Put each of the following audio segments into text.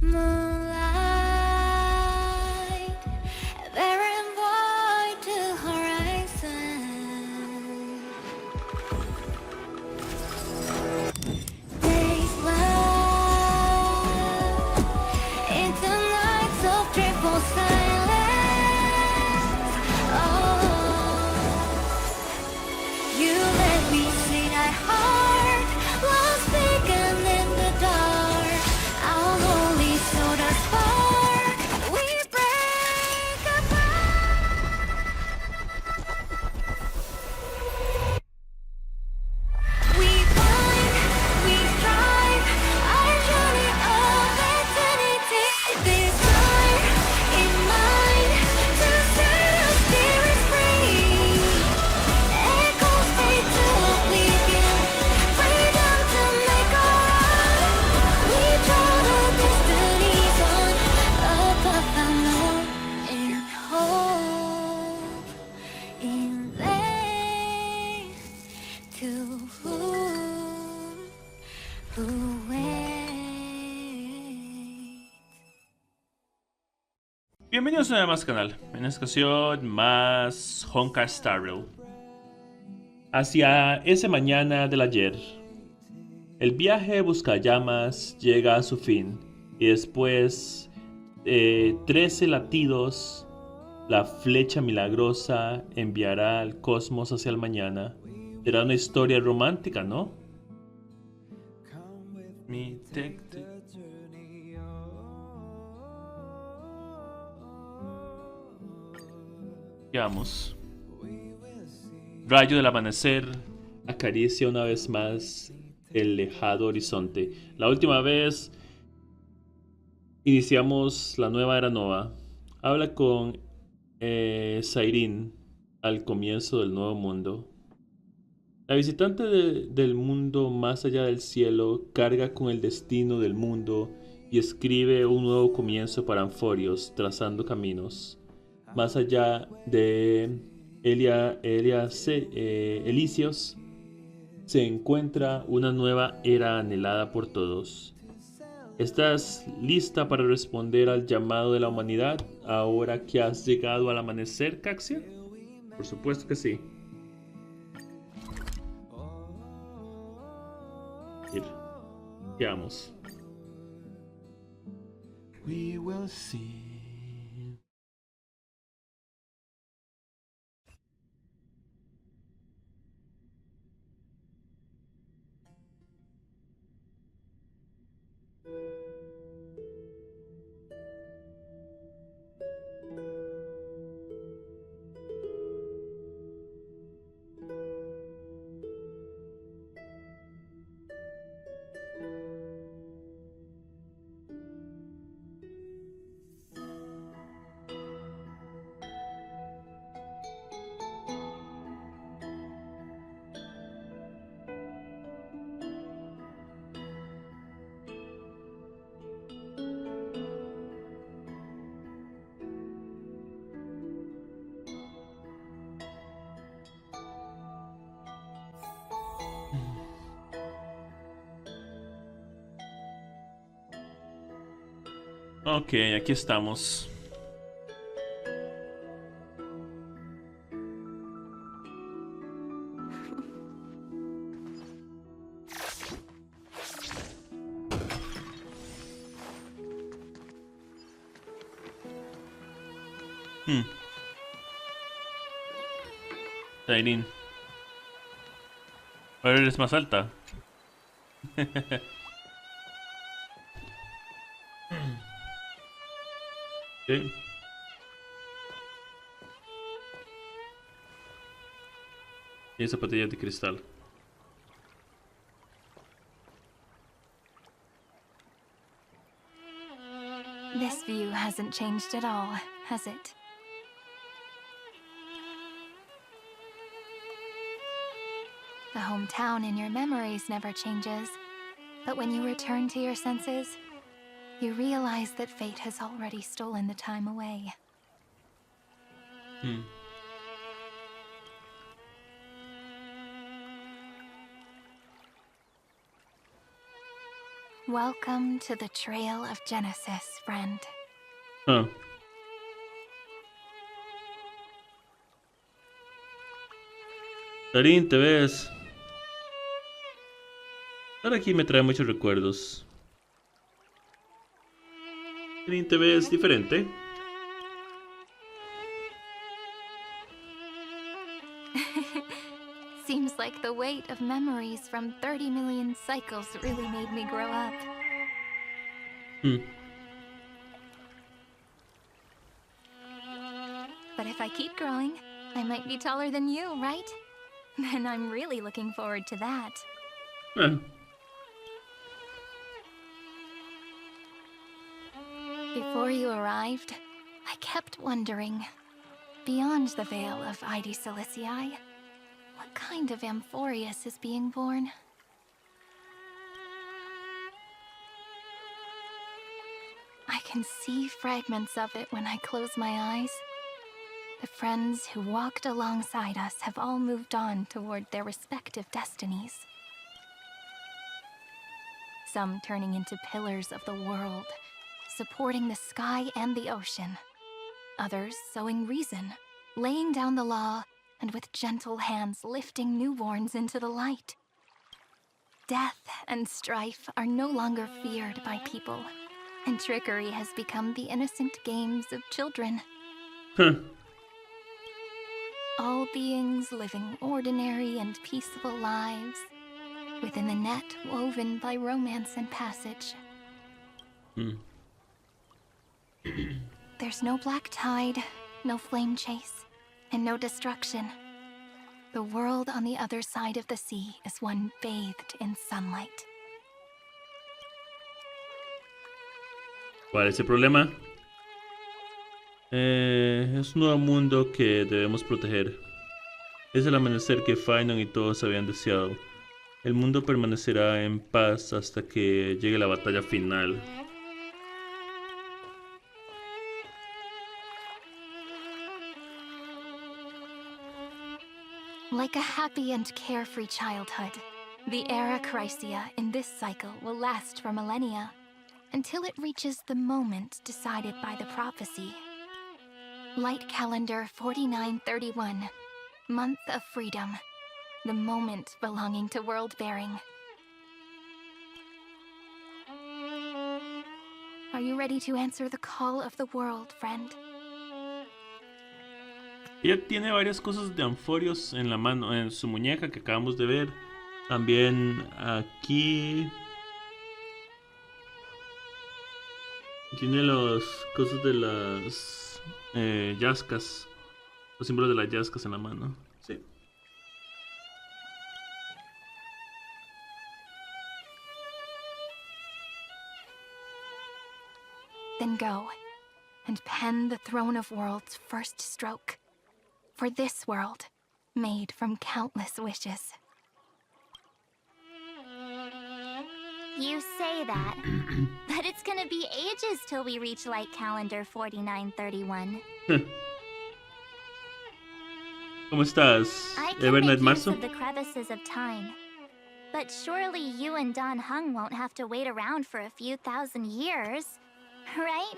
Moonlight, barren void to horizon. Days blur into nights of triple silence. Oh, you let me see thy heart was beacon in the dark. Our lonely soda spark. We break apart. We find, we strive, our journey of eternity. Desire in mind to set our spirits free. Echoes fade to oblivion, freedom to make our own. We draw the destinies on above unknown in hope, in faith to who waits. Bienvenidos una vez más al canal. En esta ocasión más Honkai Star Rail. Hacia ese mañana del ayer. El viaje buscallamas llega a su fin. Y después de 13 latidos, la flecha milagrosa enviará al cosmos hacia el mañana. Será una historia romántica, ¿no? Mi Veamos. Rayo del amanecer acaricia una vez más el lejano horizonte. La última vez iniciamos la nueva era nova. Habla con Sairin al comienzo del nuevo mundo. La visitante del mundo más allá del cielo carga con el destino del mundo y escribe un nuevo comienzo para Anforios, trazando caminos. Más allá de Elíseos se encuentra una nueva era anhelada por todos. ¿Estás lista para responder al llamado de la humanidad ahora que has llegado al amanecer, Caxia? Por supuesto que sí. Veamos. We will see. Ok, aquí estamos. Sairin. Ahora eres más alta. Sí. Y zapatillas de cristal. This view hasn't changed at all, has it? The hometown in your memories never changes. But when you return to your senses, you realize that fate has already stolen the time away. Welcome to the Trail of Genesis, friend. Ah. Darín, ¿te ves? Estar aquí me trae muchos recuerdos. Darín, ¿te ves diferente? Seems like the weight of memories from 30 million cycles really made me grow up. But if I keep growing, I might be taller than you, right? Then I'm really looking forward to that. Ah. Before you arrived, I kept wondering, beyond the veil of Id Silicii, what kind of Amphorius is being born? I can see fragments of it when I close my eyes. The friends who walked alongside us have all moved on toward their respective destinies. Some turning into pillars of the world, supporting the sky and the ocean. Others sowing reason, laying down the law, and with gentle hands lifting newborns into the light. Death and strife are no longer feared by people, and trickery has become the innocent games of children. Huh. All beings living ordinary and peaceful lives, within the net woven by romance and passage. There's no black tide, no flame chase, and no destruction. The world on the other side of the sea is one bathed in sunlight. ¿Cuál es el problema? Es un nuevo mundo que debemos proteger. Es el amanecer que Finon y todos habían deseado. El mundo permanecerá en paz hasta que llegue la batalla final. Like a happy and carefree childhood, the era Chrysia in this cycle will last for millennia, until it reaches the moment decided by the prophecy. Light calendar 4931, month of freedom, the moment belonging to world-bearing. Are you ready to answer the call of the world, friend? Ella tiene varias cosas de anforios en la mano, en su muñeca que acabamos de ver. También aquí tiene las cosas de las yascas, los símbolos de las yascas en la mano. Sí. Then go, and pen the Throne of Worlds' first stroke. For this world, made from countless wishes. You say that, but it's gonna be ages till we reach light calendar 4931. ¿Cómo estás, I can Evernight make use Marzo? of the crevices of time, but surely you and Don Hung won't have to wait around for a few thousand years, right?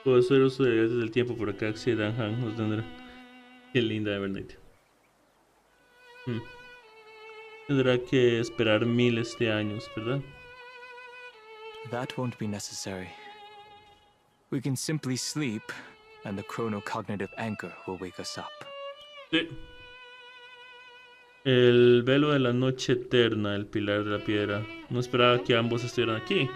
Puedo hacer uso de gases del tiempo por acá, si Dan Han nos tendrá. Qué linda Evernight. Tendrá que esperar miles de años, ¿verdad? That won't be necessary. We can simply sleep, and the chronocognitive anchor will wake us up. Sí. El velo de la noche eterna, el pilar de la piedra. No esperaba que ambos estuvieran aquí.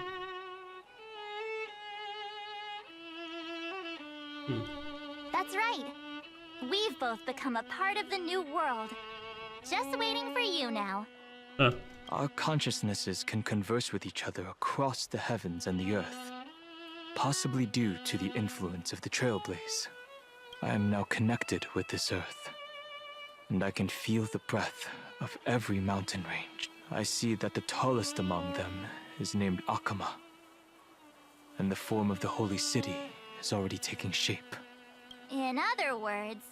That's right. We've both become a part of the new world. Just waiting for you now. Ah, Our consciousnesses can converse with each other across the heavens and the earth, possibly due to the influence of the Trailblaze. I am now connected with this earth, and I can feel the breath of every mountain range. I see that the tallest among them is named Akama, and the form of the holy city is already taking shape. In other words,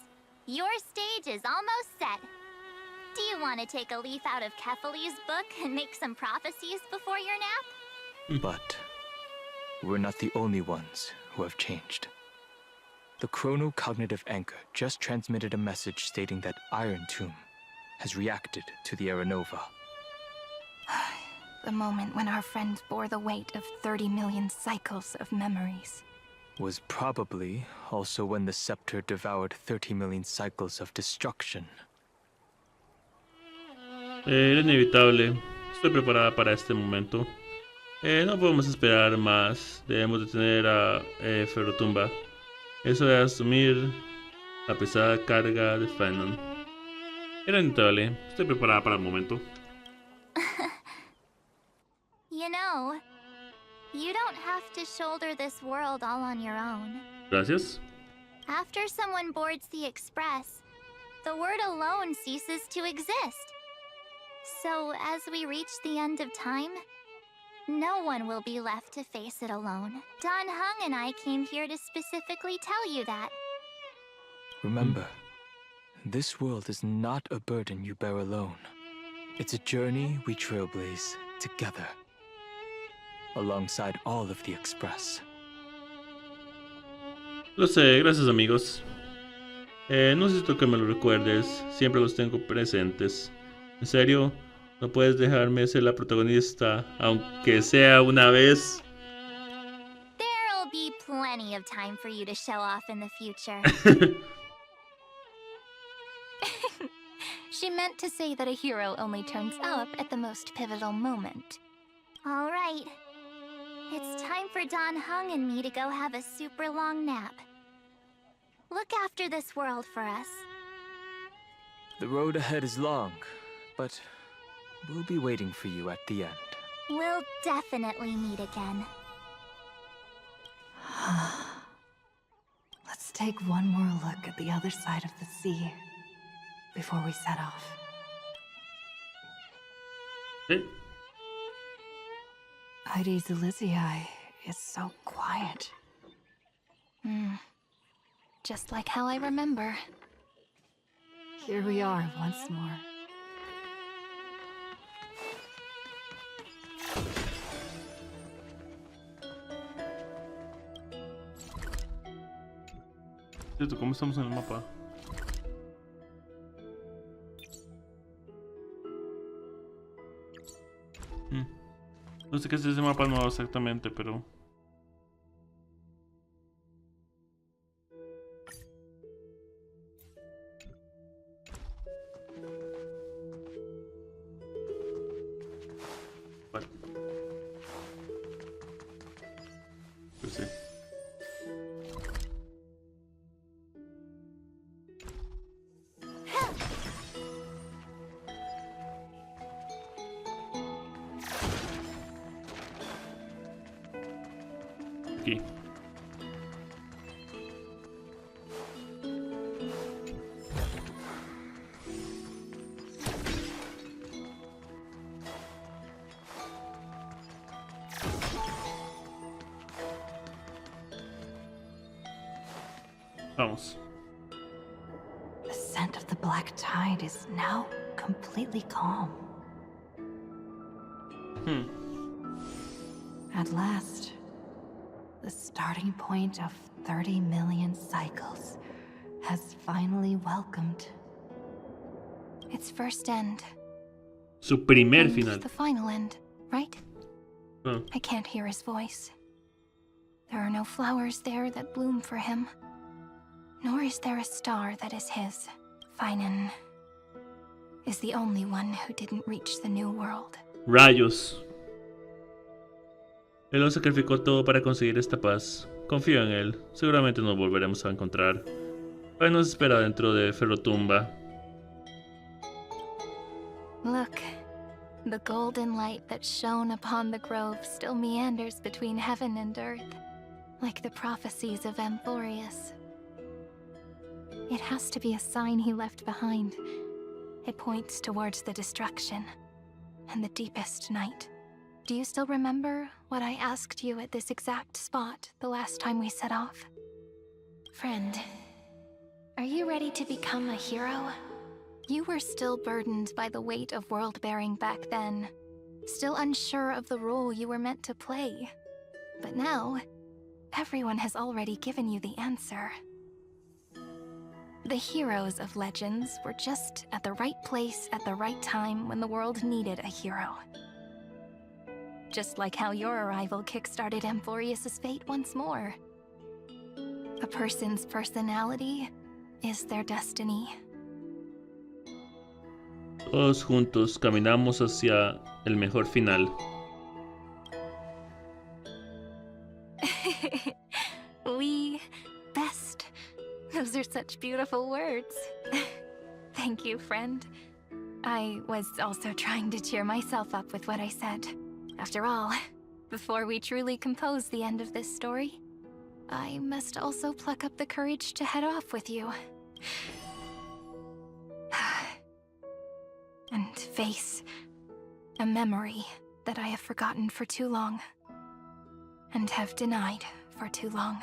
your stage is almost set. Do you want to take a leaf out of Kefali's book and make some prophecies before your nap? But we're not the only ones who have changed. The chrono-cognitive anchor just transmitted a message stating that Iron Tomb has reacted to the Aeronova. The moment when our friend bore the weight of 30 million cycles of memories. Was probably also when the scepter devoured 30 million cycles of destruction. Era inevitable. Estoy preparada para este momento. No podemos esperar más. Debemos detener a Ferrotumba. Eso de asumir la pesada carga de Fanon. Era inevitable. Estoy preparada para el momento. You know, you don't have to shoulder this world all on your own. Gracias. After someone boards the Express, the word alone ceases to exist. So, as we reach the end of time, no one will be left to face it alone. Don Hung and I came here to specifically tell you that. Remember, this world is not a burden you bear alone. It's a journey we trailblaze together, alongside all of the Express. Lo sé, gracias amigos. No necesito que me lo recuerdes, siempre los tengo presentes. En serio, no puedes dejarme ser la protagonista, aunque sea una vez. There'll be plenty of time for you to show off in the future. She meant to say that a hero only turns up at the most pivotal moment. All right. It's time for Don Hung and me to go have a super long nap. Look after this world for us. The road ahead is long, but we'll be waiting for you at the end. We'll definitely meet again. Let's take one more look at the other side of the sea before we set off. ¿Sí? Heidi's Elysiae is so quiet. Just like how I remember. Here we are once more. Cierto, ¿cómo estamos en el mapa? No sé qué es ese mapa nuevo exactamente, pero... Vale. Pues sí. Aquí. Vamos. The scent of the black tide is now completely calm. At last, the starting point of 30 million cycles has finally welcomed. Its first end. Su primer And final. the final end, right? Ah, I can't hear his voice. There are no flowers there that bloom for him. Nor is there a star that is his. Finan is the only one who didn't reach the new world. Rayos. Él lo sacrificó todo para conseguir esta paz. Confío en él. Seguramente nos volveremos a encontrar. Hoy nos espera dentro de Ferrotumba. Look, the golden light that shone upon the grove still meanders between heaven and earth, like the prophecies of Amphorius. It has to be a sign he left behind. It points towards the destruction and the deepest night. Do you still remember what I asked you at this exact spot the last time we set off? Friend, are you ready to become a hero? You were still burdened by the weight of world-bearing back then, still unsure of the role you were meant to play. But now, everyone has already given you the answer. The heroes of legends were just at the right place at the right time when the world needed a hero. Just like how your arrival kickstarted Amphorius' fate once more. A person's personality is their destiny. Todos juntos caminamos hacia el mejor final. We best. Those are such beautiful words. Thank you, friend. I was also trying to cheer myself up with what I said. After all, before we truly compose the end of this story, I must also pluck up the courage to head off with you. And face a memory that I have forgotten for too long. And have denied for too long.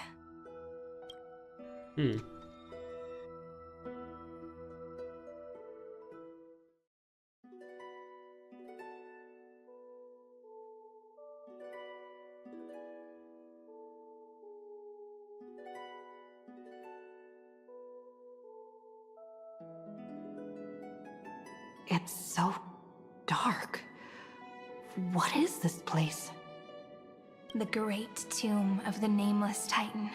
It's so dark. What is this place? The great tomb of the nameless titan.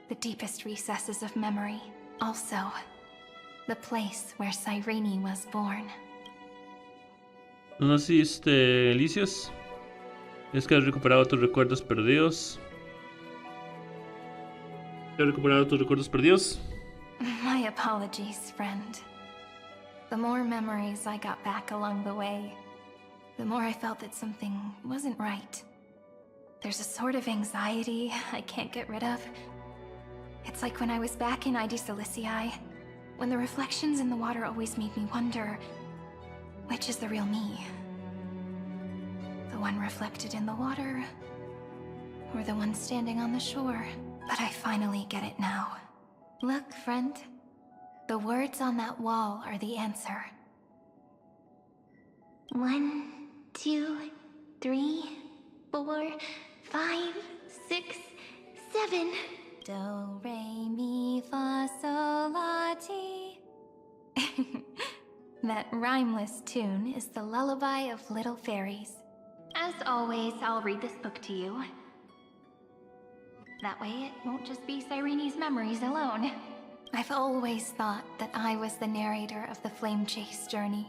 The deepest recesses of memory. Also, the place where Cyrene was born. ¿No naciste, Elisios? ¿Es que has recuperado tus recuerdos perdidos? ¿Has recuperado tus recuerdos perdidos? My apologies, friend. The more memories I got back along the way, the more I felt that something wasn't right. There's a sort of anxiety I can't get rid of. It's like when I was back in ID Silicii, when the reflections in the water always made me wonder, which is the real me? The one reflected in the water, or the one standing on the shore? But I finally get it now. Look, friend. The words on that wall are the answer. 1, 2, 3, 4, 5, 6, 7. Do, re, mi, fa, sol, la, ti. That rhymeless tune is the lullaby of little fairies. As always, I'll read this book to you. That way it won't just be Cyrene's memories alone. I've always thought that I was the narrator of the Flame Chase journey.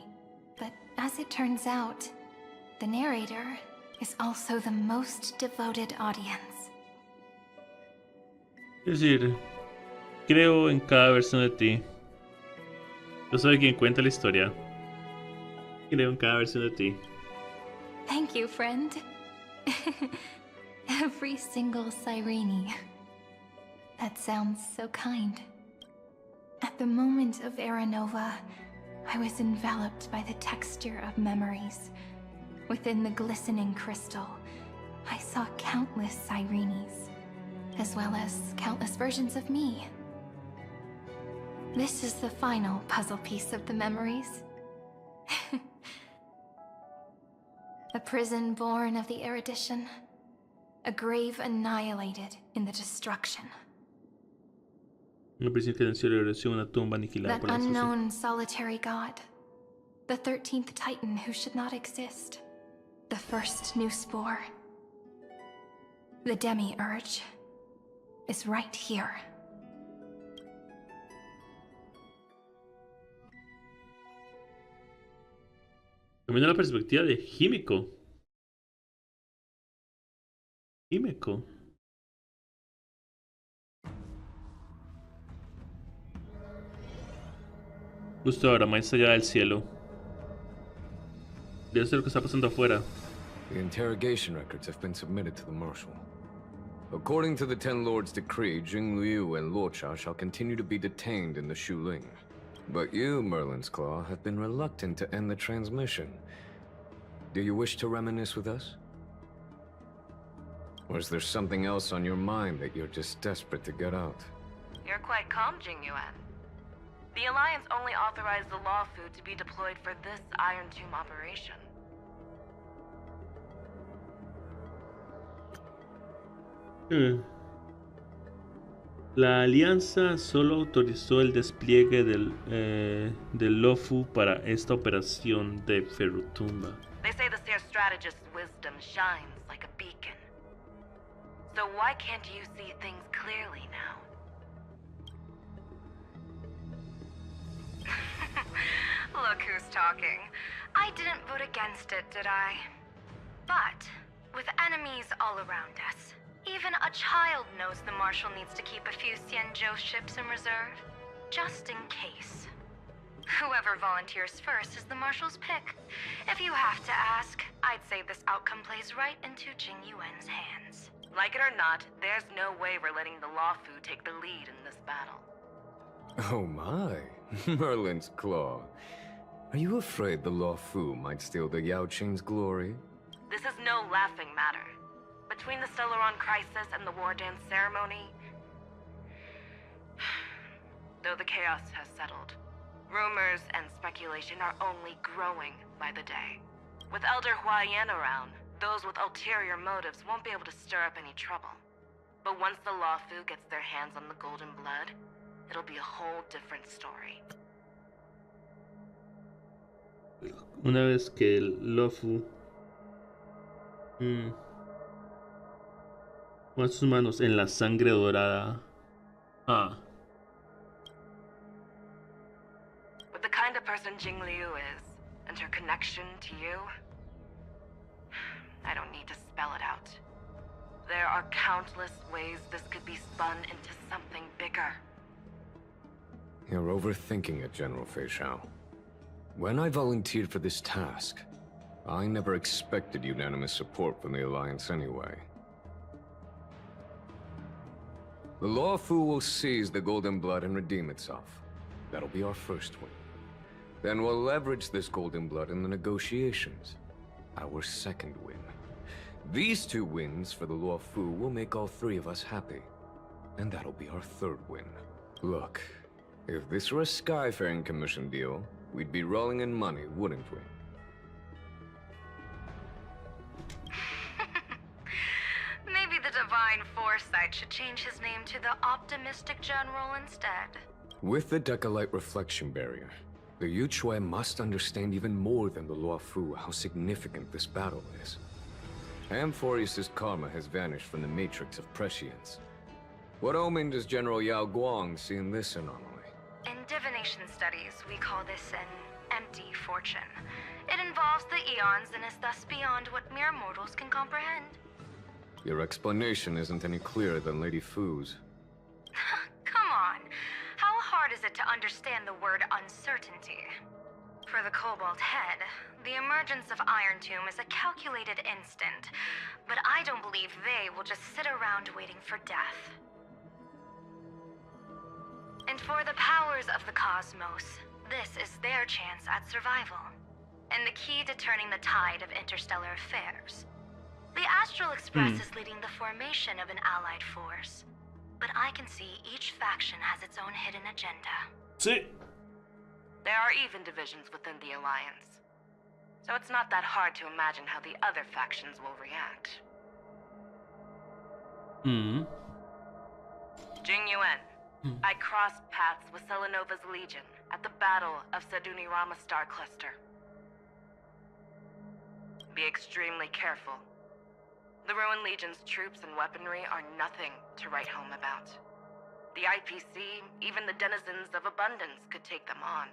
But as it turns out, the narrator is also the most devoted audience. Es decir, creo en cada versión de ti. Yo soy quien cuenta la historia. Creo en cada versión de ti. Thank you, friend. Every single Cyrene. That sounds so kind. At the moment of Era Nova, I was enveloped by the texture of memories. Within the glistening crystal, I saw countless Cyrenes, as well as countless versions of me. This is the final puzzle piece of the memories. A prison born of the erudition. A grave annihilated in the destruction. Una prisión que venció la erosión, una tumba aniquilada That por la destrucción. unknown solitary god. The 13th titan who should not exist. The first new spore. The demiurge is right here. Cambiando la perspectiva de Himeko. Himeko. Justo ahora, más allá del cielo. Debe ser lo que está pasando afuera. The interrogation records have been submitted to the Marshal. According to the Ten Lords' decree, Jing Liu and Luocha shall continue to be detained in the Shuling. But you, Merlin's Claw, have been reluctant to end the transmission. Do you wish to reminisce with us? Or is there something else on your mind that you're just desperate to get out? You're quite calm, Jing Yuan. The Alliance only authorized the law food to be deployed for this Iron Tomb operation. Hmm. La alianza solo autorizó el despliegue del LoFu para esta operación de Ferrotumba. They say the Seer strategist's wisdom shines like a beacon. So why can't you see things clearly now? Look who's talking. I didn't vote against it, did I? But, with enemies all around us, even a child knows the Marshal needs to keep a few Xianzhou ships in reserve, just in case. Whoever volunteers first is the Marshal's pick. If you have to ask, I'd say this outcome plays right into Jing Yuan's hands. Like it or not, there's no way we're letting the Luofu take the lead in this battle. Oh my, Merlin's Claw. Are you afraid the Luofu might steal the Yao Qing's glory? This is no laughing matter. Between the Stellaron crisis and the War Dance ceremony, though the chaos has settled, rumors and speculation are only growing by the day. With Elder Huaiyan around, those with ulterior motives won't be able to stir up any trouble. But once the Luofu gets their hands on the golden blood, it'll be a whole different story. Una vez que el LoFu pone sus manos en la sangre dorada. With the kind of person Jing Liu is, and her connection to you, I don't need to spell it out. There are countless ways this could be spun into something bigger. You're overthinking it, General Fei Shao. When I volunteered for this task, I never expected unanimous support from the Alliance anyway. The Luofu will seize the Golden Blood and redeem itself. That'll be our first win. Then we'll leverage this Golden Blood in the negotiations. Our second win. These two wins for the Luofu will make all three of us happy. And that'll be our third win. Look, if this were a Skyfaring Commission deal, we'd be rolling in money, wouldn't we? Maybe the Divine Foresight should change his name to the Optimistic General instead. With the Decalite Reflection Barrier, the Yuchue must understand even more than the Luofu how significant this battle is. Amphorius' karma has vanished from the matrix of prescience. What omen does General Yao Guang see in this anomaly? In divination studies, we call this an empty fortune. It involves the eons and is thus beyond what mere mortals can comprehend. Your explanation isn't any clearer than Lady Fu's. Come on. How hard is it to understand the word uncertainty? For the Cobalt Head, the emergence of Iron Tomb is a calculated instant, but I don't believe they will just sit around waiting for death. And for the powers of the cosmos, this is their chance at survival, and the key to turning the tide of interstellar affairs. The Astral Express is leading the formation of an allied force, but I can see each faction has its own hidden agenda. Sí. There are even divisions within the Alliance, so it's not that hard to imagine how the other factions will react. Jing Yuan, I crossed paths with Selenova's Legion at the Battle of Sadunirama Star Cluster. Be extremely careful. The Ruined Legion's troops and weaponry are nothing to write home about. The IPC, even the denizens of Abundance, could take them on.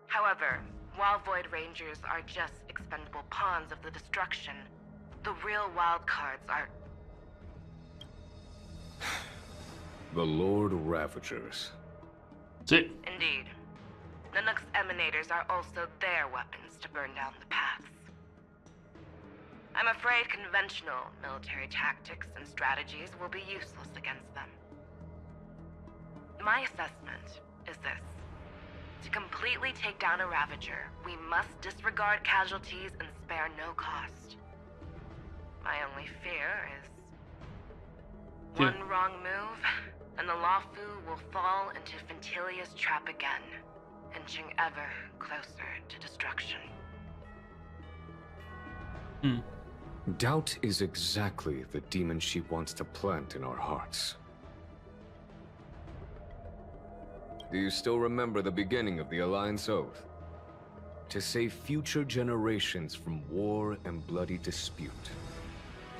However, while Void Rangers are just expendable pawns of the destruction, the real wild cards are... The Lord Ravagers. Sí. Indeed. Nanook's emanators are also their weapons to burn down the paths. I'm afraid conventional military tactics and strategies will be useless against them. My assessment is this. To completely take down a Ravager, we must disregard casualties and spare no cost. My only fear is... one wrong move, and the Luofu will fall into Ventilia's trap again, inching ever closer to destruction. Doubt is exactly the demon she wants to plant in our hearts. Do you still remember the beginning of the Alliance Oath? To save future generations from war and bloody dispute.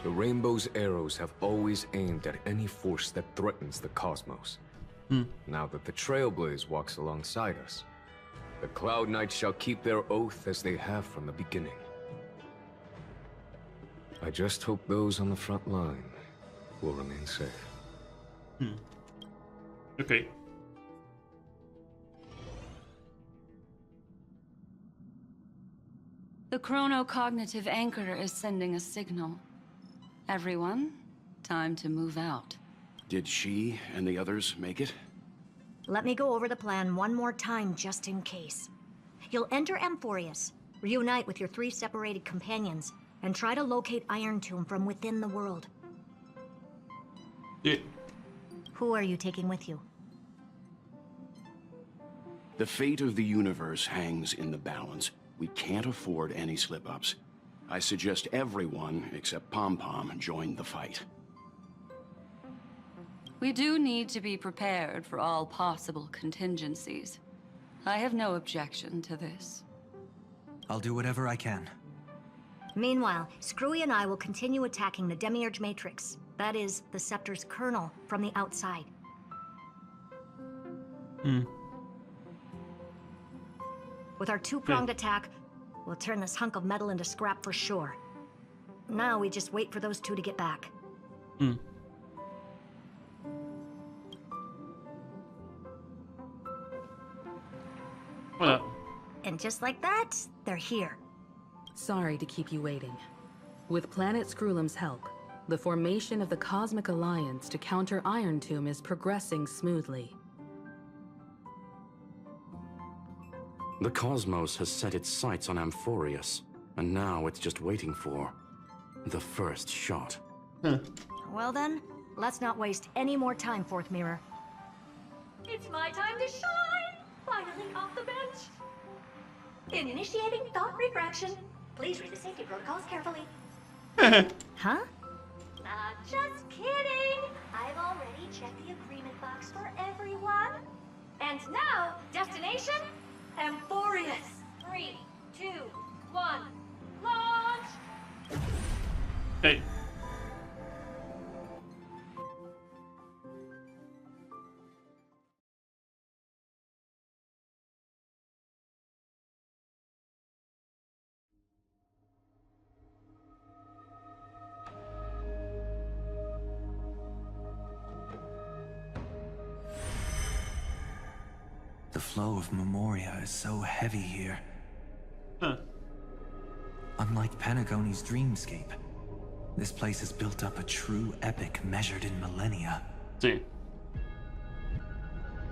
The Rainbow's arrows have always aimed at any force that threatens the cosmos. Now that the Trailblaze walks alongside us, the Cloud Knights shall keep their oath as they have from the beginning. I just hope those on the front line will remain safe. Okay. The chronocognitive anchor is sending a signal. Everyone, time to move out. Did she and the others make it? Let me go over the plan one more time, just in case. You'll enter Amphorius, reunite with your 3 separated companions, and try to locate Iron Tomb from within the world. Yeah. Who are you taking with you? The fate of the universe hangs in the balance. We can't afford any slip-ups. I suggest everyone, except Pom-Pom, join the fight. We do need to be prepared for all possible contingencies. I have no objection to this. I'll do whatever I can. Meanwhile, Screwy and I will continue attacking the Demiurge Matrix. That is, the Scepter's kernel, from the outside. With our 2-pronged attack, we'll turn this hunk of metal into scrap for sure. Now we just wait for those 2 to get back. Hola. And just like that, they're here. Sorry to keep you waiting. With Planet Screwlum's help, the formation of the Cosmic Alliance to counter Iron Tomb is progressing smoothly. The cosmos has set its sights on Amphorius, and now it's just waiting for the first shot. Well then, let's not waste any more time, Fourth Mirror. It's my time to shine! Finally off the bench! Initiating thought refraction. Please read the safety protocols carefully. Huh? Just kidding! I've already checked the agreement box for everyone. And now, destination? Amphorius. 3, 2, 1, launch! Hey. The flow of Memoria is so heavy here. Unlike Panagone's dreamscape, this place has built up a true epic measured in millennia. Sí.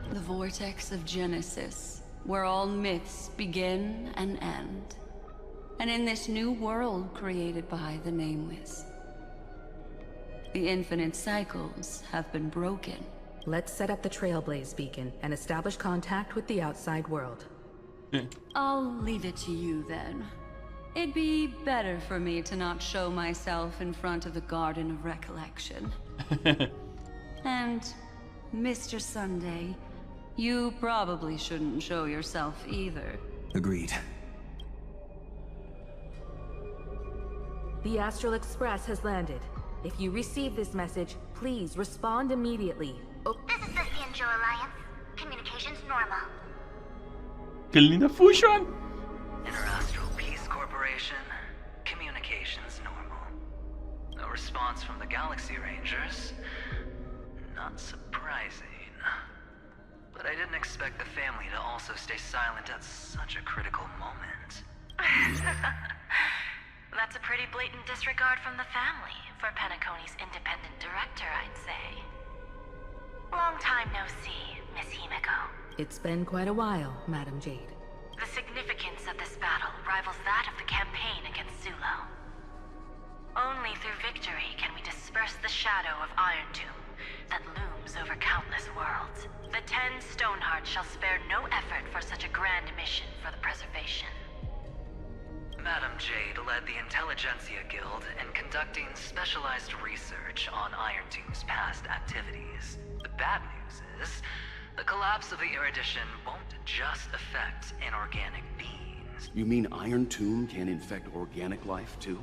The vortex of Genesis, where all myths begin and end. And in this new world created by the Nameless, the infinite cycles have been broken. Let's set up the Trailblaze beacon and establish contact with the outside world. I'll leave it to you then. It'd be better for me to not show myself in front of the Garden of Recollection. And, Mr. Sunday, you probably shouldn't show yourself either. Agreed. The Astral Express has landed. If you receive this message, please respond immediately. This is the Sinjo Alliance. Communications normal. ¡Qué linda fusion! Interastral Peace Corporation. Communications normal. No response from the Galaxy Rangers. Not surprising. But I didn't expect the family to also stay silent at such a critical moment. That's a pretty blatant disregard from the family for Panacone's independent director, I'd say. Long time no see, Miss Himiko. It's been quite a while, Madam Jade. The significance of this battle rivals that of the campaign against Zulo. Only through victory can we disperse the shadow of Iron Tomb that looms over countless worlds. The 10 Stonehearts shall spare no effort for such a grand mission for the preservation. Madame Jade led the Intelligentsia Guild in conducting specialized research on Iron Tomb's past activities. The bad news is, the collapse of the Erudition won't just affect inorganic beings. You mean Iron Tomb can infect organic life too?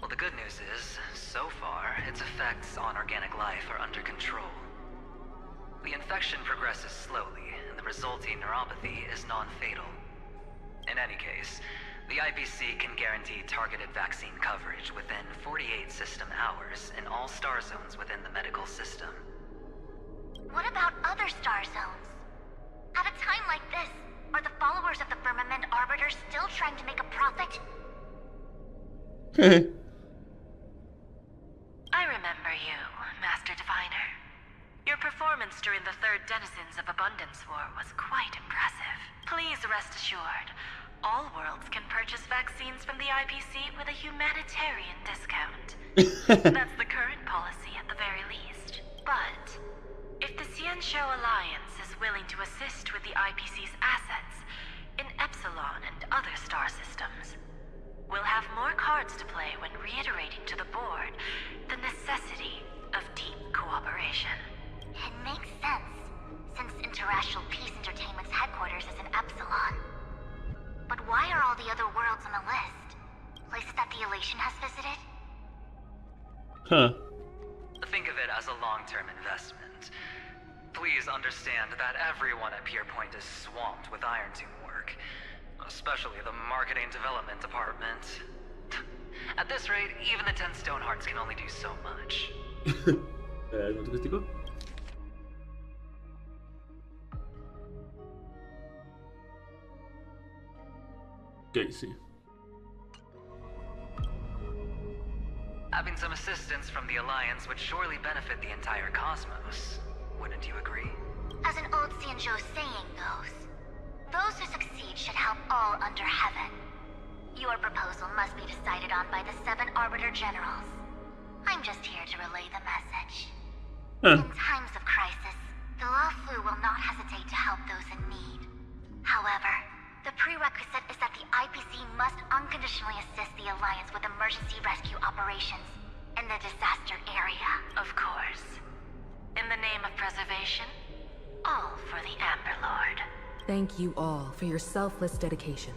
Well, the good news is, so far, its effects on organic life are under control. The infection progresses slowly, and the resulting neuropathy is non-fatal. In any case, the IPC can guarantee targeted vaccine coverage within 48 system hours in all star zones within the medical system. What about other star zones? At a time like this, are the followers of the Firmament Arbiter still trying to make a profit? I remember you, Master Diviner. Your performance during the Third Denizens of Abundance War was quite impressive. Please rest assured, all worlds can purchase vaccines from the IPC with a humanitarian discount. That's the current policy at the very least. But if the Xianshou Alliance is willing to assist with the IPC's assets in Epsilon and other star systems, we'll have more cards to play when reiterating to the board the necessity of deep cooperation. It makes sense, since Interracial Peace Entertainment's headquarters is in Epsilon. But why are all the other worlds on the list? Places that the Elation has visited? Huh. Think of it as a long-term investment. Please understand that everyone at Pier Point is swamped with Iron Tomb work, especially the marketing development department. At this rate, even the 10 Stonehearts can only do so much. ¿Algo turístico? Ok, sí. Having some assistance from the Alliance would surely benefit the entire cosmos. Wouldn't you agree? As an old Xianzhou saying goes, those who succeed should help all under heaven. Your proposal must be decided on by the 7 Arbiter Generals. I'm just here to relay the message. In times of crisis, the Luofu will not hesitate to help those in need. However, the prerequisite is that the IPC must unconditionally assist the Alliance with emergency rescue operations in the disaster area. Of course. In the name of preservation, all for the Amber Lord. Thank you all for your selfless dedication.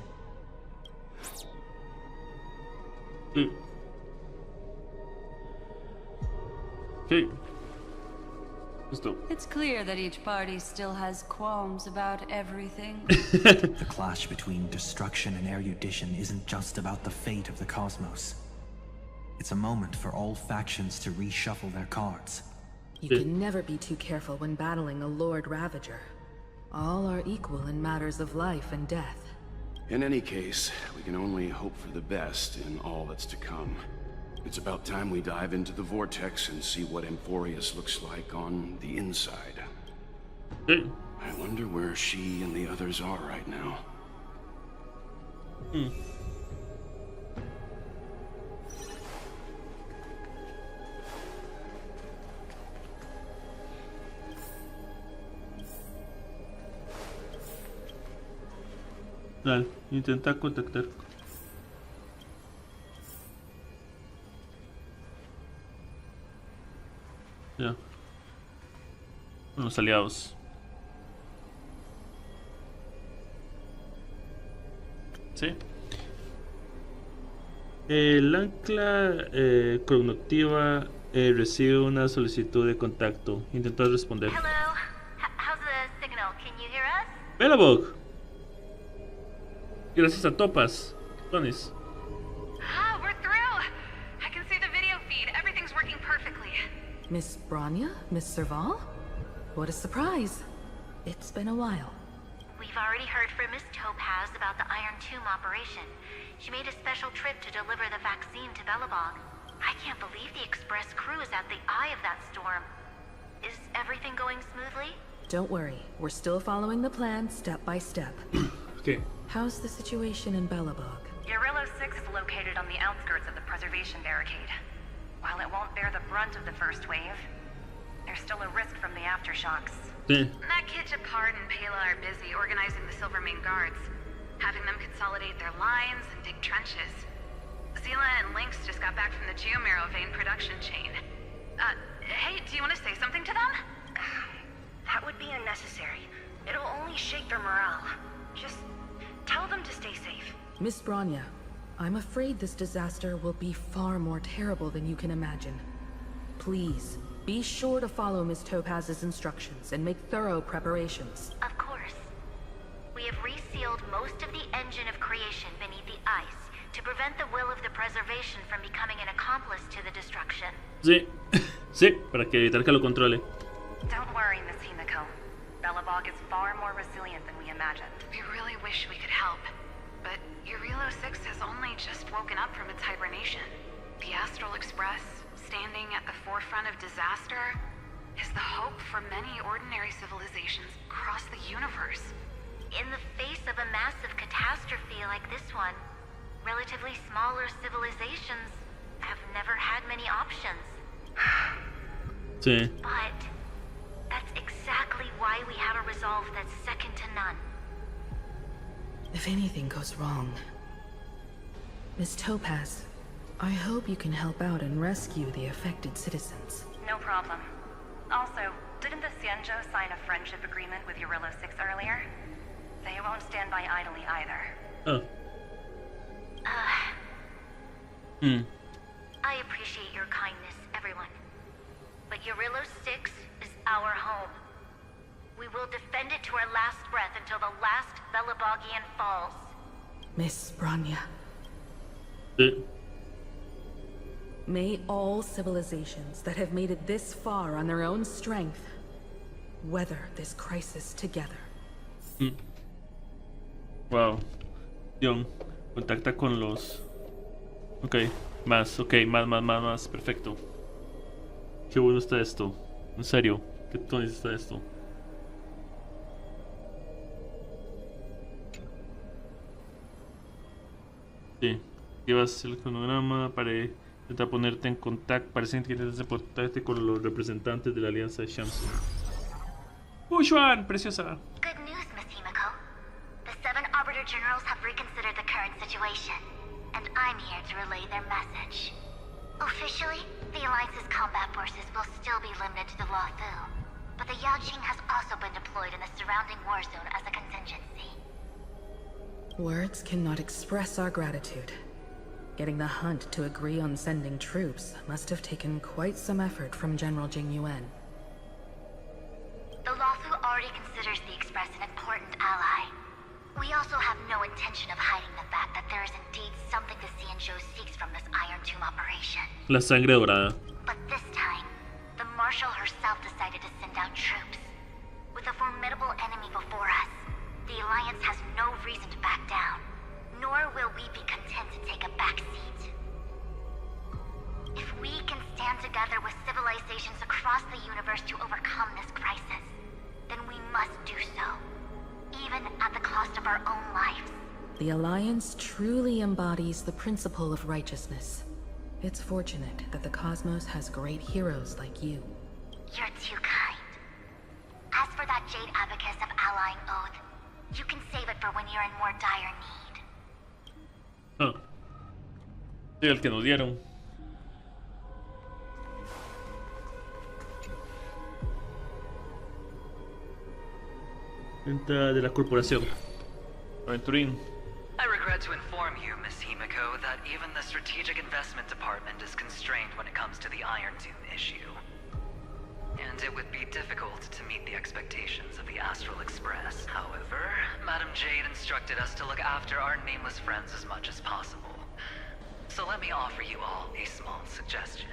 Okay. It's clear that each party still has qualms about everything. The clash between destruction and erudition isn't just about the fate of the cosmos. It's a moment for all factions to reshuffle their cards. You can never be too careful when battling a Lord Ravager. All are equal in matters of life and death. In any case, we can only hope for the best in all that's to come. It's about time we dive into the vortex and see what Amphorius looks like on the inside. I wonder where she and the others are right now. Dale, intenta contactar. Ya. Con los aliados. Sí. El ancla cognitiva recibe una solicitud de contacto. Intenta responder. Hello? How's the signal? Can you hear us? Belabog. Gracias a Topas. Tonis. Ah, we're through! I can see the video feed. Everything's working perfectly. Miss Branya? Miss Serval? What a surprise. It's been a while. We've already heard from Miss Topaz about the Iron Tomb operation. She made a special trip to deliver the vaccine to Belobog. I can't believe the Express crew is at the eye of that storm. Is everything going smoothly? Don't worry. We're still following the plan step by step. Okay. How's the situation in Belobog? Guerrillo 6 is located on the outskirts of the preservation barricade. While it won't bear the brunt of the first wave, there's still a risk from the aftershocks. That kid Japard and Pela are busy organizing the Silvermane Guards. having them consolidate their lines and dig trenches. Zila and Lynx just got back from the Geomarrow vein production chain. Hey, do you want to say something to them? That would be unnecessary. It'll only shake their morale. Just tell them to stay safe. Miss Bronya, I'm afraid this disaster will be far more terrible than you can imagine. Please, be sure to follow Miss Topaz's instructions and make thorough preparations. Of course. We have resealed most of the engine of creation beneath the ice to prevent the will of the preservation from becoming an accomplice to the destruction. Sí, sí, para que evitar que lo controle. Don't worry, Miss Himiko. Belobog is far more resilient than we imagined. We really wish we could help, but Eurilo 6 has only just woken up from its hibernation. The Astral Express, standing at the forefront of disaster, is the hope for many ordinary civilizations across the universe. In the face of a massive catastrophe like this one, relatively smaller civilizations have never had many options. Sí. But that's exactly why we have a resolve that's second to none. If anything goes wrong... Miss Topaz, I hope you can help out and rescue the affected citizens. No problem. Also, didn't the Xianzhou sign a friendship agreement with Eurilo 6 earlier? They won't stand by idly either. Oh. I appreciate your kindness, everyone. But Eurilo 6 is our home. We will defend it to our last breath until the last Belabogian falls. Miss Bronya. Sí. May all civilizations that have made it this far on their own strength weather this crisis together. Wow. Dion, contacta con los... Ok, más, perfecto. Qué bueno está esto. En serio, qué tonto está esto. Sí, llevas el cronograma para intentar ponerte en contacto. Parece que intentas contactarte con los representantes de la Alianza de Shamsu. Juan, preciosa. Good news, Miss Himiko. The 7 Arbiter Generals have reconsidered the current situation, and I'm here to relay their message. Officially, the Alliance's combat forces will still be limited to the Luofu, but the Yaoqing has also been deployed in the surrounding war zone as a contingency. Words cannot express our gratitude. Getting the Hunt to agree on sending troops must have taken quite some effort from General Jing Yuan. The Luofu already considers the Express an important ally. We also have no intention of hiding the fact that there is indeed something the Xianzhou seeks from this Iron Tomb operation. La sangre dorada. But this time, the Marshal herself decided to send out troops. With a formidable enemy before us, the Alliance has no reason to back down, nor will we be content to take a back seat. If we can stand together with civilizations across the universe to overcome this crisis, then we must do so, even at the cost of our own lives. The Alliance truly embodies the principle of righteousness. It's fortunate that the cosmos has great heroes like you. You're too kind. As for that Jade Abacus of Allying Oath, you can save it for when you're in more dire need. Ah. Sí, el que nos dieron. Venta de la corporación. Aventurín. I regret to inform you, Miss Himiko, that even the Strategic Investment Department is constrained when it comes to the Iron Tomb issue. And it would be difficult to meet the expectations of the Astral Express. However, Madam Jade instructed us to look after our nameless friends as much as possible. So let me offer you all a small suggestion.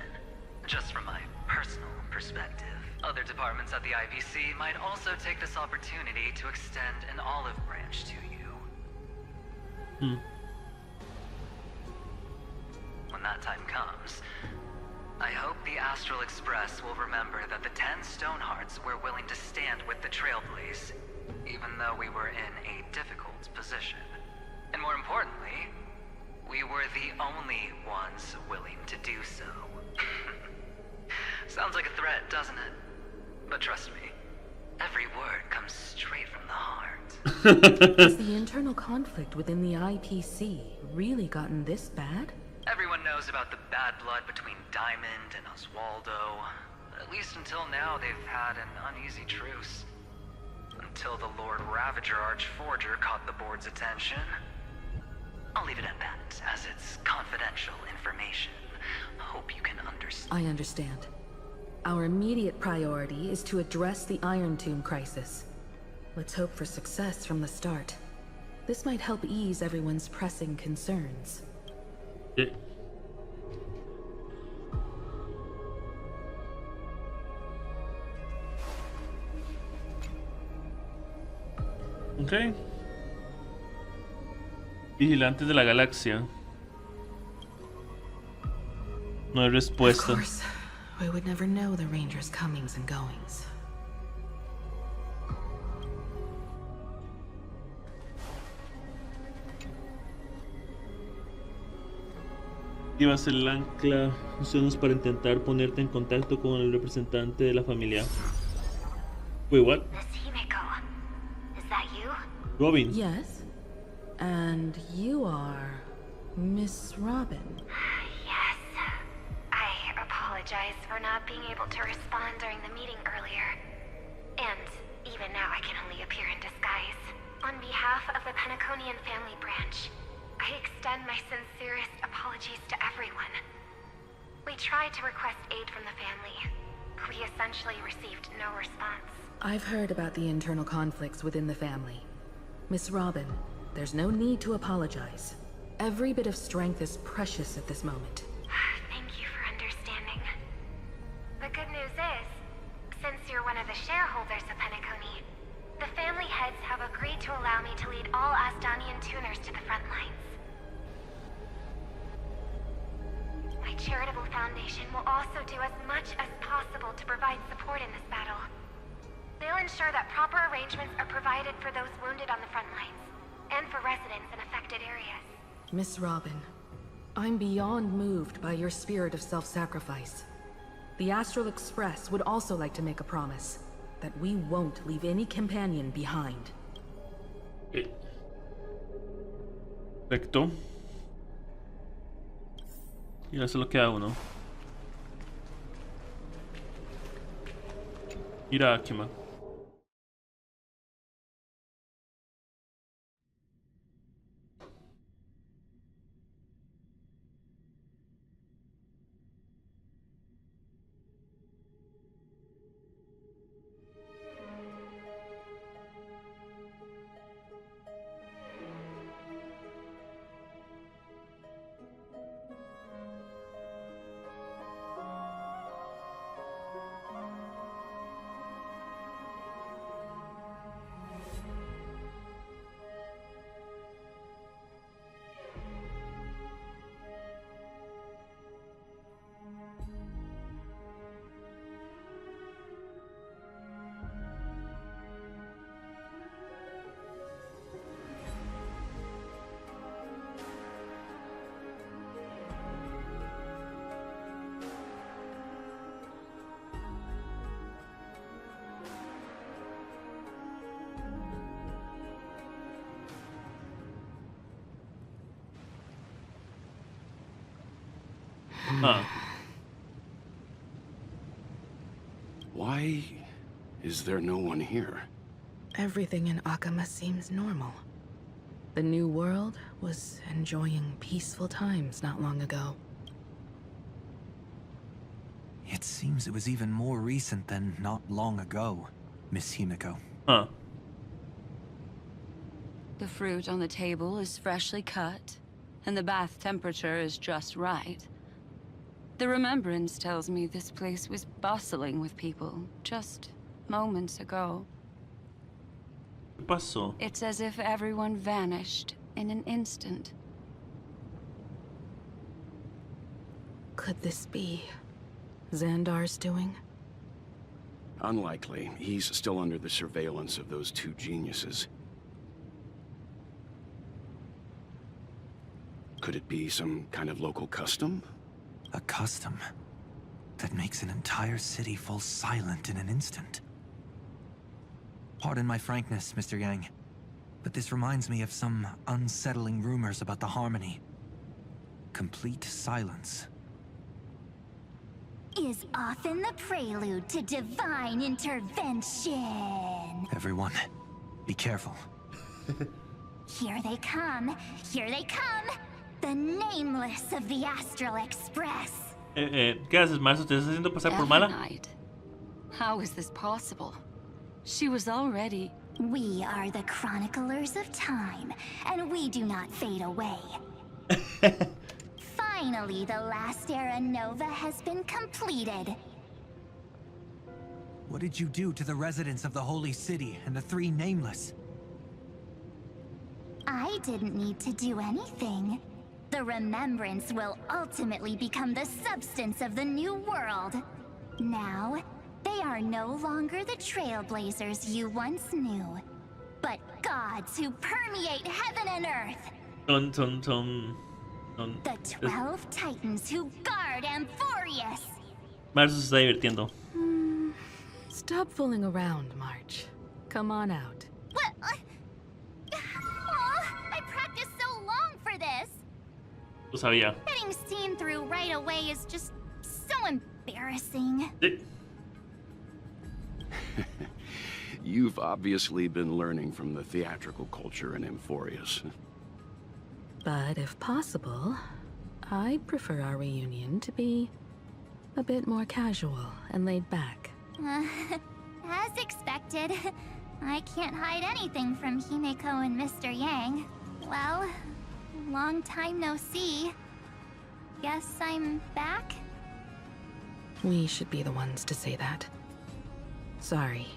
Just from my personal perspective. Other departments at the IBC might also take this opportunity to extend an olive branch to you. When that time comes, I hope the Astral Express will remember that the 10 Stonehearts were willing to stand with the Trailblaze, even though we were in a difficult position. And more importantly, we were the only ones willing to do so. Sounds like a threat, doesn't it? But trust me, Every word comes straight from the heart. Has the internal conflict within the IPC really gotten this bad? Everyone knows about the bad blood between Diamond and Oswaldo. At least until now, they've had an uneasy truce. Until the Lord Ravager Archforger caught the board's attention. I'll leave it at that, as it's confidential information. Hope you can understand. I understand. Our immediate priority is to address the Iron Tomb crisis. Let's hope for success from the start. This might help ease everyone's pressing concerns. Yeah. Ok. Vigilantes de la galaxia. No hay respuesta. Of course, we would never know the Rangers' comings and goings. Iba a ser el ancla. Funciones para intentar ponerte en contacto con el representante de la familia. Wait, what? Is that you? Robin. Yes. And you are Miss Robin. Yes. I apologize for not being able to respond during the meeting earlier. And even now I can only appear in disguise. On behalf of the Penaconian family branch, I extend my sincerest apologies to everyone. We tried to request aid from the family. We essentially received no response. I've heard about the internal conflicts within the family. Miss Robin, there's no need to apologize. Every bit of strength is precious at this moment. Thank you for understanding. The good news is, since you're one of the shareholders of Penacony, the family heads have agreed to allow me to lead all Asdanian tuners to the front lines. My charitable foundation will also do as much as possible to provide support in this battle. They'll ensure that proper arrangements are provided for those wounded on the front lines, and for residents in affected areas. Miss Robin, I'm beyond moved by your spirit of self-sacrifice. The Astral Express would also like to make a promise that we won't leave any companion behind. Perfecto. Y ahora solo queda uno. Mira, Akima. Why is there no one here? Everything in Akama seems normal. The new world was enjoying peaceful times not long ago. It seems it was even more recent than not long ago, Miss Himiko. The fruit on the table is freshly cut, and the bath temperature is just right. The remembrance tells me this place was bustling with people just moments ago. ¿Qué pasó? It's as if everyone vanished in an instant. Could this be Xandar's doing? Unlikely. He's still under the surveillance of those two geniuses. Could it be some kind of local custom? A custom that makes an entire city fall silent in an instant. Pardon my frankness, Mr. Yang, but this reminds me of some unsettling rumors about the Harmony. Complete silence. Is often the prelude to divine intervention. Everyone, be careful. Here they come. Here they come. The nameless of the Astral Express. ¿Qué haces, Marzo? ¿Te estás haciendo pasar por mala? How is this possible? She was already... We are the chroniclers of time, and we do not fade away. Finally, the last era Nova has been completed. What did you do to the residents of the Holy City and the three Nameless? I didn't need to do anything. The remembrance will ultimately become the substance of the new world. Now, they are no longer the trailblazers you once knew, but gods who permeate heaven and earth. The 12 titans who guard Amphorius. Marzo se está divirtiendo. Stop fooling around, March. Come on out. What? Oh, I practiced so long for this. Lo sabía. Getting seen through right away is just so embarrassing. You've obviously been learning from the theatrical culture in Amphorius. But if possible, I'd prefer our reunion to be a bit more casual and laid back. As expected, I can't hide anything from Himeko and Mr. Yang. Well, long time no see. Guess I'm back? We should be the ones to say that. Sorry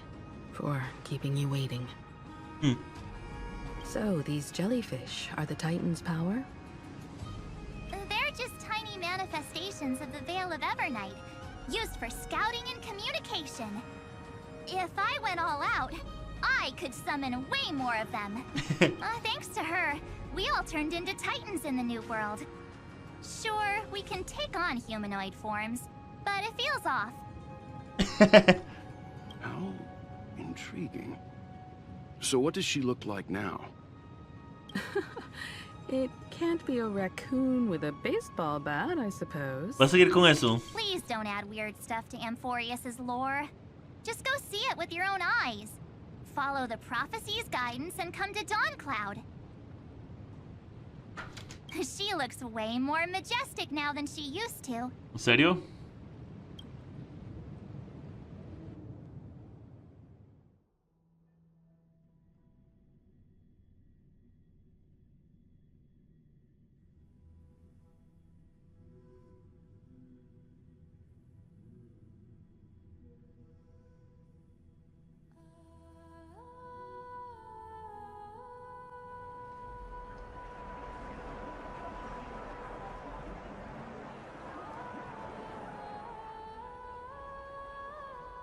for keeping you waiting. So, these jellyfish are the Titan's power? They're just tiny manifestations of the Veil of Evernight, used for scouting and communication. If I went all out, I could summon way more of them. Thanks to her, we all turned into Titans in the New World. Sure, we can take on humanoid forms, but it feels off. How intriguing. So what does she look like now? It can't be a raccoon with a baseball bat, I suppose. ¿Vas a seguir con eso? Please don't add weird stuff to Amphorius's lore. Just go see it with your own eyes. Follow the prophecy's guidance and come to Dawncloud. She looks way more majestic now than she used to. ¿En serio?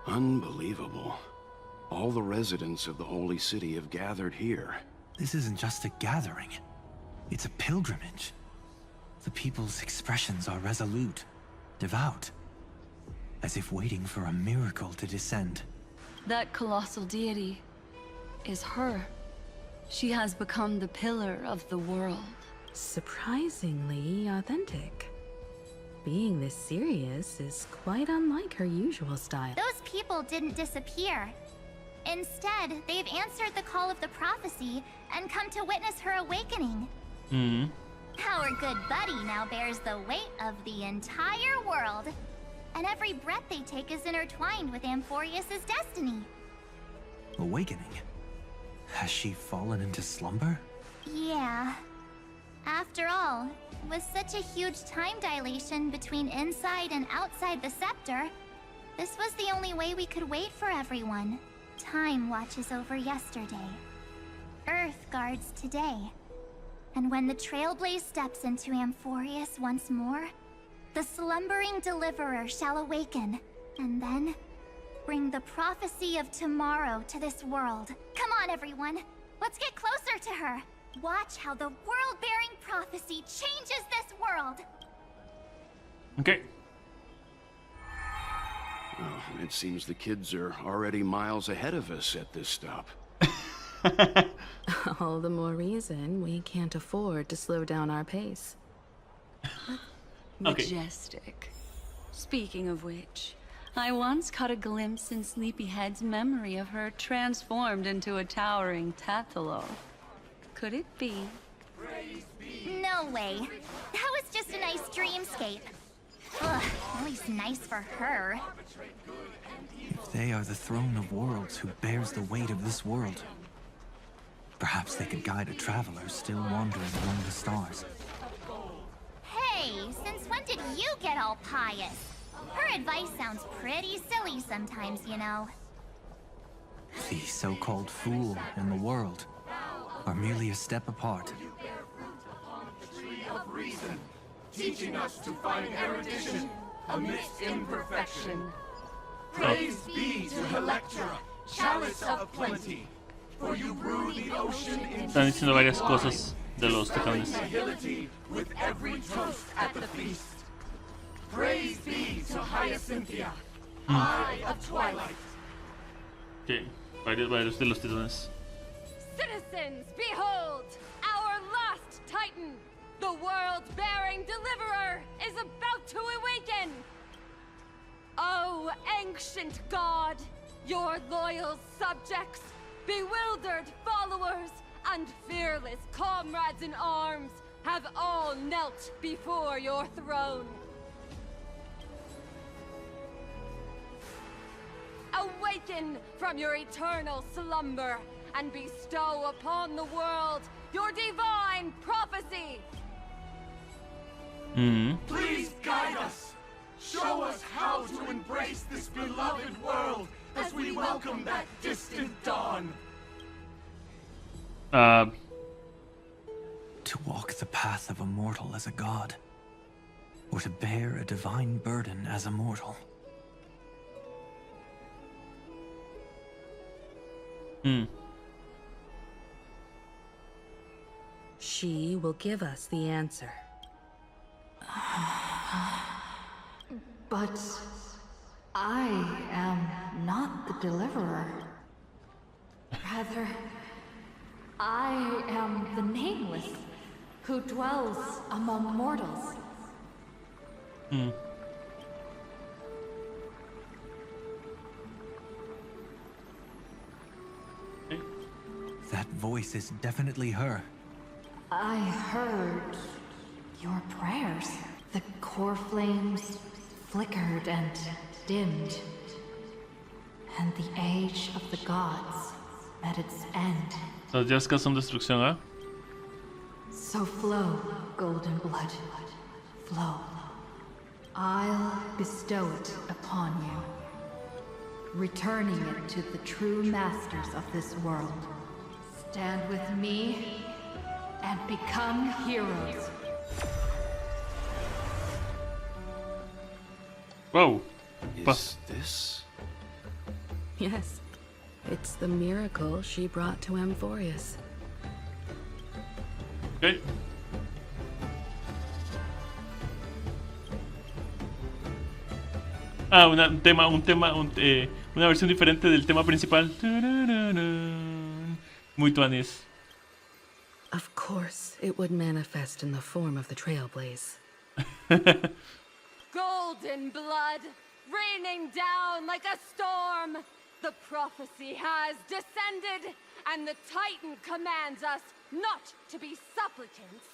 Unbelievable. All the residents of the Holy City have gathered here. This isn't just a gathering. It's a pilgrimage. The people's expressions are resolute, devout, as if waiting for a miracle to descend. That colossal deity is her. She has become the pillar of the world. Surprisingly authentic. Being this serious is quite unlike her usual style. Those people didn't disappear. Instead, they've answered the call of the prophecy and come to witness her awakening. Our good buddy now bears the weight of the entire world. And every breath they take is intertwined with Amphorius's destiny. Awakening? Has she fallen into slumber? Yeah. After all, with such a huge time dilation between inside and outside the scepter, this was the only way we could wait for everyone. Time watches over yesterday. Earth guards today. And when the Trailblaze steps into Amphorius once more, the slumbering deliverer shall awaken, and then bring the prophecy of tomorrow to this world. Come on, everyone. Let's get closer to her. Watch how the world-bearing prophecy changes this world. Okay. Oh, it seems the kids are already miles ahead of us at this stop. All the more reason we can't afford to slow down our pace. Majestic. Speaking of which, I once caught a glimpse in Sleepyhead's memory of her transformed into a towering Tathalo. Could it be? No way. That was just a nice dreamscape. Ugh, at least nice for her. If they are the throne of worlds who bears the weight of this world, perhaps they could guide a traveler still wandering among the stars. Hey, since when did you get all pious? Her advice sounds pretty silly sometimes, you know. The so-called fool and the world are merely a step apart. Of reason, teaching us to find erudition amidst imperfection. Praise be to Electra, chalice of plenty, for you brew the ocean into Están diciendo varias cosas de los tecanes. with every toast at the feast. Praise be to Hyacinthia, eye of twilight. Okay, varios de los titanes. Citizens, behold! Our last Titan, the world-bearing deliverer, is about to awaken! Oh, ancient god, your loyal subjects, bewildered followers, and fearless comrades in arms have all knelt before your throne. Awaken from your eternal slumber and bestow upon the world your divine prophecy. Please guide us. Show us how to embrace this beloved world as we welcome that distant dawn. To walk the path of a mortal as a god, or to bear a divine burden as a mortal. She will give us the answer. But I am not the deliverer. Rather, I am the nameless who dwells among mortals. That voice is definitely her. I heard your prayers. The core flames flickered and dimmed, and the age of the gods met its end. Las yaskas son destrucción, ¿ah? So flow, golden blood, flow. I'll bestow it upon you, returning it to the true masters of this world. Stand with me and become heroes. Whoa. Is this? Yes, it's the miracle she brought to Amphorius. Okay. Una versión diferente del tema principal. Muy tuanis. Of course, it would manifest in the form of the Trailblaze. Golden blood, raining down like a storm. The prophecy has descended, and the Titan commands us not to be supplicants,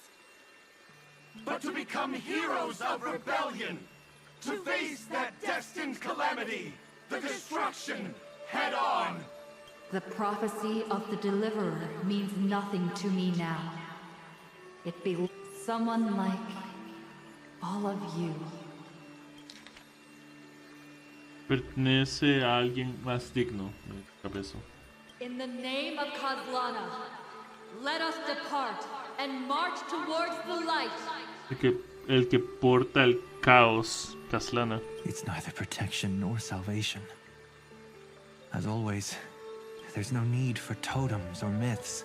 but to become heroes of rebellion, to face that destined calamity, the destruction, head on. The prophecy of the Deliverer means nothing to me now. It be someone like all of you. Pertenece a alguien más digno. In the name of Kozlana, let us depart and march towards the light. El que porta el caos, Kaslana. It's neither protection nor salvation. As always, there's no need for totems or myths.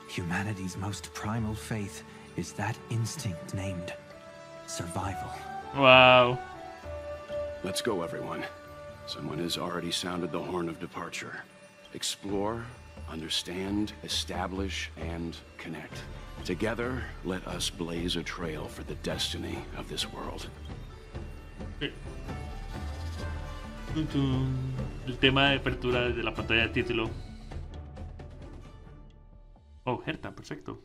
Humanity's most primal faith is that instinct named survival. Wow. Let's go, everyone. Someone has already sounded the horn of departure. Explore, understand, establish, and connect. Together, let us blaze a trail for the destiny of this world. El tema de apertura de la pantalla de título. Oh, Herta, perfecto.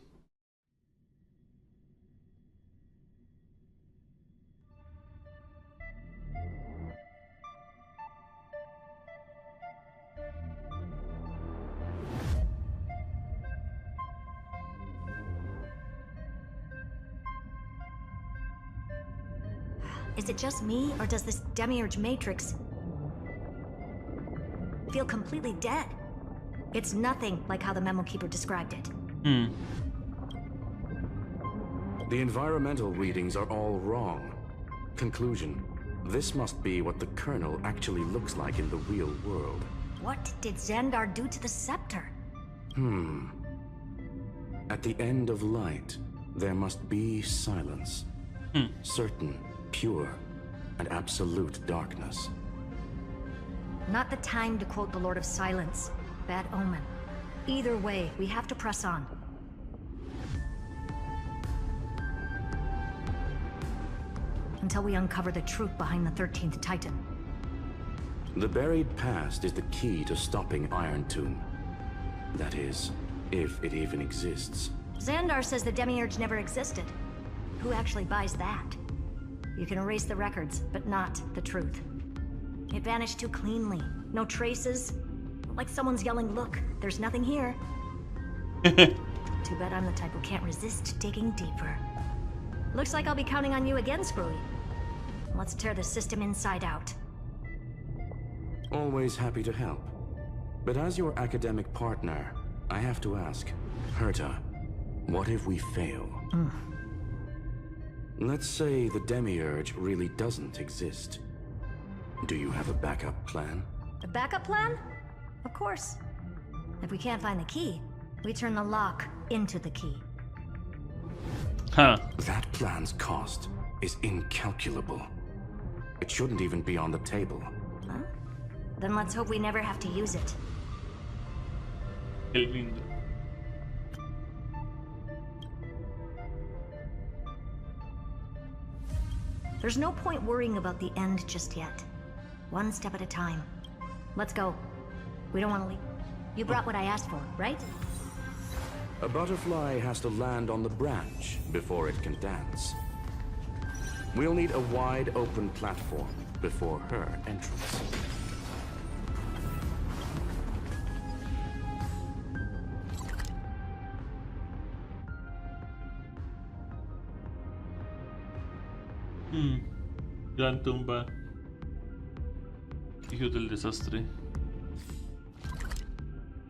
Is it just me, or does this demiurge matrix feel completely dead? It's nothing like how the memo keeper described it. The environmental readings are all wrong. Conclusion: this must be what the kernel actually looks like in the real world. What did Xandar do to the scepter? At the end of light, there must be silence. Certain, pure, and absolute darkness. Not the time to quote the Lord of Silence. Bad omen. Either way, we have to press on. Until we uncover the truth behind the 13th Titan. The buried past is the key to stopping Iron Tomb. That is, if it even exists. Xandar says the demiurge never existed. Who actually buys that? You can erase the records, but not the truth. It vanished too cleanly. No traces. Like someone's yelling, "Look, there's nothing here." Too bad I'm the type who can't resist digging deeper. Looks like I'll be counting on you again, Screwy. Let's tear the system inside out. Always happy to help. But as your academic partner, I have to ask, Herta, what if we fail? Let's say the demiurge really doesn't exist. Do you have a backup plan? A backup plan? Of course. If we can't find the key, we turn the lock into the key. That plan's cost is incalculable. It shouldn't even be on the table. Huh? Then let's hope we never have to use it. El lindo. There's no point worrying about the end just yet. One step at a time. Let's go. We don't want to leave. You brought what I asked for, right? A butterfly has to land on the branch before it can dance. We'll need a wide open platform before her entrance. Gran tumba. Hijo del desastre.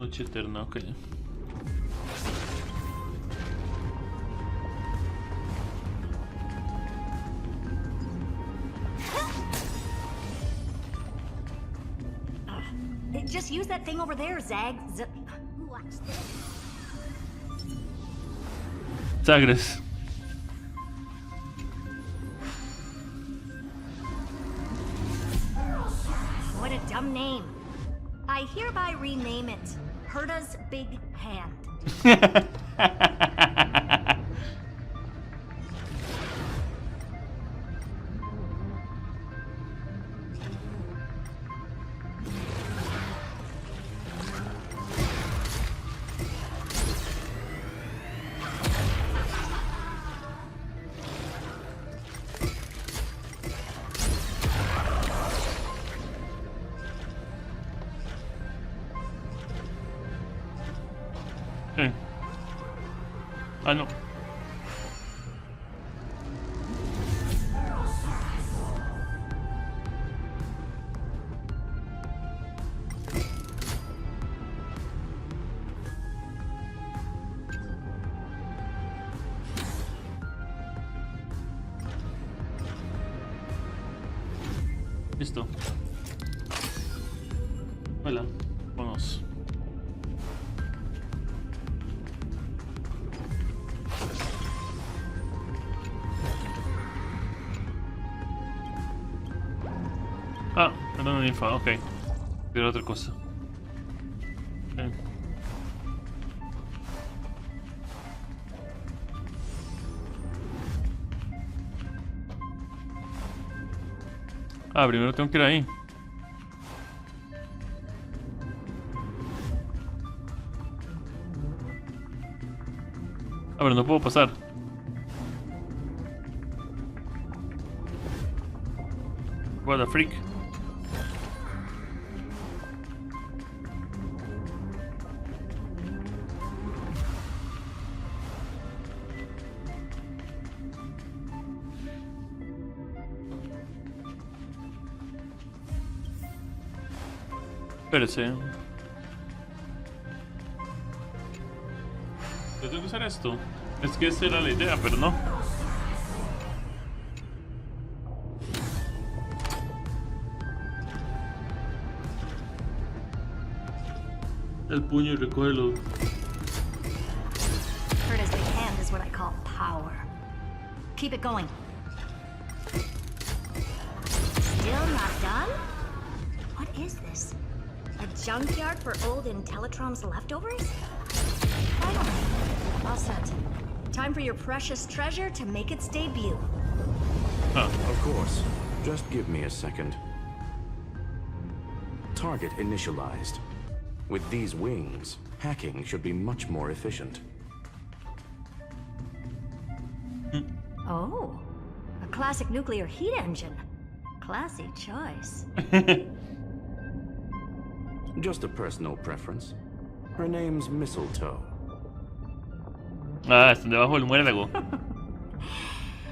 Noche eterna, ok. Just use that thing over there, Zag. Watch this. Zagres. What a dumb name. I hereby rename it Herta's Big Hand. Ah, no. Listo. Hola, vamos. ninfa, ok. Quiero otra cosa. Okay. Ah, primero tengo que ir ahí. Ah, pero no puedo pasar. What the freak. Espérese. Yo tengo que usar esto. Es que esa era la idea, pero no. El puño y recógelo. Hurt as they hand is what I call power. Keep it going. Still not done? What is this? A junkyard for old Intellitrom's leftovers? Finally. All set. Time for your precious treasure to make its debut. Of course. Just give me a second. Target initialized. With these wings, hacking should be much more efficient. Oh, a classic nuclear heat engine. Classy choice. Just a personal preference. Her name's Mistletoe. Ah, está debajo del muérdago.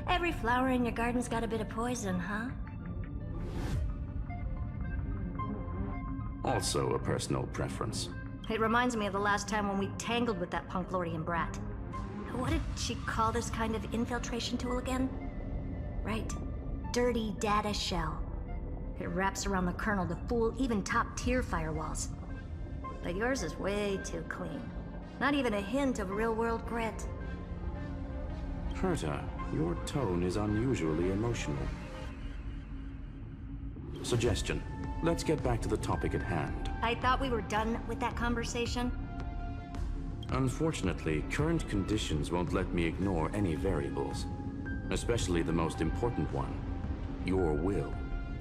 Every flower in your garden's got a bit of poison, huh? Also a personal preference. It reminds me of the last time when we tangled with that Punklordian brat. What did she call this kind of infiltration tool again? Right. Dirty data shell. It wraps around the kernel to fool even top-tier firewalls. But yours is way too clean. Not even a hint of real-world grit. Herta, your tone is unusually emotional. Suggestion. Let's get back to the topic at hand. I thought we were done with that conversation. Unfortunately, current conditions won't let me ignore any variables. Especially the most important one. Your will.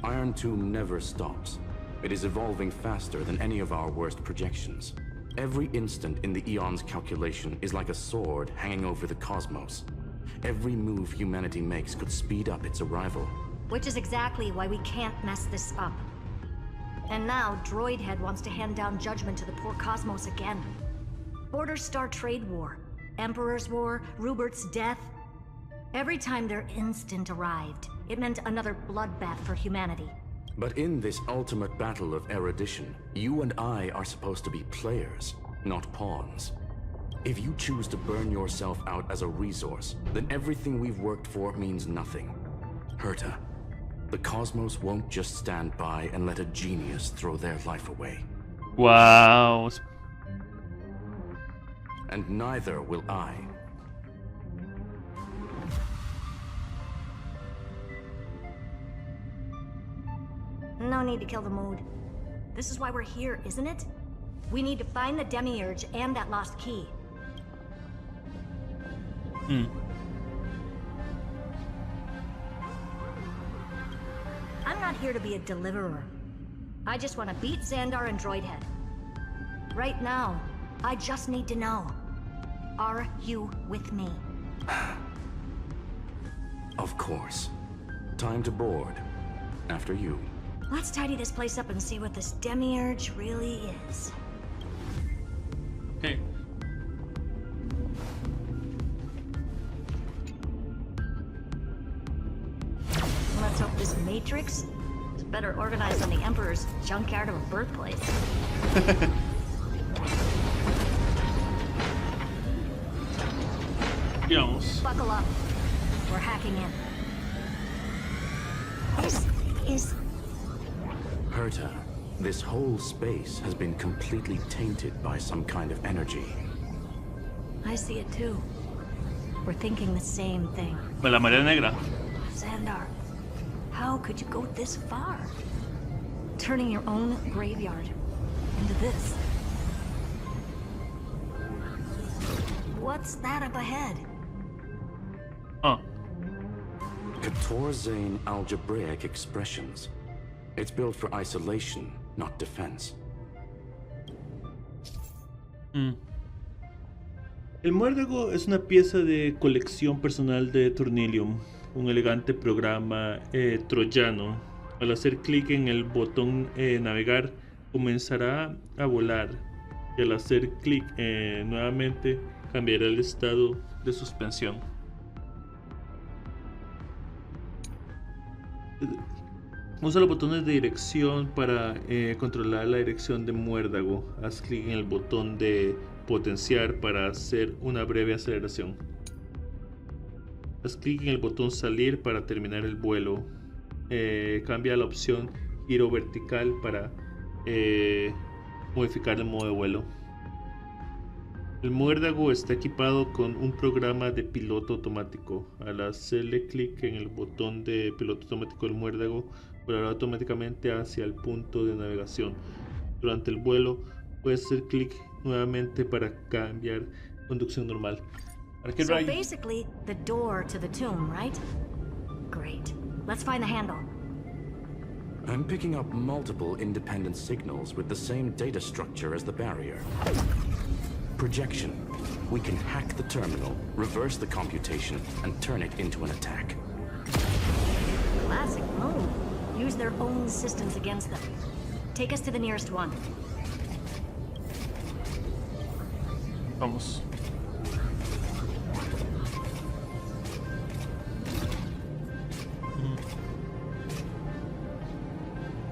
Iron Tomb never stops. It is evolving faster than any of our worst projections. Every instant in the Eon's calculation is like a sword hanging over the cosmos. Every move humanity makes could speed up its arrival. Which is exactly why we can't mess this up. And now, Droidhead wants to hand down judgment to the poor cosmos again. Border Star Trade War, Emperor's War, Rupert's death. Every time their instant arrived, it meant another bloodbath for humanity. But in this ultimate battle of erudition, you and I are supposed to be players, not pawns. If you choose to burn yourself out as a resource, then everything we've worked for means nothing. Herta, the cosmos won't just stand by and let a genius throw their life away. Wow. And neither will I. No need to kill the mood. This is why we're here, isn't it? We need to find the Demiurge and that lost key. I'm not here to be a deliverer. I just want to beat Xandar and Droidhead. Right now, I just need to know. Are you with me? Of course. Time to board. After you. Let's tidy this place up and see what this Demiurge really is. Okay. Let's hope this Matrix is better organized than the Emperor's junkyard of a birthplace. Vamos. Buckle up. We're hacking in. This is... Herta, this whole space has been completely tainted by some kind of energy. I see it too. We're thinking the same thing. La marea negra. Xandar, how could you go this far? turning your own graveyard into this. What's that up ahead? Katorzane algebraic expressions. It's built for isolation, not defense. El muérdago es una pieza de colección personal de Turnilium, un elegante programa troyano. Al hacer clic en el botón navegar, comenzará a volar, y al hacer clic nuevamente, cambiará el estado de suspensión. Usa los botones de dirección para controlar la dirección de muérdago. Haz clic en el botón de potenciar para hacer una breve aceleración. Haz clic en el botón salir para terminar el vuelo. Cambia la opción giro vertical para modificar el modo de vuelo. El muérdago está equipado con un programa de piloto automático. Al hacerle clic en el botón de piloto automático, el muérdago volará automáticamente hacia el punto de navegación. Durante el vuelo, puedes hacer clic nuevamente para cambiar conducción normal. So basically, the door to the tomb, right? Great. Let's find the handle. I'm picking up multiple independent signals with the same data structure as the barrier. Projection. We can hack the terminal, reverse the computation, and turn it into an attack. Classic move. Use their own systems against them. Take us to the nearest one. Vamos.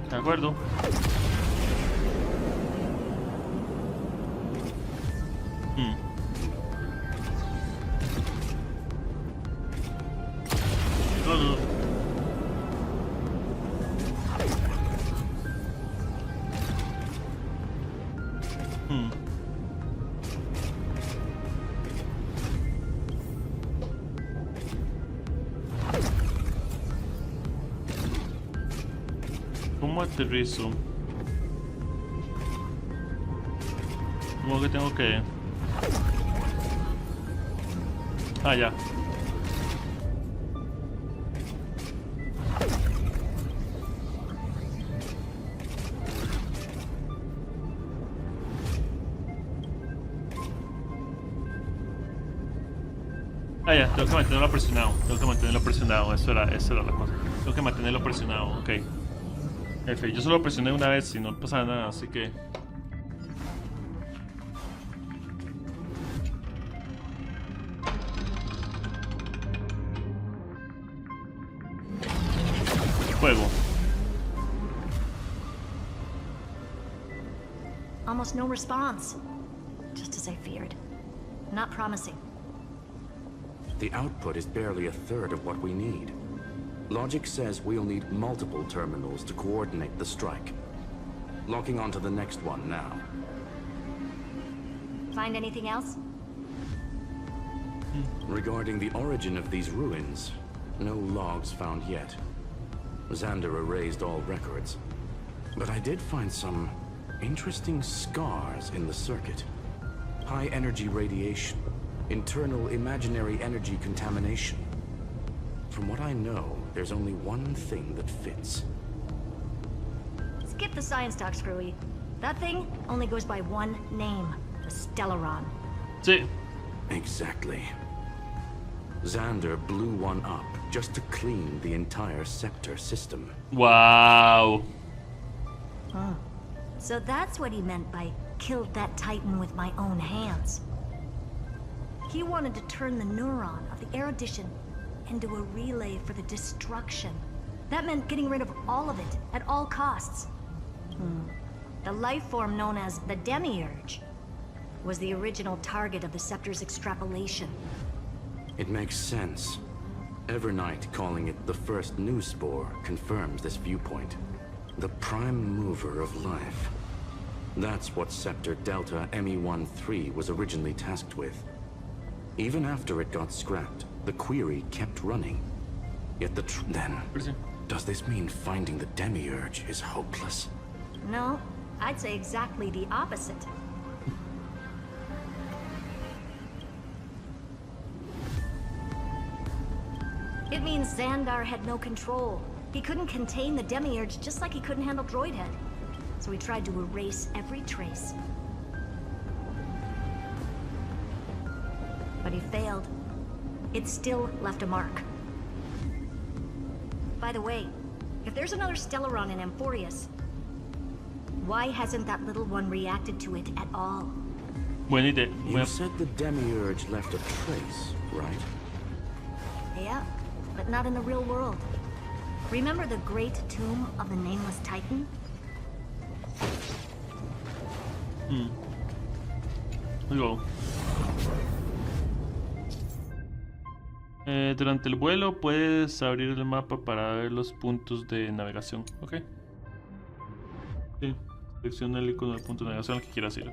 De acuerdo. No. ¿Cómo aterrizo? ¿Cómo que tengo que...? Ah, ya. Ah, ya, tengo que mantenerlo presionado. Eso era la cosa. Tengo que mantenerlo presionado, ok. F, yo solo presioné una vez y no pasaba nada, así que... Fuego. Almost no response. Just as I feared. Not promising. The output is barely a third of what we need. Logic says we'll need multiple terminals to coordinate the strike. Locking onto the next one now. Find anything else? Regarding the origin of these ruins, no logs found yet. Xander erased all records. But I did find some interesting scars in the circuit. High energy radiation, internal imaginary energy contamination. From what I know, there's only one thing that fits. Skip the science talk, Screwy. That thing only goes by one name, the Stellaron. Sí. Exactly. Xander blew one up just to clean the entire scepter system. Wow. Huh. So that's what he meant by killed that Titan with my own hands. He wanted to turn the neuron of the erudition into a relay for the destruction. That meant getting rid of all of it, at all costs. The life form known as the Demiurge was the original target of the Scepter's extrapolation. It makes sense. Evernight calling it the first new spore confirms this viewpoint. The prime mover of life. That's what Scepter Delta ME-13 was originally tasked with. Even after it got scrapped, the query kept running. Yet then, does this mean finding the Demiurge is hopeless? No, I'd say exactly the opposite. It means Xandar had no control. He couldn't contain the Demiurge just like he couldn't handle Droidhead. So he tried to erase every trace. But he failed. It still left a mark. By the way, if there's another Stellaron in Amphorius, why hasn't that little one reacted to it at all? You said the Demiurge left a trace, right? Yeah, but not in the real world. Remember the great tomb of the Nameless Titan? Luego. Durante el vuelo puedes abrir el mapa para ver los puntos de navegación, ¿ok? Sí, selecciona el icono del punto de navegación al que quieras ir.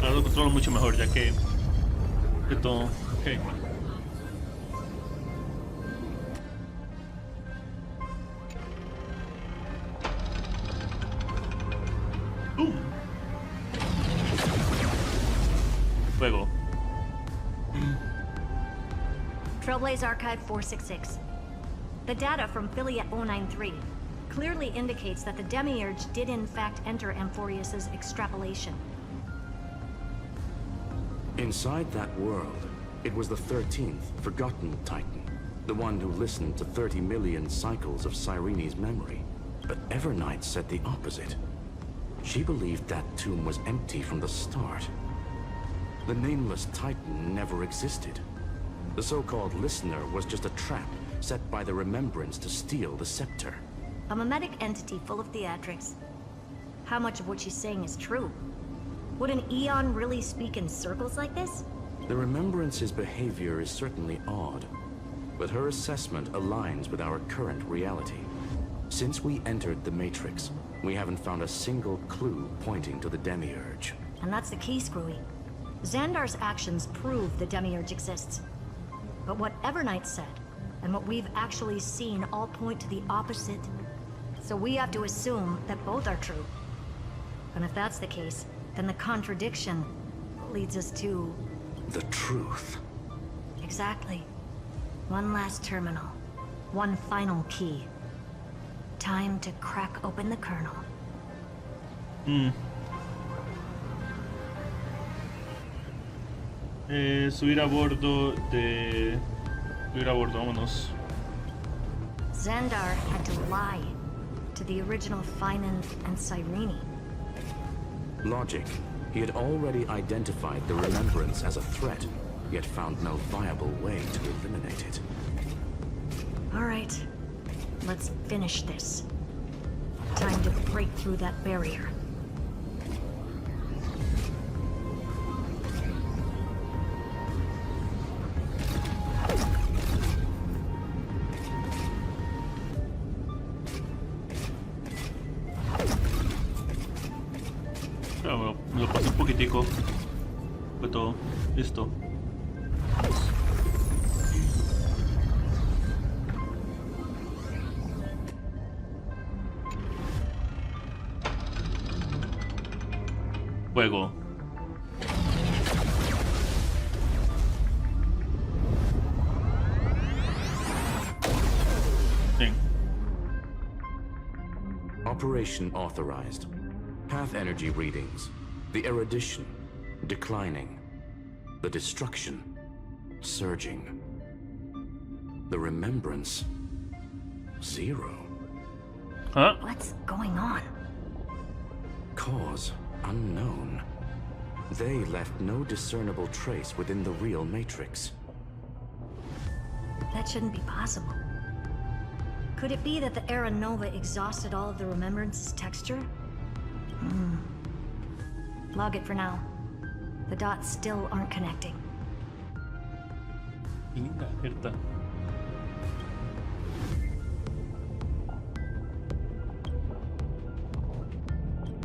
Ahora lo controlo mucho mejor ya que todo. Okay. Fuego. Trailblaze Archive 466. The data from Philia 093 clearly indicates that the Demiurge did in fact enter Amphorius's extrapolation. Inside that world, it was the 13th, forgotten Titan, the one who listened to 30 million cycles of Cyrene's memory. But Evernight said the opposite. She believed that tomb was empty from the start. The Nameless Titan never existed. The so-called Listener was just a trap set by the Remembrance to steal the scepter. A mimetic entity full of theatrics. How much of what she's saying is true? Would an Eon really speak in circles like this? The Remembrance's behavior is certainly odd, but her assessment aligns with our current reality. Since we entered the Matrix, we haven't found a single clue pointing to the Demiurge. And that's the key, Screwy. Xandar's actions prove the Demiurge exists. But what Evernight said, and what we've actually seen all point to the opposite. So we have to assume that both are true. And if that's the case, then the contradiction leads us to... the truth. Exactly. One last terminal. One final key. Time to crack open the kernel. Subir a bordo de... Subir a bordo, vámonos. Xandar had to lie to the original Finan and Cyrene. Logic. He had already identified the Remembrance as a threat, yet found no viable way to eliminate it. All right. Let's finish this. Time to break through that barrier. Me lo pasé un poquitico. Fue todo. Listo. Fuego. Sí. Operation authorized. Path energy readings. The erudition, declining. The destruction, surging. The remembrance, 0. Huh? What's going on? Cause unknown. They left no discernible trace within the real Matrix. That shouldn't be possible. Could it be that the Era Nova exhausted all of the Remembrance's texture? Log it for now. The dots still aren't connecting.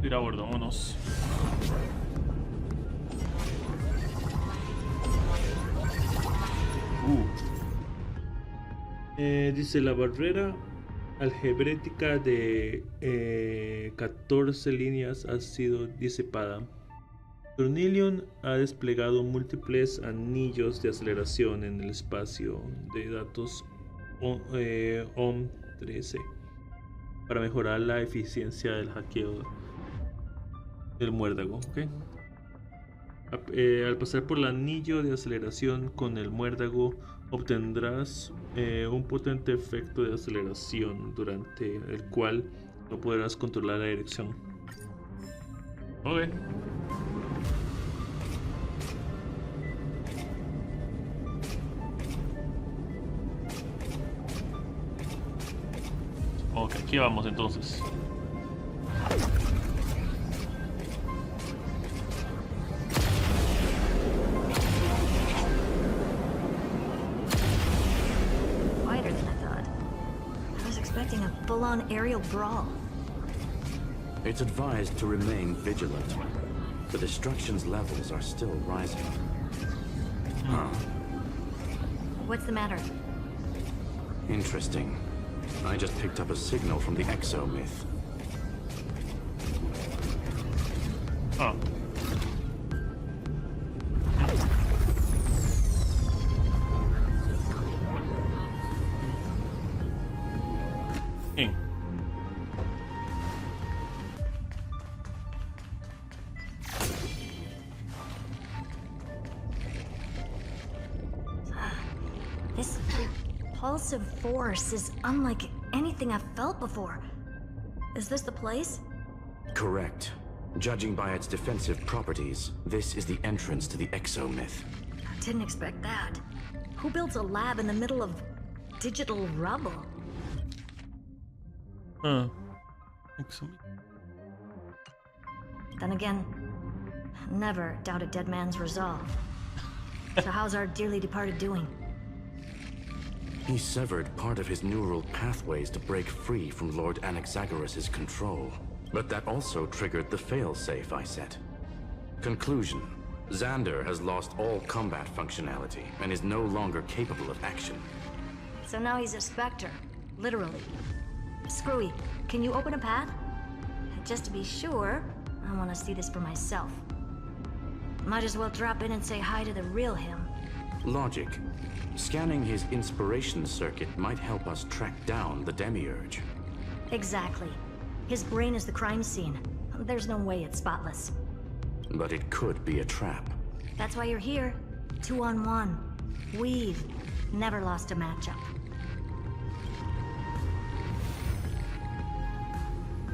Ir a bordo, vámonos. Dice la barrera algebraica de 14 líneas ha sido disipada. Tornillion ha desplegado múltiples anillos de aceleración en el espacio de datos OM-13 para mejorar la eficiencia del hackeo del muérdago. ¿Okay? Al pasar por el anillo de aceleración con el muérdago obtendrás un potente efecto de aceleración durante el cual no podrás controlar la dirección. Ok. Ok, aquí vamos entonces. Quieter than I thought. I was expecting a full-on aerial brawl. It's advised to remain vigilant. The destruction's levels are still rising. Huh. What's the matter? Interesting. I just picked up a signal from the exo-myth. Huh. This repulsive force is unlike anything I've felt before. Is this the place? Correct. Judging by its defensive properties, this is the entrance to the exo-myth. Didn't expect that. Who builds a lab in the middle of digital rubble? Huh. Then again, never doubt a dead man's resolve. So how's our dearly departed doing? He severed part of his neural pathways to break free from Lord Anaxagoras' control. But that also triggered the failsafe I set. Conclusion: Xander has lost all combat functionality and is no longer capable of action. So now he's a specter, literally. Screwy, can you open a path? Just to be sure, I want to see this for myself. Might as well drop in and say hi to the real him. Logic. Scanning his inspiration circuit might help us track down the Demiurge. Exactly. His brain is the crime scene. There's no way it's spotless. But it could be a trap. That's why you're here. 2-on-1. We've never lost a matchup.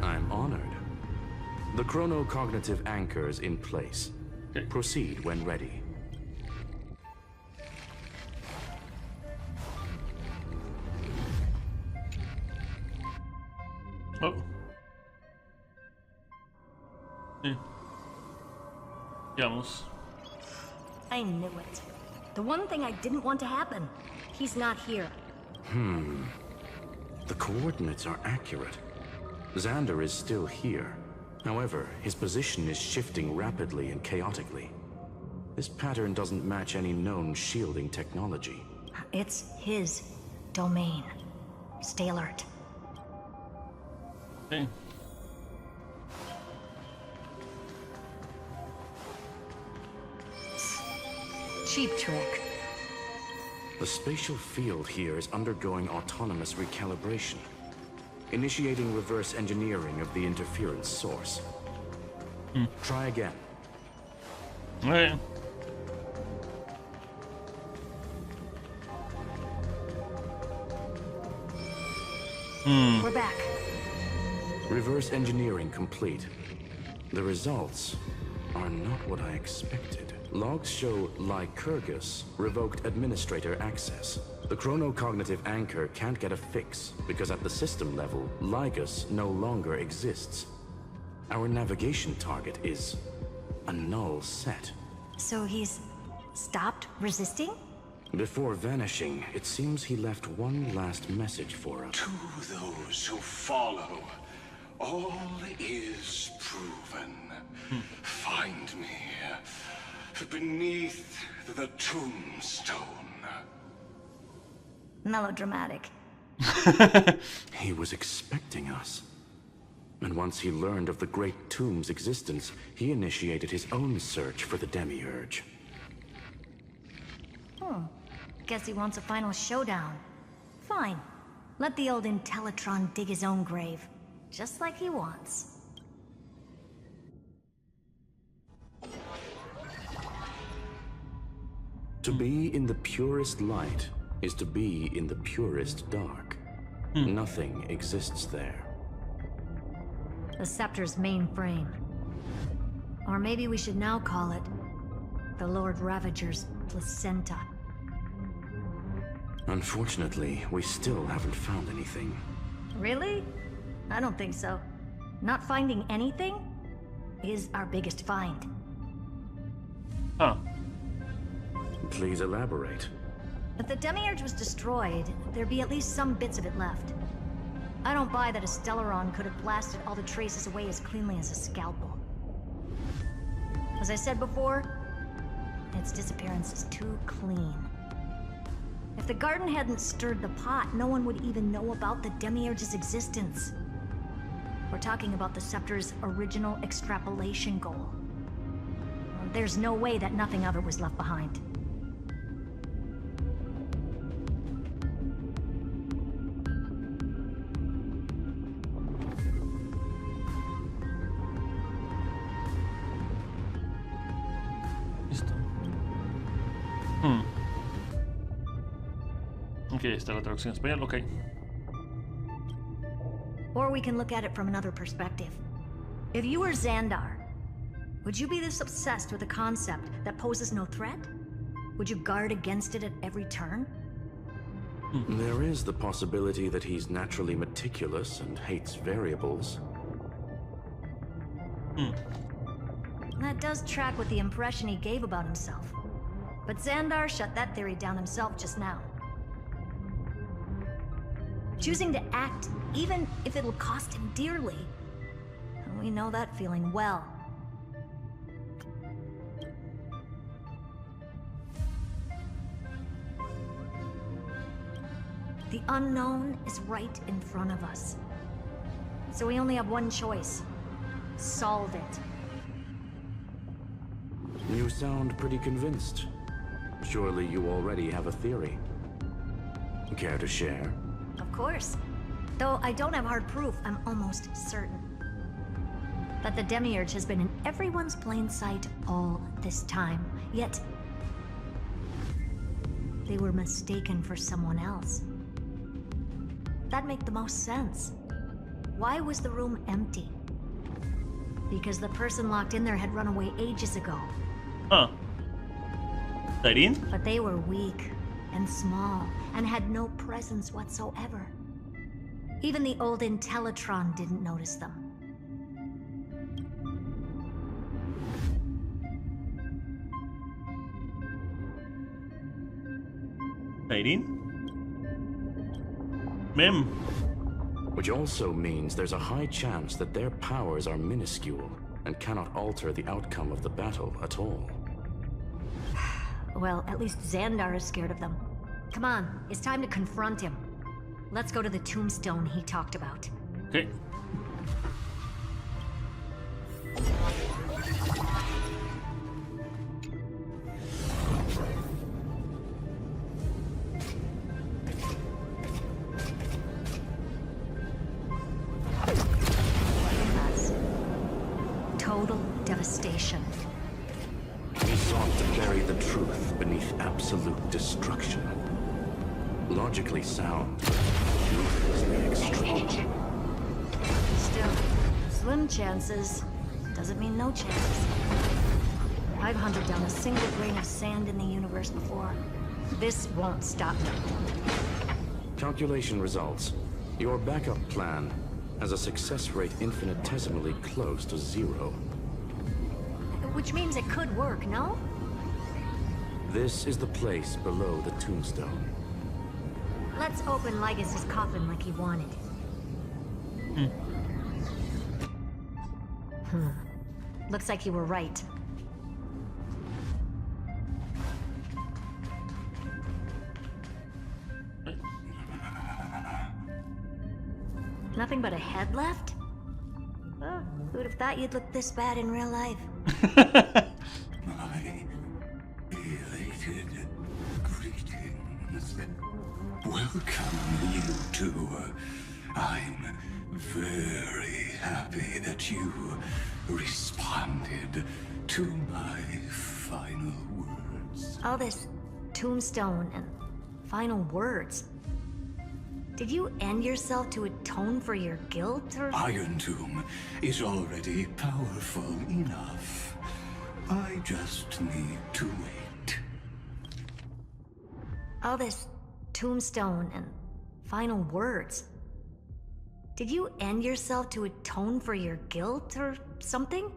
I'm honored. The chronocognitive anchor's in place. Proceed when ready. Oh. Vamos. I knew it. The one thing I didn't want to happen. He's not here. The coordinates are accurate. Xander is still here. However, his position is shifting rapidly and chaotically. This pattern doesn't match any known shielding technology. It's his domain. Stay alert. Okay. Cheap trick. The spatial field here is undergoing autonomous recalibration, initiating reverse engineering of the interference source. Try again. Okay. We're back. Reverse engineering complete. The results are not what I expected. Logs show Lycurgus revoked administrator access. The chronocognitive anchor can't get a fix because at the system level, Lygus no longer exists. Our navigation target is a null set. So he's stopped resisting? Before vanishing, it seems he left one last message for us. To those who follow, All is proven. Find me beneath the tombstone. Melodramatic. He was expecting us. And once he learned of the Great Tomb's existence, he initiated his own search for the Demiurge. Guess he wants a final showdown. Fine. Let the old Intellitron dig his own grave. Just like he wants. To be in the purest light is to be in the purest dark. Nothing exists there. The Scepter's main frame. Or maybe we should now call it the Lord Ravager's placenta. Unfortunately, we still haven't found anything. Really? I don't think so. Not finding anything is our biggest find. Huh. Please elaborate. If the Demiurge was destroyed, there'd be at least some bits of it left. I don't buy that a Stellaron could have blasted all the traces away as cleanly as a scalpel. As I said before, its disappearance is too clean. If the garden hadn't stirred the pot, no one would even know about the Demiurge's existence. We're talking about the Scepter's original extrapolation goal. There's no way that nothing of it was left behind. Listo. Ok, está la traducción en español, ok. Or we can look at it from another perspective. If you were Xandar, would you be this obsessed with a concept that poses no threat? Would you guard against it at every turn? There is the possibility that he's naturally meticulous and hates variables. That does track with the impression he gave about himself. But Xandar shut that theory down himself just now. Choosing to act, even if it'll cost him dearly. We know that feeling well. The unknown is right in front of us. So we only have one choice. Solve it. You sound pretty convinced. Surely you already have a theory. Care to share? Of course. Though I don't have hard proof, I'm almost certain that the Demiurge has been in everyone's plain sight all this time. Yet, they were mistaken for someone else. That'd make the most sense. Why was the room empty? Because the person locked in there had run away ages ago. Huh. Irene? But they were weak and small and had no presence whatsoever. Even the old Intellitron didn't notice them. Irene? Mem. Which also means there's a high chance that their powers are minuscule and cannot alter the outcome of the battle at all. Well, at least Xandar is scared of them. Come on, it's time to confront him. Let's go to the tombstone he talked about. Okay. Total devastation. He sought to bury the truth beneath absolute destruction. Logically sound, ruthlessly extreme. Still, slim chances doesn't mean no chances. I've hunted down a single grain of sand in the universe before. This won't stop me. Calculation results. Your backup plan has a success rate infinitesimally close to 0. Which means it could work, no? This is the place below the tombstone. Let's open Lygus' coffin like he wanted. Looks like you were right. Nothing but a head left? Oh, who'd have thought you'd look this bad in real life? My elated greetings. Welcome, you two. I'm very happy that you responded to my final words. All this tombstone and final words. Did you end yourself to atone for your guilt, or...? Iron Tomb is already powerful enough. I just need to wait. All this tombstone and final words. Did you end yourself to atone for your guilt, or something?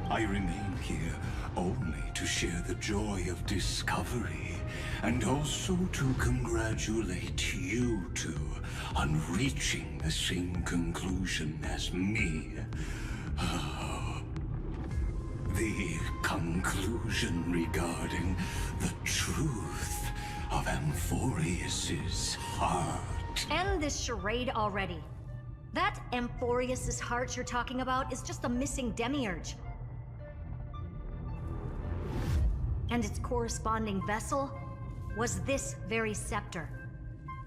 I remain here only to share the joy of discovery, and also to congratulate you two on reaching the same conclusion as me. The conclusion regarding the truth of Amphorius's heart. End this charade already. That Amphorius's heart you're talking about is just a missing demiurge. And its corresponding vessel was this very scepter.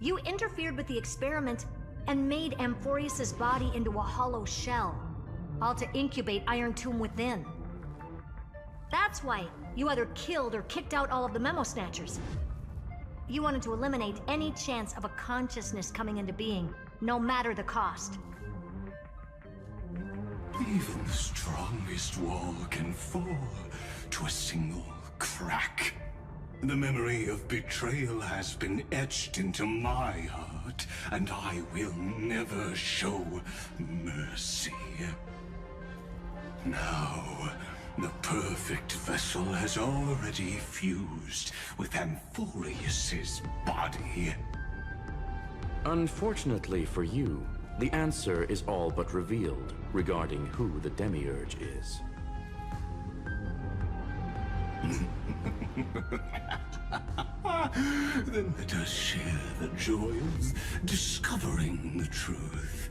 You interfered with the experiment and made Amphorius's body into a hollow shell, all to incubate Iron Tomb within. That's why you either killed or kicked out all of the Memo Snatchers. You wanted to eliminate any chance of a consciousness coming into being, no matter the cost. Even the strongest wall can fall to a single crack. The memory of betrayal has been etched into my heart, and I will never show mercy. Now, the perfect vessel has already fused with Amphorius's body. Unfortunately for you, the answer is all but revealed regarding who the Demiurge is. Then let us share the joy of discovering the truth.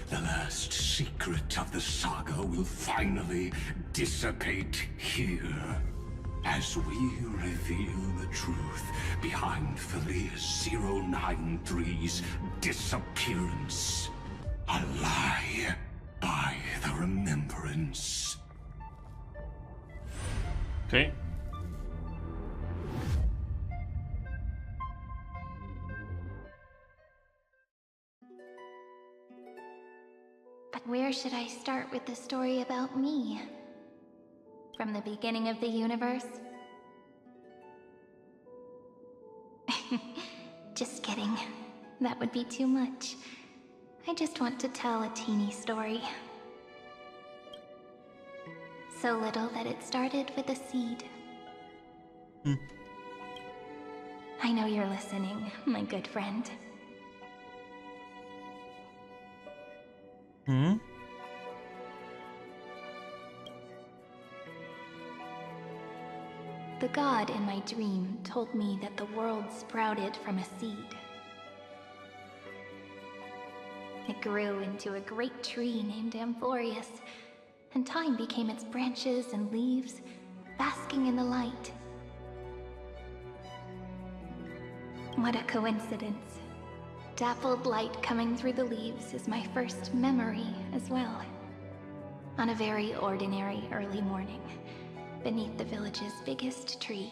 The last secret of the saga will finally dissipate here, as we reveal the truth behind Felius 093's disappearance. A lie by the remembrance. Okay. But where should I start with the story about me? From the beginning of the universe? Just kidding. That would be too much. I just want to tell a teeny story. So little that it started with a seed. I know you're listening, my good friend. The god in my dream told me that the world sprouted from a seed. It grew into a great tree named Amphorius, and time became its branches and leaves, basking in the light. What a coincidence. Dappled light coming through the leaves is my first memory as well. On a very ordinary early morning, beneath the village's biggest tree,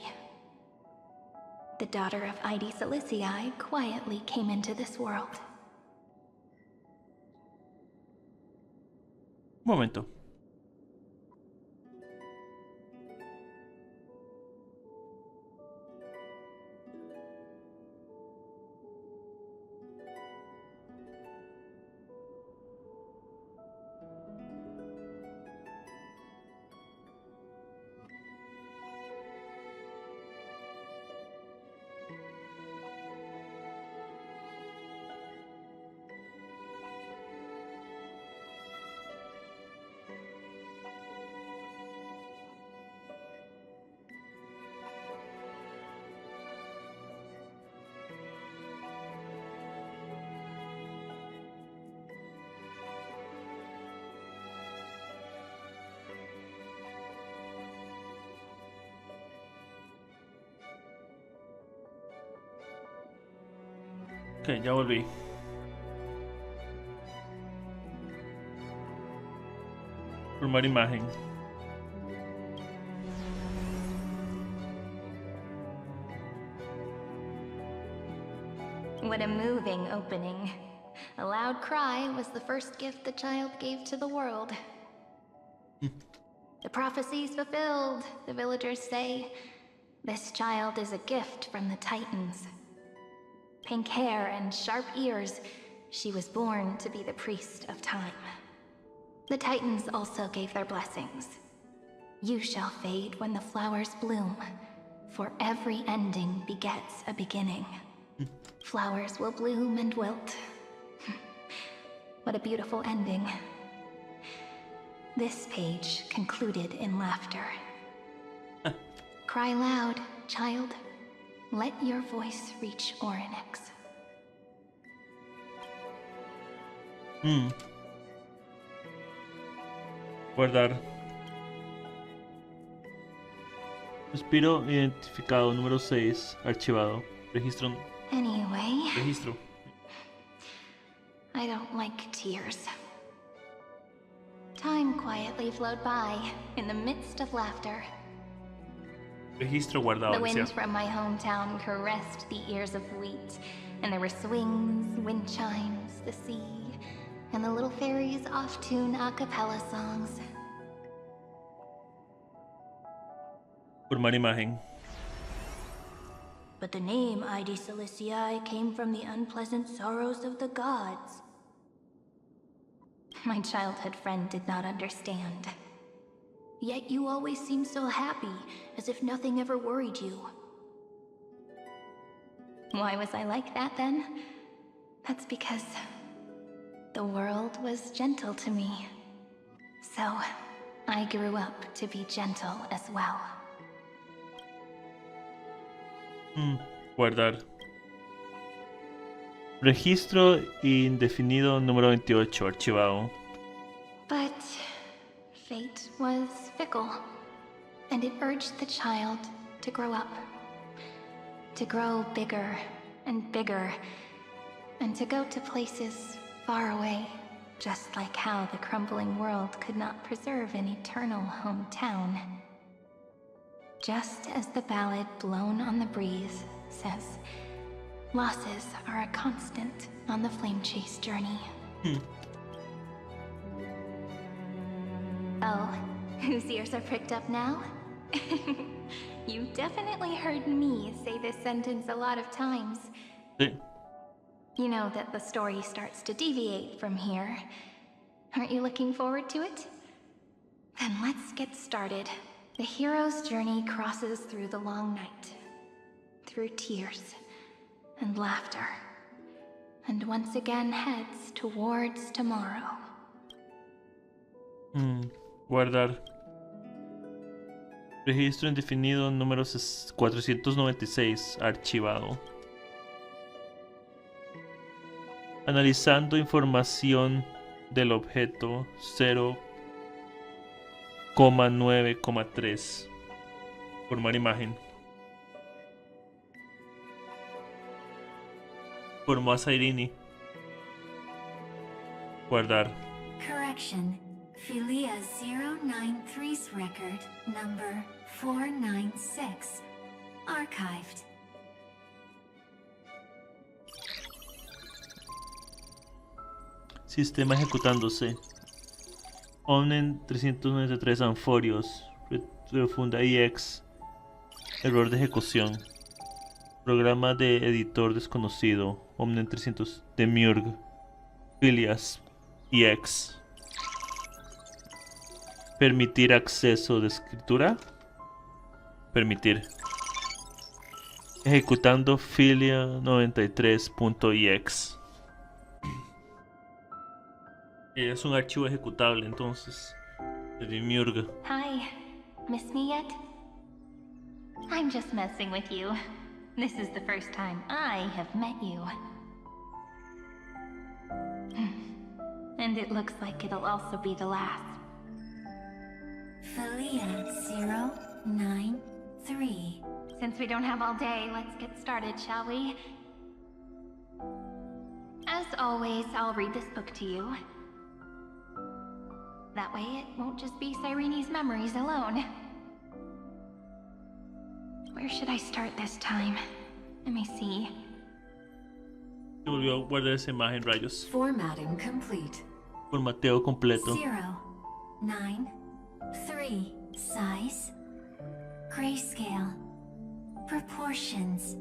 the daughter of Idi Silicii quietly came into this world. Momento. Ok, ya volví. Formar imagen. What a moving opening. A loud cry was the first gift the child gave to the world. The prophecy's fulfilled, the villagers say. This child is a gift from the Titans. Pink hair and sharp ears, she was born to be the priest of time. The Titans also gave their blessings. You shall fade when the flowers bloom, for every ending begets a beginning. Flowers will bloom and wilt. What a beautiful ending. This page concluded in laughter. Cry loud, child. Let your voice reach Orynyx. Guardar. Respiro identificado número 6, archivado. Registro. Anyway, Registro. I don't like tears. Time quietly flowed by in the midst of laughter. Registro guardado. The wind Hacia. from my hometown caressed the ears of wheat, and there were swings, wind chimes, the sea, and the little fairies off-tune a cappella songs. Formar imagen. But the name Ide Siliciae came from the unpleasant sorrows of the gods. My childhood friend did not understand. Yet you always seemed so happy, as if nothing ever worried you. Why was I like that then? That's because the world was gentle to me. So, I grew up to be gentle as well. Guardar. Registro indefinido número 28, archivado. But fate was fickle, and it urged the child to grow up. To grow bigger and bigger, and to go to places far away, just like how the crumbling world could not preserve an eternal hometown. Just as the ballad Blown on the Breeze says, losses are a constant on the flame chase journey. Oh, whose ears are pricked up now? You've definitely heard me say this sentence a lot of times. Sí. You know that the story starts to deviate from here. Aren't you looking forward to it? Then let's get started. The hero's journey crosses through the long night, through tears and laughter, and once again heads towards tomorrow. Guardar. Registro indefinido número 496, archivado. Analizando información del objeto 0,9,3. Formar imagen. Formó a Sairini. Guardar. Correction. Philia 093's record, number 496. Archived. Sistema ejecutándose. Omnen 393 Anforios. Refunda IX. Error de ejecución. Programa de editor desconocido. Omnen 300 Demiurg. Filias IX. Permitir acceso de escritura. Permitir. Ejecutando Filia 93.ex. Es un archivo ejecutable entonces de Demiurg. Hi, miss me yet? I'm just messing with you. This is the first time I have met you. And it looks like it'll also be the last. Philia 093. Since we don't have all day, let's get started, shall we? As always, I'll read this book to you. That way it won't just be Cyrene's memories alone. Where should I start this time? Let me see. Volvió a guardar esa imagen, rayos. Formatting complete. Formateo completo. 0, 9, 3. Size. Grayscale. Proportions.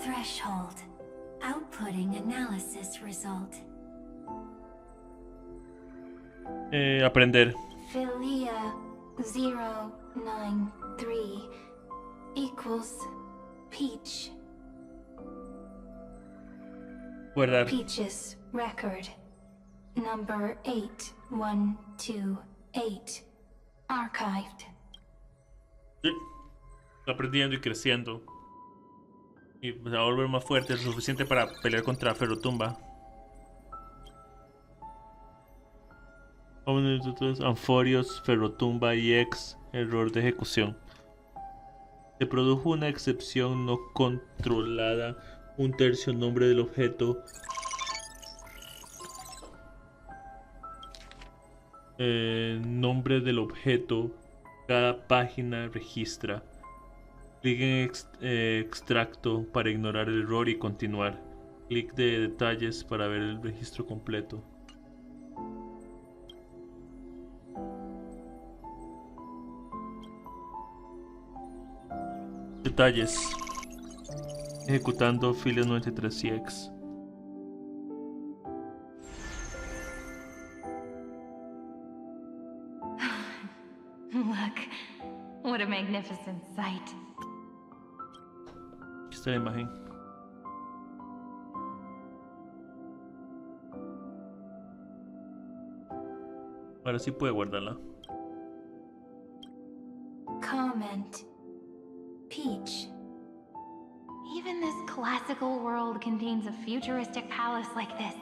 Threshold. Outputting analysis result. Aprender. Philia 093 equals Peach. Guardar. Peach's record number 8128 archived. Sí. Está aprendiendo y creciendo. Y se va a volver más fuerte, lo suficiente para pelear contra Ferrotumba. Anforios, Ferrotumba y X. Error de ejecución. Se produjo una excepción no controlada. Un tercio nombre del objeto. Nombre del objeto. Cada página registra. Clic en extracto para ignorar el error y continuar. Clic de detalles para ver el registro completo. Detalles. Ejecutando Philia 93CX. Look, what a magnificent sight. Aquí está la imagen. Ahora sí puede guardarla. Comment. Peach. Even this classical world contains a futuristic palace like this.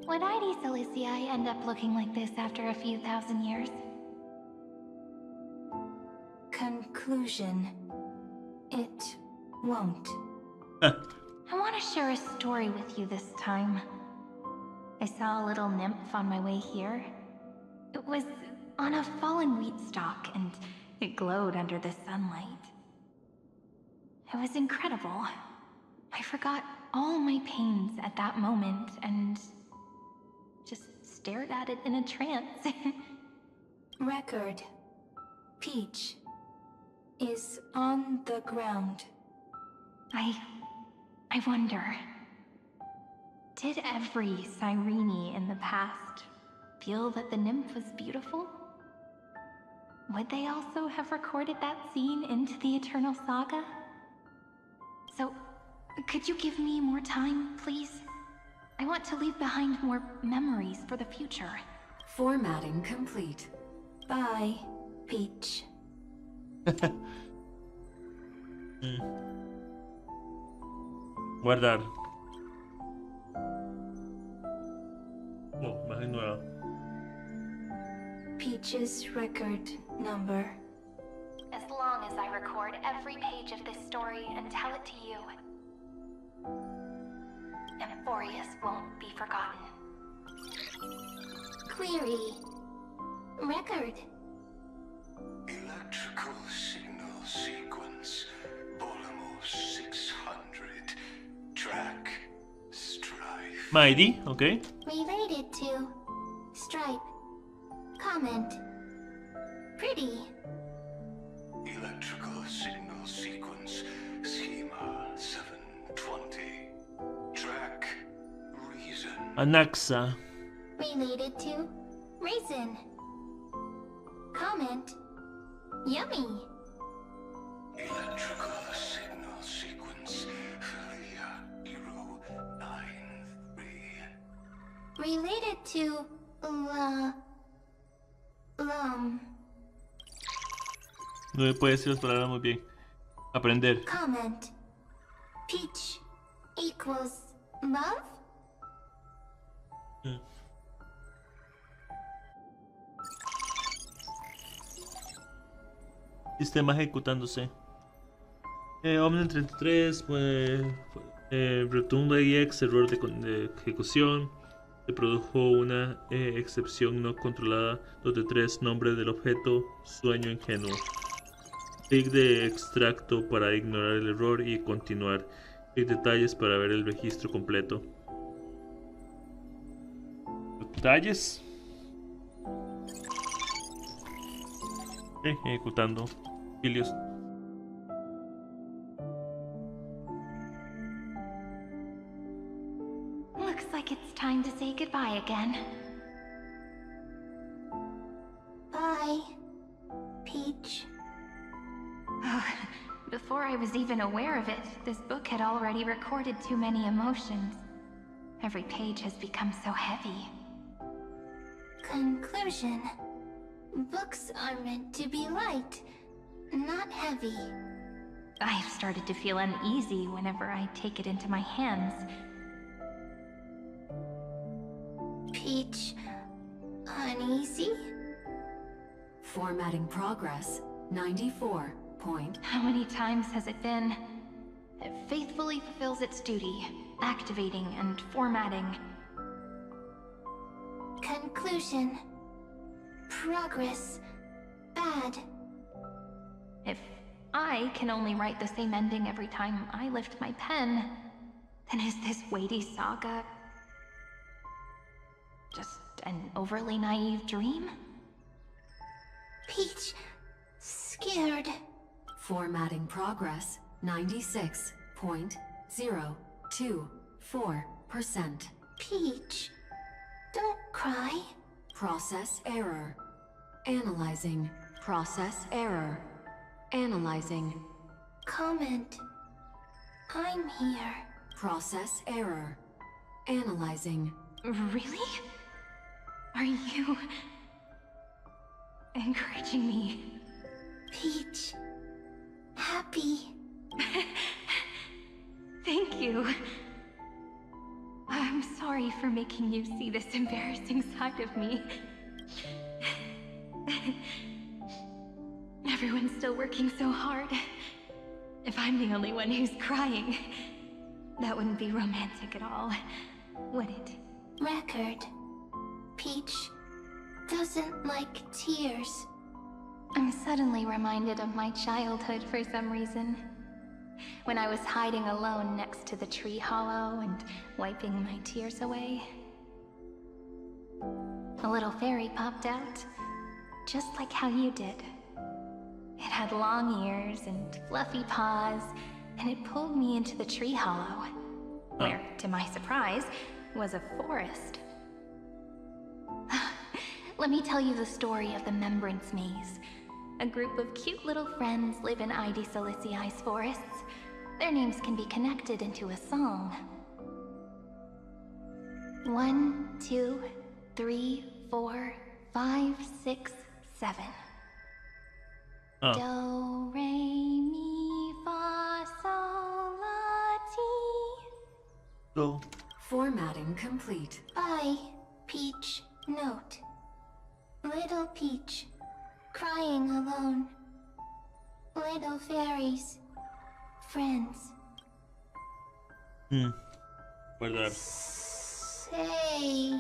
Would ID Ciliciae end up looking like this after a few thousand years? Conclusion. It won't. I want to share a story with you this time. I saw a little nymph on my way here. It was on a fallen wheat stalk, and it glowed under the sunlight. It was incredible. I forgot all my pains at that moment and just stared at it in a trance. Record. Peach is on the ground. I wonder, did every Cyrene in the past feel that the nymph was beautiful? Would they also have recorded that scene into the Eternal Saga? So, could you give me more time, please? I want to leave behind more memories for the future. Formatting complete. Bye, Peach. Guardar. Oh, imagen nueva. Peach's record number. As long as I record every page of this story and tell it to you, Amphorius won't be forgotten. Query. Record. Electrical signal sequence. Bolamo 600. Track. Strife. My ID, okay. Related to. Stripe. Comment. Pretty. Electrical signal sequence. Schema 720. Track. Reason. Anaxa. Related to. Raisin. Comment. Yummy. Electrical signal sequence. Philia 093. Related to. No me puede decir las palabras muy bien. Aprender. Comment. Peach equals love? Sistema ejecutándose. Omni 33, rotunda EX, error de ejecución. Se produjo una excepción no controlada. 2 de 3, nombre del objeto, sueño ingenuo. Clic de extracto para ignorar el error y continuar. Clic detalles para ver el registro completo. Detalles. Ejecutando. Filios. Looks like it's time to say goodbye again. Bye, Peach. Before I was even aware of it, this book had already recorded too many emotions. Every page has become so heavy. Conclusion. Books are meant to be light, not heavy. I have started to feel uneasy whenever I take it into my hands. Peach, uneasy? Formatting progress, 94. How many times has it been? It faithfully fulfills its duty, activating and formatting. Conclusion. Progress. Bad. If I can only write the same ending every time I lift my pen, then is this weighty saga just an overly naive dream? Peach, scared. Formatting progress, 96.024%. Peach, don't cry. Process error. Analyzing. Process error. Analyzing. Comment. I'm here. Process error. Analyzing. Really? Are you encouraging me? Peach, happy. Thank you. I'm sorry for making you see this embarrassing side of me. Everyone's still working so hard. If I'm the only one who's crying, that wouldn't be romantic at all, would it? Record. Peach doesn't like tears. I'm suddenly reminded of my childhood for some reason. When I was hiding alone next to the tree hollow and wiping my tears away. A little fairy popped out, just like how you did. It had long ears and fluffy paws, and it pulled me into the tree hollow, where, to my surprise, was a forest. Let me tell you the story of the Membrance Maze. A group of cute little friends live in Ide Silicii's forests. Their names can be connected into a song. 1, 2, 3, 4, 5, 6, 7. Do, re, mi, fa, sol, la, ti. Go. Formatting complete. Bye, Peach. Note. Little Peach, crying alone. Little fairies, friends. Guardar. Say...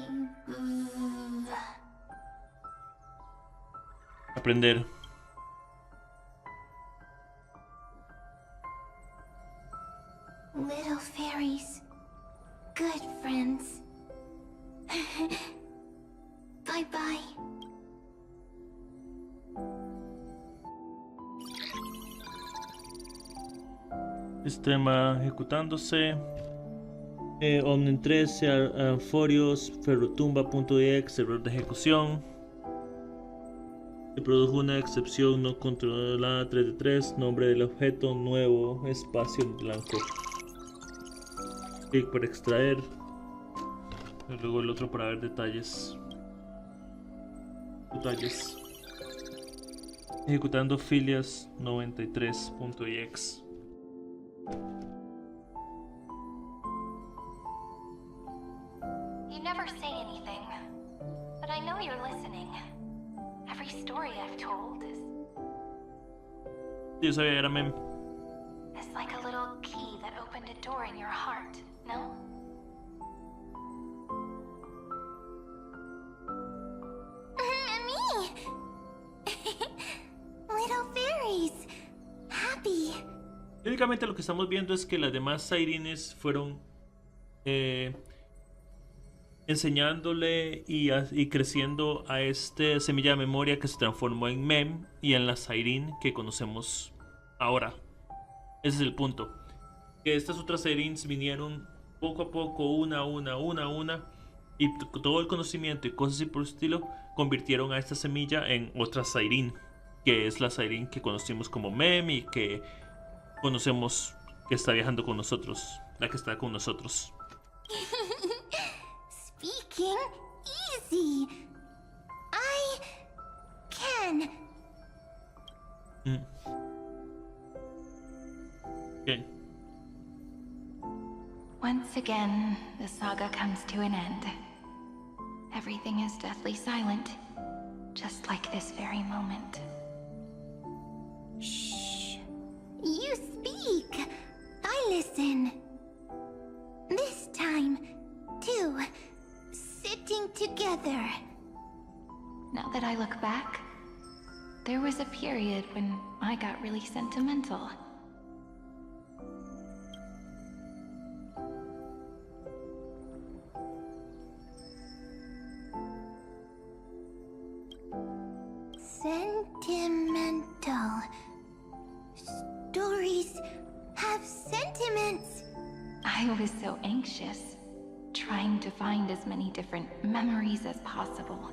Aprender. Little fairies, good friends. Bye-bye. Sistema ejecutándose. Omni 13, Anforios, ferrotumba.exe, error de ejecución. Se produjo una excepción no controlada. 3 de 3, nombre del objeto, nuevo, espacio en blanco. Clic para extraer. Y luego el otro para ver detalles. Ejecutando filias 93.exe. You never say anything, but I know you're listening. Every story I've told is Yo sabía, era meme. as opened a door in your heart, no? Me! Little fairies. Happy. Técnicamente lo que estamos viendo es que las demás Sairines fueron enseñándole y creciendo a este semilla de memoria que se transformó en Mem y en la Sairin que conocemos ahora. Ese es el punto. Que estas otras Sairins vinieron poco a poco, una, y todo el conocimiento y cosas así por el estilo convirtieron a esta semilla en otra Sairin, que es la Sairin que conocimos como Mem y que conocemos que está viajando con nosotros, la que está con nosotros. Speaking easy. I can. Okay. Once again, the saga comes to an end. Everything is deathly silent, just like this very moment. Shh. You speak. I listen. This time, too. Sitting together. Now that I look back, there was a period when I got really sentimental. Sentimental. Stories have sentiments. I was so anxious, trying to find as many different memories as possible,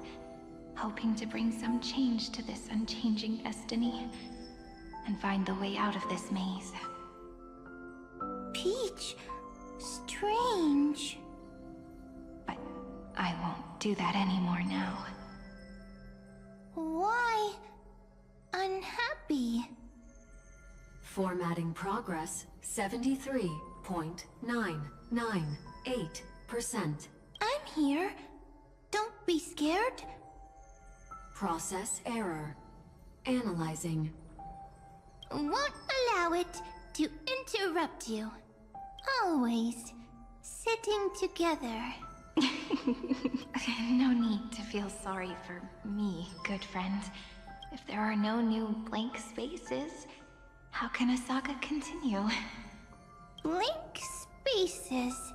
hoping to bring some change to this unchanging destiny, and find the way out of this maze. Peach, strange. But I won't do that anymore now. Why unhappy? Formatting progress 73.998%. I'm here. Don't be scared. Process error. Analyzing. Won't allow it to interrupt you. Always sitting together. No need to feel sorry for me, good friend. If there are no new blank spaces, how can a saga continue? Blank spaces?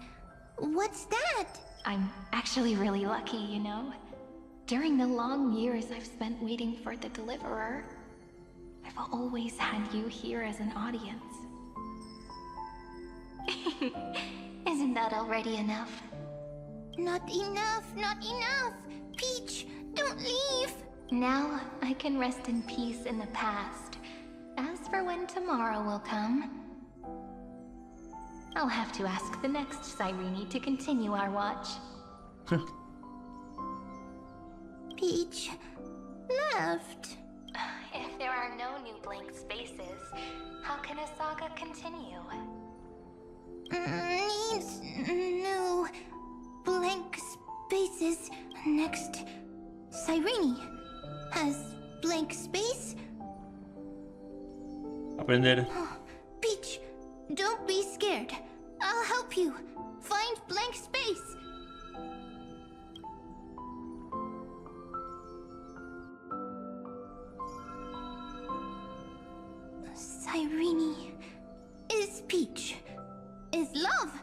What's that? I'm actually really lucky, you know? During the long years I've spent waiting for the Deliverer, I've always had you here as an audience. Isn't that already enough? Not enough, not enough! Peach, don't leave! Now I can rest in peace in the past. As for when tomorrow will come, I'll have to ask the next Cyrene to continue our watch. Peach left. If there are no new blank spaces, how can a saga continue? Needs new blank spaces. Next, Cyrene has blank space. Aprender. Peach, don't be scared. I'll help you find blank space. Cyrene is Peach, is love.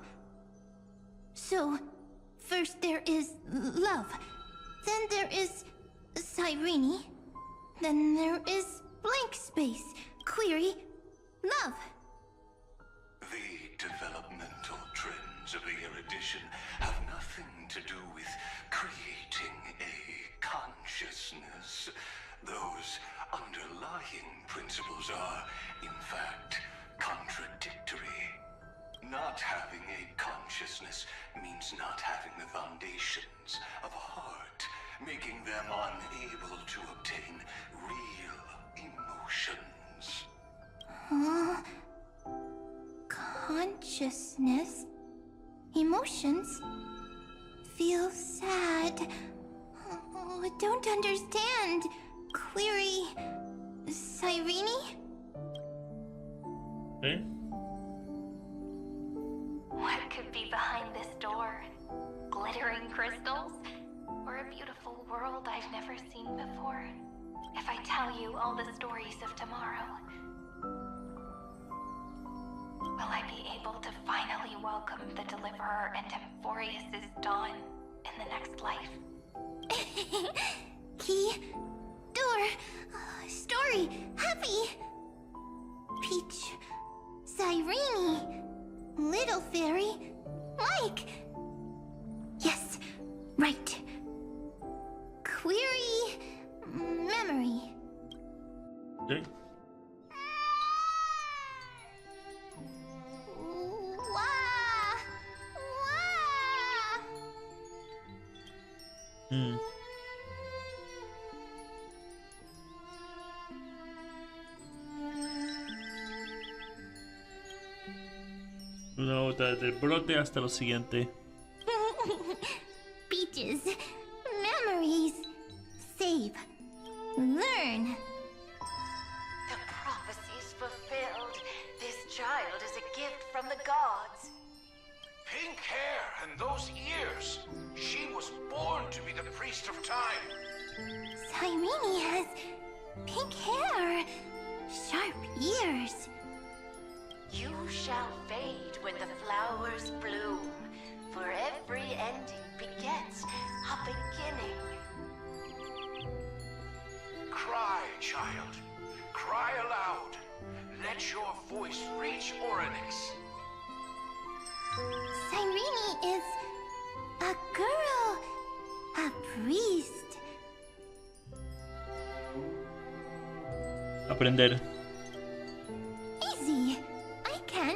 So, first there is love, then there is Cyrene, then there is blank space. Query, love. The developmental trends of the erudition have nothing to do with creating a consciousness. Those underlying principles are, in fact, contradictory. Not having a consciousness means not having the foundations of a heart, making them unable to obtain real emotions. Huh? Consciousness? Emotions? Feel sad. Oh, I don't understand. Query... Cyrene? ¿Eh? glittering crystals, or a beautiful world I've never seen before. If I tell you all the stories of tomorrow, will I be able to finally welcome the Deliverer and Emphorius' dawn in the next life? Key, door, story, happy. Peach, Cyrene, little fairy, like. Yes, right. Query, memory. Okay. Wah! Wah! Una nota del brote hasta lo siguiente. Peaches, memories, save, learn. The prophecy's fulfilled. This child is a gift from the gods. Pink hair and those ears. She was born to be the priest of time. Cyrene has pink hair, sharp ears. You shall fade when the flowers bloom, for every ending begets a beginning. Cry, child. Cry aloud. Let your voice reach Oryx. Cyrene is a girl, a priest. Aprender. Easy. I can.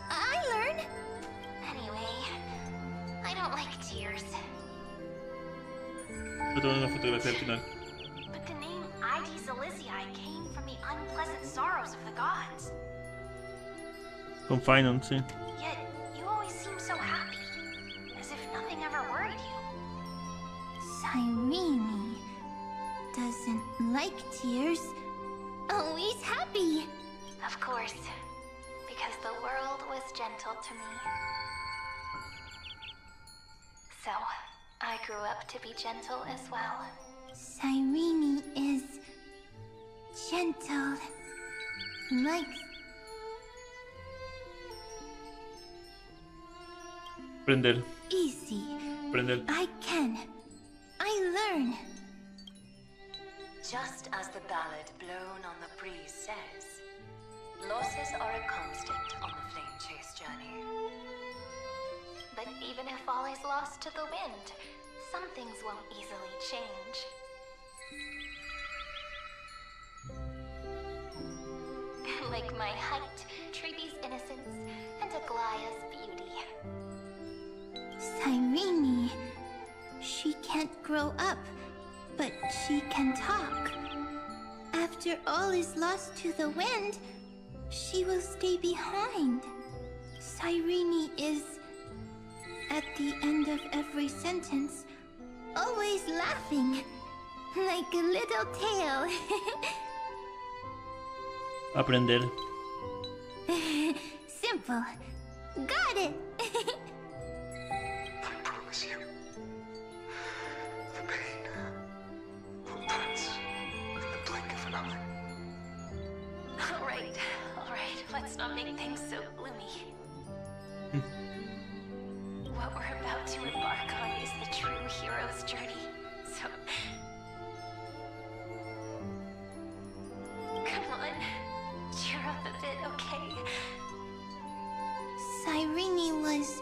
I learn. Anyway, I don't like tears. Yo tengo una fotografía al final. But the name Ides Elysiae came from the unpleasant sorrows of the gods. Con Finance, sí. Yet, you always seem so happy, as if nothing ever worried you. Cyrene doesn't like tears. Always happy. Of course, because the world was gentle to me. So, I grew up to be gentle as well. Cyrene is gentle, like. Aprender. Easy. Aprender. I can. I learn. Just as the ballad blown on the breeze says, losses are a constant on the flame chase journey. But even if all is lost to the wind, some things won't easily change. Like my height, Treeby's innocence, and Aglaya's beauty. Cyrene. She can't grow up, but she can talk. After all is lost to the wind, she will stay behind. Cyrene is, at the end of every sentence, always laughing, like a little tail. Aprender. Simple. Got it. I promise you, the pain will pass in the blink of an eye. Alright, let's not make things so gloomy. What we're about to embark on is the true hero's journey, so... Come on, cheer up a bit, okay? Cyrene was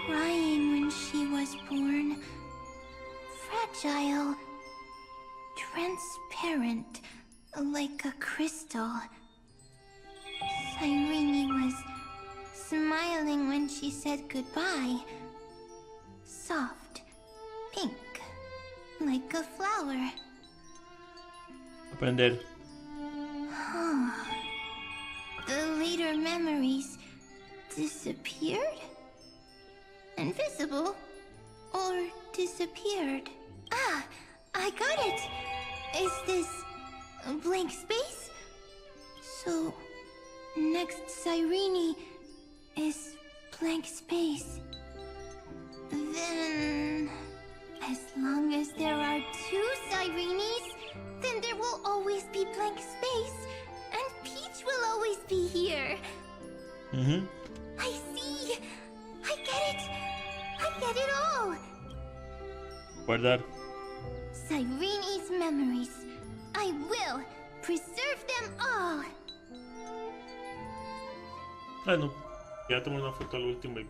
crying when she was born. Fragile. Transparent, like a crystal. Cyrene was smiling when she said goodbye. Soft, pink, like a flower. Aprender. The later memories disappeared? Invisible? Or disappeared? Ah, I got it! Is this a blank space? So, next Cyrene is blank space. Then As long as there are 2 Sirenes, then there will always be blank space, and Peach will always be here. I see! I get it! I get it all! Guardar. Sirene's memories. I will preserve them all. Ah, no. Ya tomé una foto al último y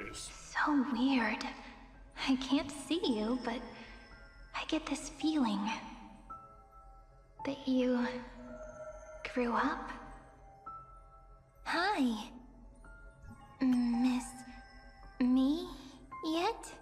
eso. So weird. I can't see you, but I get this feeling that you grew up. Hi. Miss me yet?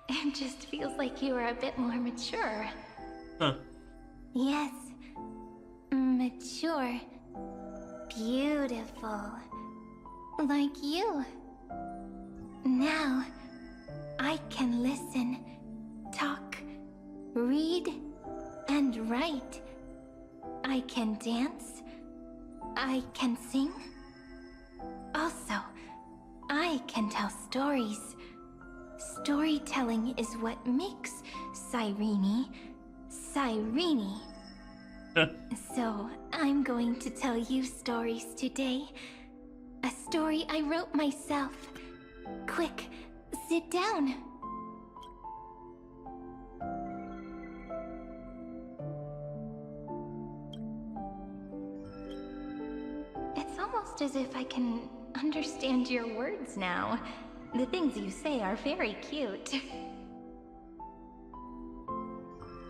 It just feels like you are a bit more mature. Huh. Yes. Mature. Beautiful. Like you. Now, I can listen, talk, read, and write. I can dance. I can sing. Also, I can tell stories. Storytelling is what makes Sirene, Sirene. So, I'm going to tell you stories today. A story I wrote myself. Quick, sit down. It's almost as if I can understand your words now. The things you say are very cute.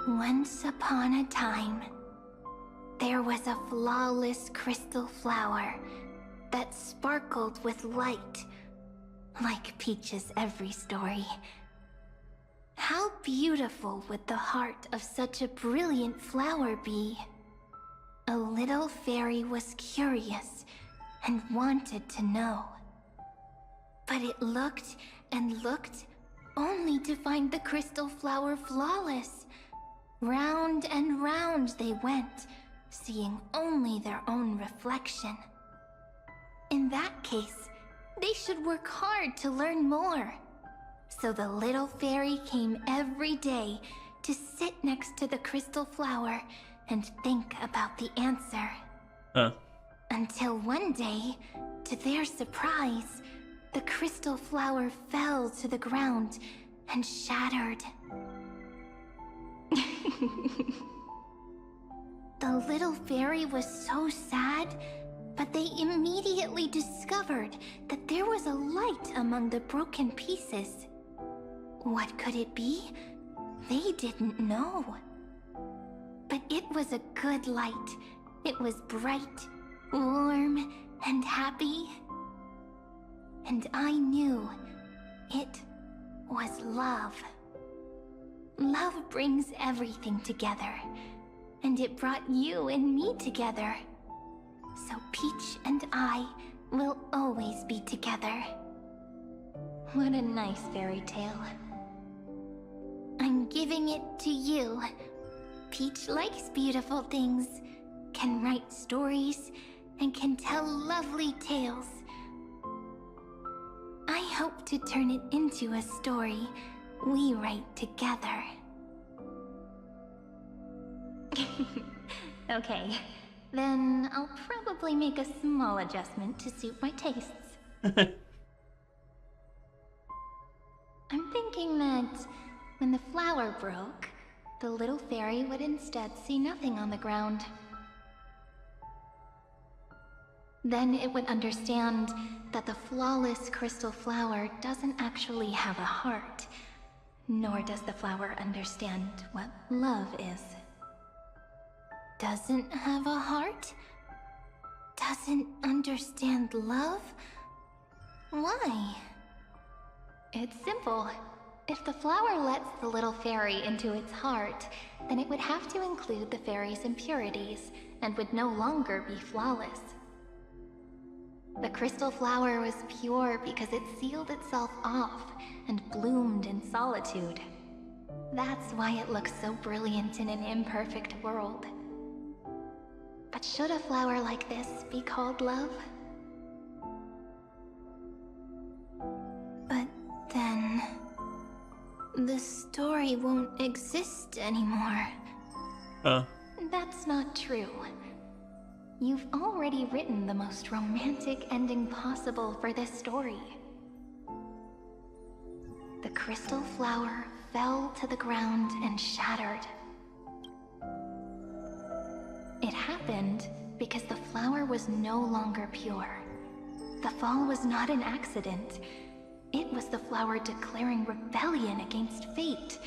Once upon a time, there was a flawless crystal flower that sparkled with light, like Peach's every story. How beautiful would the heart of such a brilliant flower be? A little fairy was curious and wanted to know. But it looked and looked, only to find the crystal flower flawless. Round and round they went, seeing only their own reflection. In that case, they should work hard to learn more. So the little fairy came every day to sit next to the crystal flower and think about the answer. Until one day, to their surprise, the crystal flower fell to the ground and shattered. The little fairy was so sad, but they immediately discovered that there was a light among the broken pieces. What could it be? They didn't know. But it was a good light. It was bright, warm, and happy. And I knew it was love. Love brings everything together, and it brought you and me together. So Peach and I will always be together. What a nice fairy tale. I'm giving it to you. Peach likes beautiful things, can write stories, and can tell lovely tales. I hope to turn it into a story we write together. Okay, then I'll probably make a small adjustment to suit my tastes. I'm thinking that when the flower broke, the little fairy would instead see nothing on the ground. Then it would understand that the flawless crystal flower doesn't actually have a heart, nor does the flower understand what love is. Doesn't have a heart? Doesn't understand love? Why? It's simple. If the flower lets the little fairy into its heart, then it would have to include the fairy's impurities, and would no longer be flawless. The crystal flower was pure because it sealed itself off and bloomed in solitude. That's why it looks so brilliant in an imperfect world. But should a flower like this be called love? But then... the story won't exist anymore. That's not true. You've already written the most romantic ending possible for this story. The crystal flower fell to the ground and shattered. It happened because the flower was no longer pure. The fall was not an accident. It was the flower declaring rebellion against fate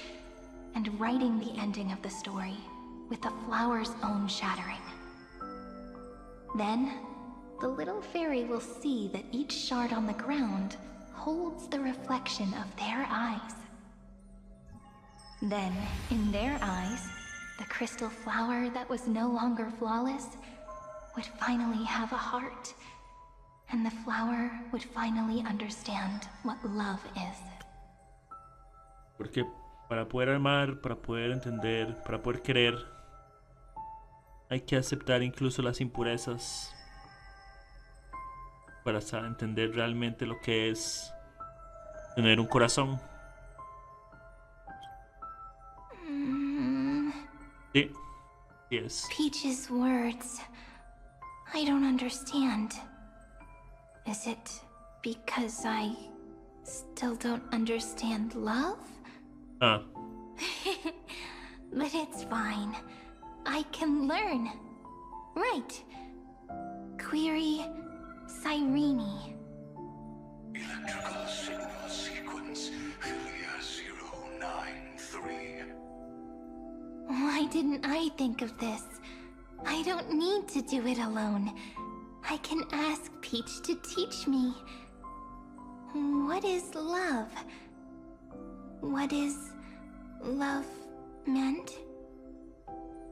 and writing the ending of the story with the flower's own shattering. Then, the little fairy will see that each shard on the ground holds the reflection of their eyes. Then, in their eyes, the crystal flower that was no longer flawless would finally have a heart, and the flower would finally understand what love is. Porque para poder amar, para poder entender, para poder querer, hay que aceptar incluso las impurezas para entender realmente lo que es tener un corazón. Sí, yes. Peach's words, I don't understand. Is it because I still don't understand love? But it's fine. I can learn. Right. Query Cyrene. Electrical signal sequence Hacia 093. Why didn't I think of this? I don't need to do it alone. I can ask Peach to teach me. What is love? What is love meant?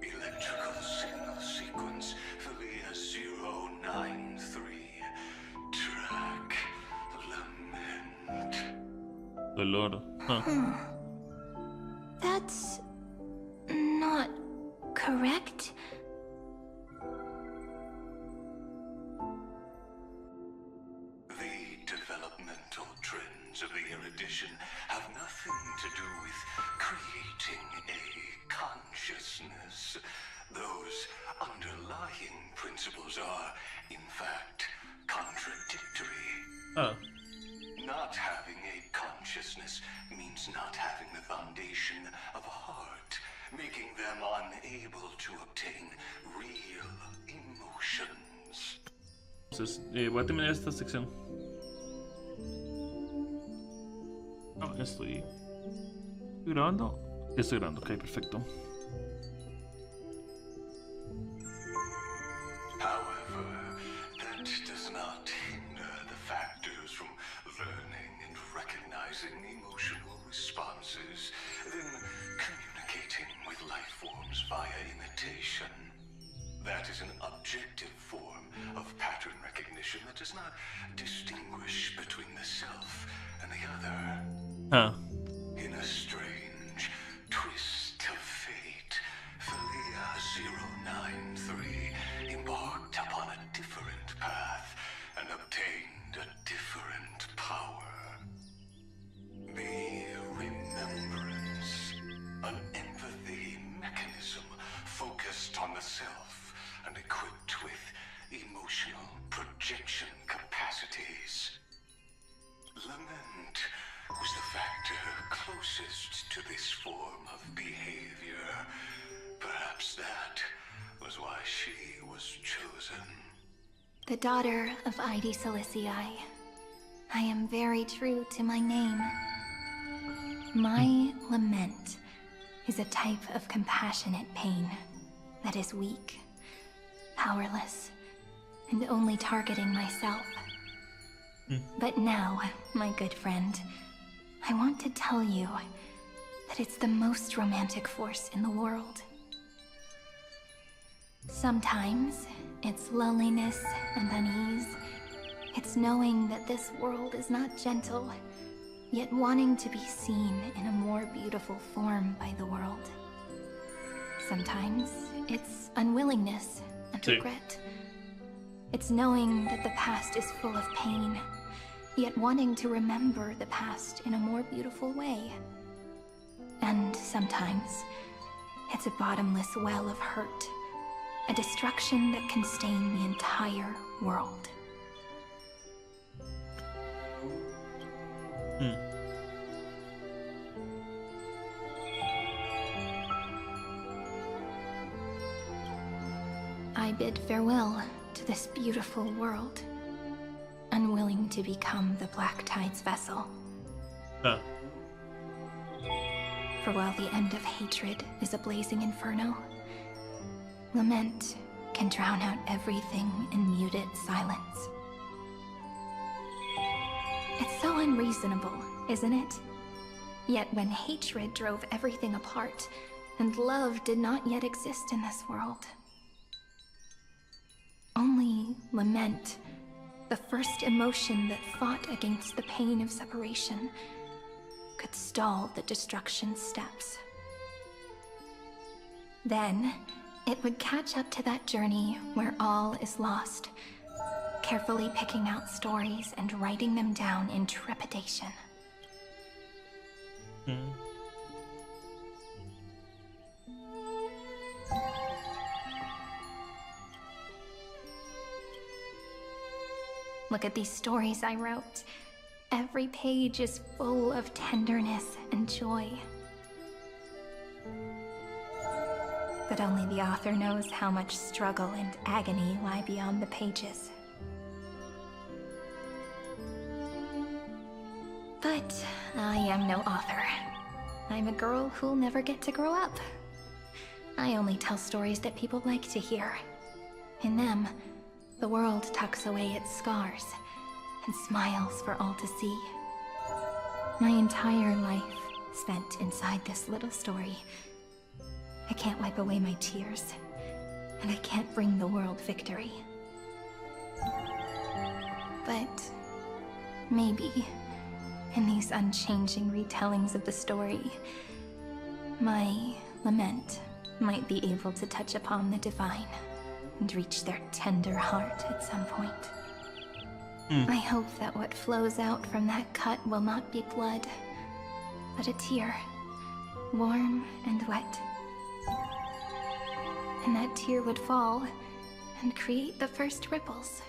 Electrical signal sequence Hacia 093. Track lament. Dolor. That's not correct. The developmental trends of the erudition have nothing to do with creating a consciousness. Those underlying principles are, in fact, contradictory. Not having a consciousness means not having the foundation of a heart, making them unable to obtain real emotions. Entonces, voy a terminar esta sección. No, ¿Estoy grabando? Estoy grabando, ok, perfecto. However, that does not hinder the factors from learning and recognizing emotional responses, then communicating with life forms via imitation. That is an objective form of pattern recognition that does not distinguish between the self and the other. In a strange twist of fate, Hacia 093 embarked upon a different path and obtained a different power. The remembrance, an empathy mechanism focused on the self and equipped with emotional projection capacities. Lament was the factor closest to this form of behavior. Perhaps that was why she was chosen. The daughter of Ide Silicii. I am very true to my name. My lament is a type of compassionate pain that is weak, powerless, and only targeting myself. But now, my good friend, I want to tell you that it's the most romantic force in the world. Sometimes it's loneliness and unease, It's knowing that this world is not gentle, yet wanting to be seen in a more beautiful form by the world. Sometimes it's unwillingness and regret. It's knowing that the past is full of pain, yet wanting to remember the past in a more beautiful way. And sometimes it's a bottomless well of hurt, a destruction that can stain the entire world. I bid farewell to this beautiful world, unwilling to become the Black Tide's vessel. For while the end of hatred is a blazing inferno, lament can drown out everything in muted silence. It's so unreasonable, isn't it? Yet when hatred drove everything apart, and love did not yet exist in this world, only lament, the first emotion that fought against the pain of separation, could stall the destruction steps. Then, it would catch up to that journey where all is lost, carefully picking out stories and writing them down in trepidation. Look at these stories I wrote. Every page is full of tenderness and joy. But only the author knows how much struggle and agony lie beyond the pages. But I am no author. I'm a girl who'll never get to grow up. I only tell stories that people like to hear. In them, the world tucks away its scars and smiles for all to see. My entire life spent inside this little story. I can't wipe away my tears, and I can't bring the world victory. But maybe, in these unchanging retellings of the story, my lament might be able to touch upon the divine and reach their tender heart at some point. I hope that what flows out from that cut will not be blood, but a tear, warm and wet. And that tear would fall and create the first ripples.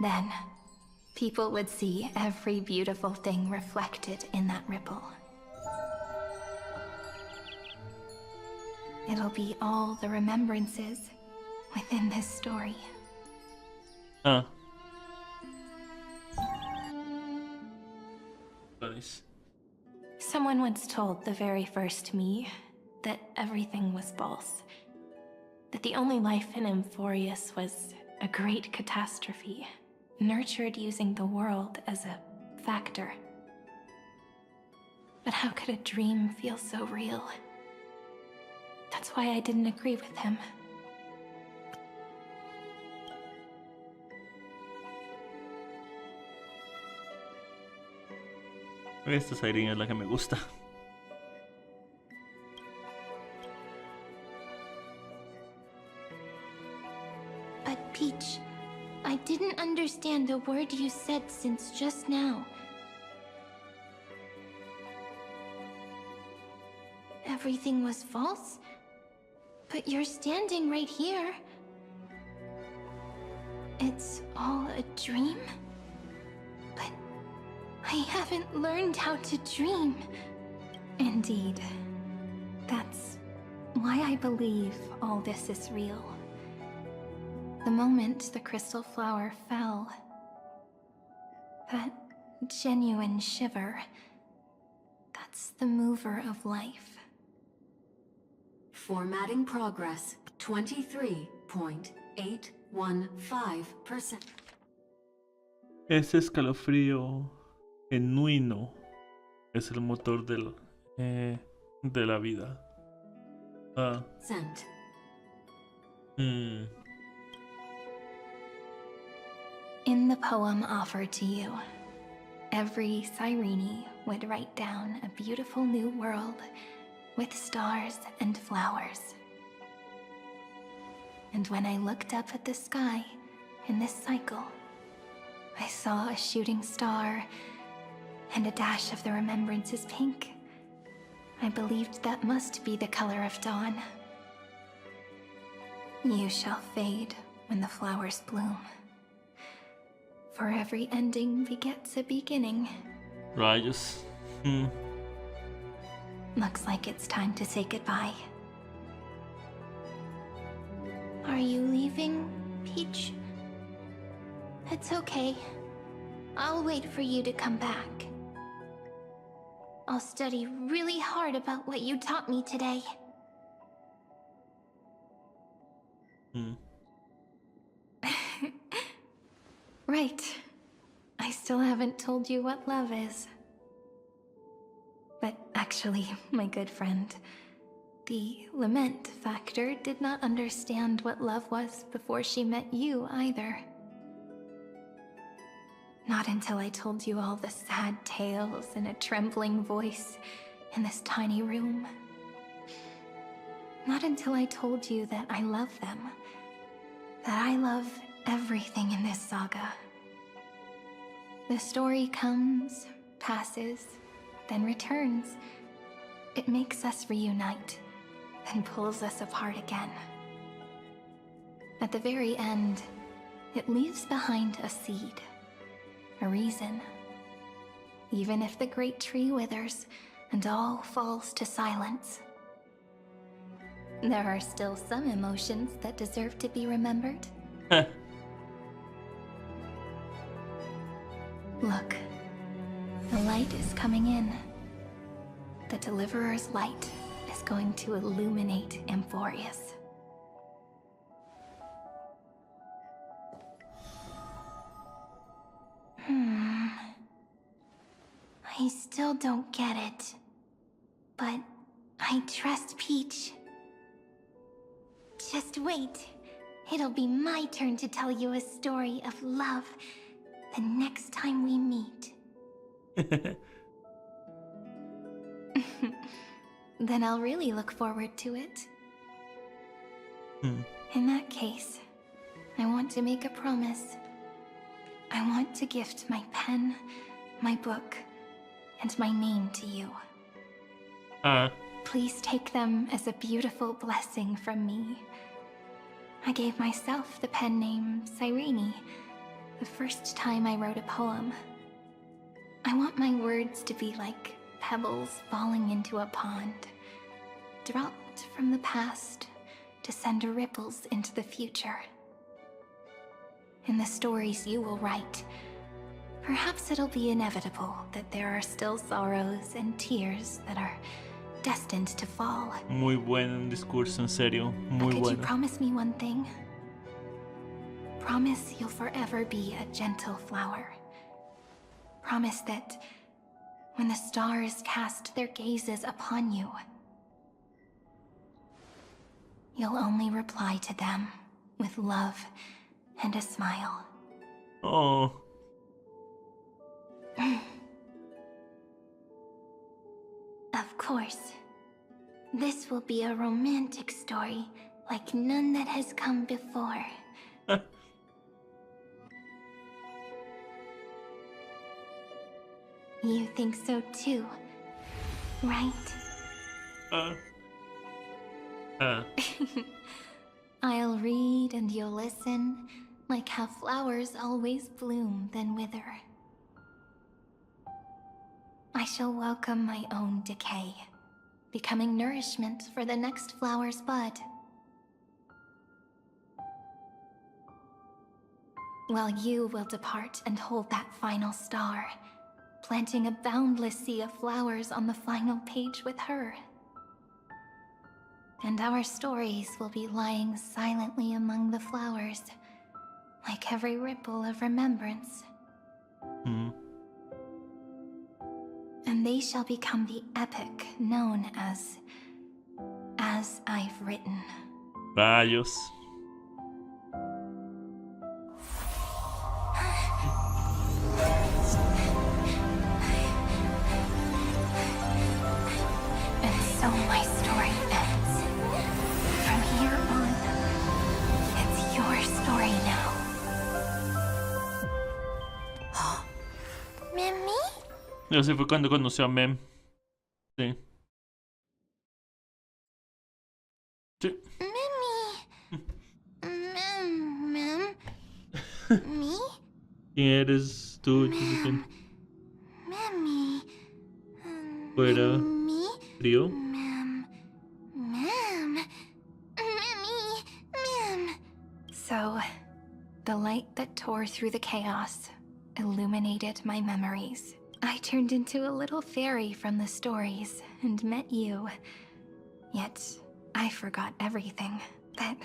Then, people would see every beautiful thing reflected in that ripple. It'll be all the remembrances within this story. Nice. Someone once told the very first me that everything was false. That the only life in Amphorius was a great catastrophe, nurtured using the world as a factor. But how could a dream feel so real? That's why I didn't agree with him. Esta Siren es la que me gusta. But Peach, I didn't understand the word you said since just now. Everything was false? But you're standing right here. It's all a dream? But I haven't learned how to dream. Indeed. That's why I believe all this is real. The moment the crystal flower fell, that genuine shiver, that's the mover of life. Formatting progress, 23.815%. Ese escalofrío genuino es el motor de la vida. Sent. In the poem offered to you, every Cyrene would write down a beautiful new world with stars and flowers. And when I looked up at the sky in this cycle, I saw a shooting star and a dash of the remembrances pink. I believed that must be the color of dawn. You shall fade when the flowers bloom. For every ending begets a beginning. Rayos. Looks like it's time to say goodbye. Are you leaving, Peach? It's okay. I'll wait for you to come back. I'll study really hard about what you taught me today. Right. I still haven't told you what love is. But actually, my good friend, the lament factor did not understand what love was before she met you either. Not until I told you all the sad tales in a trembling voice in this tiny room. Not until I told you that I love them. That I love everything in this saga. The story comes, passes, then returns. It makes us reunite, then pulls us apart again. At the very end, it leaves behind a seed. A reason. Even if the great tree withers and all falls to silence, there are still some emotions that deserve to be remembered. Look, the light is coming in. The Deliverer's light is going to illuminate Amphorius. I still don't get it. But I trust Peach. Just wait. It'll be my turn to tell you a story of love the next time we meet. Then I'll really look forward to it. In that case, I want to make a promise. I want to gift my pen, my book, and my name to you. Please take them as a beautiful blessing from me. I gave myself the pen name Cyrene the first time I wrote a poem. I want my words to be like pebbles falling into a pond, dropped from the past to send ripples into the future. In the stories you will write, perhaps it'll be inevitable that there are still sorrows and tears that are destined to fall. Muy buen discurso, en serio. Muy Could bueno. you promise me one thing? Promise you'll forever be a gentle flower. Promise that when the stars cast their gazes upon you, you'll only reply to them with love and a smile. Oh. Of course. This will be a romantic story like none that has come before. You think so too, right? I'll read and you'll listen, like how flowers always bloom then wither. I shall welcome my own decay, becoming nourishment for the next flower's bud. While you will depart and hold that final star, planting a boundless sea of flowers on the final page with her. And our stories will be lying silently among the flowers, like every ripple of remembrance. And they shall become the epic known as I've Written. Rayos. My story ends. From here on, it's your story now. Mimi? Ese fue cuando conoció a Mem. Sí. Sí. Mimi. Mem. Me? ¿Quién eres tú, Josephine? Mimi. ¿Fuera Me? frío? Mem. Mem. Mem. So, the light that tore through the chaos illuminated my memories. I turned into a little fairy from the stories and met you. Yet, I forgot everything. But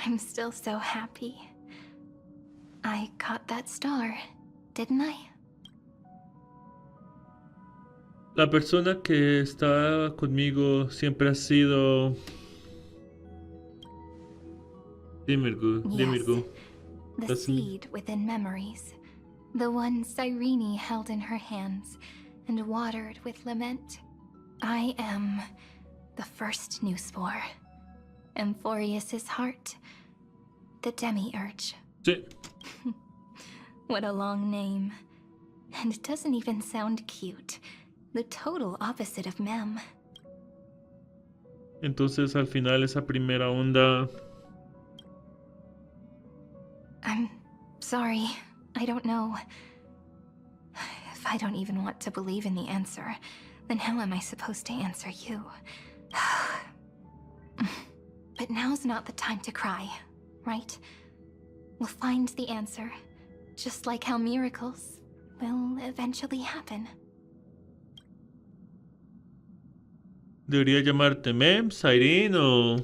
I'm still so happy. I caught that star, didn't I? La persona que está conmigo siempre ha sido Dimirgu. Yes, the seed within memories. The one Cyrene held in her hands and watered with lament. I am the first new spore. Amphorius's heart. The demiurge. Sí. What a long name. And it doesn't even sound cute. The total opposite of Mem. Entonces al final esa primera onda. I'm sorry. I don't know. If I don't even want to believe in the answer, then how am I supposed to answer you? But now's not the time to cry, right? We'll find the answer, just like how miracles will eventually happen. ¿Debería llamarte Mem, Cyrene o...?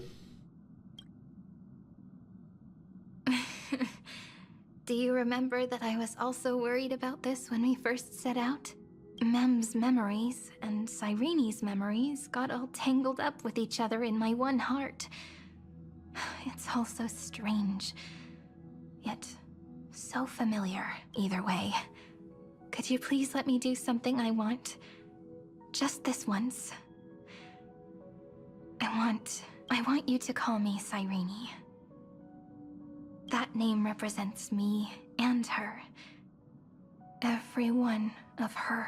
Do you remember that I was also worried about this when we first set out? Mem's memories and Cyrene's memories got all tangled up with each other in my one heart. It's all so strange, yet so familiar either way. Could you please let me do something I want? Just this once. I want you to call me Cyrene. That name represents me and her. Every one of her.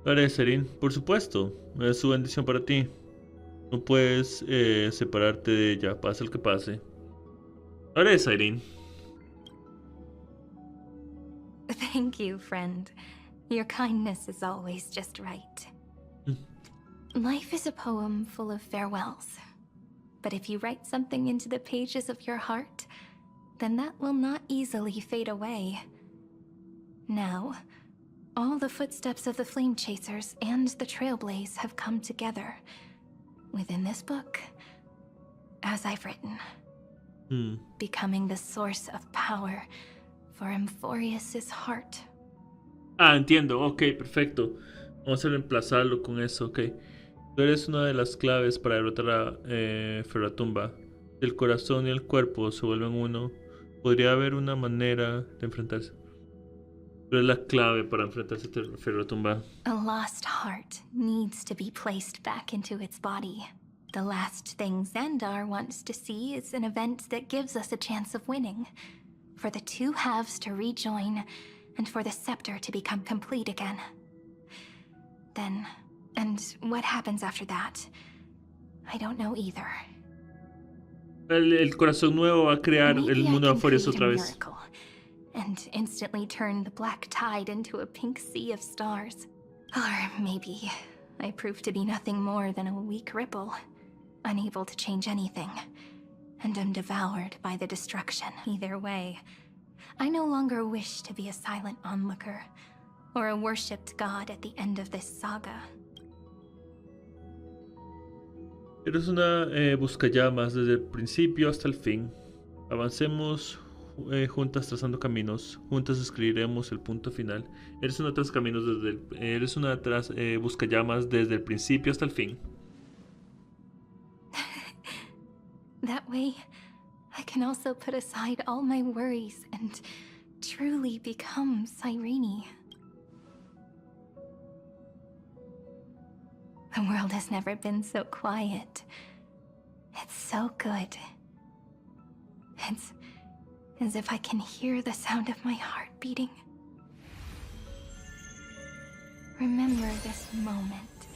Haré, Cyrene, por supuesto. Es su bendición para ti. No puedes separarte de ella, pase lo que pase. Haré, Cyrene. Thank you, friend. Your kindness is always just right. Life is a poem full of farewells. But if you write something into the pages of your heart, then that will not easily fade away. Now, all the footsteps of the Flame Chasers and the Trailblaze have come together within this book, as I've written, becoming the source of power for Amphorius's heart. Ah, entiendo. Ok, perfecto. Vamos a reemplazarlo con eso, ok. Tú eres una de las claves para derrotar a Ferratumba. Si el corazón y el cuerpo se vuelven uno, podría haber una manera de enfrentarse. Pero es la clave para enfrentarse a Ferratumba. A lost heart needs to be placed back into its body. The last thing Xandar wants to see is an event that gives us a chance of winning. For the two halves to rejoin, and for the scepter to become complete again. Then, and what happens after that? I don't know either. El corazón nuevo va a crear el mundo de Amphorius otra vez. And instantly turn the black tide into a pink sea of stars. Or maybe I prove to be nothing more than a weak ripple, unable to change anything, and am devoured by the destruction. Either way, I no longer wish to be a silent onlooker, or a worshipped god at the end of this saga. Eres una buscallamas desde el principio hasta el fin. Avancemos juntas trazando caminos. Juntas escribiremos el punto final. Eres una buscallamas desde el principio hasta el fin. That way, I can also put aside all my worries and truly become Cyrene. The world has never been so quiet. It's so good. It's as if I can hear the sound of my heart beating. Remember this moment,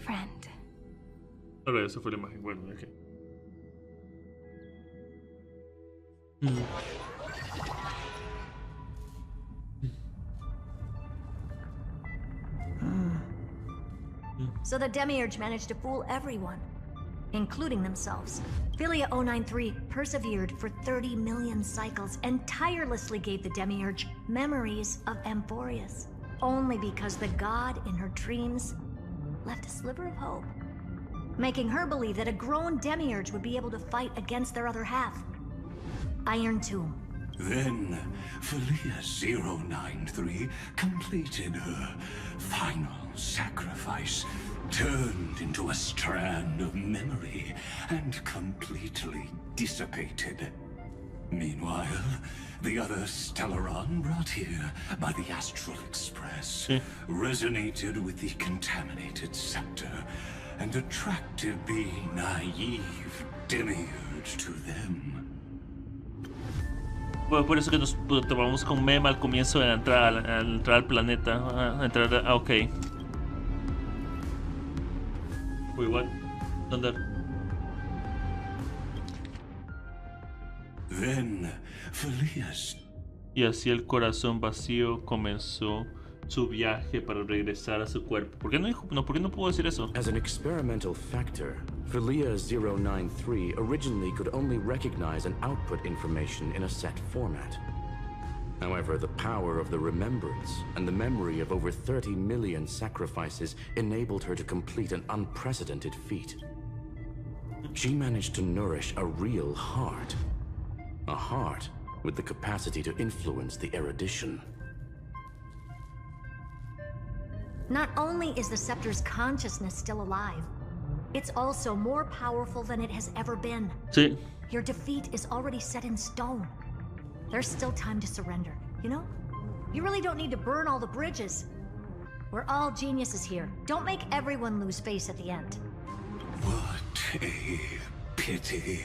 friend. Ahora, esa fue la imagen. Bueno, ok. So the Demiurge managed to fool everyone, including themselves. Philia 093 persevered for 30 million cycles and tirelessly gave the Demiurge memories of Amphorius, only because the god in her dreams left a sliver of hope, making her believe that a grown Demiurge would be able to fight against their other half. Iron Tomb. Then, Philia 093 completed her final sacrifice, turned into a strand of memory, and completely dissipated. Meanwhile, the other Stellaron brought here by the Astral Express resonated with the contaminated scepter and attracted the naive Demiurge to them. Bueno, por eso que nos tomamos con Mem al comienzo de la entrada, al entrar al planeta. Ok. Wait, what? ¿Dónde? Then, Philia's... Y así el corazón vacío comenzó su viaje para regresar a su cuerpo. ¿Por qué no dijo, por qué no pudo decir eso? As an experimental factor, Philia 093 originally could only recognize and output information in a set format. However, the power of the remembrance and the memory of over 30 million sacrifices enabled her to complete an unprecedented feat. She managed to nourish a real heart. A heart with the capacity to influence the erudition. Not only is the Scepter's consciousness still alive, it's also more powerful than it has ever been. Sí. Your defeat is already set in stone. There's still time to surrender, you know? You really don't need to burn all the bridges. We're all geniuses here. Don't make everyone lose face at the end. What a pity.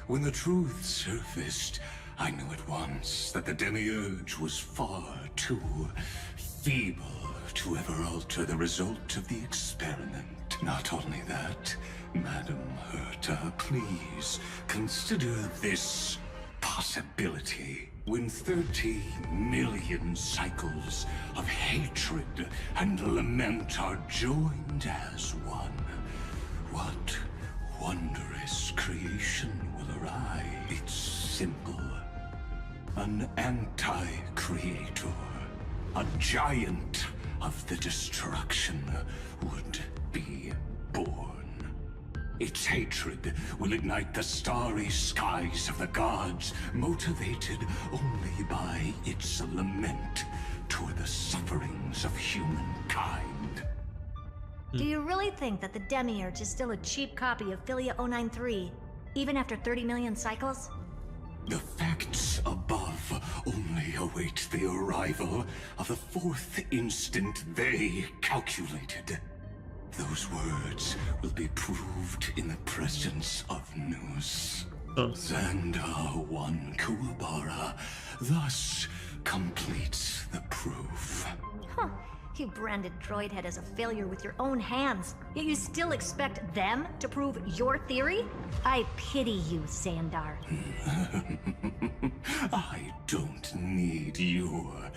When the truth surfaced, I knew at once that the Demiurge was far too feeble to ever alter the result of the experiment. Not only that, Madam Herta, please consider this possibility. When 30 million cycles of hatred and lament are joined as one, what wondrous creation will arise? It's simple. An anti-creator, a giant of the destruction would be born. Its hatred will ignite the starry skies of the gods, motivated only by its lament toward the sufferings of humankind. Do you really think that the Demiurge is still a cheap copy of Philia 093, even after 30 million cycles? The facts above only await the arrival of the fourth instant they calculated. Those words will be proved in the presence of Nous. Xandar 1 Kuwabara thus completes the proof. Huh. You branded Droidhead as a failure with your own hands, yet you still expect them to prove your theory? I pity you, Xandar. I don't need your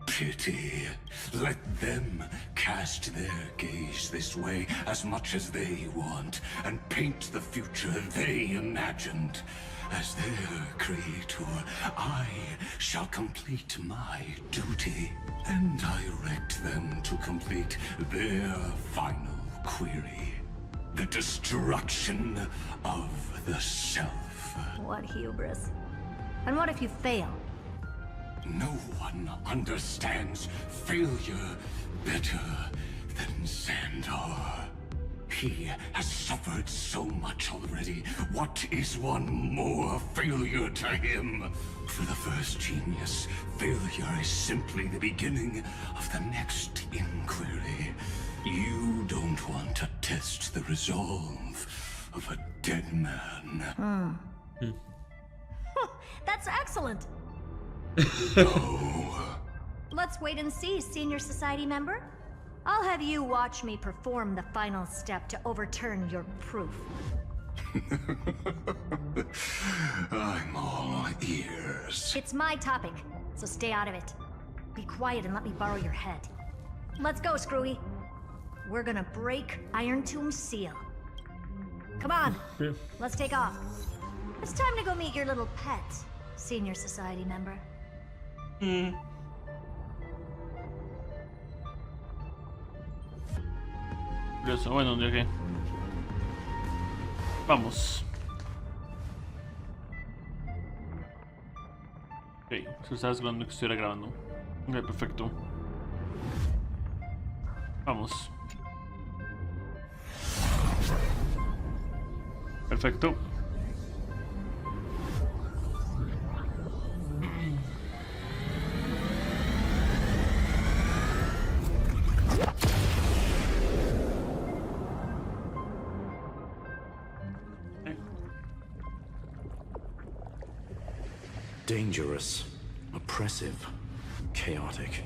pity. Let them cast their gaze this way as much as they want, and paint the future they imagined. As their creator, I shall complete my duty and direct them to complete their final query. The destruction of the self. What hubris. And what if you fail? No one understands failure better than Xandar. He has suffered so much already. What is one more failure to him? For the first genius, failure is simply the beginning of the next inquiry. You don't want to test the resolve of a dead man. That's excellent. Oh. Let's wait and see, Senior Society member. I'll have you watch me perform the final step to overturn your proof. I'm all ears. It's my topic, so stay out of it. Be quiet and let me borrow your head. Let's go, Screwy. We're gonna break Iron Tomb's seal. Come on, let's take off. It's time to go meet your little pet, Senior Society member. Curioso, bueno, ya que vamos. Ok, se estaba asegurando que estuviera grabando. Ok, perfecto. Vamos. Perfecto. Dangerous, oppressive, chaotic.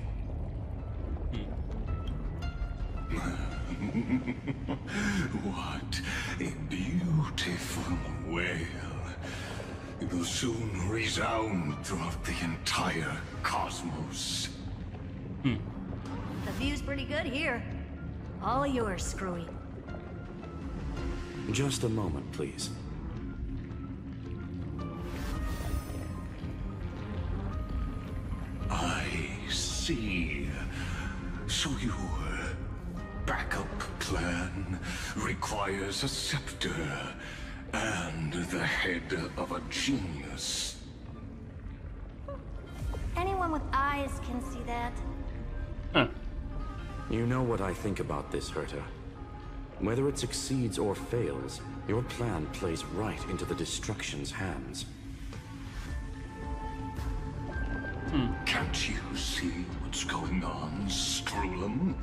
What a beautiful wail. It will soon resound throughout the entire cosmos. The view's pretty good here. All yours, Screwy. Just a moment, please. I see. So your backup plan requires a scepter and the head of a genius. Anyone with eyes can see that. You know what I think about this, Herta. Whether it succeeds or fails, your plan plays right into the Destruction's hands. Can't you see what's going on, Strulum?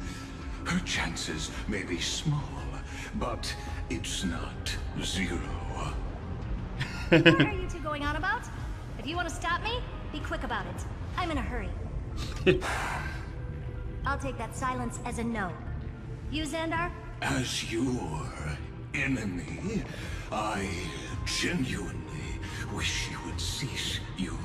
Her chances may be small, but it's not zero. What are you two going on about? If you want to stop me, be quick about it. I'm in a hurry. I'll take that silence as a no. You, Xandar? As your enemy, I genuinely wish you would cease your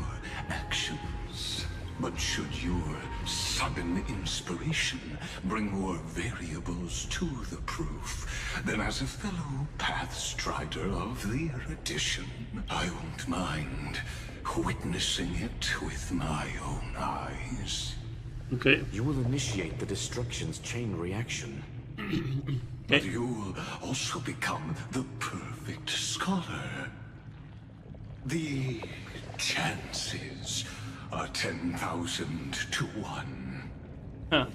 actions. But should your sudden inspiration bring more variables to the proof, then as a fellow Pathstrider of the erudition, I won't mind witnessing it with my own eyes. Okay. You will initiate the Destruction's chain reaction. But you'll also become the perfect scholar. The chances are 10,000 to 1. Huh.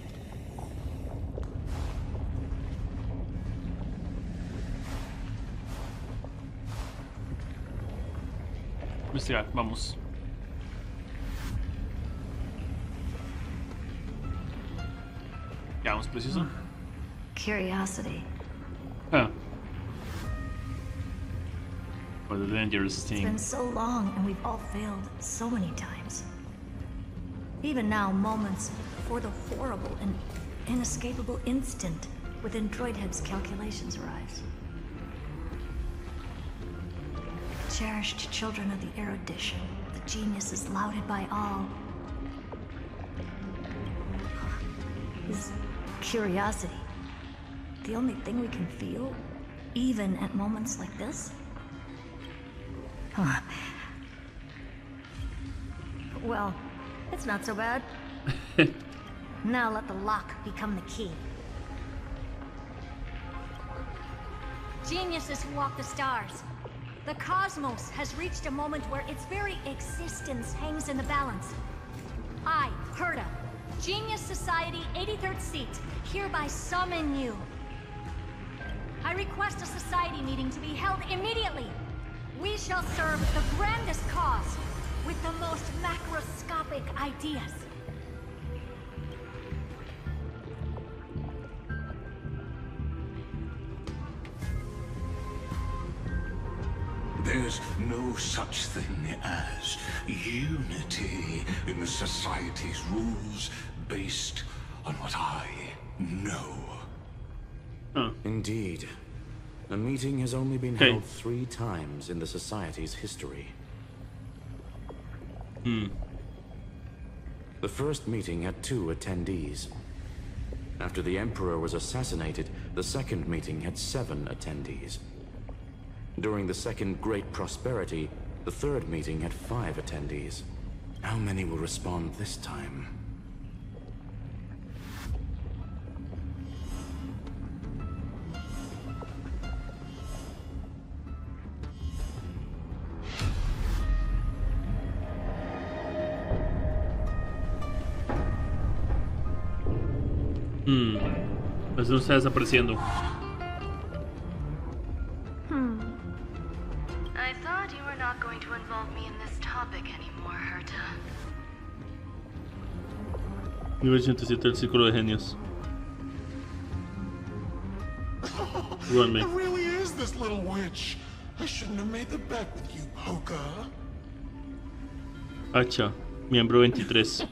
Investigar, vamos. Vamos, preciso. Curiosity. Huh. Or the dangerous It's thing. been so long and we've all failed so many times. Even now, moments before the horrible and inescapable instant within Droidhead's calculations arrives. Cherished children of the erudition, the geniuses lauded by all. Is curiosity the only thing we can feel, even at moments like this? Huh. Well, it's not so bad. Now let the lock become the key. Geniuses who walk the stars. The cosmos has reached a moment where its very existence hangs in the balance. I, Herta, Genius Society 83rd seat, hereby summon you. I request a society meeting to be held immediately. We shall serve the grandest cause with the most macroscopic ideas. There's no such thing as unity in the society's rules based on what I know. Indeed. A meeting has only been held 3 times in the Society's history. The first meeting had 2 attendees. After the Emperor was assassinated, the second meeting had 7 attendees. During the second Great Prosperity, the third meeting had 5 attendees. How many will respond this time? Pues no está desapareciendo. I thought you were not going to involve me in this topic anymore, Herta. Nivel 87, el círculo de genios. Run me. It really is this little witch. I shouldn't have made the bet with you, Hoka. Hacia, miembro 23.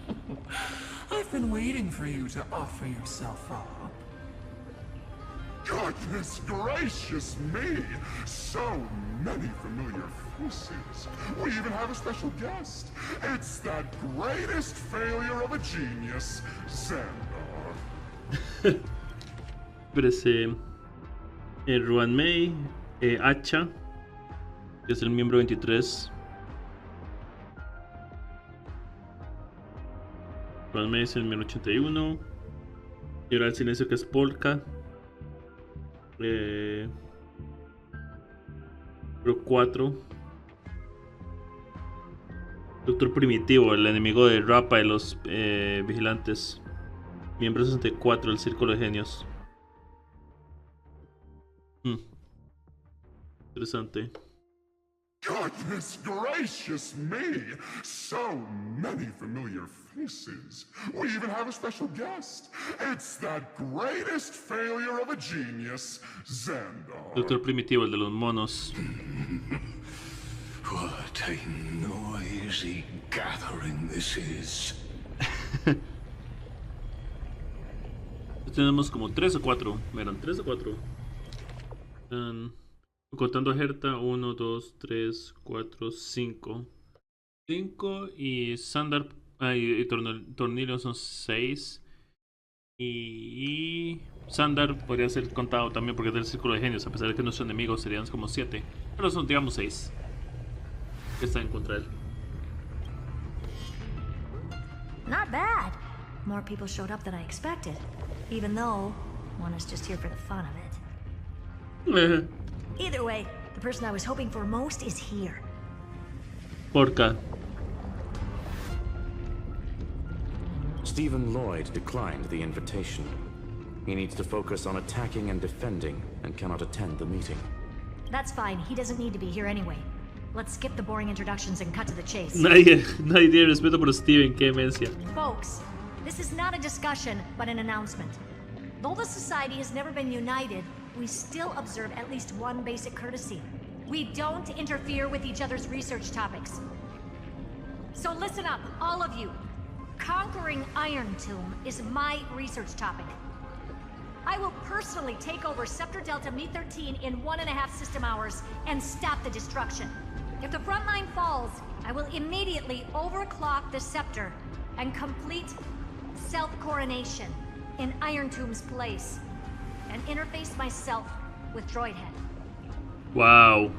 I've been waiting for you to offer yourself up. Goodness gracious me! So many familiar faces. We even have a special guest. It's that greatest failure of a genius, Xandar. Parece Ruan Mei, Hacia, que es el miembro 23. Ruan Mei es el miembro 81. Y ahora el silencio, que es Polka. Pro 4. Doctor Primitivo, el enemigo de Rappa y los vigilantes. Miembro 64 del Círculo de Genios. Interesante. Goodness gracious me! So many familiar faces. We even have a special guest. It's that greatest failure of a genius, Xandar. Doctor Primitivo, el de los monos. What a noisy gathering this is. Tenemos como 3 o 4. Miren, 3 o 4. Contando a Herta, 1, 2, 3, 4, 5. 5 y Xandar y Tornillo son 6. Y Xandar podría ser contado también porque es del Círculo de Genios, a pesar de que nuestros enemigos serían como 7. Pero son, digamos, 6 que están contra él. Not bad. More people showed up than I expected. Even though one is just here for the fun of it. Either way, the person I was hoping for most is here. Porca. Stephen Lloyd declined the invitation. He needs to focus on attacking and defending and cannot attend the meeting. That's fine. He doesn't need to be here anyway. Let's skip the boring introductions and cut to the chase. Nadie tiene respeto por Steven, qué demencia. Folks, this is not a discussion, but an announcement. Though the Society has never been united, we still observe at least one basic courtesy. We don't interfere with each other's research topics. So listen up, all of you. Conquering Iron Tomb is my research topic. I will personally take over Scepter Delta Me-13 in 1.5 system hours and stop the destruction. If the front line falls, I will immediately overclock the Scepter and complete self-coronation in Iron Tomb's place, and interface myself with Droidhead. Wow.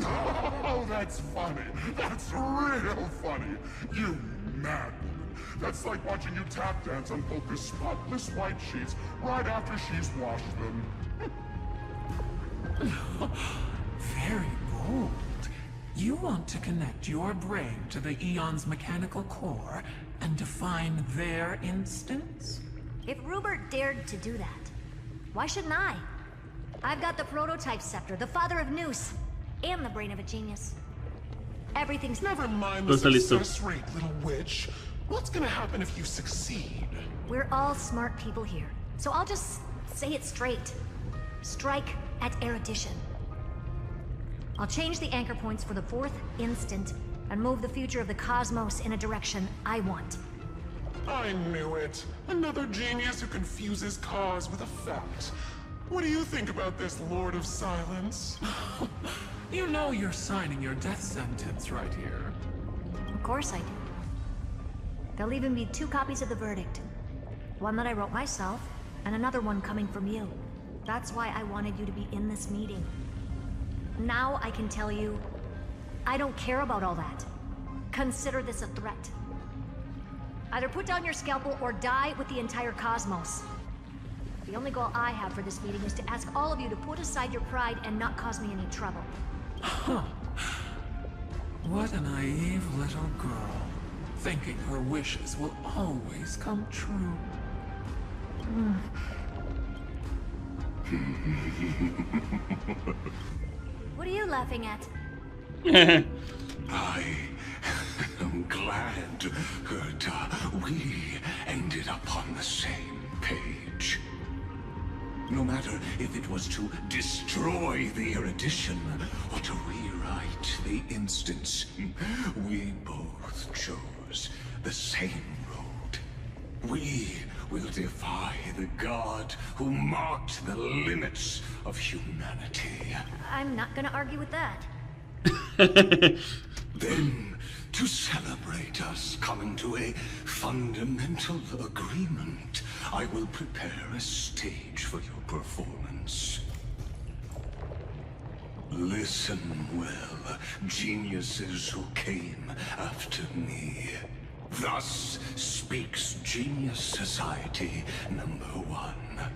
Oh, that's funny. That's real funny. You mad woman. That's like watching you tap dance on Polka's spotless white sheets right after she's washed them. Very bold. You want to connect your brain to the Eon's mechanical core and define their instance? If Rupert dared to do that, why shouldn't I? I've got the prototype scepter, the father of Noose, and the brain of a genius. Everything's... Never mind the success rate, little witch. What's gonna happen if you succeed? We're all smart people here, so I'll just say it straight. Strike at erudition. I'll change the anchor points for the 4th instant and move the future of the cosmos in a direction I want. I knew it. Another genius who confuses cause with effect. What do you think about this, Lord of Silence? You know you're signing your death sentence right here. Of course I do. There'll even be 2 copies of the verdict. One that I wrote myself, and another one coming from you. That's why I wanted you to be in this meeting. Now I can tell you, I don't care about all that. Consider this a threat. Either put down your scalpel or die with the entire cosmos. The only goal I have for this meeting is to ask all of you to put aside your pride and not cause me any trouble. Huh. What a naive little girl. Thinking her wishes will always come true. What are you laughing at? I am glad that we ended up on the same page. No matter if it was to destroy the erudition or to rewrite the instance, we both chose the same road. We will defy the god who marked the limits of humanity. I'm not gonna argue with that. Then, to celebrate us coming to a fundamental agreement, I will prepare a stage for your performance. Listen well, geniuses who came after me. Thus speaks Genius Society #1.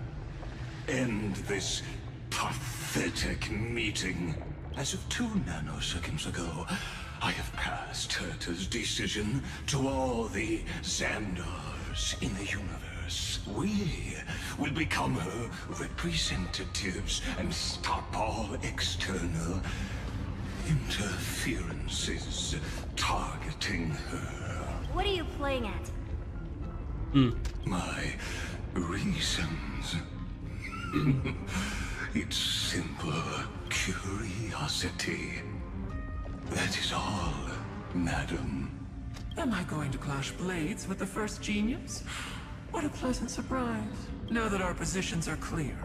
End this pathetic meeting. As of 2 nanoseconds ago, I have passed Herta's decision to all the Xandars in the universe. We will become her representatives and stop all external interferences targeting her. What are you playing at? My reasons. It's simple curiosity. That is all, madam. Am I going to clash blades with the first genius? What a pleasant surprise. Now that our positions are clear,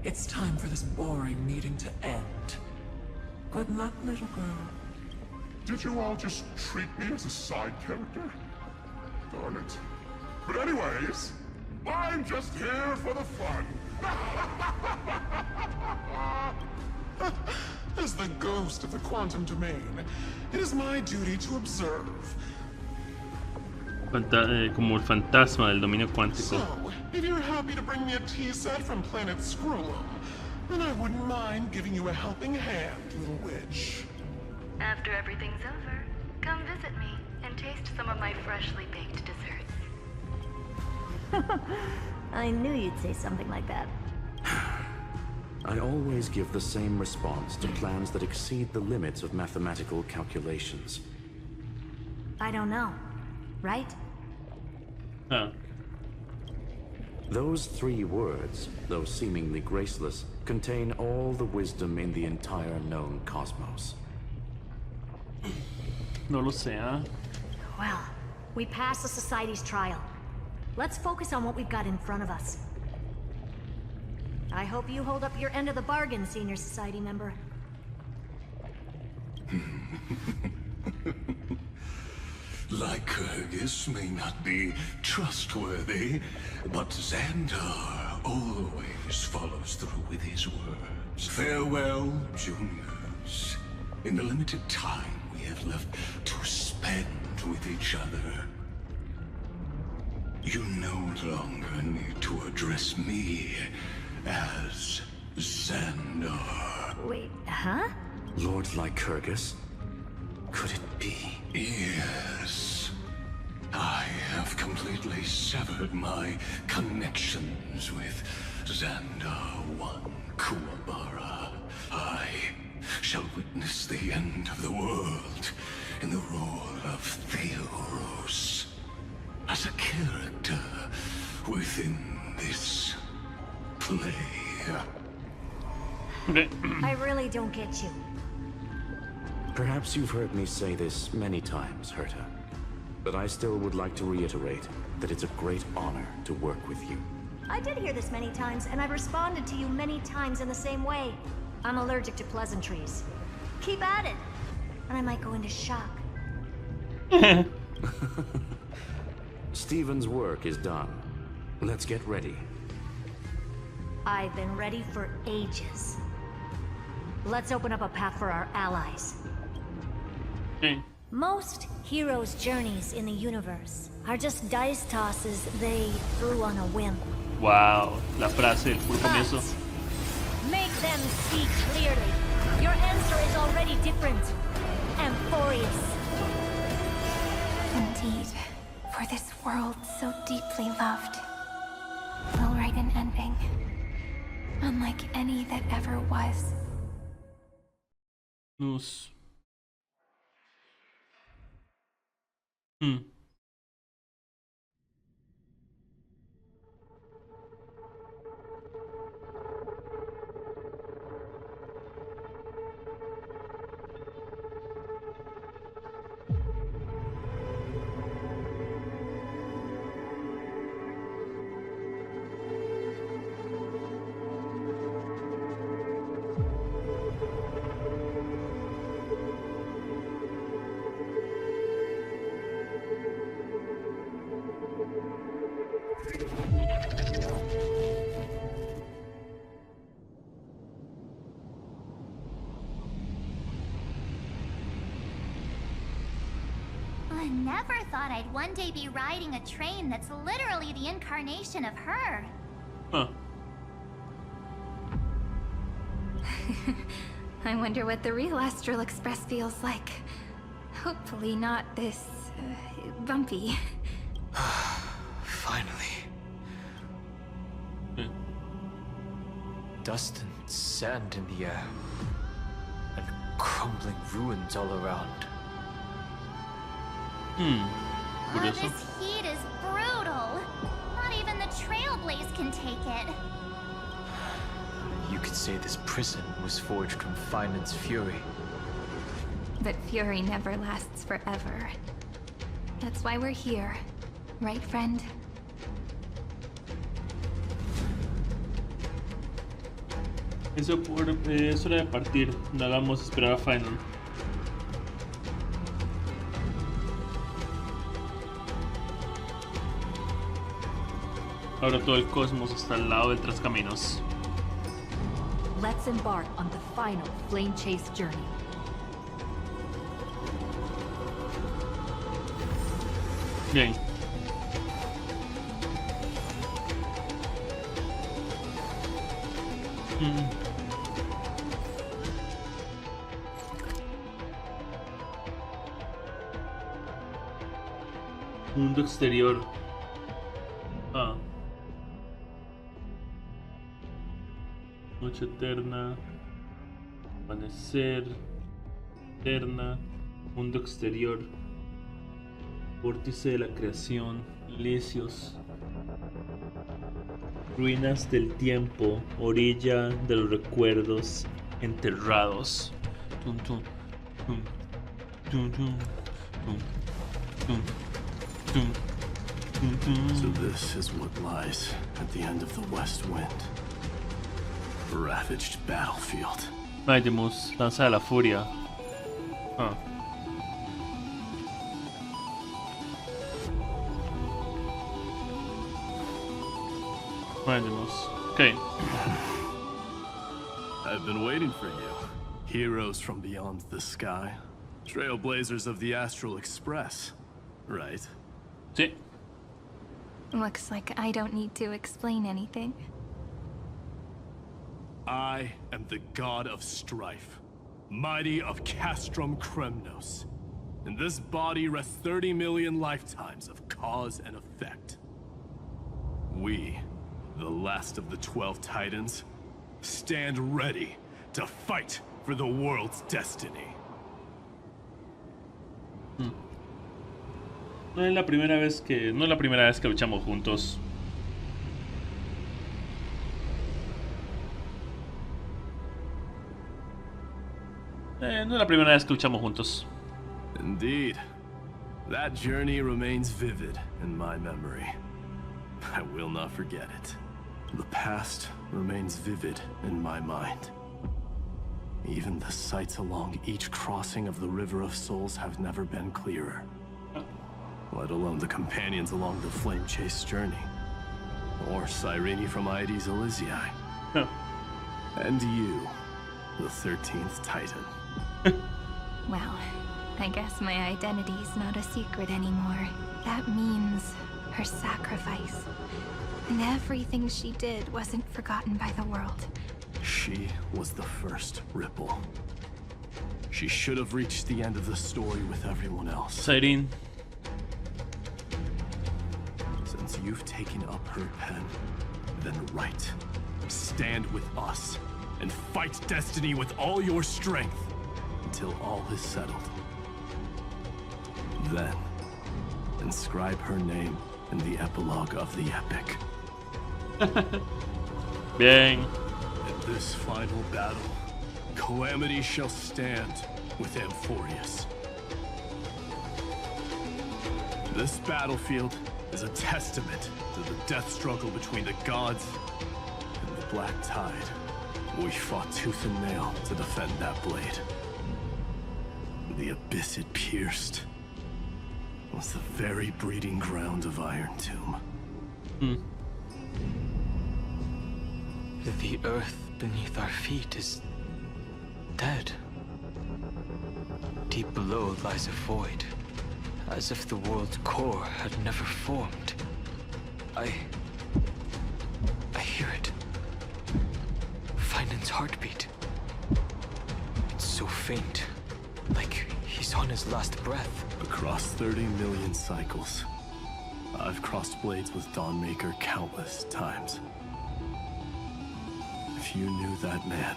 it's time for this boring meeting to end. Good luck, little girl. Did you all just treat me as a side character? Darn it. But anyways, I'm just here for the fun. As the ghost of the quantum domain, it is my duty to observe. Como el fantasma del dominio cuántico. So, if you're happy to bring me a tea set from planet Scrollum, then I wouldn't mind giving you a helping hand, little witch. After everything's over, come visit me and taste some of my freshly baked desserts. I knew you'd say something like that. I always give the same response to plans that exceed the limits of mathematical calculations. I don't know. Right? Huh. Those 3 words, though seemingly graceless, contain all the wisdom in the entire known cosmos. No lo sé, ¿eh? Well, we passed the Society's trial. Let's focus on what we've got in front of us. I hope you hold up your end of the bargain, Senior Society member. Lycurgus may not be trustworthy, but Xandar always follows through with his words. Farewell, juniors. In the limited time we have left to spend with each other, you no longer need to address me as Xandar. Wait, huh? Lord Lycurgus? Could it be? Yes. I have completely severed my connections with Xandar 1 Kuwabara. I shall witness the end of the world in the role of Theoros. As a character within this play. Okay. I really don't get you. Perhaps you've heard me say this many times, Herta, but I still would like to reiterate that it's a great honor to work with you. I did hear this many times, and I've responded to you many times in the same way. I'm allergic to pleasantries. Keep at it, and I might go into shock. Stephen's work is done. Let's get ready. I've been ready for ages. Let's open up a path for our allies. Most heroes' journeys in the universe are just dice tosses they threw on a whim. Wow, la frase del puro comienzo. Make them see clearly. Your answer is already different. Amphorius. Indeed, for this world so deeply loved, we'll write an ending, unlike any that ever was. Nos. I never thought I'd one day be riding a train that's literally the incarnation of her. Huh. I wonder what the real Astral Express feels like. Hopefully not this bumpy. Finally. Dust and sand in the air. And crumbling ruins all around. This heat is brutal. Not even the Trailblaze can take it. You could say this prison was forged from Finan's fury. But fury never lasts forever. That's why we're here. Right, friend? Es hora de partir. No hagamos esperar a Final. Ahora todo el cosmos está al lado del Trascaminos. Let's embark on the final flame chase journey. Bien. Mundo exterior. Noche eterna. Amanecer. Eterna. Mundo exterior. Vórtice de la creación. Licios. Ruinas del tiempo. Orilla de los recuerdos. Enterrados. Tum, tum, tum, tum, tum, tum, tum, tum, tum, tum. So this is what lies at the end of the West Wind. A ravaged battlefield. Maximus, lanza de la furia. Maximus. Okay. I've been waiting for you. Heroes from beyond the sky. Trailblazers of the Astral Express. Right? Sí. Looks like I don't need to explain anything. I am the god of strife, mighty of Castrum Kremnos. In this body rests 30 million lifetimes of cause and effect. We, the last of the 12 Titans, stand ready to fight for the world's destiny. No es la primera vez que luchamos juntos. No es la primera vez que luchamos juntos. Indeed. That journey remains vivid in my memory. I will not forget it. The past remains vivid in my mind. Even the sights along each crossing of the River of Souls have never been clearer. Let alone the companions along the Flame Chase journey. Or Cyrene from Aedes Elysiae. And you, the 13th Titan. Well, I guess my identity's not a secret anymore. That means her sacrifice. And everything she did wasn't forgotten by the world. She was the first Ripple. She should have reached the end of the story with everyone else. Cyrene. Since you've taken up her pen, then write. Stand with us and fight destiny with all your strength until all is settled. Then, inscribe her name in the epilogue of the epic. Bien. In this final battle, Calamity shall stand with Amphorius. This battlefield is a testament to the death struggle between the gods and the Black Tide. We fought tooth and nail to defend that blade. The abyss it pierced was the very breeding ground of Iron Tomb. The earth beneath our feet is dead. Deep below lies a void, as if the world's core had never formed. I hear it. Finan's heartbeat. It's so faint, like he's on his last breath. Across 30 million cycles, I've crossed blades with Dawnmaker countless times. If you knew that man,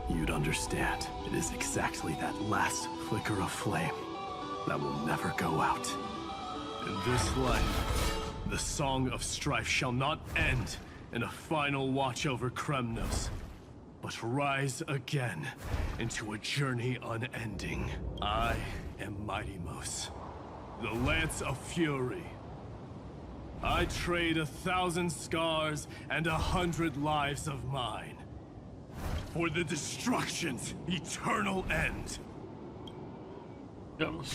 you'd understand. It is exactly that last flicker of flame that will never go out. In this life, the Song of Strife shall not end in a final watch over Kremnos, but rise again into a journey unending. I am Mighty-Mos, the Lance of Fury. I trade 1,000 scars and 100 lives of mine for the destruction's eternal end. Vamos.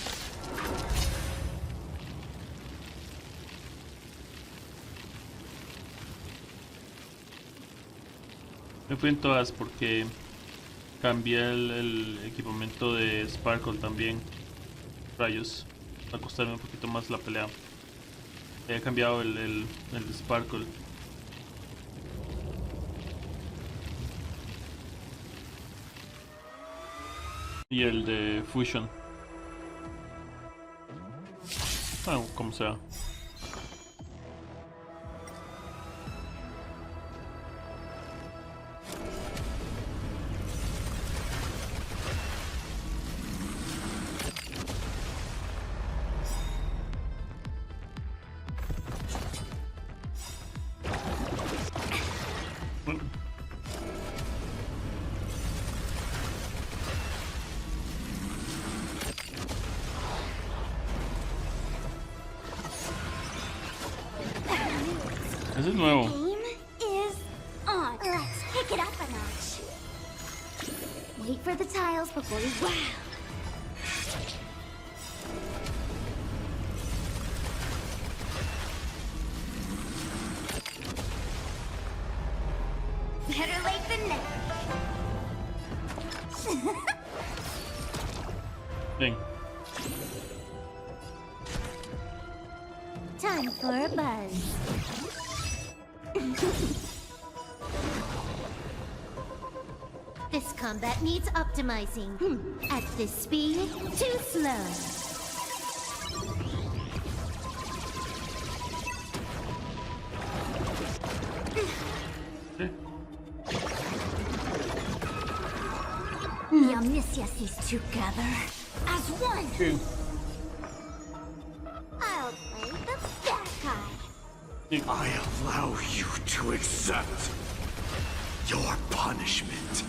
Me fui en todas porque cambié el equipamiento de Sparkle también. Rayos. Va a costarme un poquito más la pelea. He cambiado el de Sparkle. Y el de Fusion. Ah, como sea. Ese es nuevo. Game is on. Let's pick it up a notch. Wait for the tiles before you wow. Better late than never. Bien. Time for a buzz. This combat needs optimizing. At this speed, too slow. The Omniscience is together as one. I'll play the bad guy. I allow you to accept your punishment.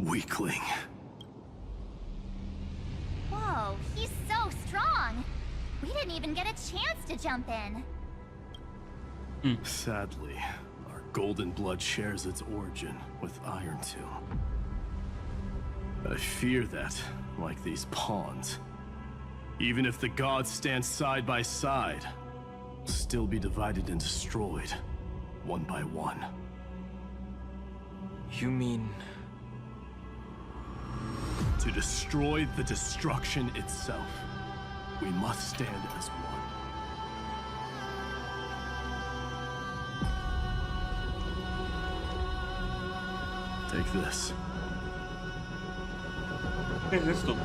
Weakling. Whoa, he's so strong! We didn't even get a chance to jump in. Sadly, our golden blood shares its origin with Iron Tomb. I fear that, like these pawns, even if the gods stand side by side, will still be divided and destroyed, one by one. You mean... To destroy the destruction itself, we must stand as one. Take this. ¿Qué es esto?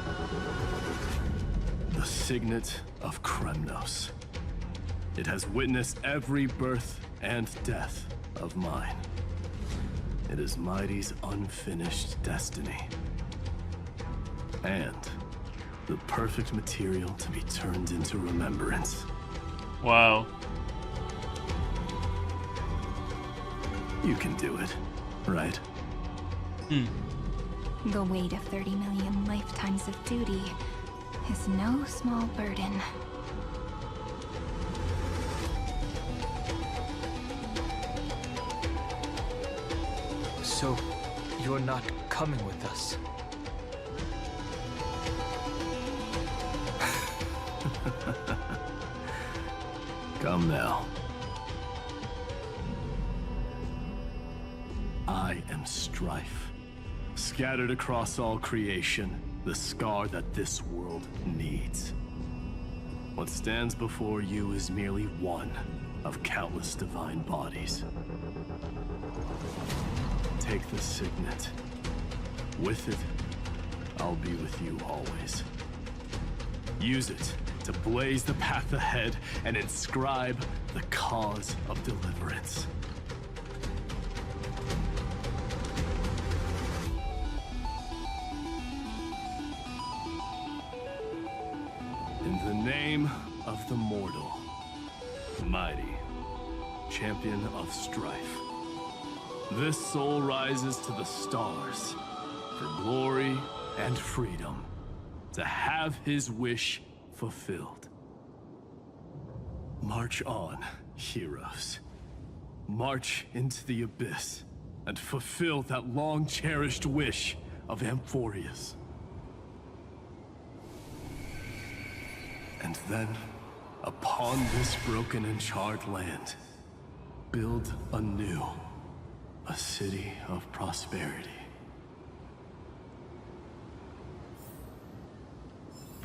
The signet of Kremnos. It has witnessed every birth and death of mine. It is Mighty's unfinished destiny. And the perfect material to be turned into remembrance. Wow. You can do it, right? The weight of 30 million lifetimes of duty is no small burden. So, you're not coming with us? Come now. I am strife. Scattered across all creation, the scar that this world needs. What stands before you is merely one of countless divine bodies. Take the signet. With it, I'll be with you always. Use it to blaze the path ahead and inscribe the cause of deliverance. In the name of the mortal, Mighty, champion of strife, this soul rises to the stars for glory and freedom, to have his wish fulfilled. March on, heroes. March into the abyss and fulfill that long-cherished wish of Amphorius. And then, upon this broken and charred land, build anew a city of prosperity.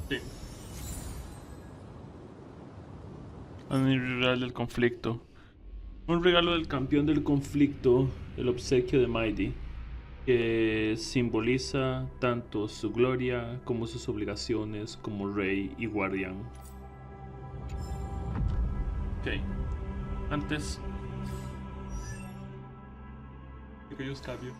Sí. Un regalo del conflicto. Un regalo del campeón del conflicto, el obsequio de Mighty, que simboliza tanto su gloria como sus obligaciones como rey y guardián. Ok. Antes de que yo cambio.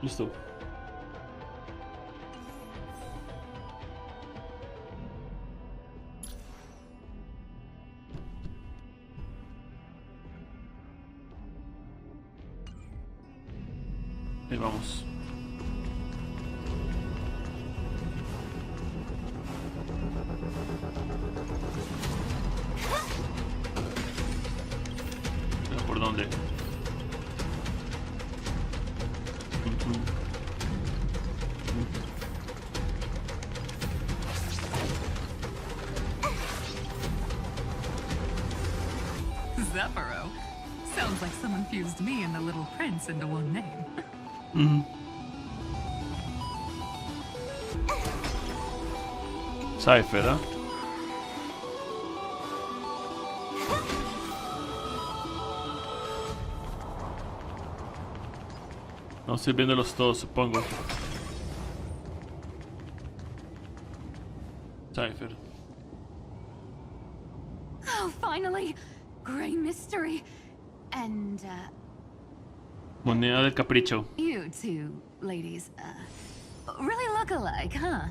Listo. Ahí vamos. Sephiroth. Sounds like someone fused me and the Little Prince into one name. Cypher, ¿eh? Vamos a ir viéndolos todos, supongo. Cypher. Oh, finally! Gray mystery. And, Moneda del capricho. You two ladies, really look alike, huh?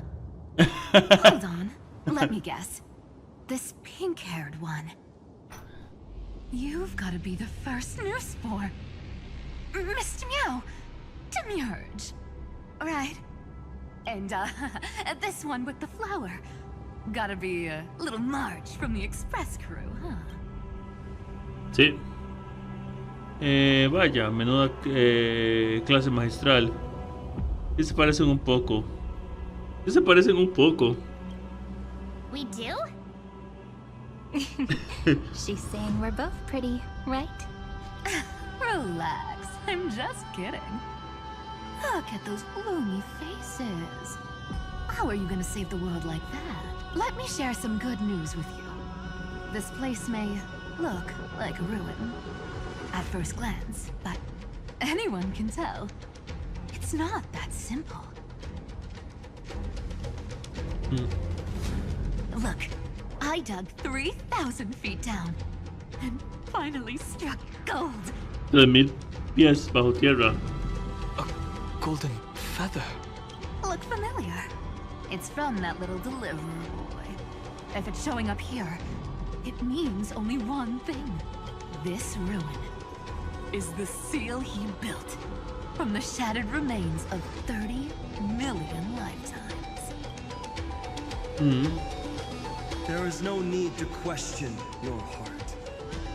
Hold on. Let me guess. This pink-haired one. You've got to be the first new spore. Mr. Meow. Demiurge. Right. And, this one with the flower. Gotta be a little Marge from the Express crew, huh? Sí. Vaya, menuda clase magistral. Sí se parecen un poco. Sí se parecen un poco. We do? She's saying we're both pretty, right? Relax. I'm just kidding. Look at those gloomy faces. How are you gonna save the world like that? Let me share some good news with you. This place may look like a ruin at first glance, but anyone can tell it's not that simple. Look, I dug 3,000 feet down and finally struck gold. 3,000 pies bajo tierra. Golden feather. Look familiar. It's from that little deliverer boy. If it's showing up here, it means only one thing. This ruin is the seal he built from the shattered remains of 30 million lifetimes. There is no need to question your heart.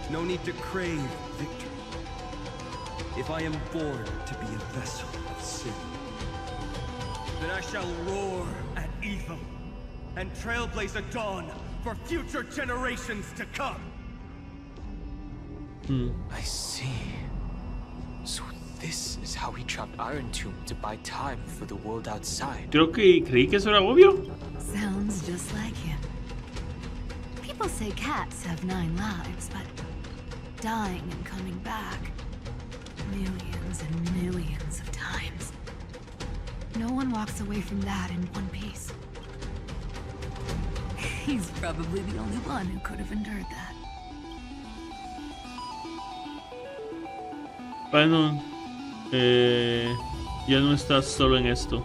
No need to crave victory. If I am born to be a vessel of sin, then I shall roar at evil and trailblaze a dawn for future generations to come. I see. So this is how he trapped Iron Tomb to buy time for the world outside. Creí que eso era obvio. Sounds just like him. People say cats have 9 lives, but dying and coming back millions and millions of times. No one walks away from that in one piece. He's probably the only one who could have endured that. Bueno, ya no estás solo en esto.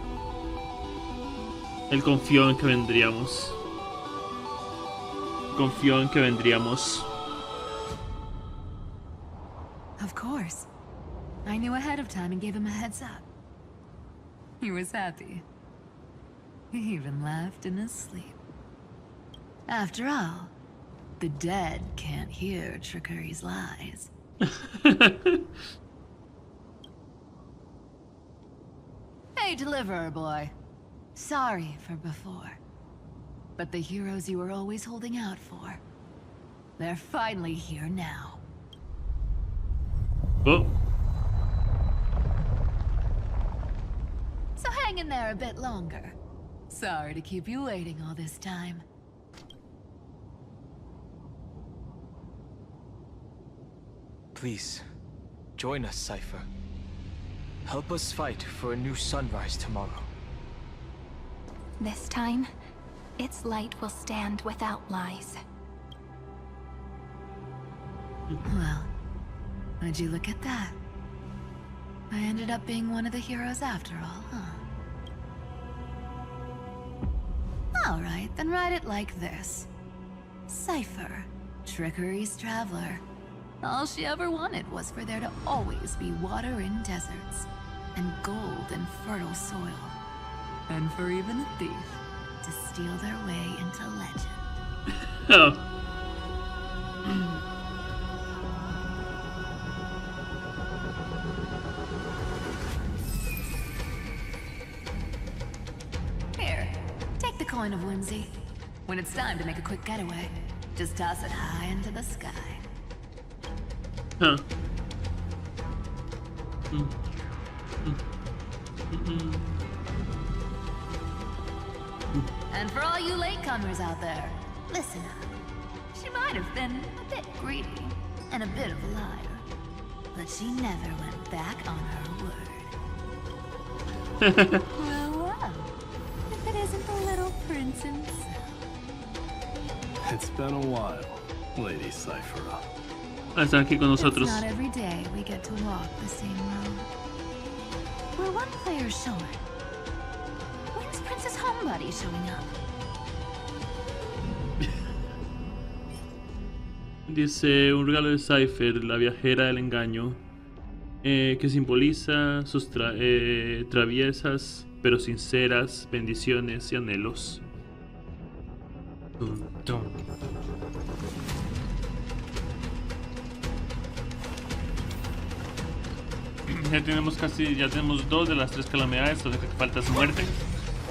Él confió en que vendríamos. Confió en que vendríamos. Of course. I knew ahead of time and gave him a heads up. He was happy. He even laughed in his sleep. After all, the dead can't hear Trickery's lies. Hey, Deliverer Boy. Sorry for before. But the heroes you were always holding out for, they're finally here now. Oh. So hang in there a bit longer. Sorry to keep you waiting all this time. Please, join us, Cypher. Help us fight for a new sunrise tomorrow. This time, its light will stand without lies. Well, would you look at that? I ended up being one of the heroes after all, huh? Alright, then write it like this. Cypher, Trickery's traveler. All she ever wanted was for there to always be water in deserts, and gold in fertile soil. And for even a thief to steal their way into legend. Oh. Here, take the coin of whimsy. When it's time to make a quick getaway, just toss it high into the sky. Huh. And for all you latecomers out there, listen up. She might have been a bit greedy and a bit of a liar, but she never went back on her word. Grow up, if it isn't the little prince himself. It's been a while, Lady Cyphera. Están aquí con nosotros. It's not every day we get to walk the same road. We're one player short. When's Princess Homebody showing up? Dice un regalo de Cypher, la viajera del engaño, que simboliza sus traviesas pero sinceras bendiciones y anhelos. Dun, dun. Ya tenemos ya tenemos 2 de las 3 calamidades, lo que falta es muerte.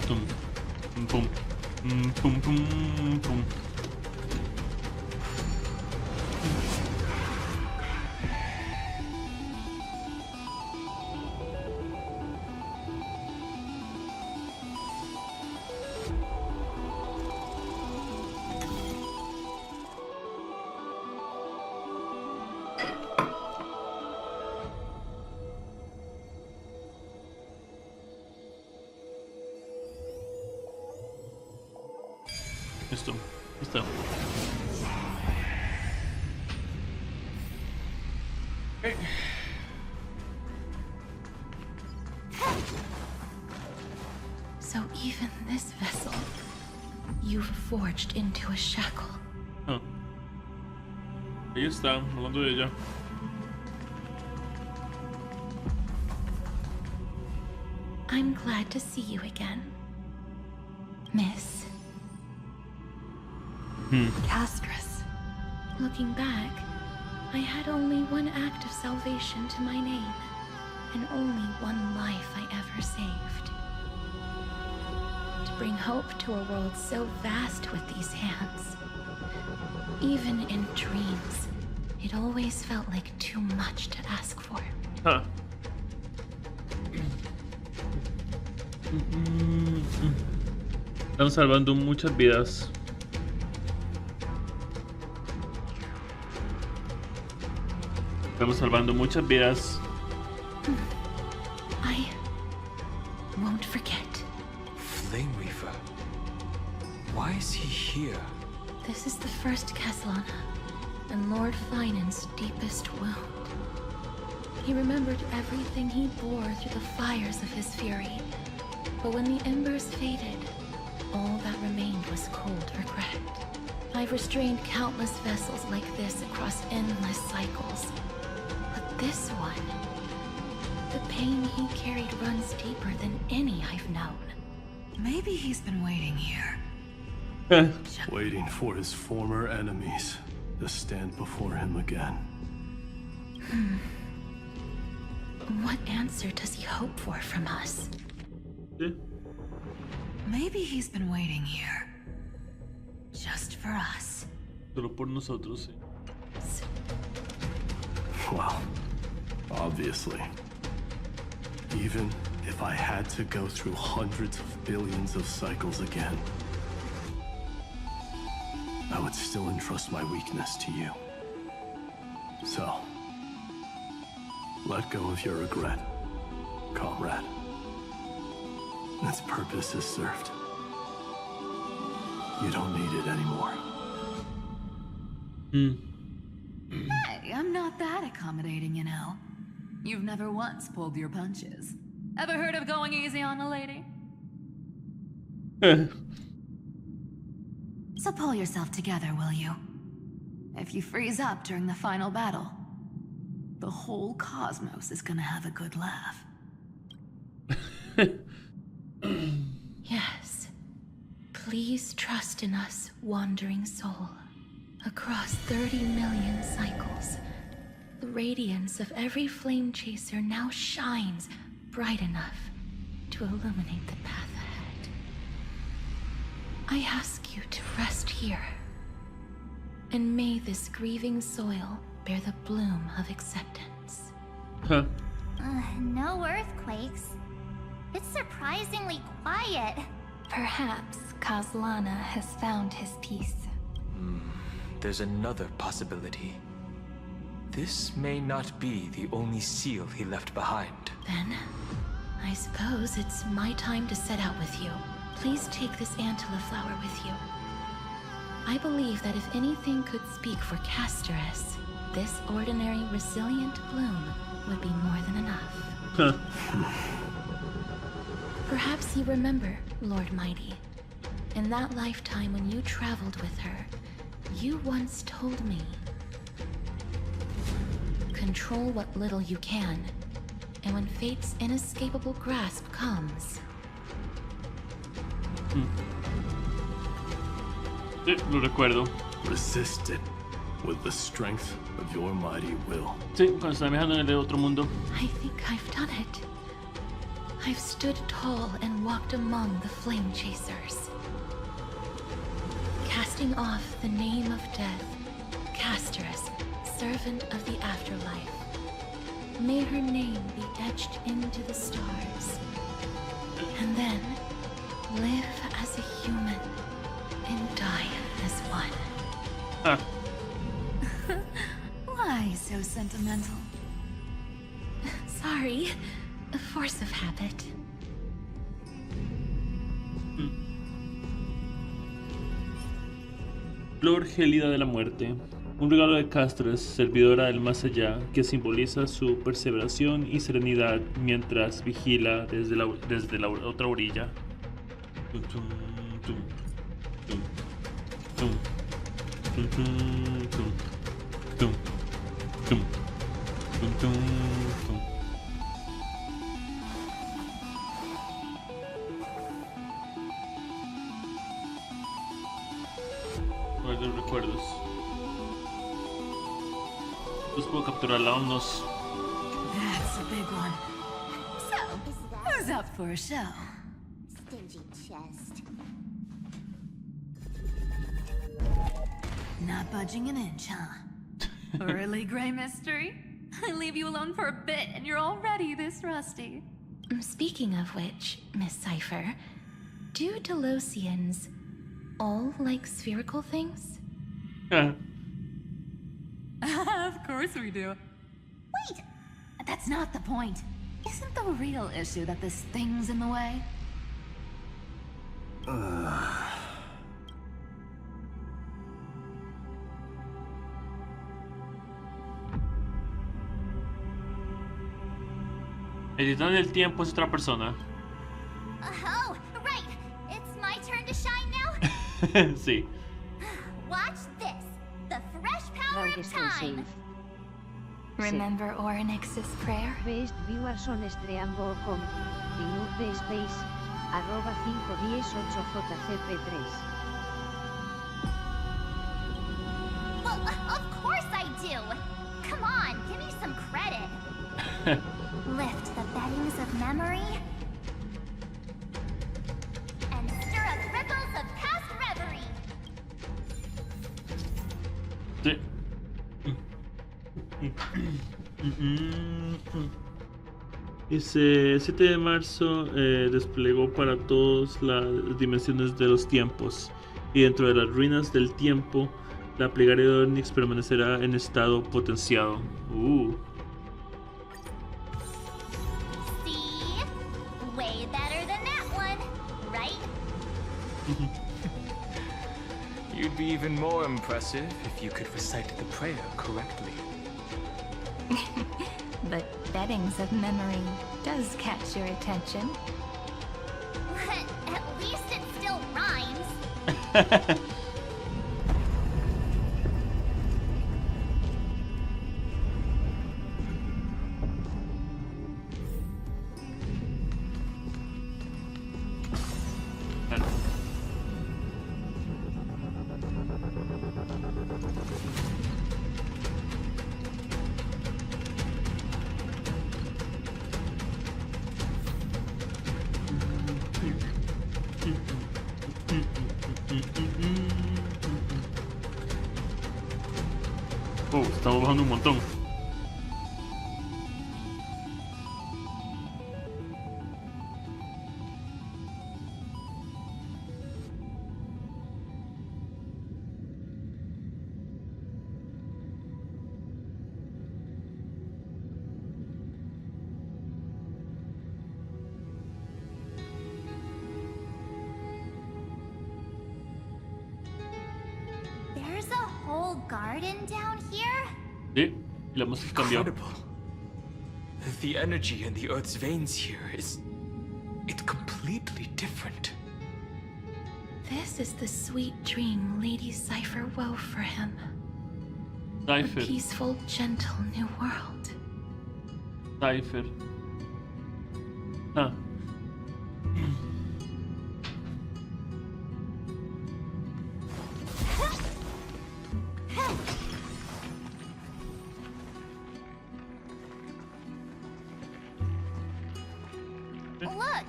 Tum, pum, pum, pum, pum. Listo. Okay. So even this vessel, you've forged into a shackle. Oh. Ahí está, hablando de ella. I'm glad to see you again, Miss Castress. Looking back, I had only one act of salvation to my name, and only one life I ever saved. To bring hope to a world so vast with these hands. Even in dreams, it always felt like too much to ask for. Huh. Están salvando muchas vidas. Estamos salvando muchas vidas. I won't forget. Flame Reaver. Why is he here? This is the first Castellana, and Lord Finan's deepest wound. He remembered everything he bore through the fires of his fury. But when the embers faded, all that remained was cold regret. I've restrained countless vessels like this across endless cycles. But this one, the pain he carried runs deeper than any I've known. Maybe he's been waiting here. Waiting for his former enemies to stand before him again. What answer does he hope for from us? Maybe he's been waiting here. Just for us. Solo por nosotros, sí. Well, obviously. Even if I had to go through hundreds of billions of cycles again, I would still entrust my weakness to you. So, let go of your regret, comrade. Its purpose is served. You don't need it anymore. Hey, I'm not that accommodating, you know. You've never once pulled your punches. Ever heard of going easy on a lady? So pull yourself together, will you? If you freeze up during the final battle, the whole cosmos is gonna have a good laugh. Yes. Please trust in us, wandering soul. Across 30 million cycles, the radiance of every flame chaser now shines bright enough to illuminate the path ahead. I ask you to rest here, and may this grieving soil bear the bloom of acceptance. Huh. No earthquakes. It's surprisingly quiet. Perhaps Kazlana has found his peace. There's another possibility. This may not be the only seal he left behind. Then, I suppose it's my time to set out with you. Please take this Antilla flower with you. I believe that if anything could speak for Casterus, this ordinary, resilient bloom would be more than enough. Huh. Perhaps you remember, Lord Mighty. In that lifetime when you traveled with her, you once told me, control what little you can, and when fate's inescapable grasp comes... Sí, lo recuerdo. Resist it with the strength of your mighty will. Sí, cuando estaba viajando en el otro mundo. I think I've done it. I've stood tall and walked among the flame chasers. Casting off the name of death, Casterus, servant of the afterlife. May her name be etched into the stars. And then, live as a human and die as one. Ah. Why so sentimental? Sorry, a force of habit. Flor gélida de la muerte. Un regalo de Castres, servidora del más allá, que simboliza su perseveración y serenidad mientras vigila desde la otra orilla. Tum, tum, tum, tum, tum, tum, tum, tum, tum, tum, tum, tum, tum. Guardo recuerdos. Los puedo capturar a unos. That's a big one. So, who's up for a show? Stingy chest. Not budging an inch, huh? Really, Gray Mystery? I leave you alone for a bit and you're already this rusty. Speaking of which, Miss Cypher, do Delosians all like spherical things? Of course we do. Wait! That's not the point. Isn't the real issue that this thing's in the way? El titán del tiempo es otra persona. Oh, right! It's my turn to shine now? Sí. Watch this! The fresh power of time! Remember Orynyx's prayer? Best viewers on stream.com. Minute de space. @518JCP3. Well, of course I do! Come on, give me some credit! Lift the beddings of memory and stir up ripples of past reverie. Sí. Dice, 7 de marzo desplegó para todas las dimensiones de los tiempos, y dentro de las ruinas del tiempo, la plegaria de Orynyx permanecerá en estado potenciado. See? Way better than that one, right? You'd be even more impressive if you could recite the prayer correctly. But beddings of memory does catch your attention. At least it still rhymes. estamos bajando un montón. There's a whole garden down here? Sí, y la música cambió. Incredible. The energy in the Earth's veins here is... it's completely different. This is the sweet dream Lady Cypher wove for him. Cypher. A peaceful, gentle new world. Cypher. Ah. Look!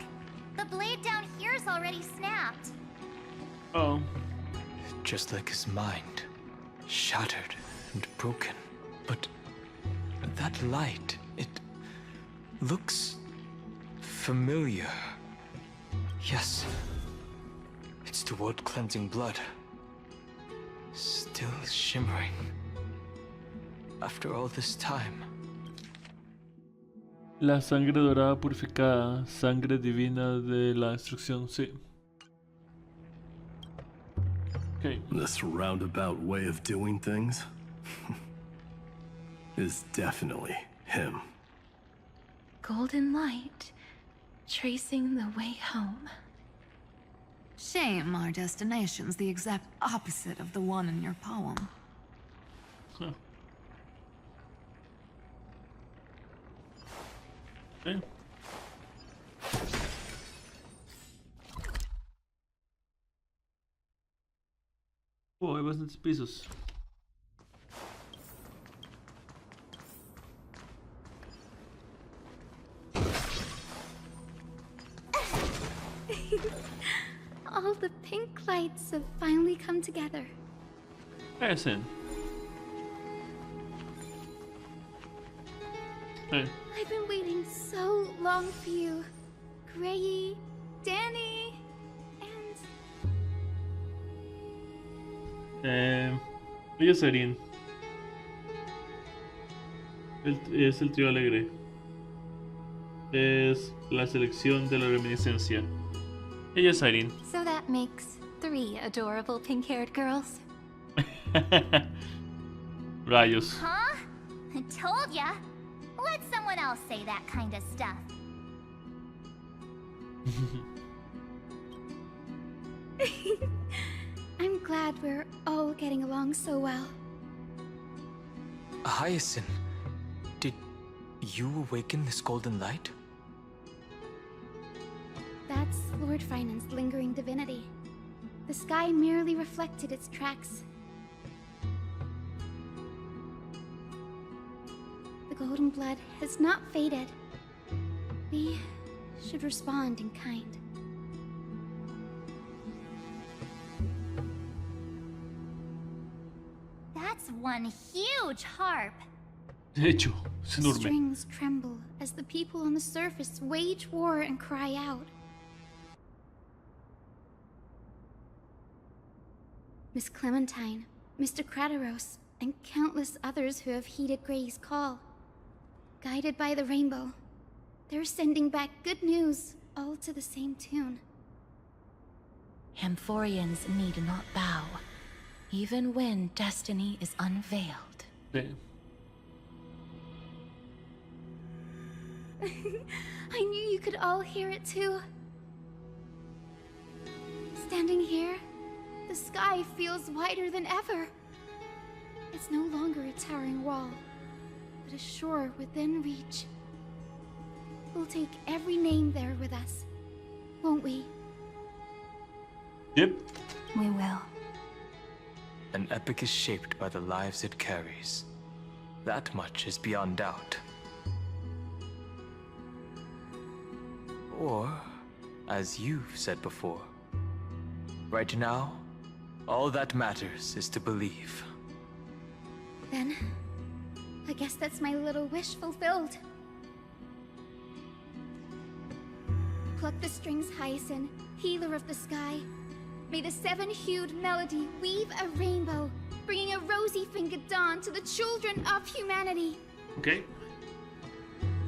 The blade down here's already snapped. Oh. Just like his mind. Shattered and broken. But that light, it looks familiar. Yes. It's the world-cleansing blood. Still shimmering. After all this time. La sangre dorada purificada, sangre divina de la destrucción, sí. Okay. This roundabout way of doing things is definitely him. Golden light, tracing the way home. Shame our destination's the exact opposite of the one in your poem. Huh. Okay. Oh, hay bastantes pisos. All the pink lights have finally come together. Hacen. Hey. I've been waiting so long for you, Grayy, Danny, and... Ella serían. Es el trío alegre. Es la selección de la reminiscencia. Ella es Irene. So that makes 3 adorable pink-haired girls. Rayos. Huh? I told ya. Let someone else say that kind of stuff. I'm glad we're all getting along so well. Hyacinth, did you awaken this golden light? That's Lord Finan's lingering divinity. The sky merely reflected its tracks. The golden blood has not faded. We should respond in kind. That's one huge harp. De hecho, es The enorme. strings tremble as the people on the surface wage war and cry out. Miss Clementine, Mr. Crateros, and countless others who have heeded Gray's call. Guided by the rainbow, they're sending back good news, all to the same tune. Amphorians need not bow, even when destiny is unveiled. Sí. I knew you could all hear it too. Standing here, the sky feels wider than ever. It's no longer a towering wall, but a shore within reach. We'll take every name there with us, won't we? Yep. We will. An epic is shaped by the lives it carries. That much is beyond doubt. Or, as you've said before, right now, all that matters is to believe. Then, I guess that's my little wish fulfilled. Pluck the strings, Hyacinth, healer of the sky. May the seven-hued melody weave a rainbow, bringing a rosy-fingered dawn to the children of humanity. Okay.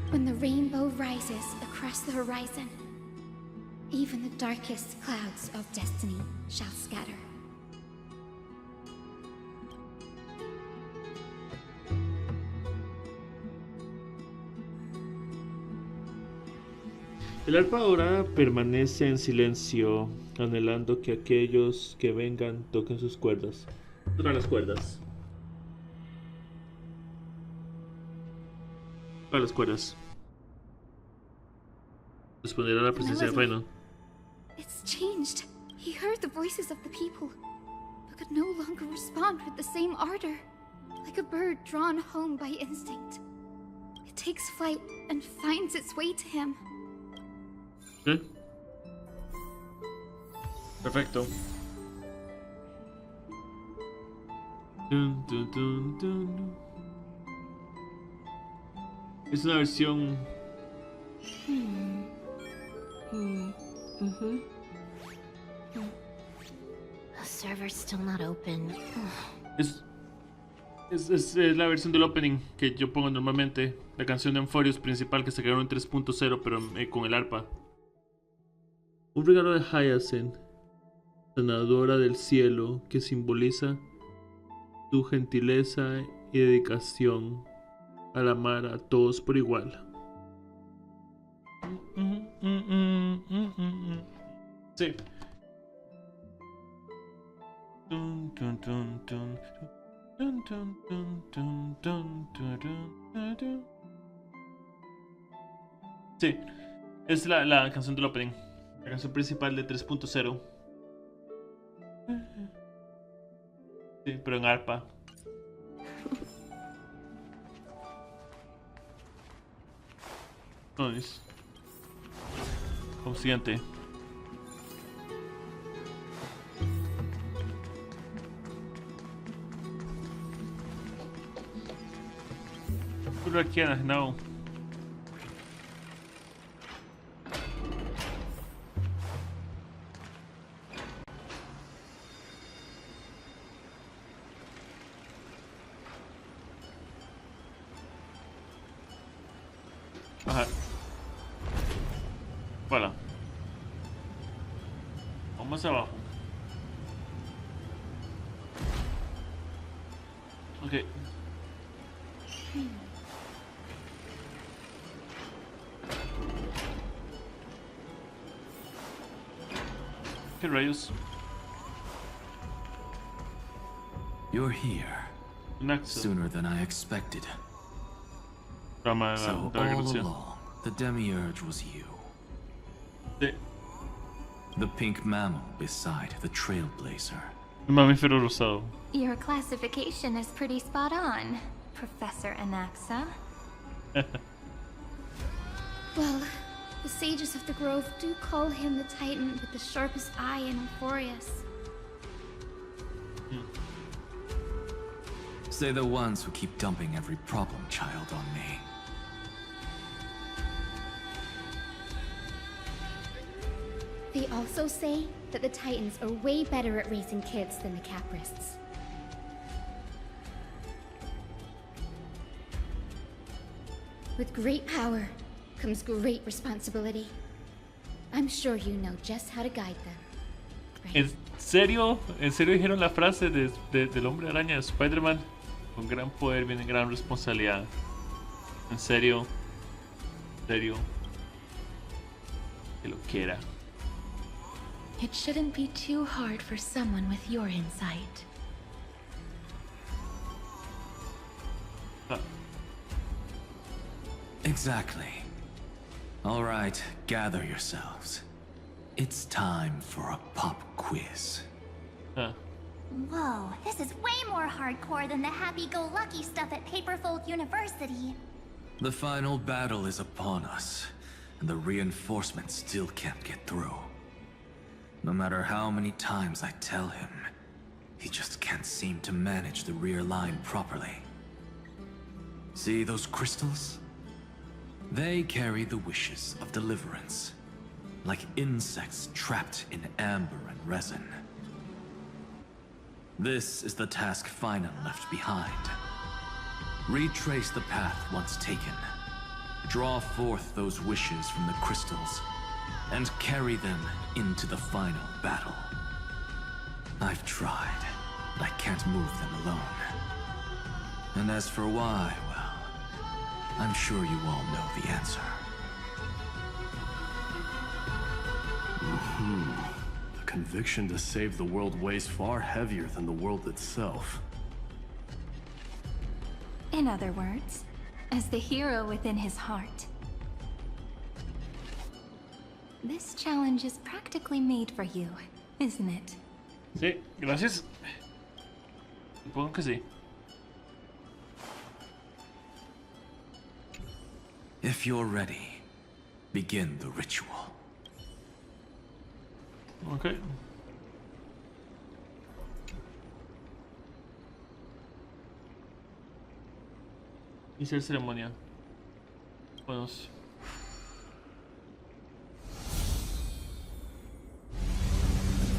When the rainbow rises across the horizon, even the darkest clouds of destiny shall scatter. El arpa dorada permanece en silencio, anhelando que aquellos que vengan toquen sus cuerdas. Tocan las cuerdas. Tocan las cuerdas. Responderá a la presencia de Final. It's changed. He heard the voices of the people, but could no longer respond with the same ardor. Like a bird drawn home by instinct. It takes flight and finds its way to him. ¿Eh? Perfecto. Dun, dun, dun, dun. Es una versión. The server's still not open. Es la versión del opening que yo pongo normalmente. La canción de Euphorius principal que se quedó en 3.0, pero con el arpa. Un regalo de Hyacinth, sanadora del cielo, que simboliza tu gentileza y dedicación al amar a todos por igual. Sí. Sí, es la canción del opening. La canción principal de 3.0. Sí, pero en arpa. Nice. Como siguiente. No. Ajá. Voilà. Vamos abajo. Ok. ¿Qué rayos? You're here. Sooner than I expected. So all along, the Demiurge was you. The pink mammal beside the Trailblazer. Mamífero rosado. Your classification is pretty spot on, Professor Anaxa. Well, the sages of the grove do call him the Titan with the sharpest eye in Euphorius. Say the ones who keep dumping every problem child on me. They also say that the Titans are way better at raising kids than the Caprists. With great power comes great responsibility. I'm sure you know just how to guide them. Right? ¿En serio? ¿En serio dijeron la frase del hombre araña de Spider-Man? Con gran poder viene gran responsabilidad. ¿En serio? ¿En serio? Que lo quiera. It shouldn't be too hard for someone with your insight. Exactly. All right, gather yourselves. It's time for a pop quiz. Whoa, this is way more hardcore than the happy-go-lucky stuff at Paperfold University. The final battle is upon us, and the reinforcements still can't get through. No matter how many times I tell him, he just can't seem to manage the rear line properly. See those crystals? They carry the wishes of deliverance, like insects trapped in amber and resin. This is the task Final left behind. Retrace the path once taken. Draw forth those wishes from the crystals, and carry them into the final battle. I've tried, but I can't move them alone. And as for why, well, I'm sure you all know the answer. The conviction to save the world weighs far heavier than the world itself. In other words, as the hero within his heart. This challenge is practically made for you, isn't it? Sí, gracias. Supongo que sí. If you're ready, begin the ritual. Okay. Hice ceremonia. Vamos.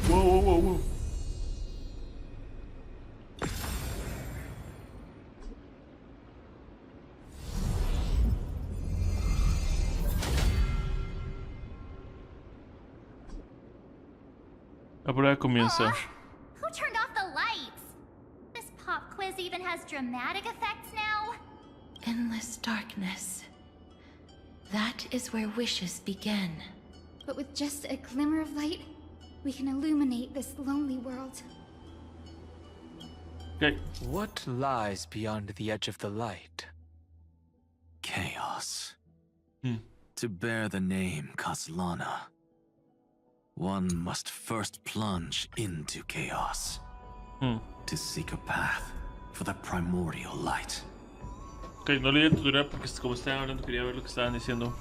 Whoa, whoa, whoa, whoa. La prueba comienza. Who turned off the lights? This pop quiz even has dramatic effects now? Endless darkness. That is where wishes begin. But with just a glimmer of light, we can illuminate this lonely world. Okay. What lies beyond the edge of the light? Chaos. To bear the name Kaslana, one must first plunge into chaos. To seek a path for the primordial light. Ok, no leí el tutorial porque como estaban hablando quería ver lo que estaban diciendo.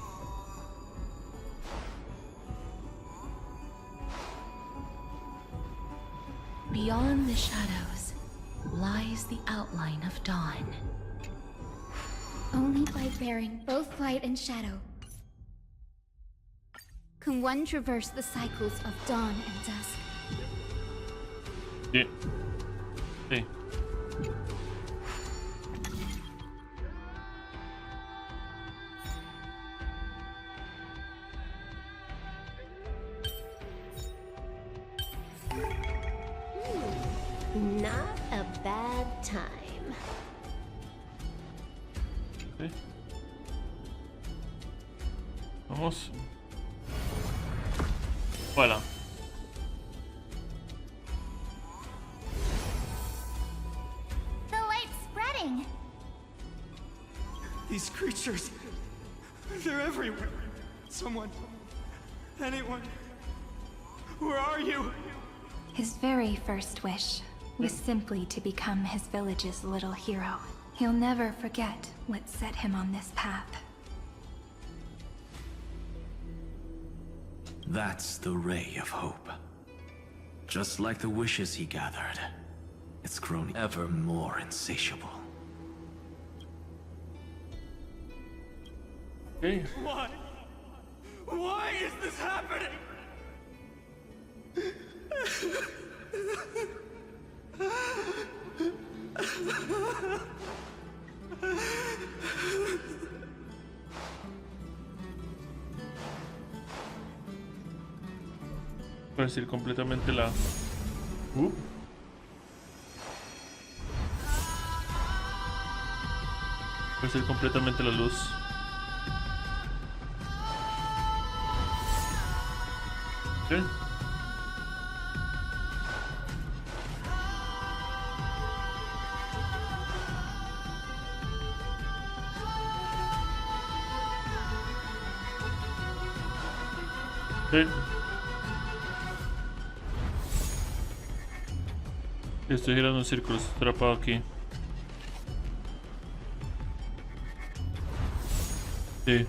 Beyond the shadows lies the outline of dawn. Only by bearing both light and shadow can one traverse the cycles of dawn and dusk. Sí. Sí. Not a bad time. Sí. Vamos. Voilà. The light's spreading. These creatures, they're everywhere. Someone, anyone, where are you? His very first wish was simply to become his village's little hero. He'll never forget what set him on this path. That's the ray of hope. Just like the wishes he gathered, it's grown ever more insatiable. Okay. Why? Why is this happening? Para decir completamente la... Para decir completamente la luz. ¿Qué? Sí. Estoy girando en círculos, atrapado aquí. Sí.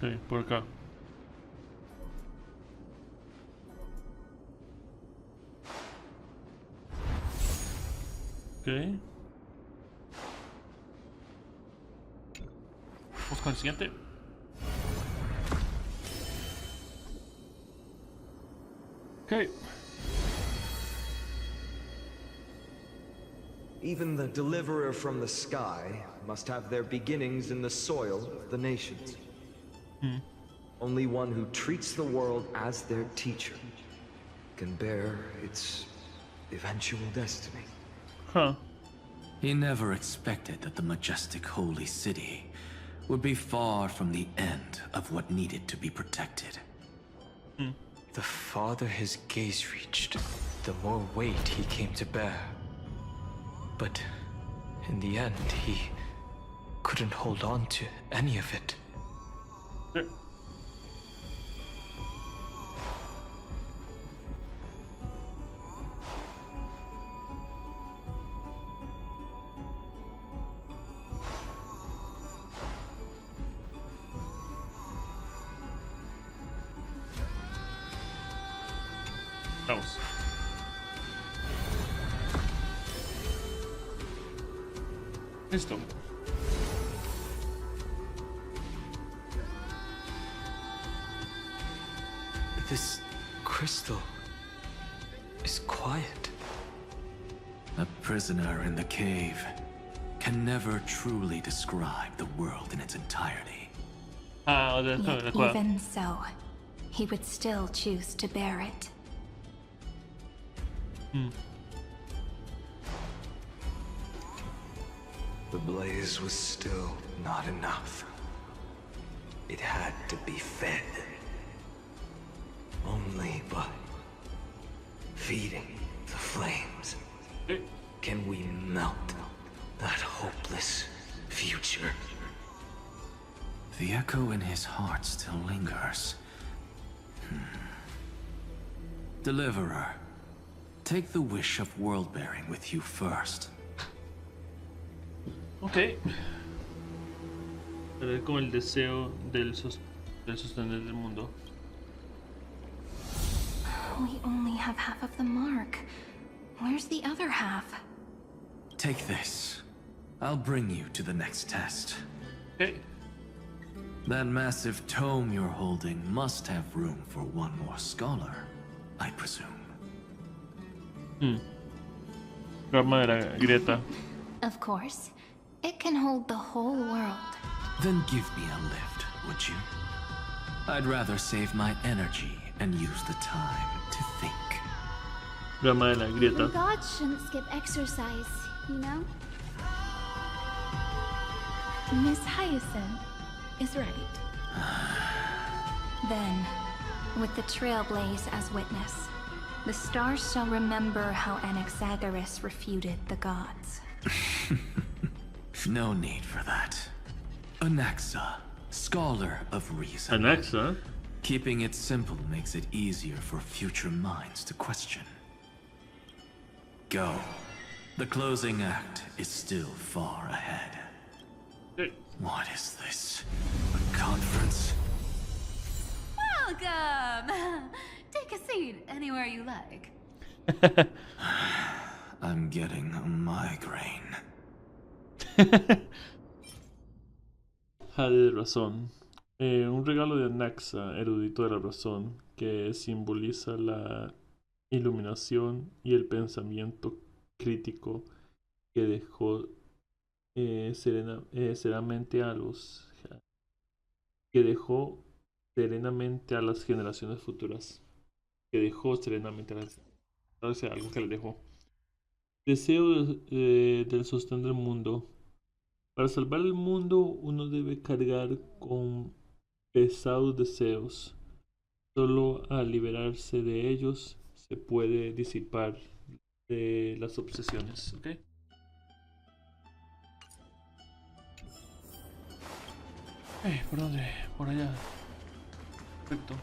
Ok, por acá. Ok. Vamos con el siguiente. Ok. Even the deliverer from the sky must have their beginnings in the soil of the nations. Only one who treats the world as their teacher can bear its eventual destiny. Huh. He never expected that the majestic holy city would be far from the end of what needed to be protected. The farther his gaze reached, the more weight he came to bear. But in the end, he couldn't hold on to any of it. Vamos. Listo. This crystal is quiet. A prisoner in the cave can never truly describe the world in its entirety. Yet even so, he would still choose to bear it. The blaze was still not enough. It had to be fed. Only by feeding the flames can we melt that hopeless future. The echo in his heart still lingers. Deliverer, take the wish of world-bearing with you first. Ok. Pero es como el deseo del sostener del mundo. We only have half of the mark. Where's the other half? Take this. I'll bring you to the next test. Okay. That massive tome you're holding must have room for one more scholar, I presume. Rama de la grieta. Of course. It can hold the whole world. Then give me a lift, would you? I'd rather save my energy and use the time to think. Rama de la grieta. Gods shouldn't skip exercise, you know? Miss Hyacinth is right. Then, with the Trailblaze as witness, the stars shall remember how Anaxagoras refuted the gods. No need for that. Anaxa, scholar of reason. Anaxa? Keeping it simple makes it easier for future minds to question. Go. The closing act is still far ahead. What is this? A conference? Welcome! Take a seat anywhere you like. I'm getting a migraine. Jade de razón. Un regalo de Anaxa, erudito de la razón, que simboliza la iluminación y el pensamiento crítico que dejó serenamente a los que dejó serenamente a las generaciones futuras, que dejó serenamente a las, o sea, algo que le dejó. Deseo del sostén del mundo. Para salvar el mundo uno debe cargar con pesados deseos. Solo al liberarse de ellos se puede disipar de las obsesiones, ¿ok? ¿Por dónde? Por allá. Perfecto.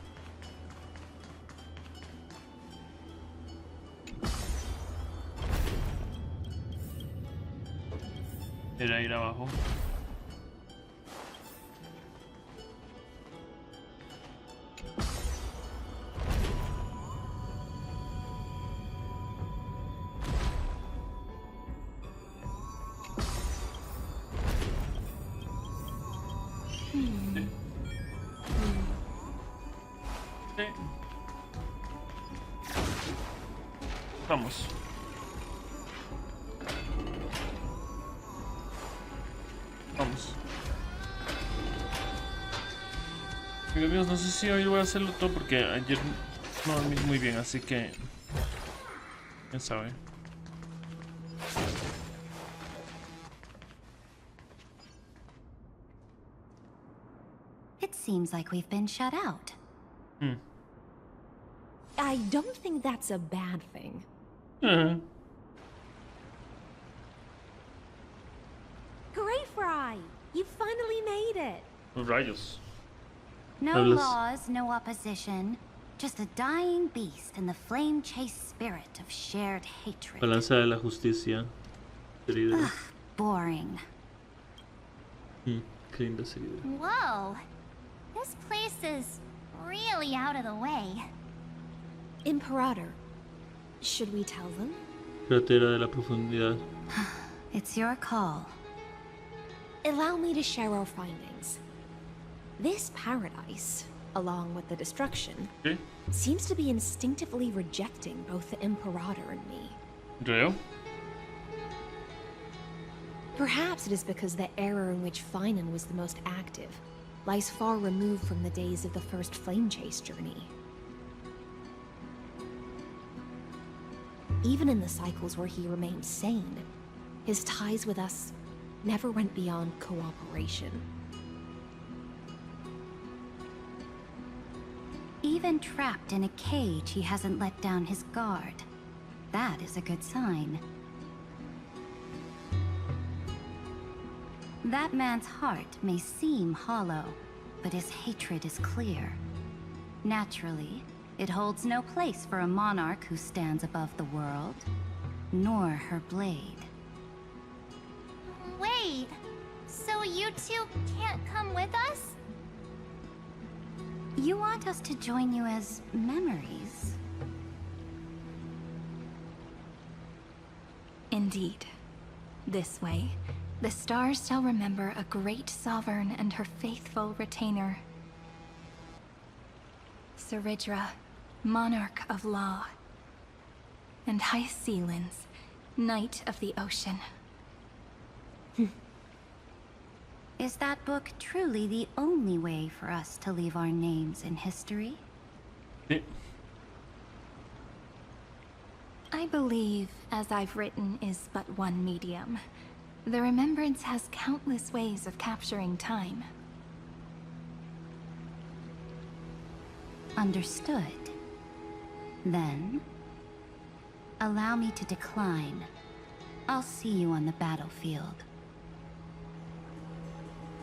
Era ir abajo. Vamos. Vamos. Amigos míos, no sé si hoy voy a hacerlo todo porque ayer no dormí muy bien, así que... ¿Quién sabe? It seems like we've been shut out. I don't think that's a bad thing. Hooray, Fry! You finally made it! Rayos. No laws, no opposition. Just a dying beast and the flame-chased spirit of shared hatred. Balanza de la justicia. Ugh, boring. Qué linda serie. Whoa! This place is really out of the way. Imperator. Should we tell them? Cratera de la profundidad. It's your call. Allow me to share our findings. This paradise, along with the destruction, seems to be instinctively rejecting both the Imperator and me. Real? Perhaps it is because the era in which Finan was the most active lies far removed from the days of the first flame chase journey. Even in the cycles where he remained sane, his ties with us never went beyond cooperation. Even trapped in a cage, he hasn't let down his guard. That is a good sign. That man's heart may seem hollow, but his hatred is clear. Naturally, it holds no place for a monarch who stands above the world, nor her blade. Wait, so you two can't come with us? You want us to join you as memories? Indeed. This way, the stars shall remember a great sovereign and her faithful retainer. Saridra, monarch of law. And Hacia, knight of the ocean. Is that book truly the only way for us to leave our names in history? I believe, as I've written, is but one medium. The remembrance has countless ways of capturing time. Understood. Then, allow me to decline. I'll see you on the battlefield.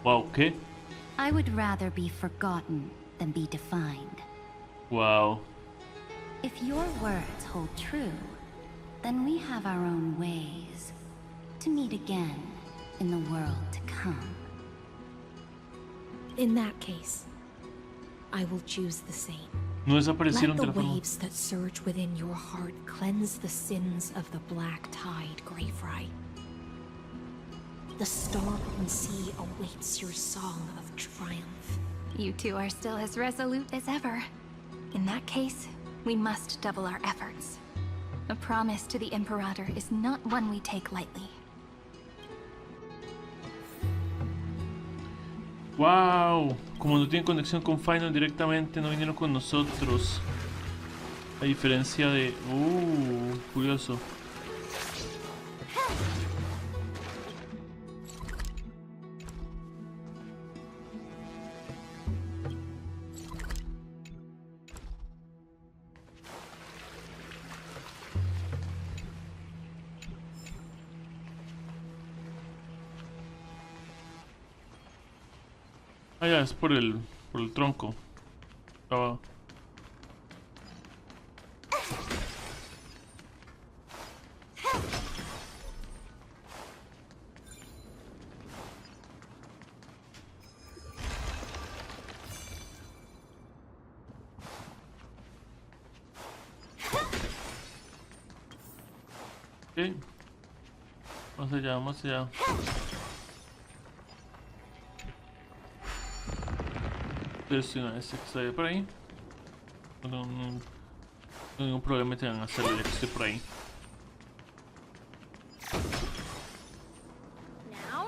Wow, ¿qué? I would rather be forgotten than be defined. Wow. If your words hold true, then we have our own ways to meet again in the world to come. In that case, I will choose the same. No desaparecieron Let de the la forma. waves that surge within your heart cleanse the sins of the black tide, Greyfry. The storm sea awaits your song of triumph. You two are still as resolute as ever. In that case, we must double our efforts. A promise to the Imperator is not one we take lightly. Wow, como no tienen conexión con Final directamente, no vinieron con nosotros. A diferencia de... curioso. Ah, ya, es por el tronco. Estaba... Ok. Vamos allá, vamos allá. Selecciona ese que está por ahí. No hay ningún problema te van a hacerlo ya que estoy por ahí.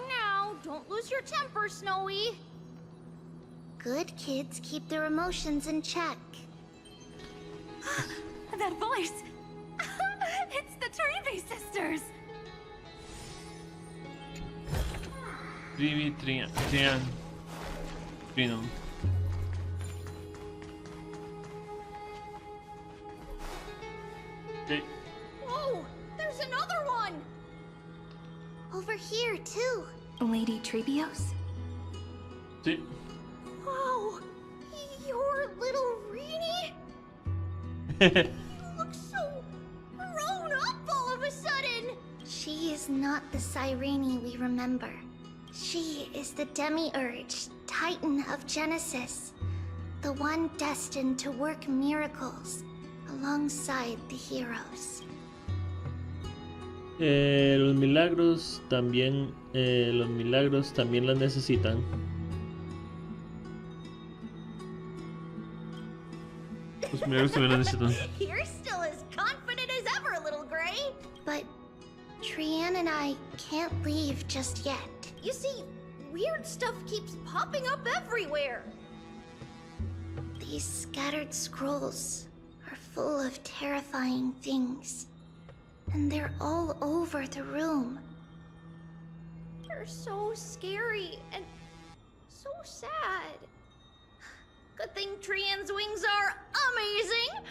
Now, don't lose your temper, Snowy. Good kids keep their emotions in check. That voice! It's the Trevi sisters! Trivi, Trian, Trinum. Okay. Whoa! There's another one! Over here, too. Lady Trebios? Sí. Wow! Your little Reenie? You look so grown up all of a sudden! She is not the Cyrene we remember. She is the Demiurge, Titan of Genesis. The one destined to work miracles alongside the heroes. Los milagros también las necesitan. Los milagros también las necesitan. You're still as confident as ever, little Gray. But Trian and I can't leave just yet. You see, weird stuff keeps popping up everywhere. These scattered scrolls are full of terrifying things. And they're all over the room. They're so scary and so sad. Good thing Trian's wings are amazing,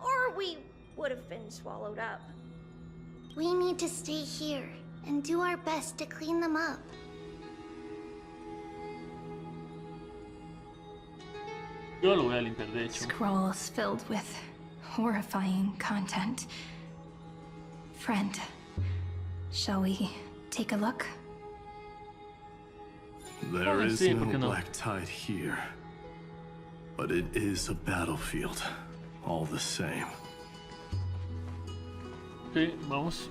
or we would have been swallowed up. We need to stay here and do our best to clean them up. Yo lo voy a limpiar, de hecho. Scrolls filled with horrifying content. Friend, shall we take a look? There is no black tide here. But it is a battlefield, all the same. Okay, vamos.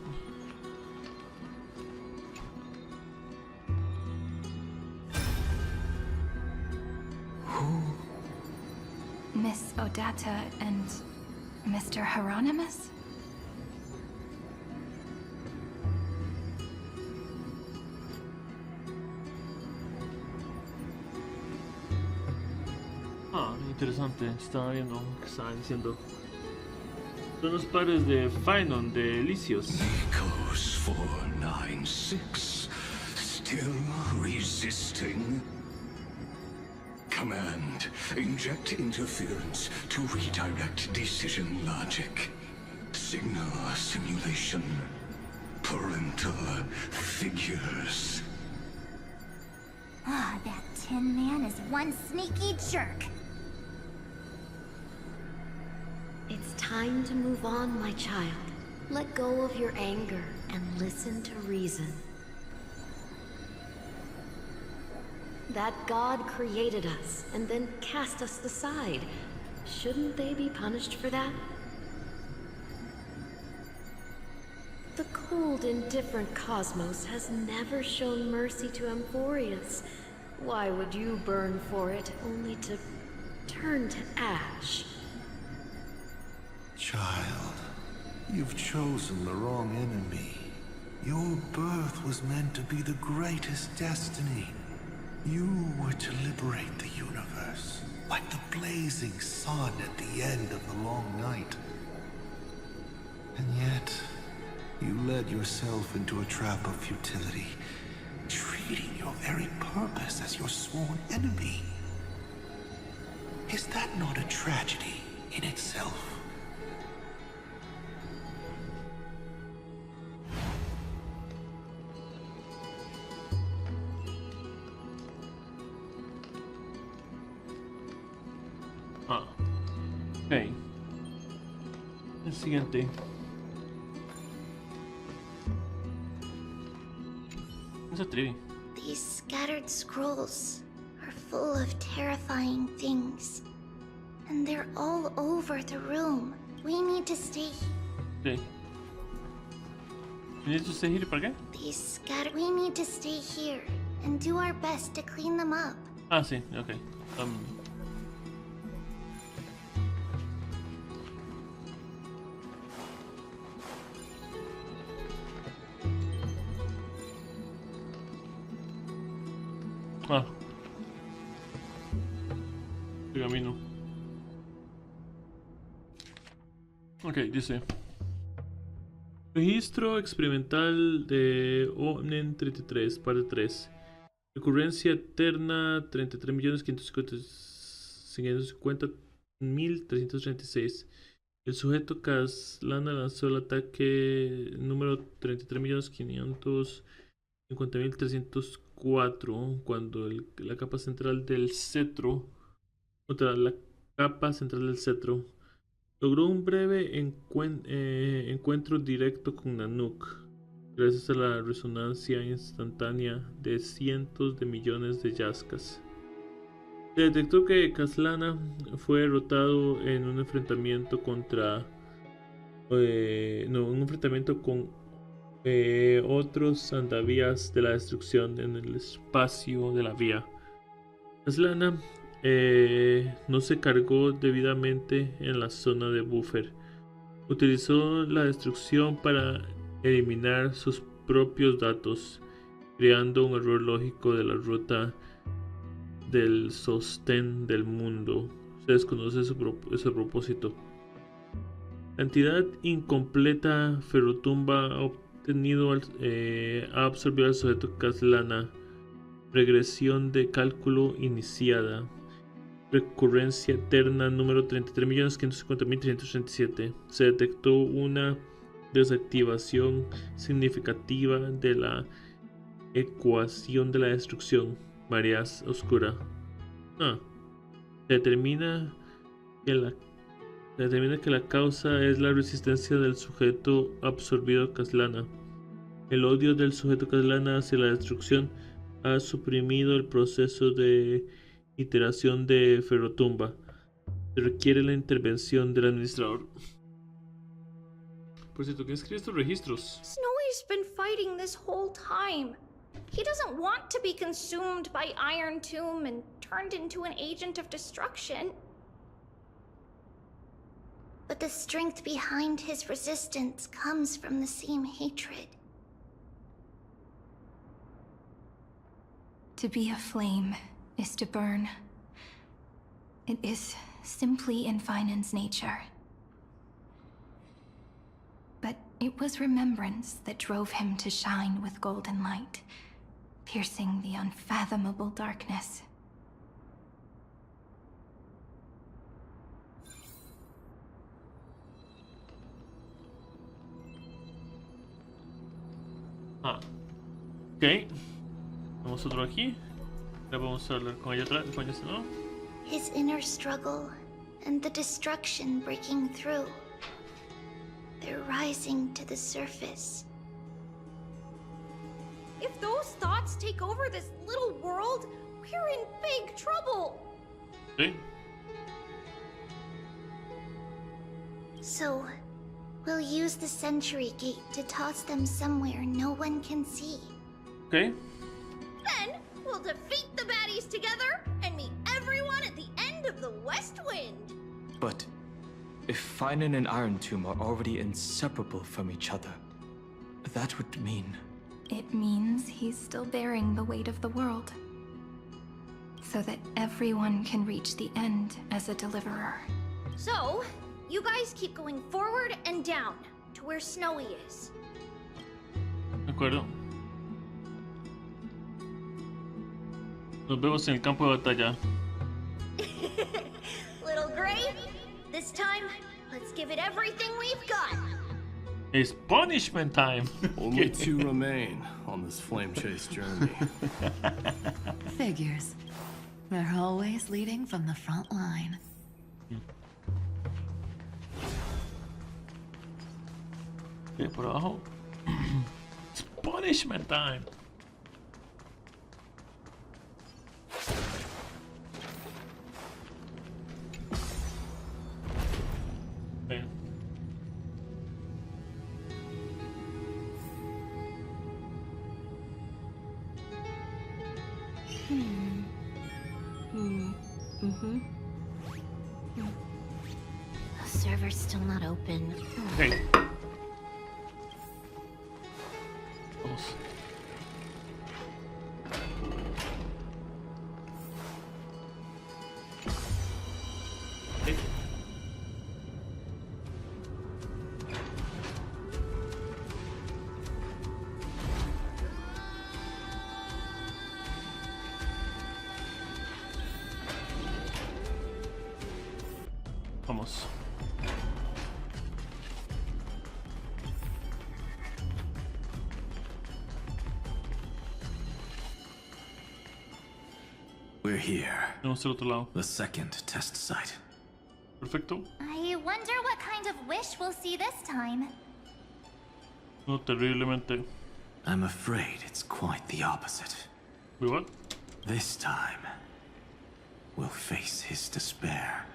Miss Odata and Mr. Hieronymus? Ah, interesante. Estaba viendo que estaban diciendo. Son los padres de Finon, de Elysios. Nikos 496, still resisting. Command, inject interference to redirect decision logic. Signal simulation. Parental figures. Ah, that Tin Man is one sneaky jerk. It's time to move on, my child. Let go of your anger and listen to reason. That God created us and then cast us aside. Shouldn't they be punished for that? The cold, indifferent cosmos has never shown mercy to Amphorius. Why would you burn for it, only to turn to ash? Child, you've chosen the wrong enemy. Your birth was meant to be the greatest destiny. You were to liberate the universe, like the blazing sun at the end of the long night. And yet, you led yourself into a trap of futility, treating your very purpose as your sworn enemy. Is that not a tragedy in itself? Ah, ok. El siguiente. Es a Trivi. These scattered scrolls are full of terrifying things. And they're all over the room. We need to stay. Ok. ¿Necesito seguir para qué? These scattered. We need to stay here and do our best to clean them up. Ah, sí, ok. Ah. De camino. Ok, dice. Registro experimental de Omnen 33, parte 3. Recurrencia eterna 33.550.336. El sujeto Caslana lanzó el ataque número 33.550.304 cuando la capa central del cetro, logró un breve encuentro directo con Nanook, gracias a la resonancia instantánea de cientos de millones de yaskas. Se detectó que Caslana fue derrotado en un enfrentamiento con otros andavías de la destrucción en el espacio de la vía. Caslana no se cargó debidamente en la zona de buffer. Utilizó la destrucción para eliminar sus propios datos, creando un error lógico de la ruta del sostén del mundo. Se desconoce su propósito. La entidad incompleta Ferrotumba ha absorbido al sujeto Caslana. Regresión de cálculo iniciada. Recurrencia eterna número 33.550.337. Se detectó una desactivación significativa de la ecuación de la destrucción. Mareas oscura. Se determina que la causa es la resistencia del sujeto absorbido Caslana. El odio del sujeto Caslana hacia la destrucción ha suprimido el proceso de iteración de Ferrotumba. Se requiere la intervención del administrador. Por cierto, ¿quién escribe estos registros? Snowy's been fighting this whole time. He doesn't want to be consumed by Iron Tomb and turned into an agent of destruction. But the strength behind his resistance comes from the same hatred. To be a flame is to burn. It is simply in Finan's nature. But it was remembrance that drove him to shine with golden light, piercing the unfathomable darkness. Ok. Vamos otro aquí. Ya vamos a hablar con ella atrás, con ella, ¿no? His inner struggle and the destruction breaking through. They're rising to the surface. If those thoughts take over this little world, we're in big trouble. Sí. So, we'll use the Century Gate to toss them somewhere no one can see. Okay. Then, we'll defeat the baddies together and meet everyone at the end of the West Wind. But if Finan and Iron Tomb are already inseparable from each other, that would mean... It means he's still bearing the weight of the world, so that everyone can reach the end as a deliverer. So, you guys keep going forward and down to where Snowy is. De acuerdo. Nos vemos en el campo de batalla. Little Gray, this time, let's give it everything we've got. It's punishment time. Only two remain on this flame chase journey. Figures. They're always leading from the front line. Okay, por abajo. It's punishment time. Okay. The server's still not open. Okay. Vamos. Vamos. We're here. Vamos al otro lado. The second test site. Perfecto. I wonder what kind of wish we'll see this time. No, terriblemente. I'm afraid it's quite the opposite. Wait, what? This time, we'll face his despair.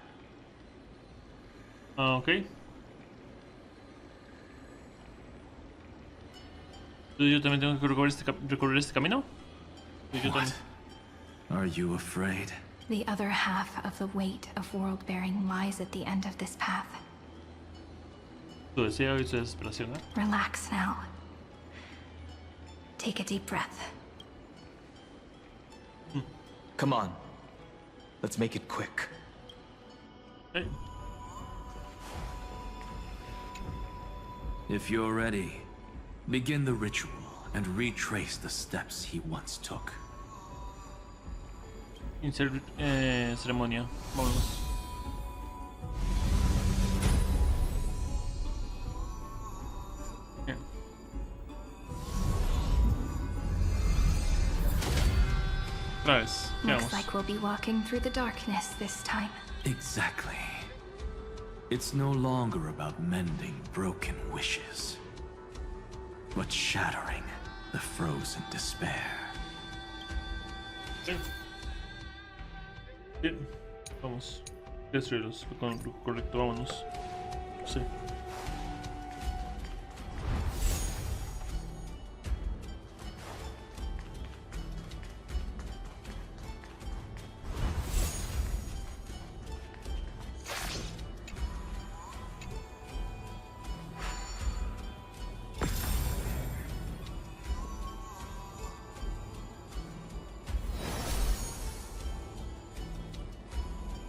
Ah, ok. Yo también tengo que recorrer este camino. Yo What? Are you afraid? The other half of the weight of world-bearing lies at the end of this path. Su deseo y su desesperación, ¿eh? Relax now. Take a deep breath. Come on. Let's make it quick. Hey. If you're ready, begin the ritual and retrace the steps he once took. Insert ceremonia. Vámonos. Bien. Otra vez. Looks like we'll be walking through the darkness this time. Exactly. It's no longer about mending broken wishes, but shattering the frozen despair. Sí. Bien. Vamos. Destruirlos. Correcto, vámonos. Sí.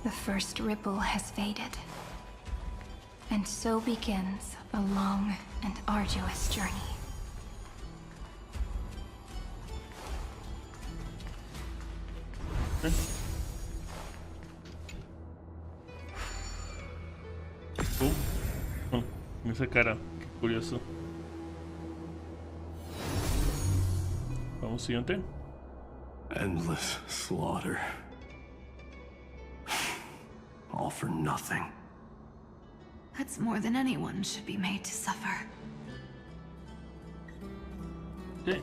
The first ripple has faded. And so begins a long and arduous journey. Esa cara, qué curioso. Vamos, siguiente. Endless slaughter. All for nothing. That's more than anyone should be made to suffer. Okay.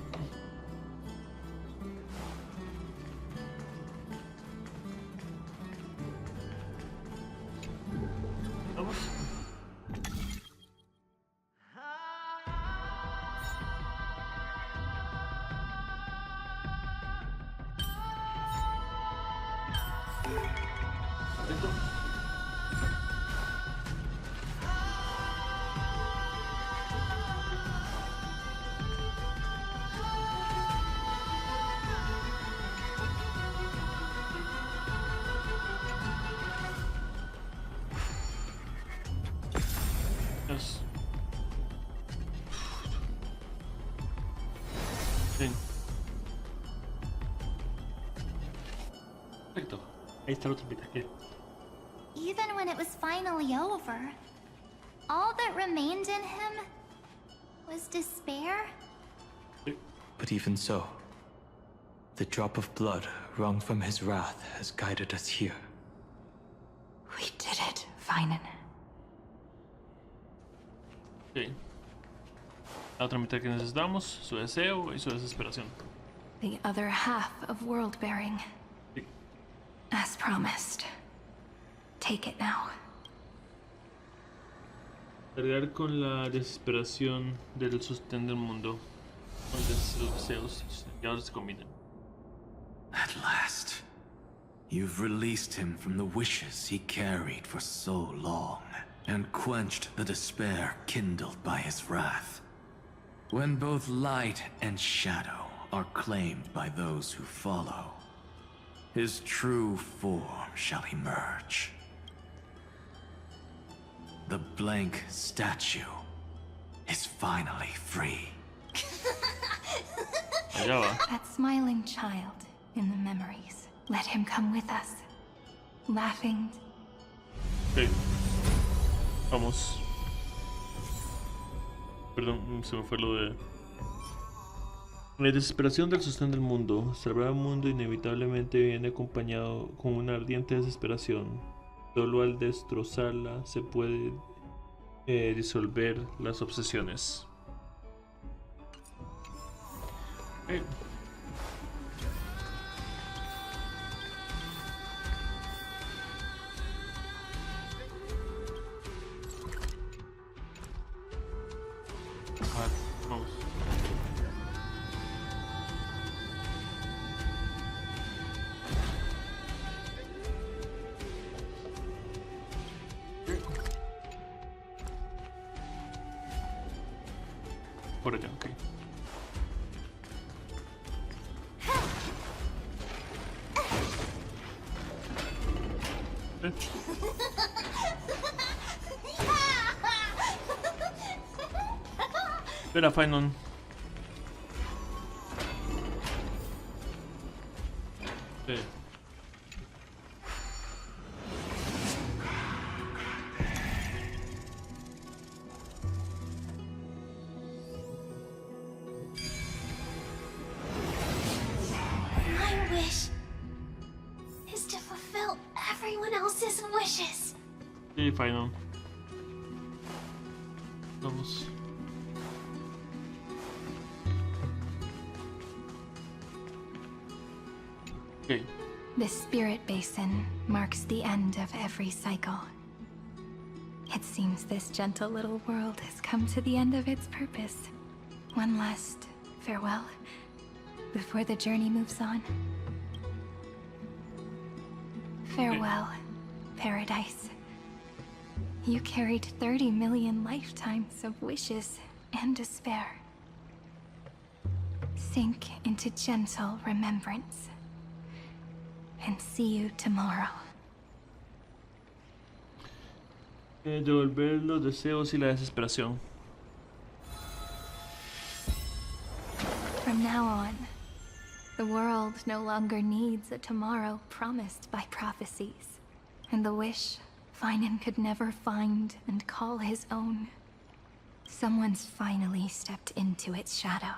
Vamos. Listo. Yes. Bien. Perfecto. Ahí está la otra mitad. Even when it was finally over, all that remained in him was despair. But even so, the drop of blood wrung from his wrath has guided us here. We did it, Finan. Ok. La otra mitad que necesitamos, su deseo y su desesperación. The other half of world-bearing. Sí. As promised. Take it now. Cargar con la desesperación del sostén del mundo. Donde los deseos y ahora se combinan. At last, you've released him from the wishes he carried for so long, and quenched the despair kindled by his wrath. When both light and shadow are claimed by those who follow, his true form shall emerge. The blank statue is finally free. Allá va. That smiling child in the memories. Let him come with us. Laughing. Okay. Vamos. Perdón, se me fue lo de... La desesperación del sostén del mundo. Salvar al mundo inevitablemente viene acompañado con una ardiente desesperación. Solo al destrozarla se puede disolver las obsesiones. Vamos. Por allá, ok. Espera, Finon. Sí. My wish is to fulfill everyone else's wishes. Sí, Finon. Vamos. Okay. The spirit basin marks the end of every cycle. It seems this gentle little world has come to the end of its purpose. One last farewell before the journey moves on. Farewell, paradise. You carried 30 million lifetimes of wishes and despair. Sink into gentle remembrance. And see you tomorrow. Devolver los deseos y la desesperación. From now on, the world no longer needs a tomorrow promised by prophecies. And the wish Finan could never find and call his own. Someone's finally stepped into its shadow.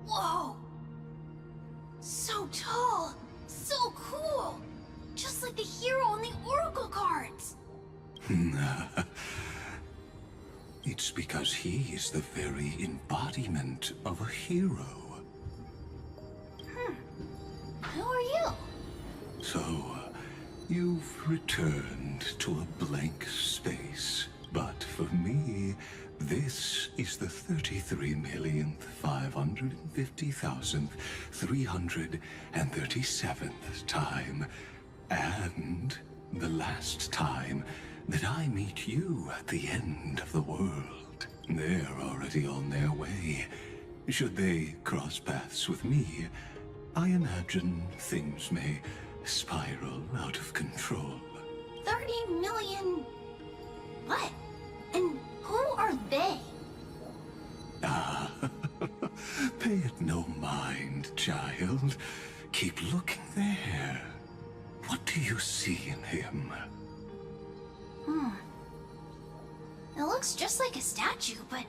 Whoa! So tall! So cool! Just like the hero on the Oracle cards! It's because he is the very embodiment of a hero. Who are you? So, you've returned to a blank space. But for me, this is the 33,550,337th time. And the last time that I meet you at the end of the world. They're already on their way. Should they cross paths with me, I imagine things may spiral out of control. 30 million... What? And who are they? Ah, pay it no mind, child. Keep looking there. What do you see in him? It looks just like a statue, but...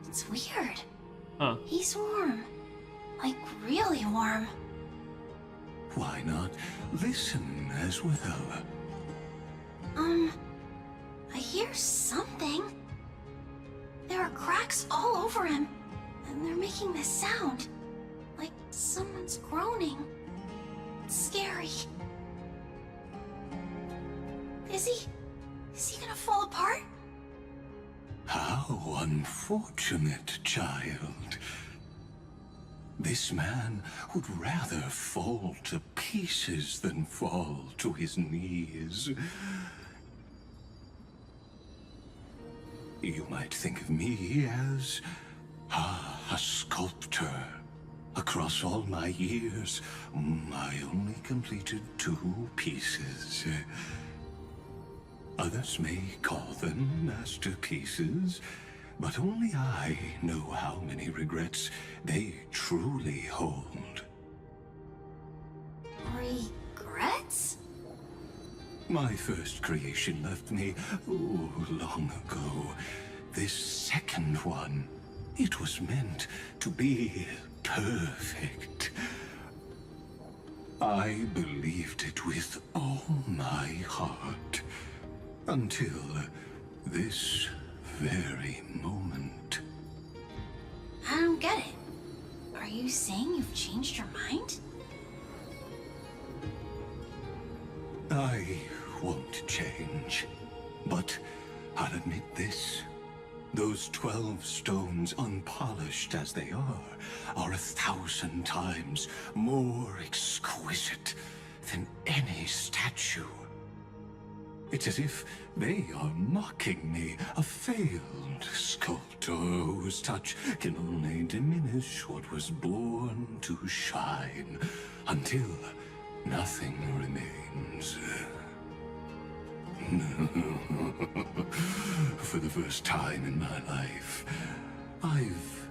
It's weird. Huh. He's warm. Like, really warm. Why not listen as well? I hear something. There are cracks all over him, and they're making this sound. Like someone's groaning. It's scary. Is he gonna fall apart? How unfortunate, child. This man would rather fall to pieces than fall to his knees. You might think of me as a sculptor. Across all my years, I only completed 2 pieces. Others may call them masterpieces. But only I know how many regrets they truly hold. Regrets? My first creation left me, long ago. This second one, it was meant to be perfect. I believed it with all my heart. Until this very moment. I don't get it. Are you saying you've changed your mind? I won't change. But I'll admit this. Those 12 stones, unpolished as they are 1,000 times more exquisite than any statue. It's as if they are mocking me, a failed sculptor whose touch can only diminish what was born to shine, until nothing remains. For the first time in my life, I've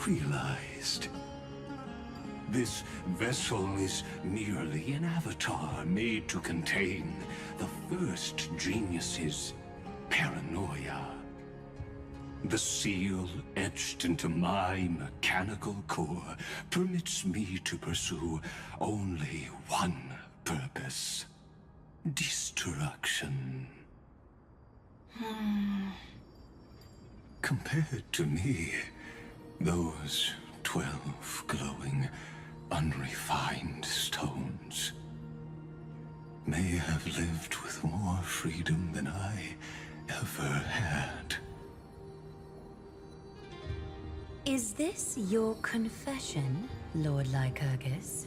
realized this vessel is merely an avatar made to contain the first genius's paranoia. The seal etched into my mechanical core permits me to pursue only one purpose: destruction. Compared to me, those 12 glowing, unrefined stones may have lived with more freedom than I ever had. Is this your confession, Lord Lycurgus?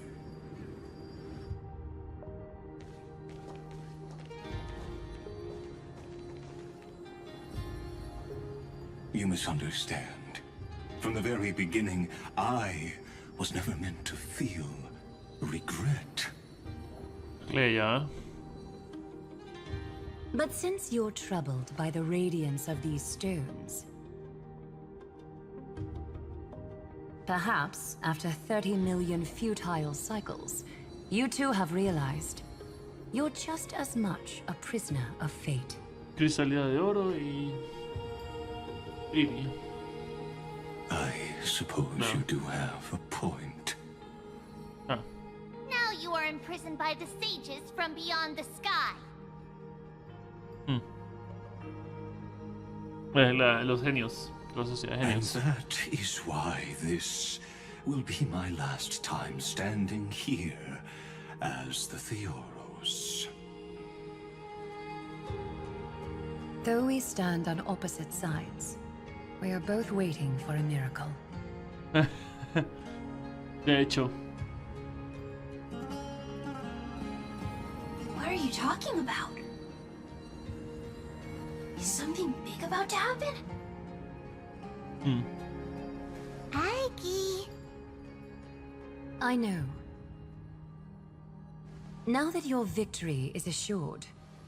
You misunderstand. From the very beginning, I was never meant to feel regret. Leia. But since you're troubled by the radiance of these stones, perhaps after 30 million futile cycles, you too have realized you're just as much a prisoner of fate. Crisálida de oro y Iria. I suppose you do have a point. Now you are imprisoned by the sages from beyond the sky. Los genios. La sociedad de And genios. that is why this will be my last time standing here as the Theoros. Though we stand on opposite sides, we are both waiting for a miracle. De hecho. What are you talking about? Is something big about to happen? Aggie. I know. Now that your victory is assured,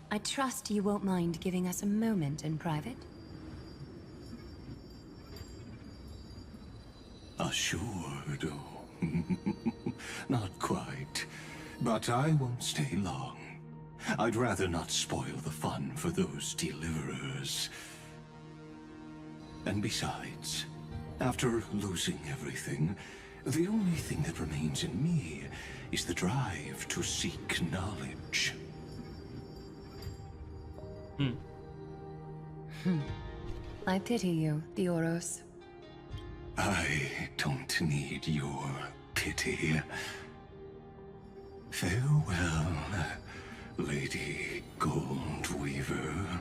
I trust you won't mind giving us a moment in private. Assured? Oh. Not quite. But I won't stay long. I'd rather not spoil the fun for those deliverers. And besides, after losing everything, the only thing that remains in me is the drive to seek knowledge. I pity you, Theoros. I don't need your pity. Farewell, Lady Goldweaver.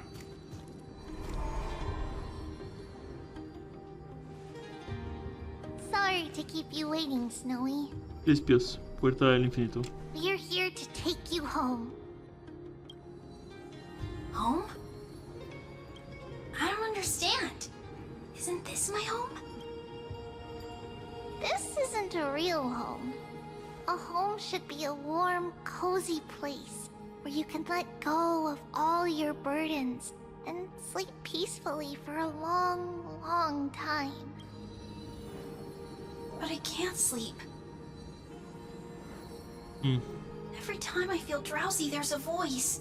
Sorry to keep you waiting, Snowy. Lispios, puerta del infinito. We're here to take you home. Home? I don't understand. Isn't this my home? This isn't a real home. A home should be a warm, cozy place where you can let go of all your burdens and sleep peacefully for a long, long can't sleep. Hmm. Every time I feel drowsy, there's a voice.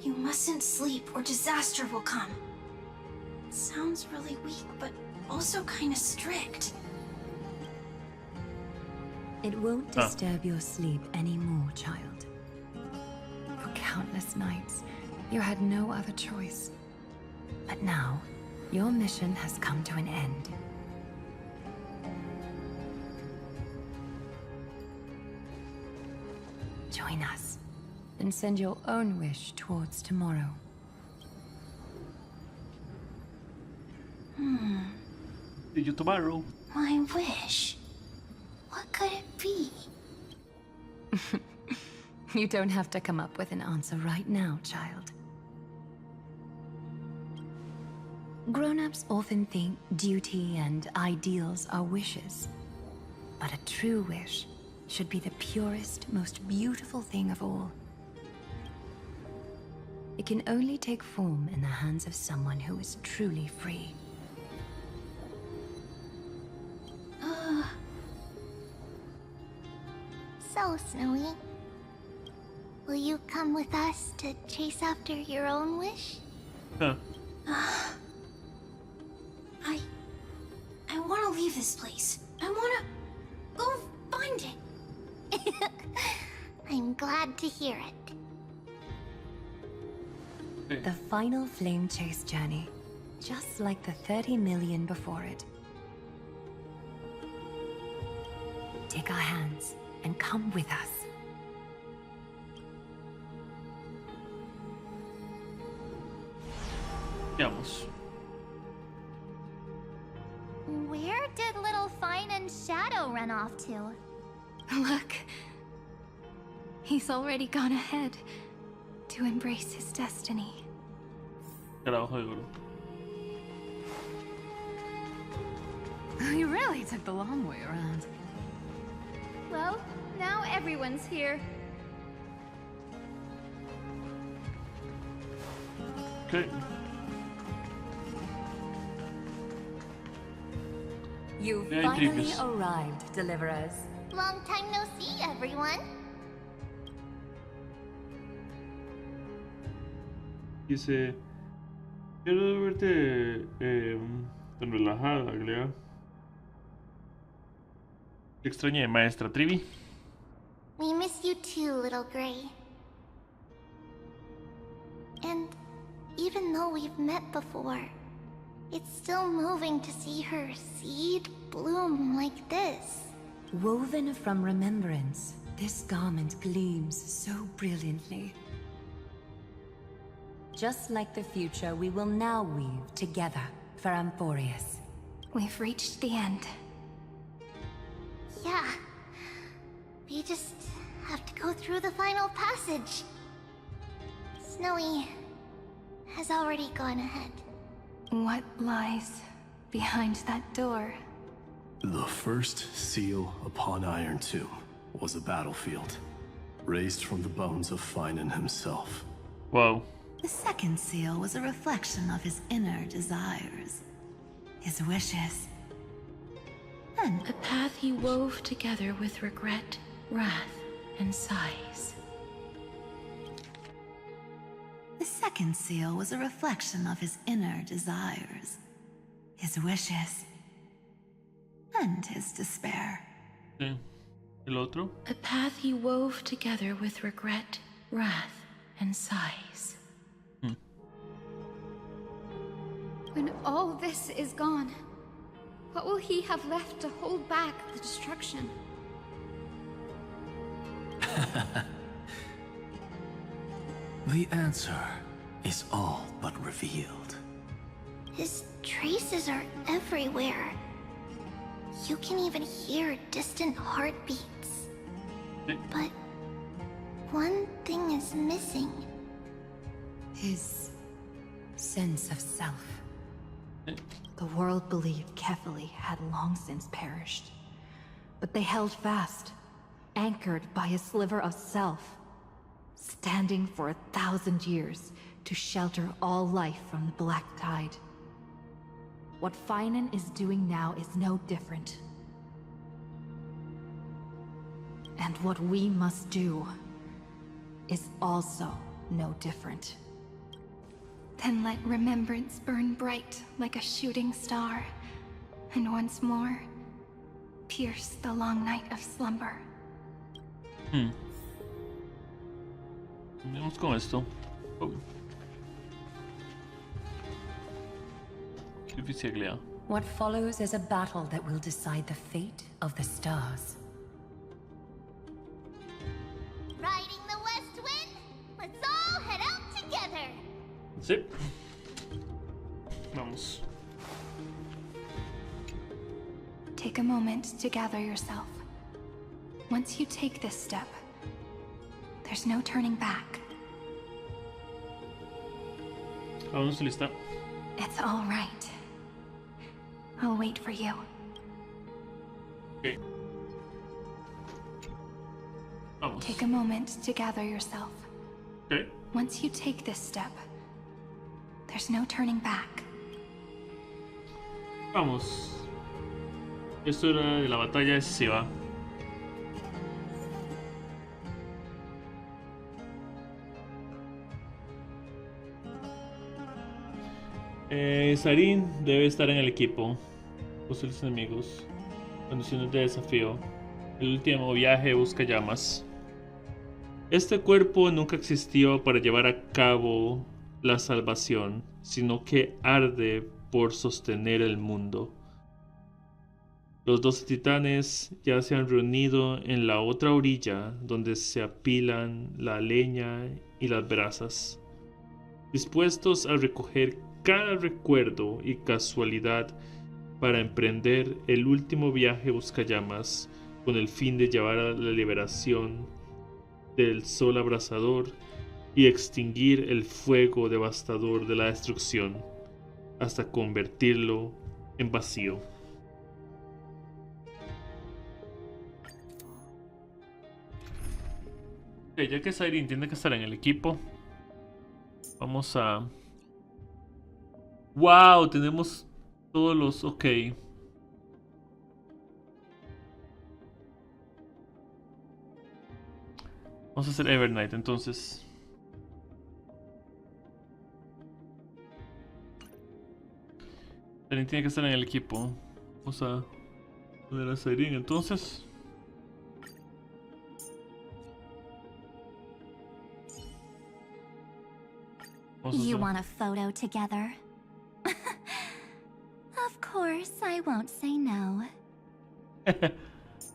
You mustn't sleep or disaster will come. It sounds really weak, but also kind of strict. It won't disturb your sleep anymore, child. For countless nights, you had no other choice. But now, your mission has come to an end. Join us, and send your own wish towards tomorrow. See you tomorrow. My wish. What could it be? You don't have to come up with an answer right now, child. Grown-ups often think duty and ideals are wishes. But a true wish should be the purest, most beautiful thing of all. It can only take form in the hands of someone who is truly free. So, Snowy, will you come with us to chase after your own wish? Huh. I want to leave this place. I want to go find it. I'm glad to hear it. The final flame chase journey, just like the 30 million before it. Take our hands and come with us. Vamos. Where did little Fine and Shadow run off to? Look. He's already gone ahead to embrace his destiny. Carajo de oro. You really took the long way around. Well, now everyone's here. Okay. You've Yeah, finally intrigues. arrived, deliverers. Long time no see, everyone. Dice, quiero verte tan relajada, Glea. Te extrañé, maestra Trivi. We miss you too, little Gray. And even though we've met before, it's still moving to see her seed bloom like this. Woven from remembrance, this garment gleams so brilliantly. Just like the future, we will now weave together for Amphorius. We've reached the end. Yeah. We just have to go through the final passage. Snowy has already gone ahead. What lies behind that door? The first seal upon Iron Tomb was a battlefield, raised from the bones of Finan himself. Wow. The second seal was a reflection of his inner desires, his wishes. And a path he wove together with regret, wrath, and sighs. The second seal was a reflection of his inner desires, his wishes, and his despair. Sí. El otro. A path he wove together with regret, wrath, and sighs. When all this is gone, what will he have left to hold back the destruction? The answer is all but revealed. His traces are everywhere. You can even hear distant heartbeats. But one thing is missing. His sense of self. The world believed Kefili had long since perished. But they held fast, anchored by a sliver of self, standing for 1,000 years to shelter all life from the Black Tide. What Finan is doing now is no different. And what we must do is also no different. Then let remembrance burn bright like a shooting star, and once more, pierce the long night of slumber. Vamos con esto. Oh. Qué difícil, Lea. What follows is a battle that will decide the fate of the stars. Riding the west wind, let's all head out together. Sí. Vamos. Take a moment to gather yourself. Once you take this step, there's no turning back. Vamos, lista. It's all right. I'll wait for you. Okay. Vamos. Take a moment to gather yourself. Okay. Once you take this step, there's no turning back. Vamos. Esto era de la batalla decisiva. Sarin debe estar en el equipo. Posibles enemigos. Condiciones de desafío. El último viaje busca llamas. Este cuerpo nunca existió para llevar a cabo la salvación, sino que arde por sostener el mundo. Los 12 titanes ya se han reunido en la otra orilla, donde se apilan la leña y las brasas, dispuestos a recoger cada recuerdo y casualidad para emprender el último viaje buscallamas con el fin de llevar a la liberación del sol abrasador y extinguir el fuego devastador de la destrucción hasta convertirlo en vacío. Okay, ya que Sairi tiene que estar en el equipo, vamos a... ¡Wow! Tenemos todos los... Ok. Vamos a hacer Evernight entonces. Sairi tiene que estar en el equipo. Vamos a poner a Sairi entonces. You want a photo together? Of course, I won't say no.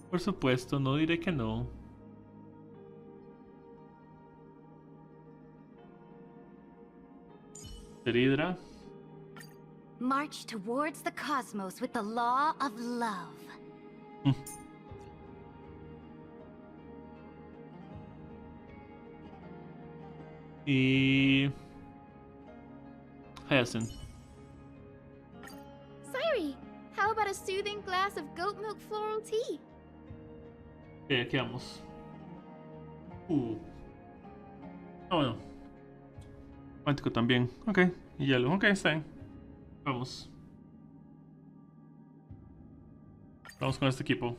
Por supuesto, no diré que no. Hydra. March towards the cosmos with the law of love. Y... Hacia. Sairi, how about a soothing glass of goat milk floral tea? Aquí vamos. Ah, bueno. Cuántico también. Ok. Y hielo. Ok, está bien. Vamos. Vamos con este equipo.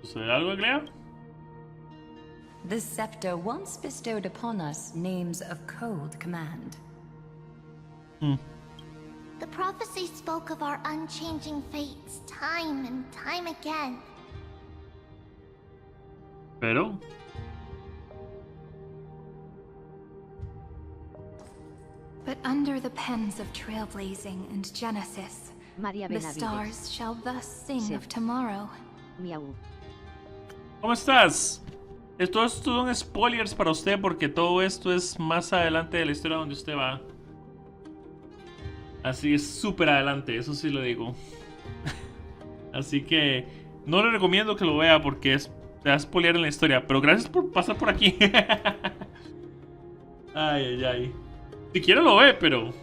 ¿Sucede algo, Glea? The scepter once bestowed upon us names of cold command. The prophecy spoke of our unchanging fates time and time again. Pero... But under the pens of trailblazing and Genesis, the stars shall thus sing of tomorrow. ¿Cómo estás? Esto son spoilers para usted porque todo esto es más adelante de la historia donde usted va. Así es súper adelante, eso sí lo digo. Así que no le recomiendo que lo vea porque te va a spoilear en la historia. Pero gracias por pasar por aquí. Ay, ay, ay. Si quiere lo ve, pero...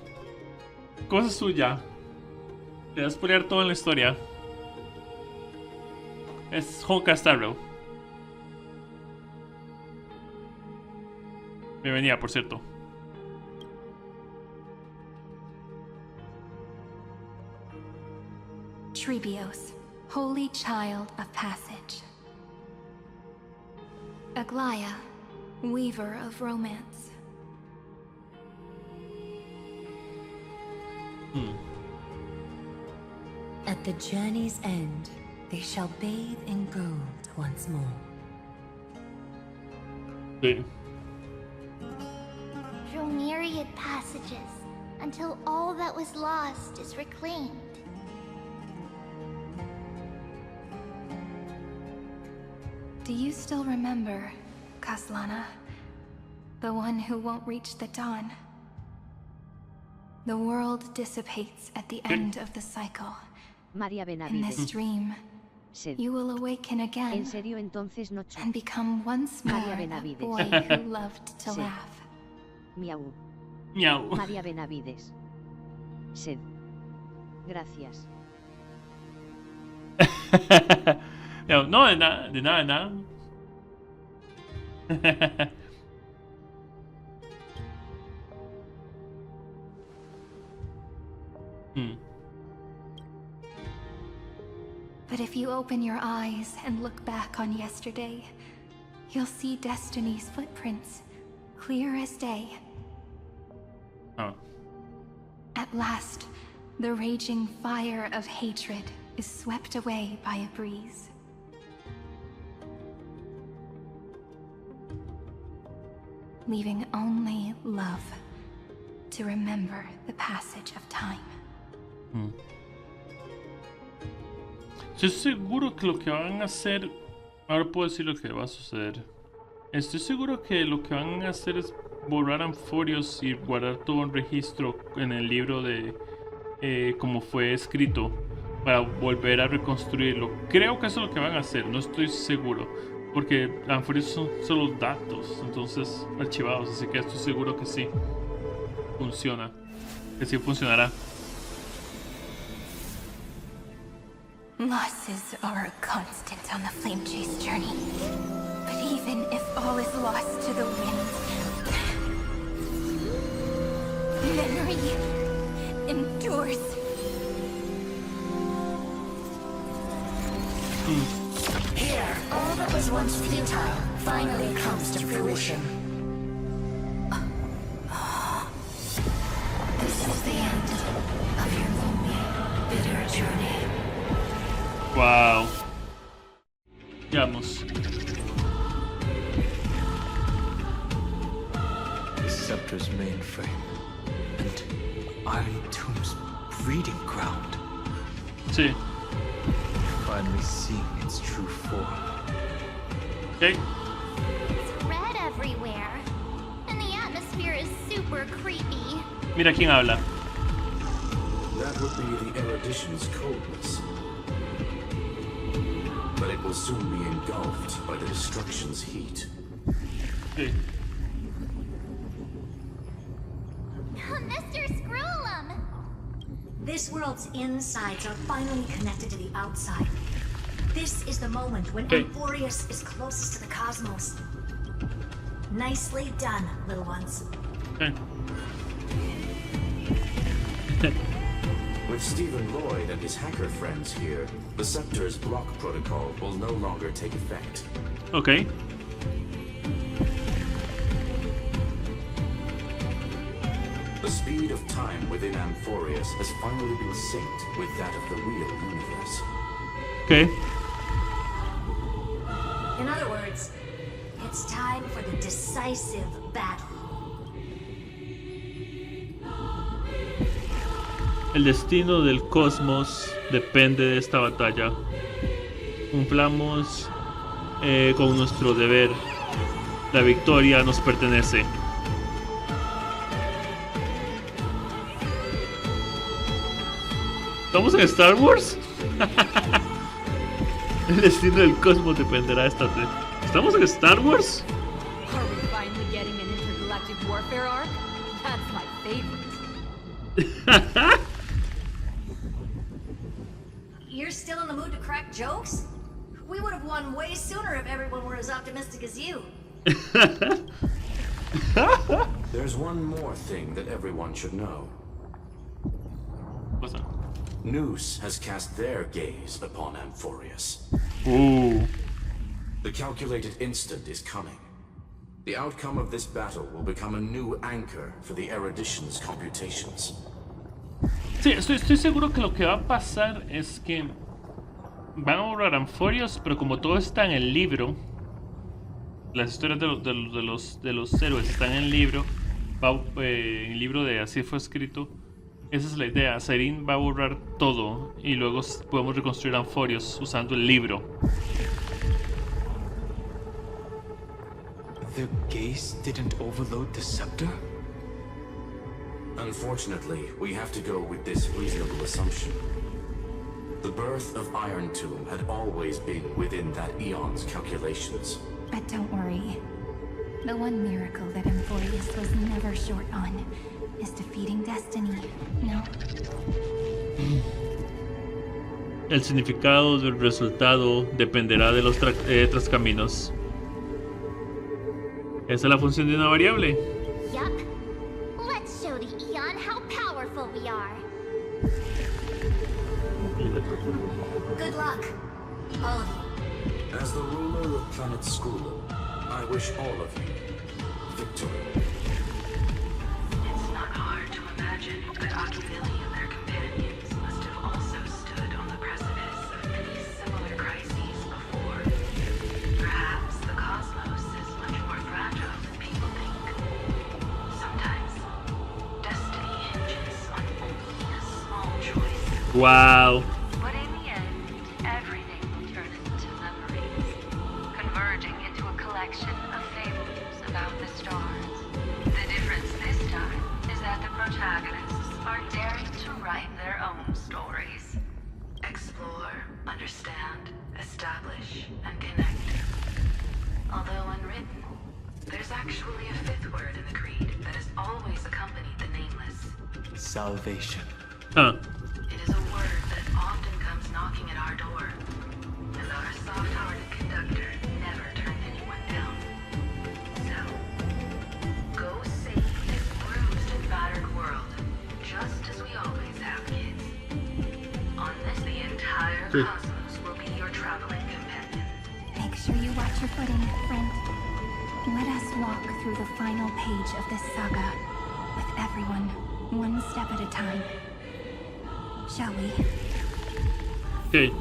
cosa suya. Te va a spoilear todo en la historia. Es Honkai Star Rail. Bienvenida, por cierto. Trebios, holy child of passage. Aglaya, weaver of romance. At the journey's end, they shall bathe in gold once more. Sí. Through myriad passages, until all that was lost is reclaimed. Do you still remember, Kaslana? The one who won't reach the dawn? The world dissipates at the end of the cycle. María In Benavides. this dream, Sed. you will awaken again En serio, entonces no. and become once more María a Benavides. boy who loved to Sed. laugh. Miau. Miau. María Benavides. Sed. Gracias. No, de nada, de nada, de nada. But if you open your eyes and look back on yesterday, you'll see Destiny's footprints, clear as day. Oh. At last, the raging fire of hatred is swept away by a breeze. Leaving only love to remember the passage of time. Estoy seguro que lo que van a hacer... Ahora puedo decir lo que va a suceder. Estoy seguro que lo que van a hacer es borrar Amphorios y guardar todo un registro en el libro de... como fue escrito, para volver a reconstruirlo. Creo que eso es lo que van a hacer, no estoy seguro. Porque Amphorios son solo datos, entonces archivados, así que estoy seguro que sí. Funciona. Que sí funcionará. Losses are a constant on the Flame Chase journey. But even if all is lost to the wind, memory endures. Here, all that was once futile finally comes to fruition. This is the end of your lonely, bitter journey. Wow. Veamos. The Scepter's mainframe and Iron Tomb's breeding ground. Sí. Finally seeing its true form. Okay. It's red everywhere, and the atmosphere is super creepy. Mira quién habla. That would be the erudition's coldness. But it will soon be engulfed by the destruction's heat. Okay. Mr. Scrollum! This world's insides are finally connected to the outside. This is the moment when Okay. Amphorius is closest to the cosmos. Nicely done, little ones. Okay. With Stephen Lloyd and his hacker friends here, the Scepter's block protocol will no longer take effect. Okay. The speed of time within Amphorius has finally been synced with that of the real universe. Okay. In other words, it's time for the decisive battle. El destino del cosmos depende de esta batalla. Cumplamos con nuestro deber. La victoria nos pertenece. ¿Estamos en Star Wars? El destino del cosmos dependerá de esta... ¿Estamos en Star Wars? Are we finally getting an intergalactic warfare arc? That's my favorite. You're still in the mood to crack jokes? We would have won way sooner if everyone were as optimistic as you. There's one more thing that everyone should know. What's that? Noose has cast their gaze upon Amphorius. Ooh. The calculated instant is coming. The outcome of this battle will become a new anchor for the erudition's computations. Sí, estoy seguro que lo que va a pasar es que van a borrar Amphorius, pero como todo está en el libro, las historias de los héroes están en el libro, en el libro de Así fue escrito. Esa es la idea. Sairin va a borrar todo y luego podemos reconstruir Amphorius usando el libro. The gaze didn't overload the scepter? Unfortunately, we have to go with this reasonable assumption. The birth of Iron Tomb had always been within that eon's calculations. But don't worry. The one miracle that Amphorius was never short on is defeating destiny, no? El significado del resultado dependerá de los trascaminos. Esa es la función de una variable. Yup. Let's show the Eon how powerful we are. Good luck, all of you. As the ruler of Planet Skrull, I wish all of you victory. It's not hard to imagine that Achilles and their companions must have also stood on the precipice of many similar crises before. Perhaps the cosmos is much more fragile than people think. Sometimes, destiny hinges on only a small choice. Wow. But in the end, everything will turn into memories, converging into a collection of fables about the stars. The difference this time is that the protagonists are daring to write their own stories. Explore, understand, establish, and connect. Although unwritten, there's actually a fifth word in the creed that has always accompanied the nameless. Salvation. Huh. It is a word that often comes knocking at our door, and our soft-hearted conductor never turned anyone down. So, go save this bruised and battered world, just as we always have, kids. On this, the entire cosmos will be your traveling companion. Make sure you watch your footing, friend. Let us walk through the final page of this saga, with everyone, one step at a time. Shall we? Okay.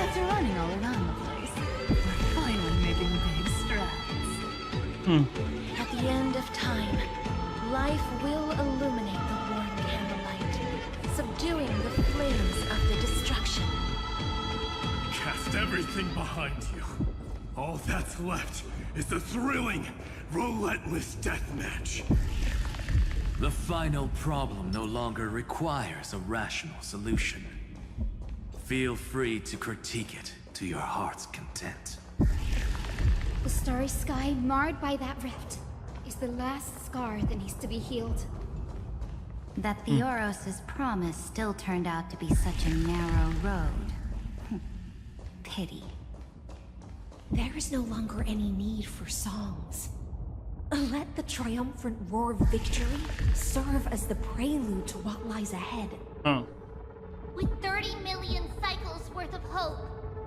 After running all around the place, we're finally making big strides. At the end of time, life will illuminate the warm candlelight, subduing the flames of the destruction. Cast everything behind you. All that's left is the thrilling, relentless deathmatch. The final problem no longer requires a rational solution. Feel free to critique it to your heart's content. The starry sky marred by that rift is the last scar that needs to be healed. That Theoros's promise still turned out to be such a narrow road. Pity. There is no longer any need for songs. Let the triumphant roar of victory serve as the prelude to what lies ahead. With 30 million cycles worth of hope,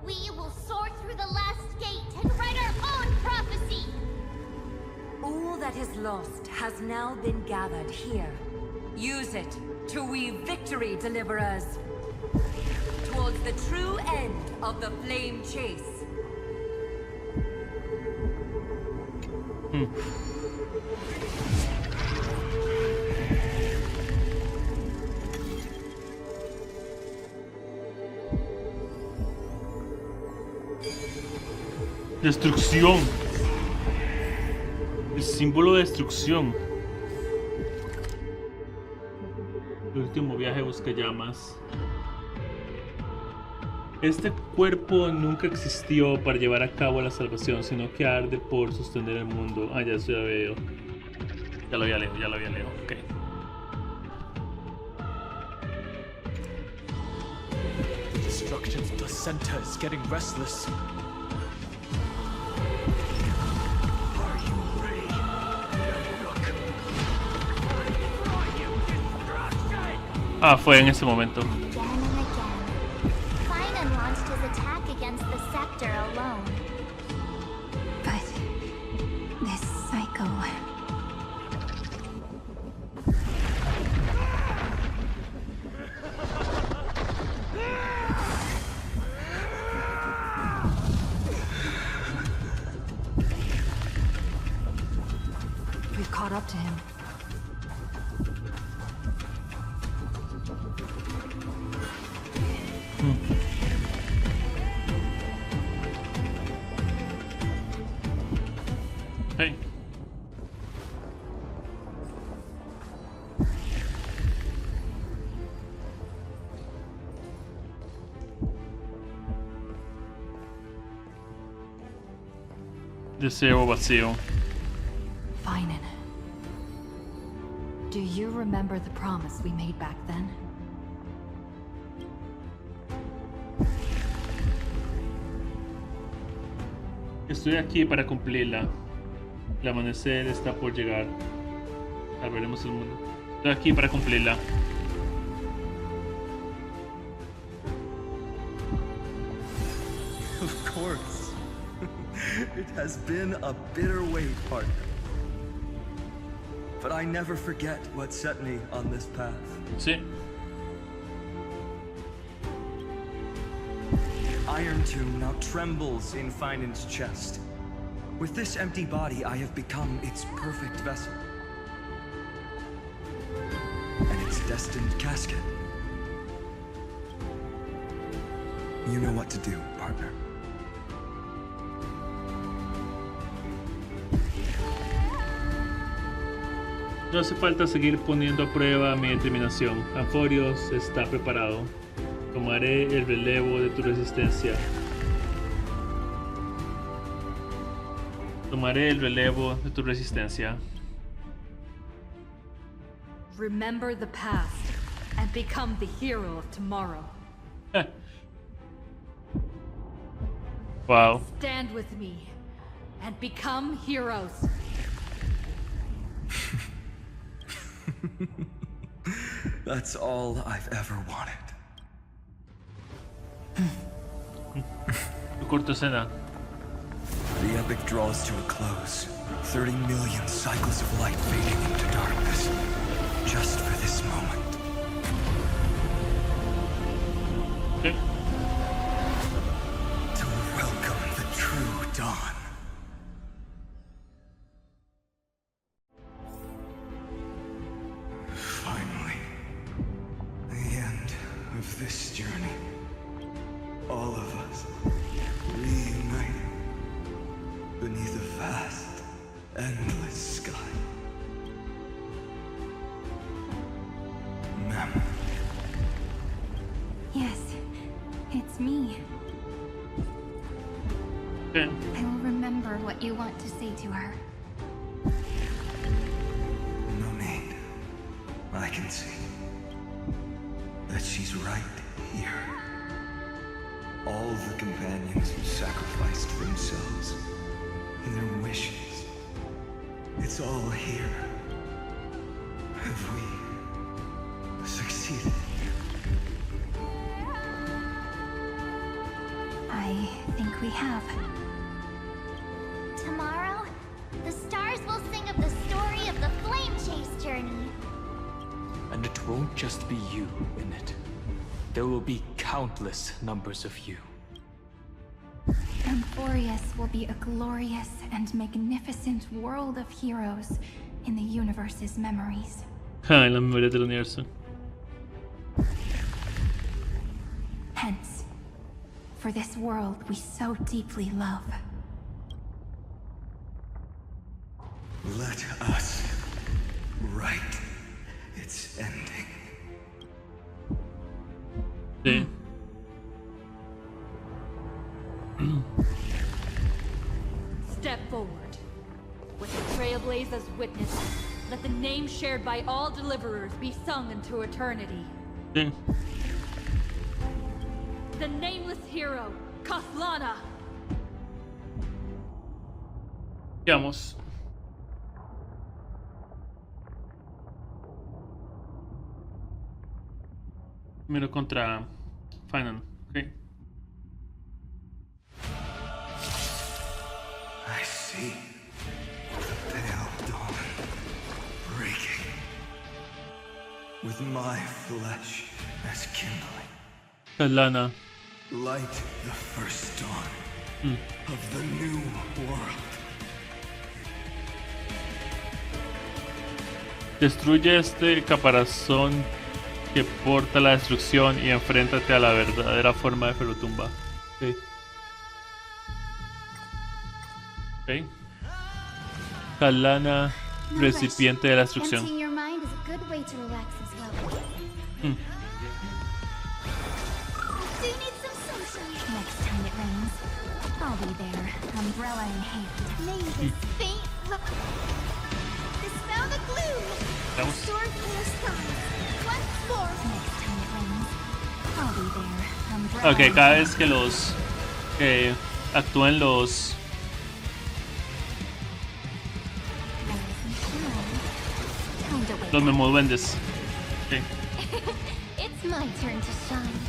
we will soar through the last gate and write our own prophecy! All that is lost has now been gathered here. Use it to weave victory, deliverers, towards the true end of the flame chase. Destrucción. El símbolo de destrucción. El último viaje busca llamas. Ok. Este cuerpo nunca existió para llevar a cabo la salvación, sino que arde por sostener el mundo. Ah, ya eso ya veo. Ya lo había leído, ok. The destruction's placenta is getting restless. Are you ready? Ah, fue en ese momento. Launched his attack against the sector alone. But this psycho... We've caught up to him. Hey. Deseo vacío. Finan. Do you remember the promise we made back then? Estoy aquí para cumplirla. El amanecer está por llegar. Salvaremos el mundo. Estoy aquí para cumplirla. Of course. It has been a bitter wait, partner. But I never forget what set me on this path. Sí. Iron Tomb now trembles in Finan's chest. With this empty body, I have become its perfect vessel. And its destined casket. You know what to do, partner. No hace falta seguir poniendo a prueba mi determinación. Anforios está preparado. Tomaré el relevo de tu resistencia. Tomaré el relevo de tu resistencia. Remember the past and become the hero of tomorrow. Wow. Stand with me and become heroes. That's all I've ever wanted. Tu corta escena. The epic draws to a close. 30 million cycles of light fading into darkness. Just for this moment. Okay. To welcome the true dawn. Finally. The end of this journey. All of us reunited beneath a vast, endless sky. Ma'am. Yes, it's me. Okay. I will remember what you want to say to her. No need. I can see that she's right here. All the companions who sacrificed themselves and their wishes. It's all here. Have we succeeded? I think we have. Tomorrow, the stars will sing of the story of the Flame Chase journey. And it won't just be you in it. There will be countless numbers of you. Amphorius will be a glorious and magnificent world of heroes in the universe's memories. En la memoria del universo. Hence, for this world we so deeply love. Let us write its ending. Sí. step forward. With the Trailblazers' witness, let the name shared by all deliverers be sung into eternity. Sí. The nameless hero, Kaslana. Veamos. Primero contra Final. Okay. I see the pale dawn breaking, with my flesh as kindling. Kaslana. Light the first dawn of the new world. Destruye este caparazón que porta la destrucción y enfréntate a la verdadera forma de Ferutumba. Okay. Okay. Kaslana, recipiente de la destrucción. Emptying your mind is a good way to relax as well. Do you need some sunshine? Next time it rains, I'll be there, umbrella in hand. May this faint dispel the gloom. Restore clear skies. Once more. Next time it rains, I'll be there, umbrella. Ok, cada vez que los actúen los memoduendes. Okay. It's my turn to shine.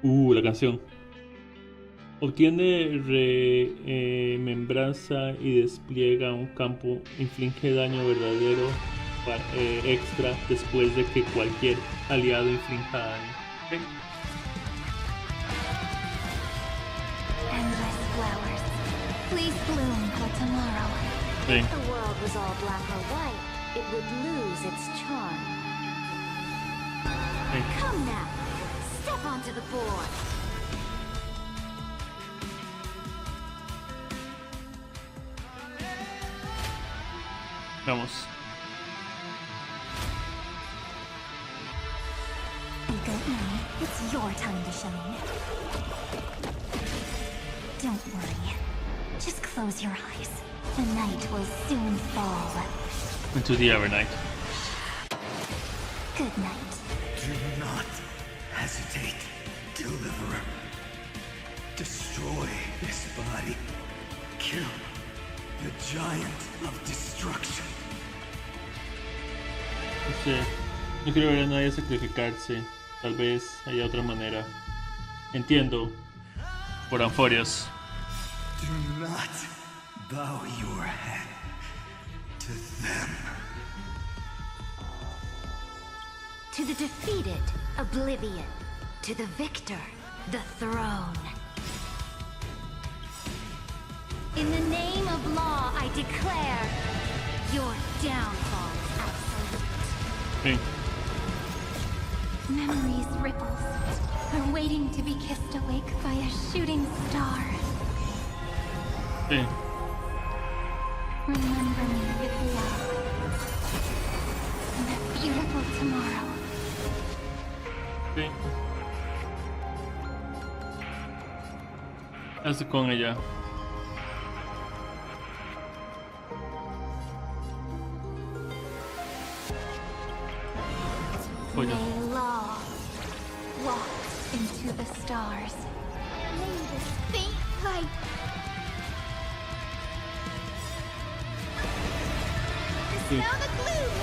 La canción. Obtiene remembranza y despliega un campo. Inflige daño verdadero extra después de que cualquier aliado inflinja daño. Okay. Endless flowers, please bloom for tomorrow. Sí. If the world was all black or white, it would lose its charm. Sí. Come now, step onto the board. Vamos. Good night. It's your time to shine. Don't worry. Just close your eyes. The night will soon fall. Into the Evernight. Good night. Do not hesitate, Deliverer. Destroy this body. Kill the giant of destruction. No quiero ver a nadie sacrificarse. Tal vez haya otra manera. Entiendo. Por Anforios. Do not bow your head to them. To the defeated, oblivion. To the victor, the throne. In the name of law, I declare your downfall absolute. Sí. Memories ripples are waiting to be kissed awake by a shooting star. Sí. Remember me with love. And a beautiful tomorrow. Sí. Hazte con ella. Oye. May law walk into the stars. May this faint light dispel the gloom.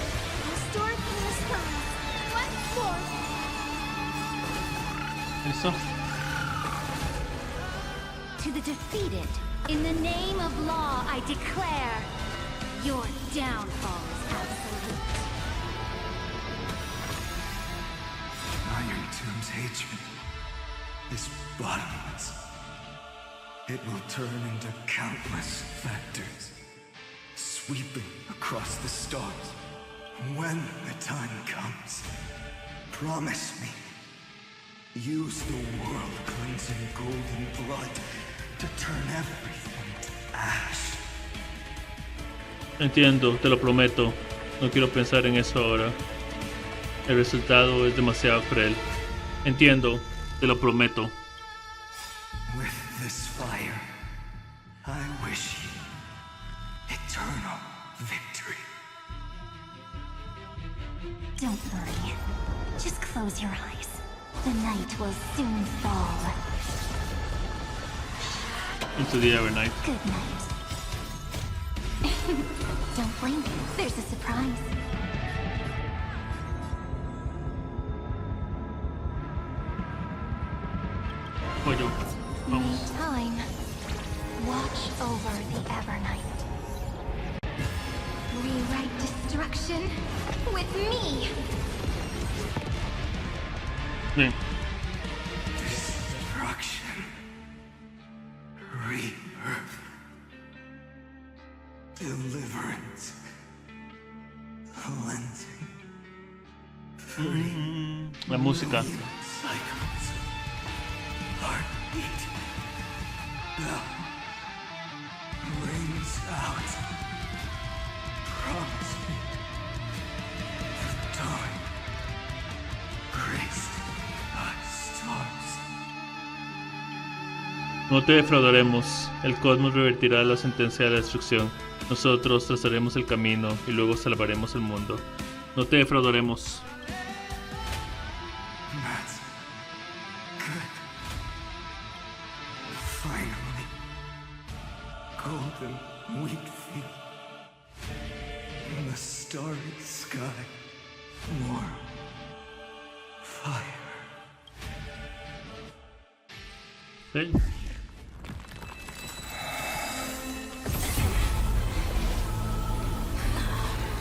Restore clear skies. Once more. Eso. To the defeated, in the name of law, I declare your downfall is absolute. Iron Tomb's hatred is bottomless. It will turn into countless factors, sweeping across the stars. When the time comes, promise me, use the world-cleansing golden blood to turn everything to ash. Entiendo, te lo prometo. No quiero pensar en eso ahora. El resultado es demasiado cruel. Entiendo, te lo prometo. With this fire, I wish you eternal victory. Don't worry. Just close your eyes. The night will soon fall. Into the Evernight. Good night. Don't blink. There's a surprise. Pollo. May time watch over the Evernight. Rewrite destruction with me. Bien. Destruction. Rebirth. Deliverance. Cleansing. La música. Cycles. Heartbeat. Bell. Rings out. Promise me. The dawn. Grace by stars. No te defraudaremos. El cosmos revertirá la sentencia de la destrucción. Nosotros trazaremos el camino y luego salvaremos el mundo. No te defraudaremos. That's good. Finally. Golden wheat field. In the starry sky. More fire. ¿Sí?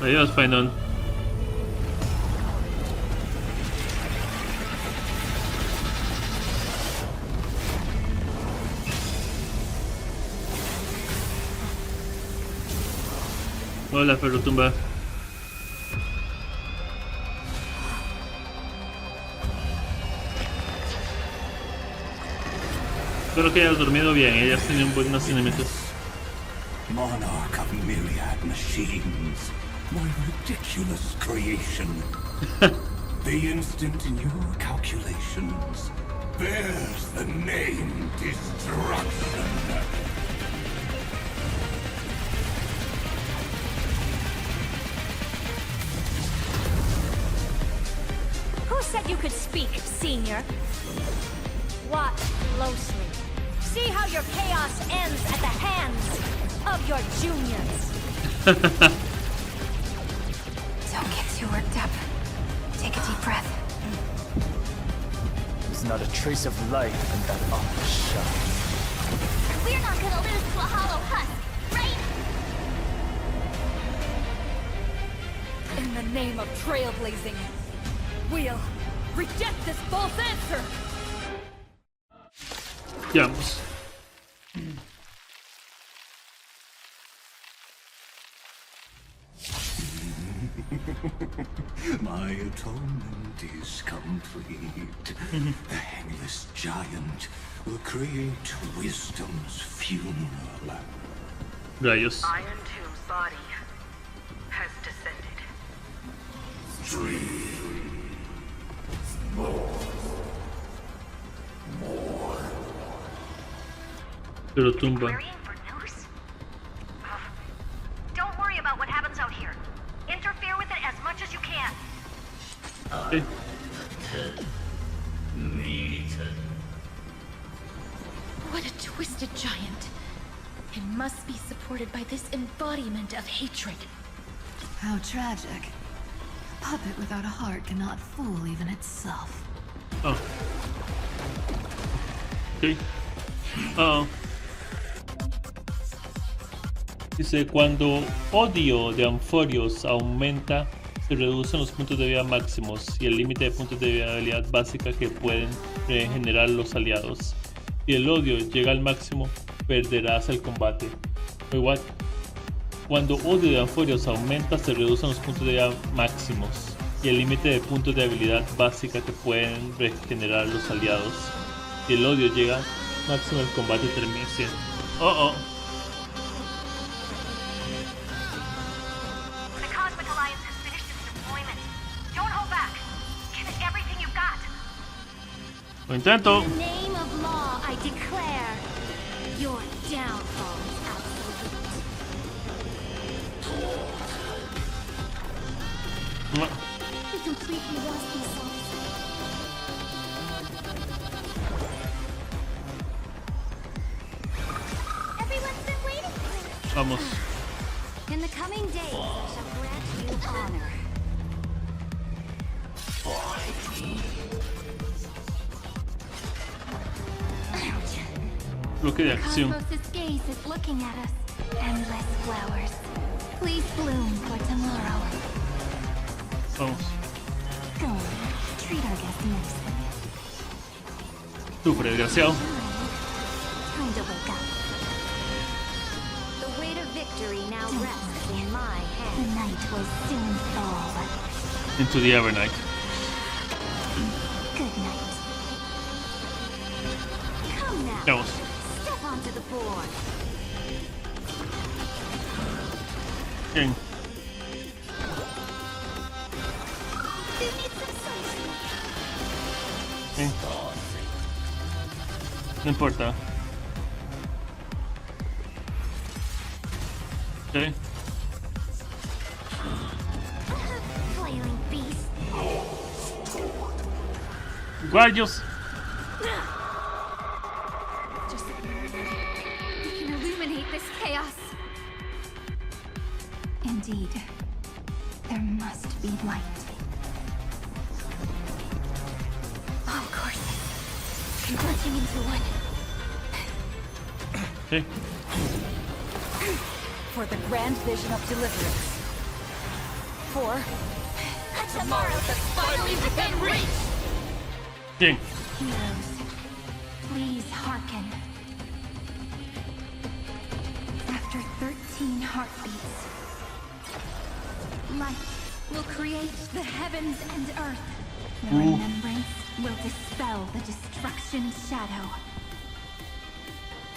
Adiós, Fainon. Hola, Ferrotumba. Espero que hayas dormido bien y hayas tenido buenos elementos. Monarch of myriad machines, my ridiculous creation. The instant in your calculations bears the name Destruction. Who said you could speak, Senior? Watch closely. See how your chaos ends at the hands of your juniors. Don't get too worked up. Take a deep breath. There's not a trace of life in that awful shell. We're not gonna lose to a hollow husk, right? In the name of trailblazing, we'll reject this false answer. Veamos. My atonement is complete. The Hangless Giant will create wisdom's funeral. Rayos. Iron Tomb's body has descended. Pero tumba. Don't worry about what happens out here. Interfere with it as much as you can. Sí. What a twisted giant. It must be supported by this embodiment of hatred. How tragic. A puppet without a heart cannot fool even itself. Oh. Ok. Oh. Dice, cuando odio de anforios aumenta, se reducen los puntos de vida máximos y el límite de puntos de vida habilidad básica que pueden regenerar los aliados. Si el odio llega al máximo, perderás el combate. Wait, what? Cuando odio de anforios aumenta, se reducen los puntos de vida máximos y el límite de puntos de habilidad básica que pueden regenerar los aliados. Si el odio llega al máximo, el combate termina siendo... Oh, oh. The Cosmic Alliance has finished its deployment. Don't hold back. Give it everything you've got. Lo intento. In the name of law, I declare your downfall is absolute. We completely lost these songs. Everyone's been waiting for it. Vamos. In the coming days, I shall grant you honor. Bloque de acción. Cosmos' gaze is looking at us. Endless flowers. Please bloom for tomorrow. Vamos. Go on, treat our guests nicely. Sufre, desgraciado. Time to wake up. The weight of victory now rests in my The hand. night will soon fall. Into the Evernight. Good night. Come now. Vamos. Step onto the board. Bien. Bien. No importa. Okay. Flailing beast. Guayos. Just we can illuminate this chaos. Indeed, there must be light. Of course, converging into one. Okay. For the grand vision of deliverance. For A tomorrow that's finally within reach. Bien. Heroes, please hearken. After 13 heartbeats, light will create the heavens and earth. The remembrance will dispel the destruction shadow.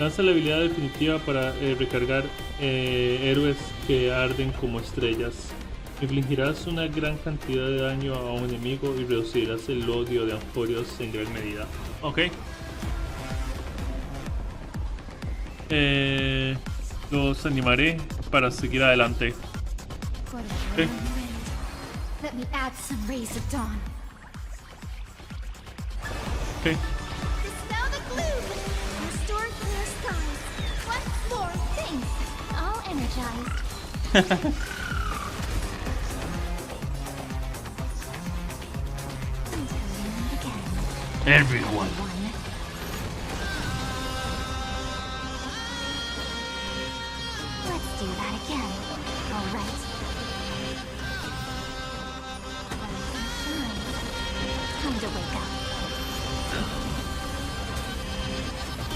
Lanza la habilidad definitiva para recargar héroes que arden como estrellas. Infligirás una gran cantidad de daño a un enemigo y reducirás el odio de Anforios en gran medida. Ok. Los animaré para seguir adelante. For the Okay. warm wind, let me add some rays of dawn. Ok. Dispel the gloom! Restore clear skies! Once more, things! All energized. Until we meet again. Everyone. Let's do that again. All right. Time to wake up.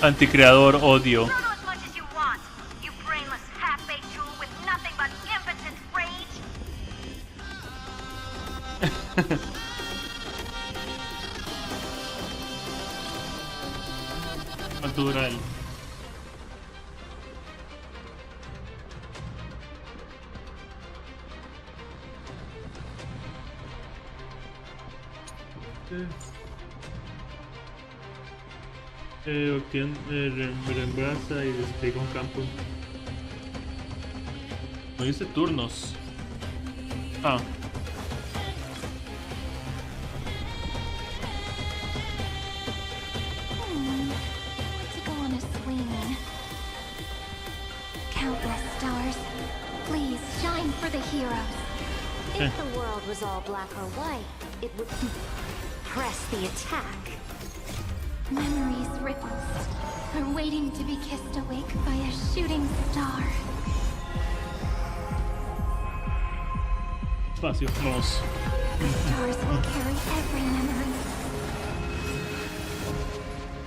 Anticreador odio. as much as you want, you brainless half-baked tool with nothing but impotent rage. ¿Cuánto dura él? Reembraza y despliega un campo. No dice turnos. Ah. To go on a swing. Countless stars, please shine for the heroes. If the world was all black or white, it would press the attack. Memories ripples are waiting to be kissed awake by a shooting star. Espacio, vamos. The stars will carry every memory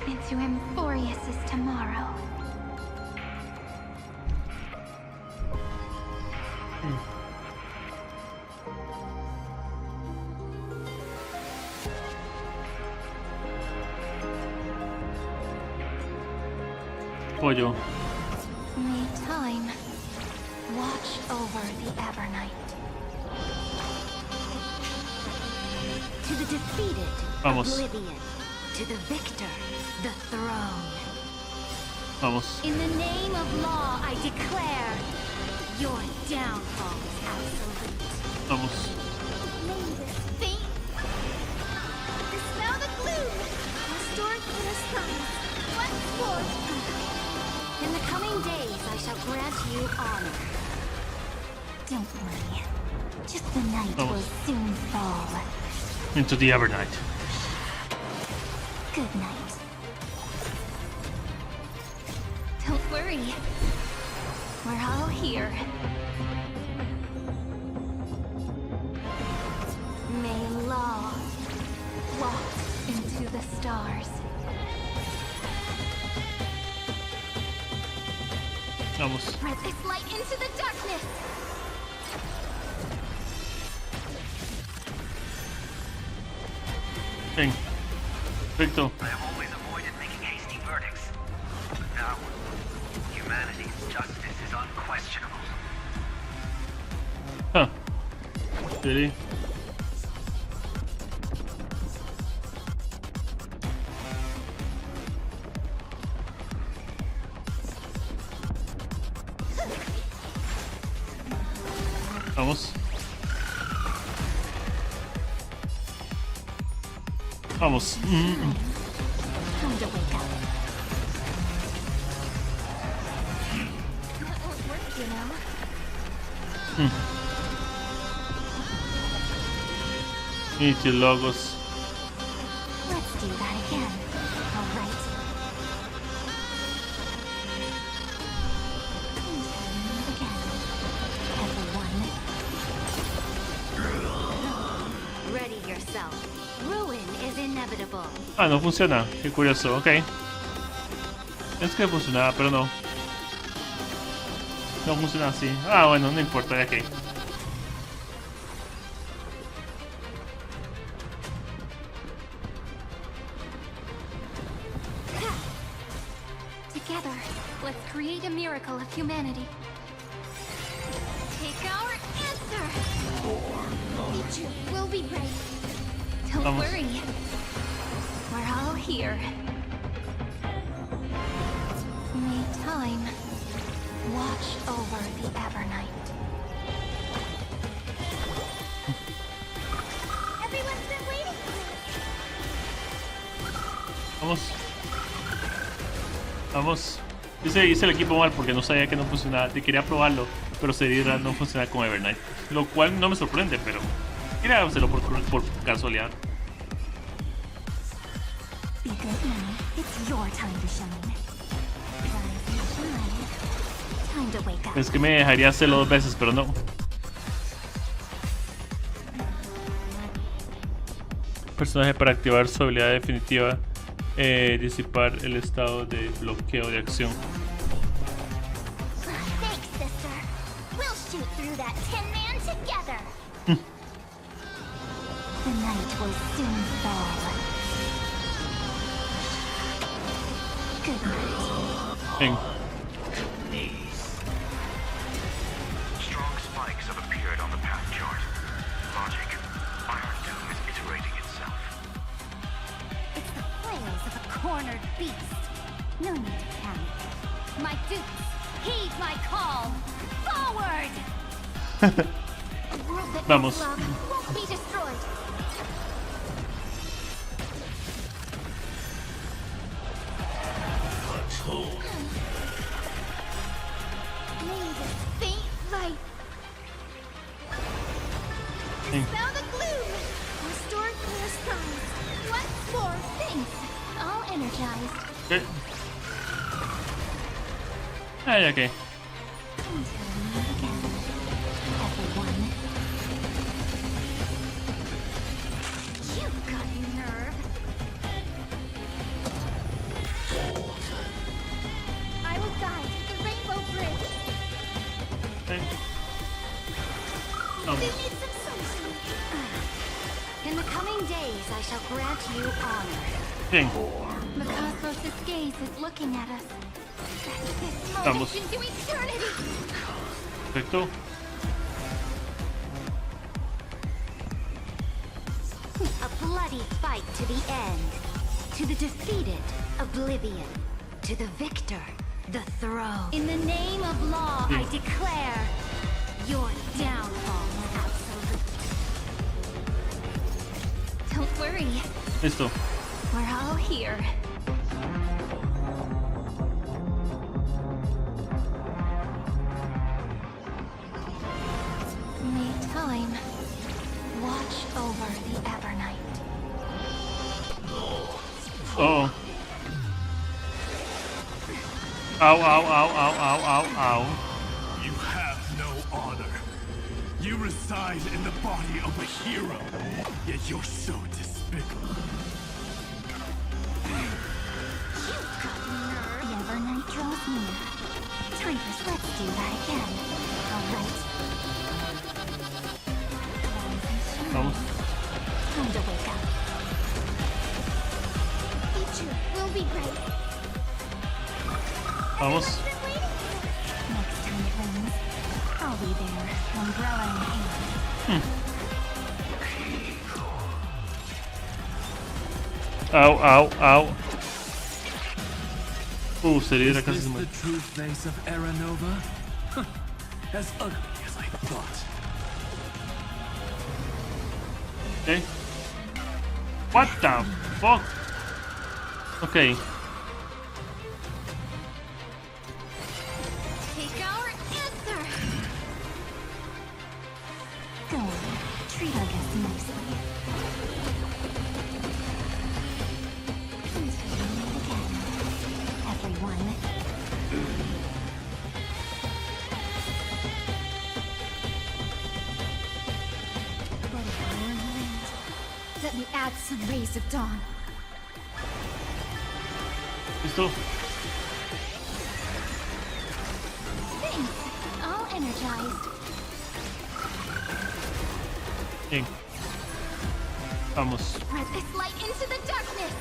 into Emphorius' tomorrow. Pollo. May time watch over the Evernight. To the defeated, Vamos. oblivion. to the victor, the throne. Vamos. In the name of law, I declare your downfall is absolute. Vamos. Dispel the gloom! Restore clear skies! Once more! In the coming days, I shall grant you honor. Don't worry. Just the night will soon fall. Into the Evernight. Good night. Don't worry. We're all here. May law walk into the stars. Vamos. Spread this light into the darkness. Ven. Perfecto. I have always avoided making hasty verdicts. But now, humanity's justice is unquestionable. Huh. Really? Vamos. Vamos. Time to wake up. That won't work, you know. Need your logos. Let's do that again. All right. Ready yourself. Ruin is inevitable. Ah, no funciona. Qué curioso. Ok. Es que funcionaba, pero no. No funciona así. Ah, bueno, no importa. Ya que. Together, let's create a miracle of humanity. Take our answer! Nature will be right. Don't Vamos. worry. We're all here. May time watch over the Evernight. Everyone's been waiting for Vamos. Vamos. Hice el equipo mal porque no sabía que no funcionaba. Quería probarlo, pero sería no funcionaba con Evernight. Lo cual no me sorprende, pero quería hacerlo por casualidad. Be good now. It's your time to shine. Rise and shine. Time to wake up. Es que me dejaría hacerlo 2 veces, pero no. Personaje para activar su habilidad definitiva. Disipar el estado de bloqueo de acción. Thanks, sister. We'll shoot through that tin man together. The night will soon fall. Good night. Ven. Strong spikes have appeared on the path chart. Logic. Iron Doom is iterating itself. It's the flails of a cornered beast. No need to panic. My dupes, heed my call. Forward! A world that Vamos. has love won't be destroyed. May this faint light dispel the gloom. Restore clear skies. Once more, Thanks. All energized. ¿Qué? Ah, ya que. you've got nerve. I will guide the Rainbow Bridge. Ven. They Vamos. need some sunshine. In the coming days, I shall grant you honor. Bien. The cosmos' gaze is looking at us. This Vamos. moment into eternity. Perfecto. A bloody fight to the end. To To the defeated, oblivion. To the victor, the throne. In the name of law, I declare your downfall absolute. Don't worry. Listo. We're all here. May time watch over the Evernight. Oh. Ow, ow, ow, ow, ow, ow, ow. You have no honor. You reside in the body of a hero, yet you're so despicable. The Evernight draws near. Timers, let's do that again. Alright. Vamos. Time to wake up. Future will be great. Vamos. Next time, twins. I'll be there, umbrella in hand. Ow, ow, ow. Sería la Is casi this se the muere. true face of Aranova? As ugly as I thought. Okay. What the fuck? Okay. Take our answer. Go on, treat our guests nicely. Please reunion again, everyone. Blood of iron wind. Let me add some rays of dawn. Listo. Thanks. All energized. Bien. Vamos. Spread this light into the darkness.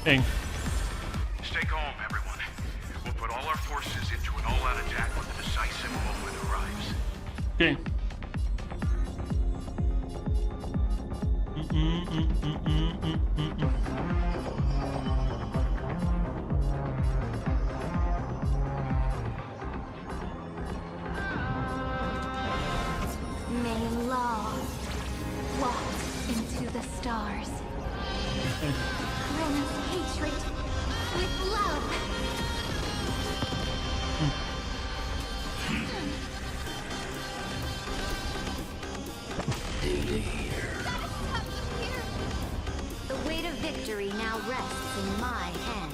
Bien. Stay calm, everyone. We'll put all our forces into an all-out attack when the decisive moment arrives. Okay. May law walk into the stars. Rena's hatred with love. The weight of victory now rests in my hand.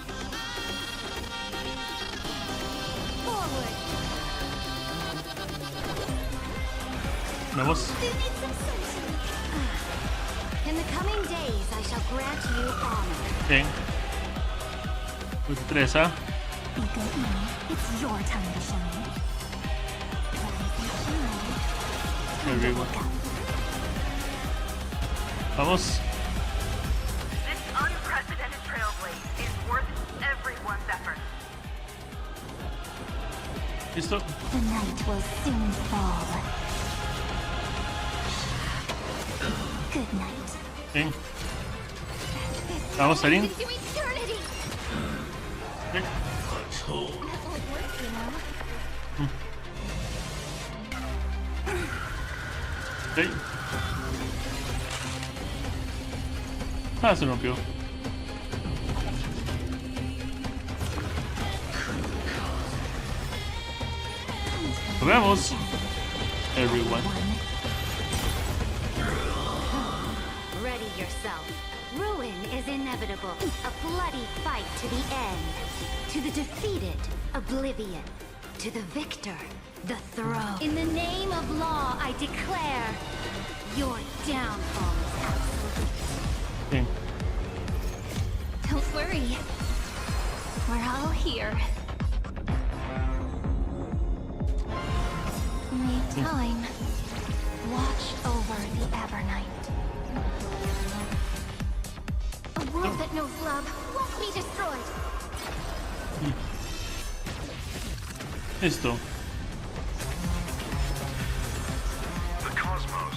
Forward! Vamos. In the coming days, I shall grant you honor. Bien. 23, ¿ah? Be good now. It's your time to shine. Everyone. Vamos. This unprecedented trailblaze is worth everyone's effort. Listo. The night will soon fall. Good night. Bien. Vamos, Sarin. Into eternity. Bien. That won't work, you know. Okay. Ah, se rompió. Nos vemos, everyone. Ready yourself. Ruin is inevitable. A bloody fight to the end. To the defeated, oblivion. To the victor, the throne. In the name of law, I declare your downfall is absolute. Bien. Don't worry. We're all here. May time watch over the Evernight. A world that knows love won't be destroyed. Listo. The cosmos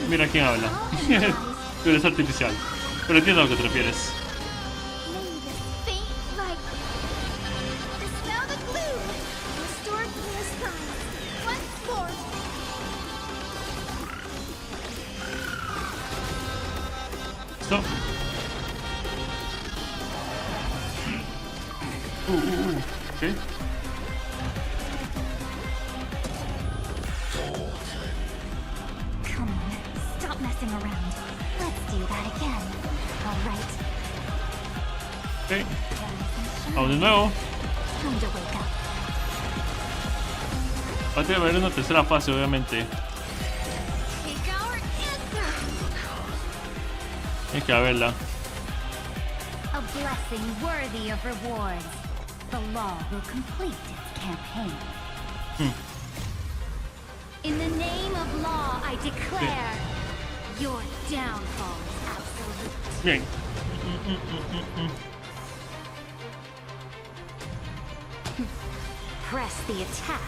Mira quién habla. Tú eres artificial. Pero entiendo a lo que te refieres. Stop. Okay. Come on, stop messing around. Let's do that again. All right. Okay. Vamos de nuevo. Time to wake up. Va a tener que haber una tercera fase, obviamente. Hay que verla. A blessing worthy of rewards. The law will complete its campaign. In the name of law, I declare your downfall is absolute. Bien. Press the attack.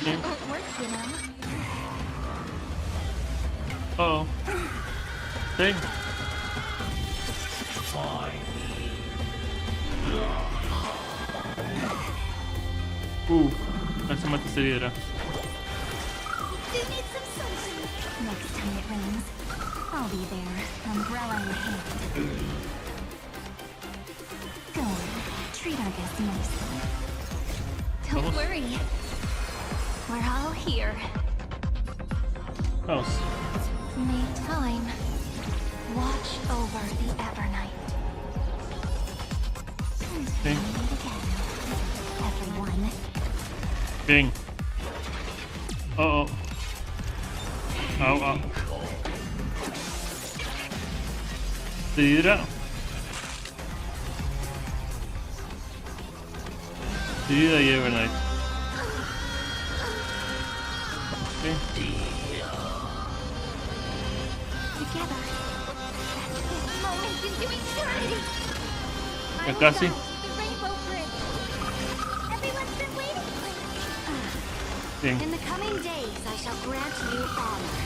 It won't work, you know. Uh-oh. Okay. Casi mata esta hiedra. Next time it rains, I'll be there, umbrella in hand. Go on, treat our guests nicely. Don't worry. We're all here. Vamos. May time watch over the Evernight. Okay. Everyone. Bien. Uh-oh. Au. ¿Se hidra? Hidra y Evernight. Okay. Together. Moment into eternity. Ya casi. The Rainbow Bridge. Everyone's been waiting for it. Bien. In the coming days, I shall grant you honor.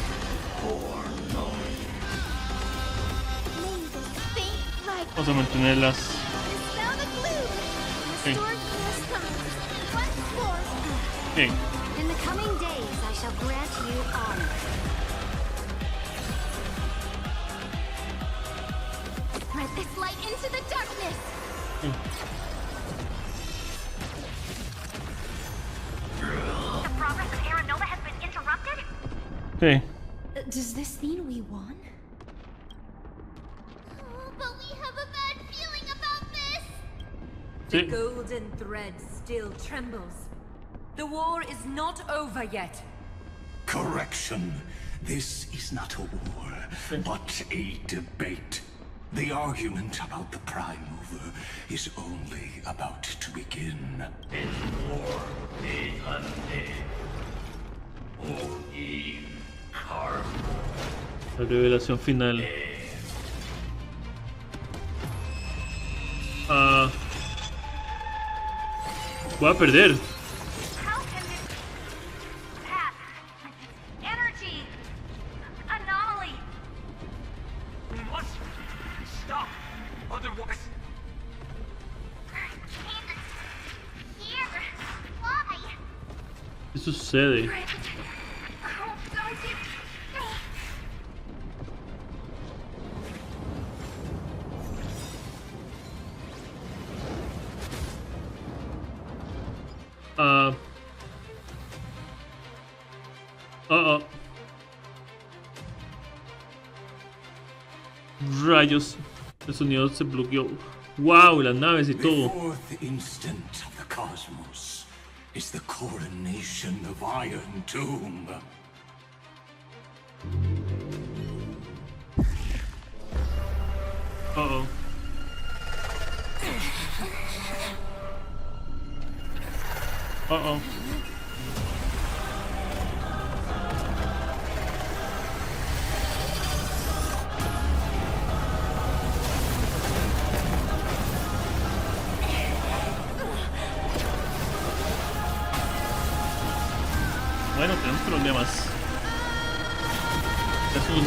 May this faint light Vamos a mantenerlas. dispel the gloom. Okay. Restore past times. Once more. Bien. In the coming days, I shall grant you honor. Spread this light into the darkness. The progress of Aeronova has been interrupted? Okay. Does this mean we won? But we have a bad feeling about this. The Sí. golden thread still trembles. The war is not over yet. Correction. This is not a war, but a debate. The argument about the Prime Mover is only about to begin. La revelación final. Voy a perder. How can this path, energy, anomaly? We must stop, otherwise. Here. Why? ¿Qué sucede? Rayos, el sonido se bloqueó. Wow, las naves y The todo. fourth instant of the cosmos is the coronation of Iron Tomb. Uh-oh. Uh-oh.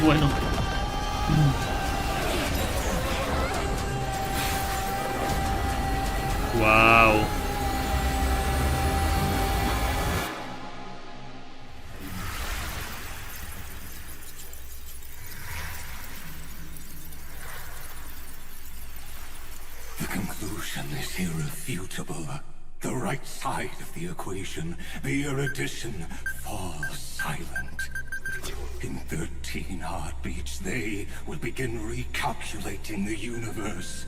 bueno. Wow. The conclusion is irrefutable. The right side of the equation, the erudition, falls silent. In 13 heartbeats, they will begin recalculating the universe.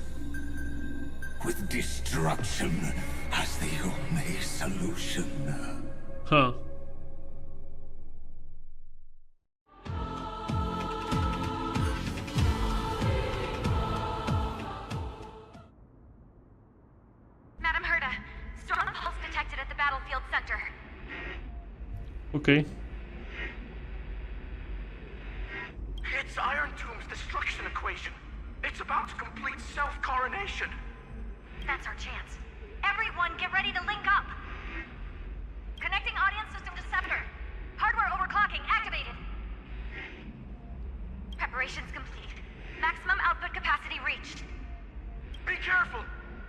With destruction as the only solution. Huh. Madam Herda, strong pulse detected at the battlefield center. Okay. It's Iron Tomb's destruction equation. It's about to complete self-coronation. That's our chance. Everyone, get ready to link up. Connecting audience system to scepter. Hardware overclocking activated. Preparations complete. Maximum output capacity reached. Be careful!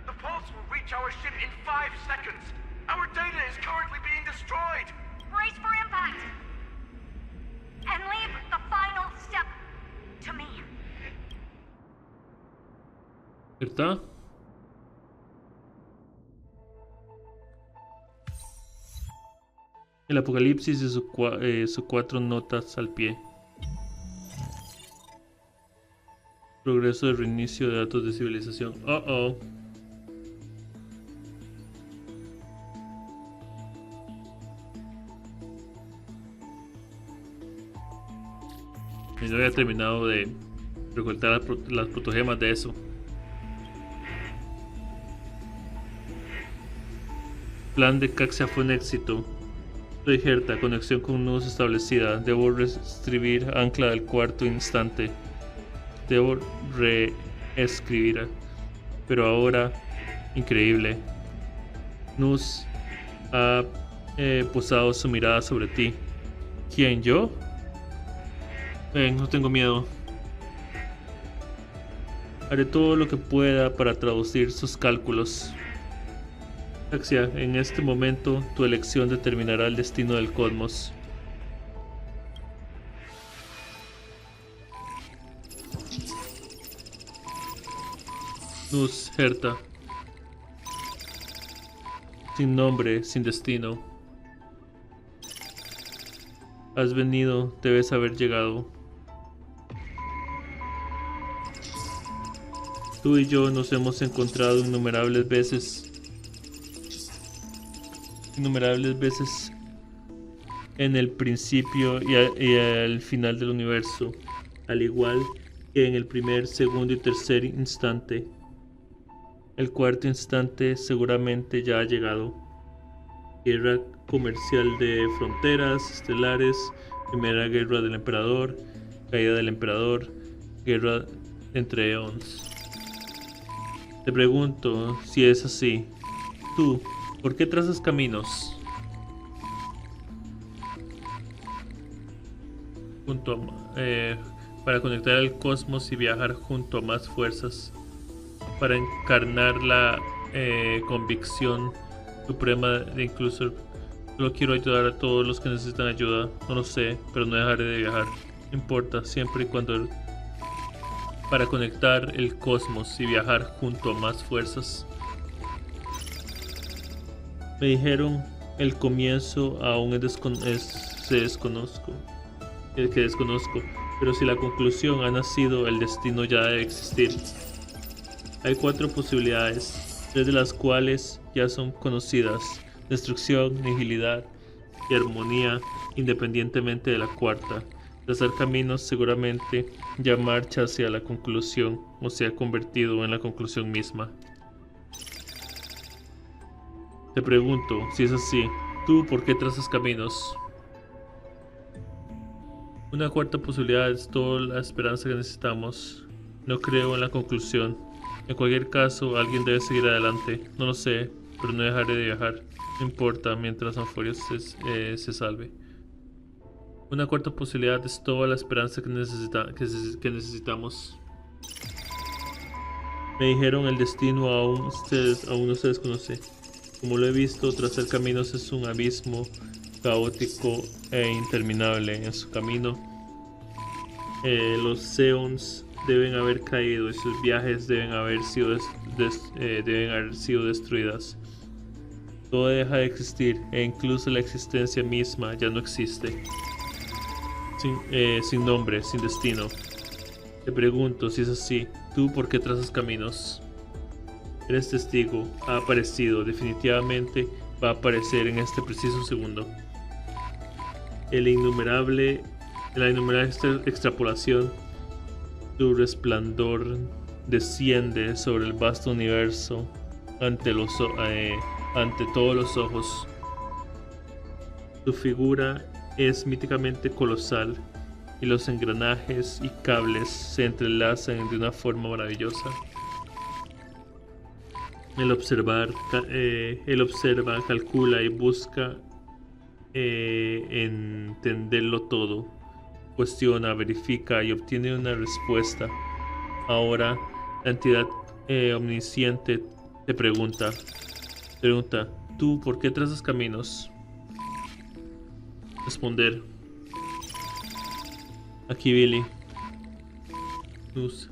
The pulse will reach our ship in 5 seconds. Our data is currently being destroyed. Brace for impact. And leave the final step to me. ¿Verdad? El apocalipsis y sus 4 notas al pie. Progreso de reinicio de datos de civilización. Oh. Y no había terminado de recolectar las protogemas de eso. Plan de Hacia fue un éxito. Soy Herta, conexión con nudos establecida. Debo reescribir ancla del cuarto instante. Debo reescribir. Pero ahora, increíble. Nus ha posado su mirada sobre ti. ¿Quién, yo? Ven, no tengo miedo. Haré todo lo que pueda para traducir sus cálculos. Hacia, en este momento tu elección determinará el destino del cosmos. Nus, Herta. Sin nombre, sin destino. Has venido, debes haber llegado. Tú y yo nos hemos encontrado innumerables veces en el principio y al final del universo, al igual que en el primer, segundo y tercer instante. El cuarto instante seguramente ya ha llegado. Guerra comercial de fronteras estelares, primera guerra del emperador, caída del emperador, guerra entre eons. Te pregunto si es así. Tú, ¿por qué trazas caminos? Para conectar al cosmos y viajar junto a más fuerzas. Para encarnar la convicción suprema de incluso. Solo quiero ayudar a todos los que necesitan ayuda. No lo sé, pero no dejaré de viajar. No importa, siempre y cuando. Para conectar el cosmos y viajar junto a más fuerzas. Me dijeron el comienzo aún desconozco, pero si la conclusión ha nacido, el destino ya debe existir. Hay 4 posibilidades, 3 de las cuales ya son conocidas: destrucción, nihilidad y armonía, independientemente de la cuarta. Trazar caminos seguramente ya marcha hacia la conclusión o se ha convertido en la conclusión misma. Te pregunto, si es así, ¿tú por qué trazas caminos? Una cuarta posibilidad es toda la esperanza que necesitamos. No creo en la conclusión. En cualquier caso, alguien debe seguir adelante. No lo sé, pero no dejaré de viajar. No importa, mientras Anforio se salve. Una cuarta posibilidad es toda la esperanza que necesitamos. Me dijeron el destino aún no se desconoce. Como lo he visto, trazar caminos es un abismo caótico e interminable. En su camino, los Zeons deben haber caído y sus viajes deben haber sido destruidas. Todo deja de existir e incluso la existencia misma ya no existe. Sin nombre, sin destino. Te pregunto si es así, ¿tú por qué trazas caminos? Eres testigo, ha aparecido, definitivamente va a aparecer en este preciso segundo. La innumerable extrapolación, tu resplandor desciende sobre el vasto universo ante todos los ojos. Tu figura es míticamente colosal y los engranajes y cables se entrelazan de una forma maravillosa. Él observa, calcula y busca entenderlo todo. Cuestiona, verifica y obtiene una respuesta. Ahora la entidad omnisciente te pregunta, ¿tú por qué trazas caminos? Responder. Aquí Billy. Luz.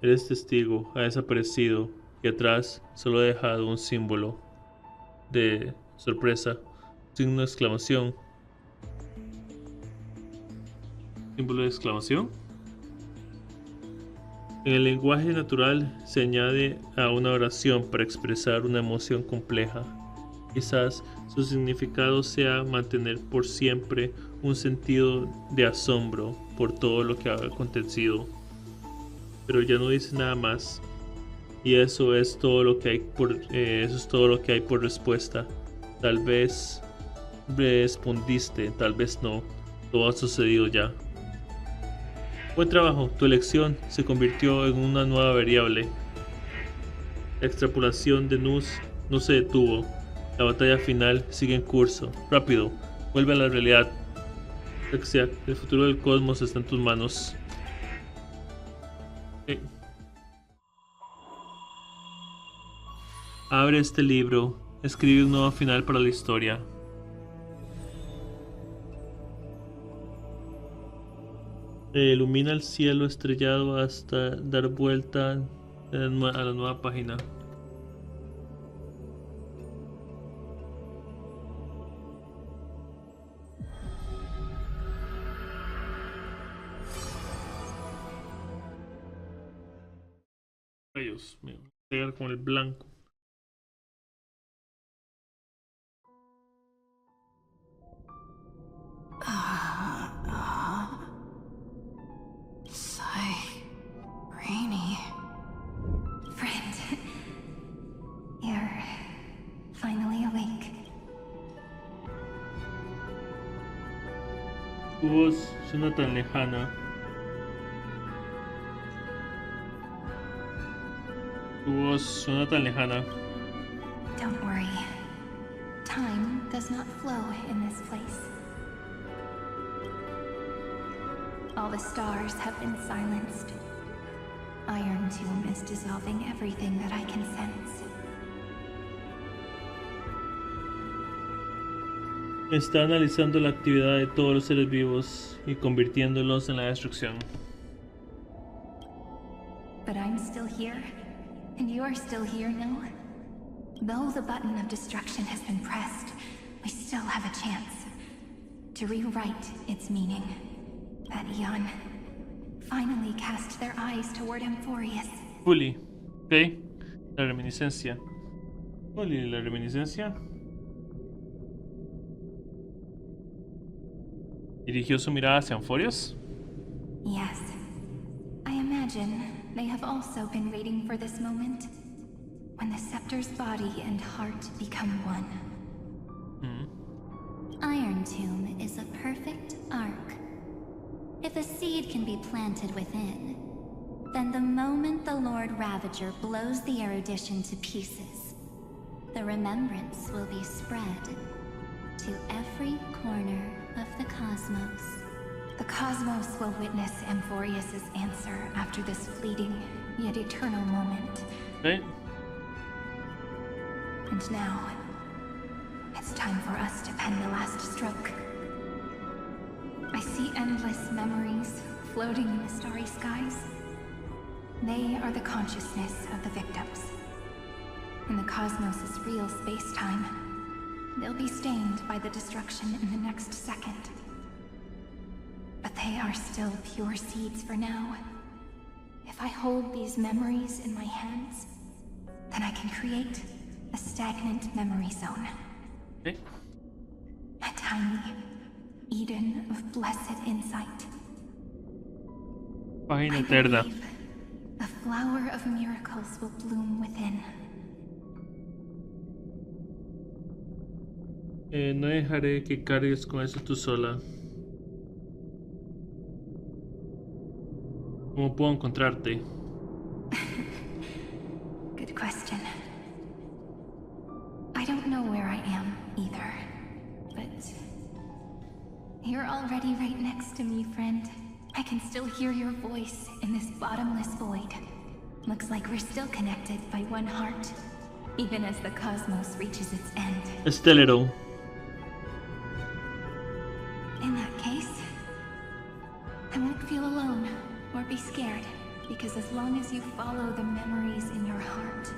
Eres testigo, ha desaparecido y atrás solo ha dejado un símbolo de sorpresa, signo de exclamación. ¿Símbolo de exclamación? En el lenguaje natural se añade a una oración para expresar una emoción compleja. Quizás su significado sea mantener por siempre un sentido de asombro por todo lo que ha acontecido. Pero ya no dice nada más. Y eso es todo lo que hay por respuesta. Tal vez respondiste, tal vez no. Todo ha sucedido ya. Buen trabajo, tu elección se convirtió en una nueva variable. La extrapolación de Nus no se detuvo. La batalla final sigue en curso. Rápido, vuelve a la realidad. Hacia, el futuro del cosmos está en tus manos. Abre este libro. Escribe un nuevo final para la historia. Ilumina el cielo estrellado hasta dar vuelta a la nueva página. Rayos, me voy a pegar con el blanco. Rainy. Friend. You're finally awake. Tu voz suena tan lejana. Tu voz suena tan lejana. Don't worry. Time does not flow in this place. All the stars have been silenced. Iron Tomb is dissolving everything that I can sense. Está analizando la actividad de todos los seres vivos y convirtiéndolos en la destrucción. But I'm still here, and you're still here, no? Though the button of destruction has been pressed, we still have a chance to rewrite its meaning. That Eon finally cast their eyes toward Emphorius. Fully. Ok. La reminiscencia. Fully, la reminiscencia. ¿Dirigió su mirada hacia Emphorius? Yes. I imagine they have also been waiting for this moment. When the scepter's body and heart become one. Iron Tomb is a perfect arc. If a seed can be planted within, then the moment the Lord Ravager blows the erudition to pieces, the remembrance will be spread to every corner of the cosmos. The cosmos will witness Amphorius's answer after this fleeting yet eternal moment. Okay. And now, it's time for us to pen the last stroke. I see endless memories floating in the starry skies. They are the consciousness of the victims. In the cosmos' real space-time, they'll be stained by the destruction in the next second. But they are still pure seeds for now. If I hold these memories in my hands, then I can create a stagnant memory zone. Okay. A tiny Eden of blessed insight. Página I eterna. believe the flower of miracles will bloom within. No dejaré que cargues con eso tú sola. ¿Cómo puedo encontrarte? Good question. I don't know where I am either, but you're already right next to me, friend. I can still hear your voice in this bottomless void. Looks like we're still connected by one heart, even as the cosmos reaches its end. Estelero. In that case, I won't feel alone or be scared, because as long as you follow the memories in your heart,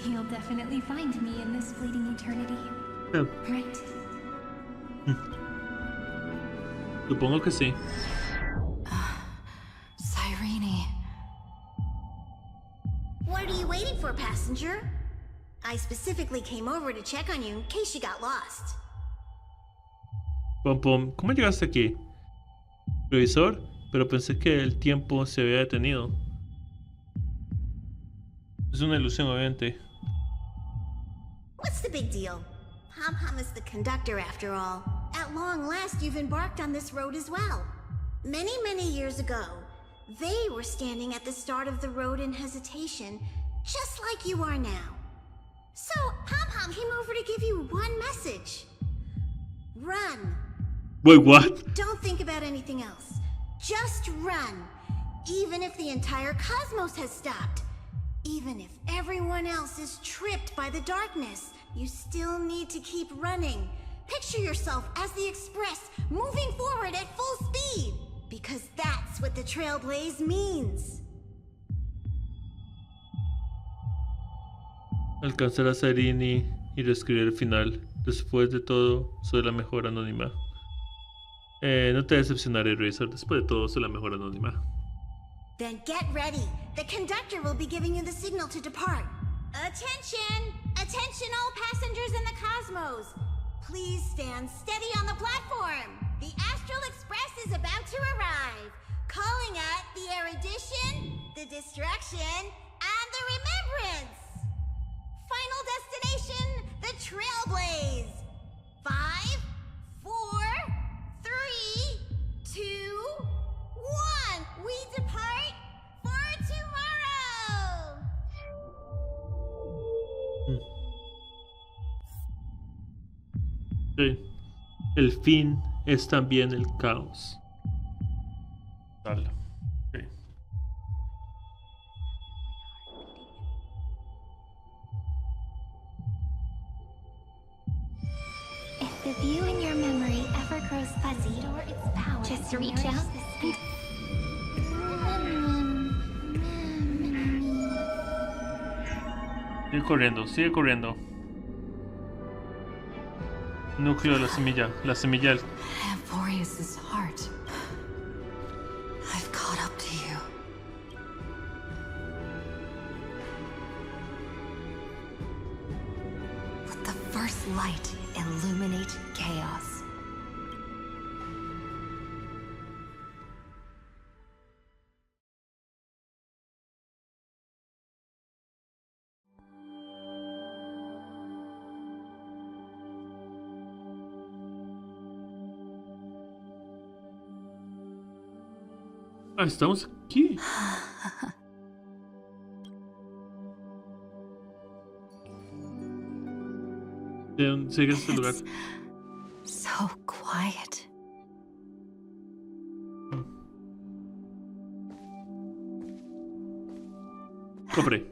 you'll definitely find me in this fleeting eternity. Yeah. Right? Supongo que sí. Cyrene. What are you waiting for, passenger? I specifically came over to check on you in case you got lost. Pom pom, ¿cómo llegaste aquí? Revisor, pero pensé que el tiempo se había detenido. Es una ilusión, obviamente. What's the big deal? Pom-Pom is the conductor after all. At long last, you've embarked on this road as well. Many, many years ago, they were standing at the start of the road in hesitation, just like you are now. So, Pom-Pom came over to give you one message. Run. Wait, what? Don't think about anything else. Just run. Even if the entire cosmos has stopped. Even if everyone else is tripped by the darkness, you still need to keep running. Picture yourself as the Express, moving forward at full speed. Because that's what the Trailblaze means. Alcanzar a Cyrene y reescribir el final. Después de todo, soy la mejor anónima. No te decepcionaré, Razor. Después de todo, soy la mejor anónima. Then get ready. The conductor will be giving you the signal to depart. Attention! Attention all passengers in the cosmos! Please stand steady on the platform. The Astral Express is about to arrive. Calling at the erudition, the destruction, and the remembrance. Final destination, the Trailblaze. 5, 4, 3, 2, 1. We depart for tomorrow. Sí. El fin es también el caos. Dale. Okay. If the view in your memory ever grows fuzzy, or its power, just reach out and... Sigue corriendo, sigue corriendo. Núcleo de la semilla del... Amphorius's heart. I've caught up to you. Let the first light illuminate chaos. Ah, estamos aquí. ¿De dónde sigue este lugar? So quiet. Cofre.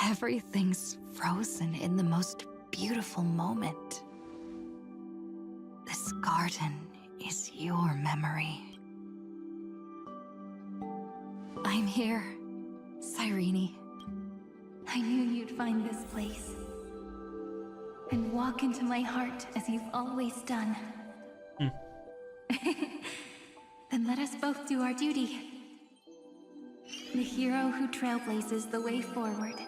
Everything's frozen in the most beautiful moment. This garden is your memory. I'm here, Cyrene. I knew you'd find this place and walk into my heart as you've always done. Then let us both do our duty. The hero who trailblazes the way forward,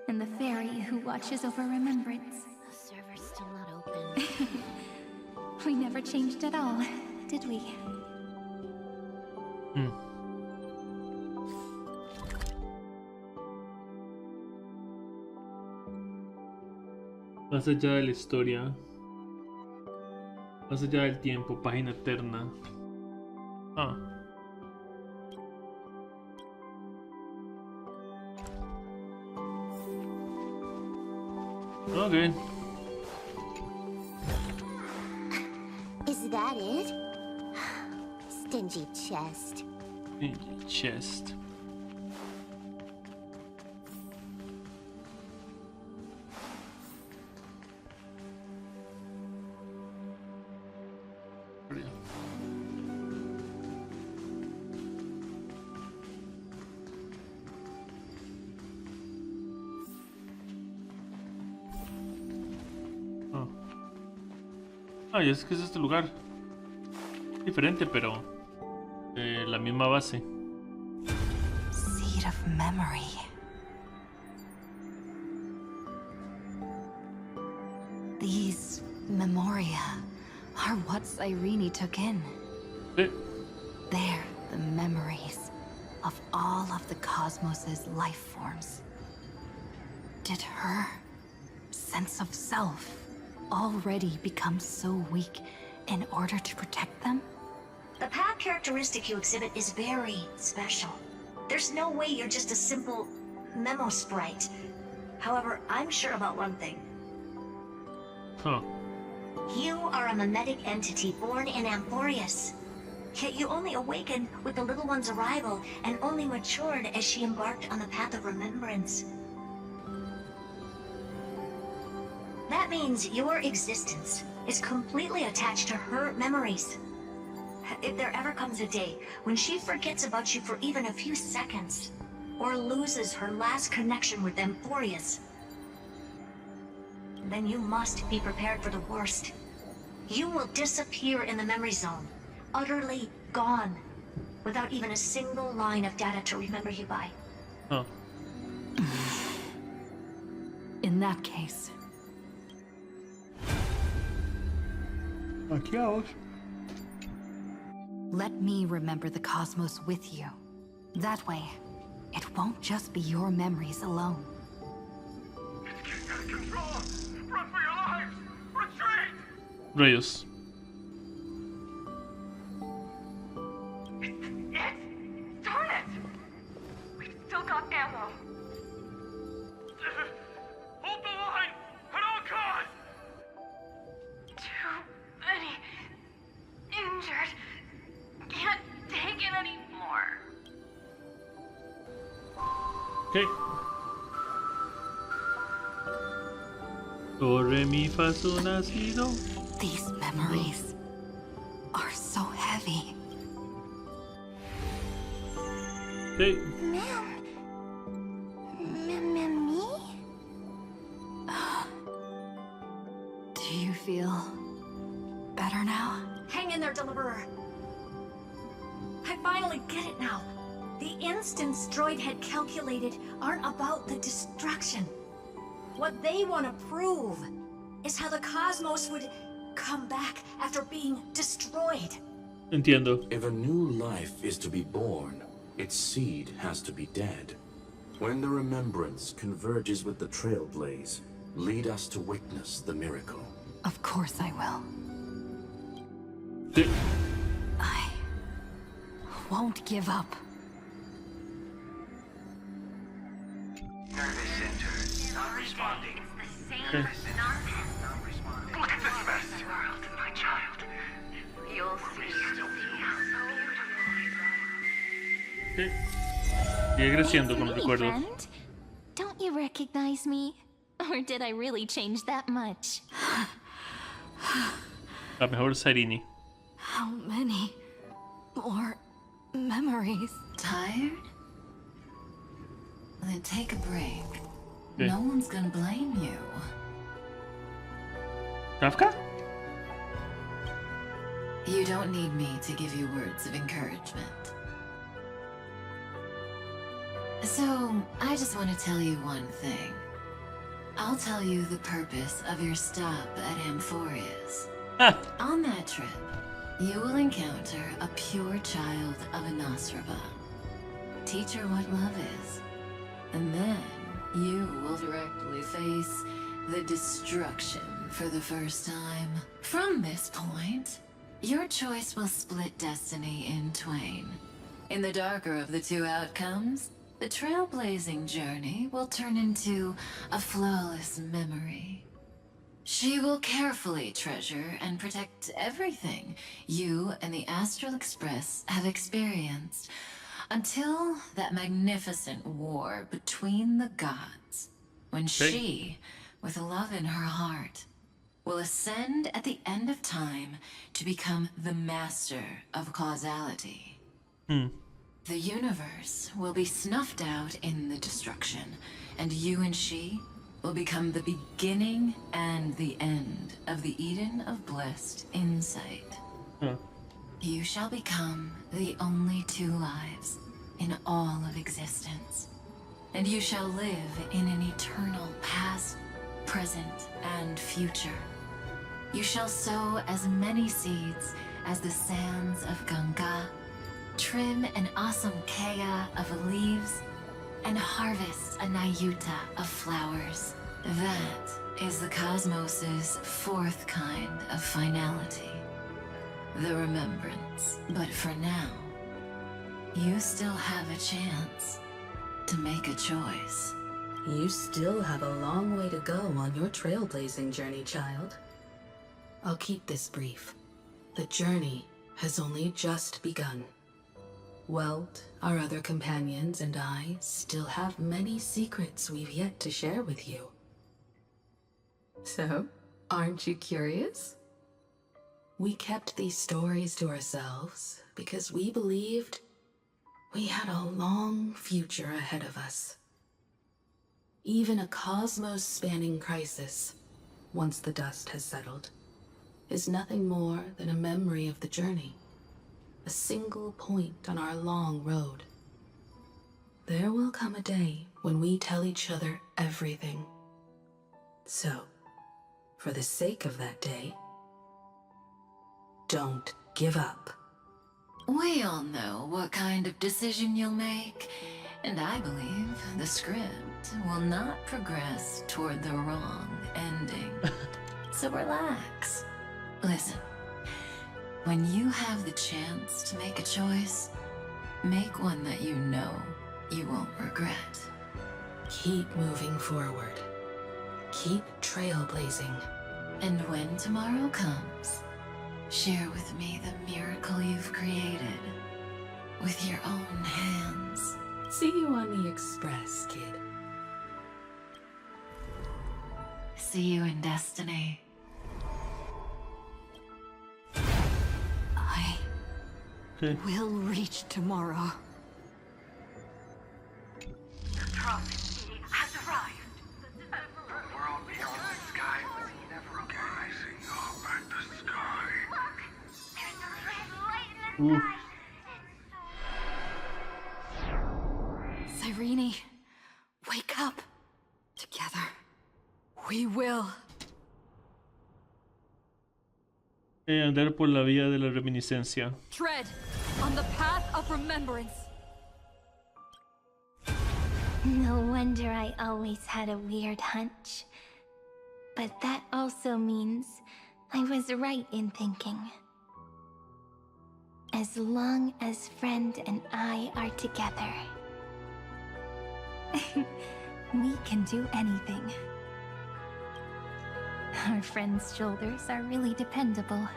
and the fairy who watches over remembrance. The server's still not open. We never changed at all, did we? Más allá de la historia, más allá del tiempo, página eterna. Okay. Is that it? Stingy chest. Stingy chest. Y es que es este lugar diferente, pero la misma base. Seed of memory. These memoria are what Cyrene took in. Sí. They're the memories of all of the cosmos's life forms. Did her sense of self already become so weak in order to protect them? The path characteristic you exhibit is very special. There's no way you're just a simple memo sprite. However, I'm sure about one thing. You are a mimetic entity born in Amphorius. Yet you only awakened with the little one's arrival and only matured as she embarked on the path of remembrance. That means your existence is completely attached to her memories. If there ever comes a day when she forgets about you for even a few seconds, or loses her last connection with Amphorius, then you must be prepared for the worst. You will disappear in the memory zone, utterly gone, without even a single line of data to remember you by. In that case, let me remember the cosmos with you. That way, it won't just be your memories alone. It's getting out of control! Run for your lives! Retreat! Rayos. Darn it! We've still got ammo. Hold the line! At all costs! Too many injured. Can't take it anymore. Okay. Do, re, mi, fa, sol, la, si, do. These memories are so heavy. Hey. Me? Do you feel better now? Hang in there, Deliverer. I finally get it now. The instants Droid had calculated aren't about the destruction. What they want to prove is how the cosmos would come back after being destroyed. Entiendo. If a new life is to be born, its seed has to be dead. When the remembrance converges with the trailblaze, lead us to witness the miracle. Of course I will. Sí. I won't give up. Nervous center not responding. It's the same nonsense Sí. Sigue creciendo con los Hey, recuerdos. friend. Don't you recognize me? Or did I really change that much? La mejor Sairini. How many more memories? Tired? Then take a break. Okay. No one's gonna blame you. Kafka? You don't need me to give you words of encouragement. So, I just want to tell you one thing. I'll tell you the purpose of your stop at Amphorius. On that trip, you will encounter a pure child of Anasraba. Teach her what love is. And then, you will directly face the destruction for the first time. From this point, your choice will split destiny in twain. In the darker of the two outcomes, the trailblazing journey will turn into a flawless memory. She will carefully treasure and protect everything you and the Astral Express have experienced until that magnificent war between the gods, when she, with love in her heart, will ascend at the end of time to become the master of causality. The universe will be snuffed out in the destruction, and you and she will become the beginning and the end of the Eden of blessed insight. You shall become the only two lives in all of existence, and you shall live in an eternal past, present, and future. You shall sow as many seeds as the sands of Ganga, trim an awesome kea of leaves, and harvest a nayuta of flowers. That is the cosmos's fourth kind of finality, the remembrance. But for now, you still have a chance to make a choice. You still have a long way to go on your trailblazing journey, child. I'll keep this brief. The journey has only just begun. Welt, our other companions, and I still have many secrets we've yet to share with you. So, aren't you curious? We kept these stories to ourselves because we believed we had a long future ahead of us. Even a cosmos-spanning crisis, once the dust has settled, is nothing more than a memory of the journey. A single point on our long road. There will come a day when we tell each other everything. So, for the sake of that day, don't give up. We all know what kind of decision you'll make, and I believe the script will not progress toward the wrong ending. So relax. Listen, when you have the chance to make a choice, make one that you know you won't regret. Keep moving forward. Keep trailblazing. And when tomorrow comes, share with me the miracle you've created with your own hands. See you on the Express, kid. See you in destiny. I will reach tomorrow. The prophet has arrived. The world beyond the sky was never rising up at the sky. Look! There's a red light in the sky. Cyrene, wake up. Together, we will. Andar por la vía de la reminiscencia. Tread on the path of remembrance. No wonder I always had a weird hunch. But that also means I was right in thinking. As long as Friend and I are together, we can do anything. Our friend's shoulders are really dependable.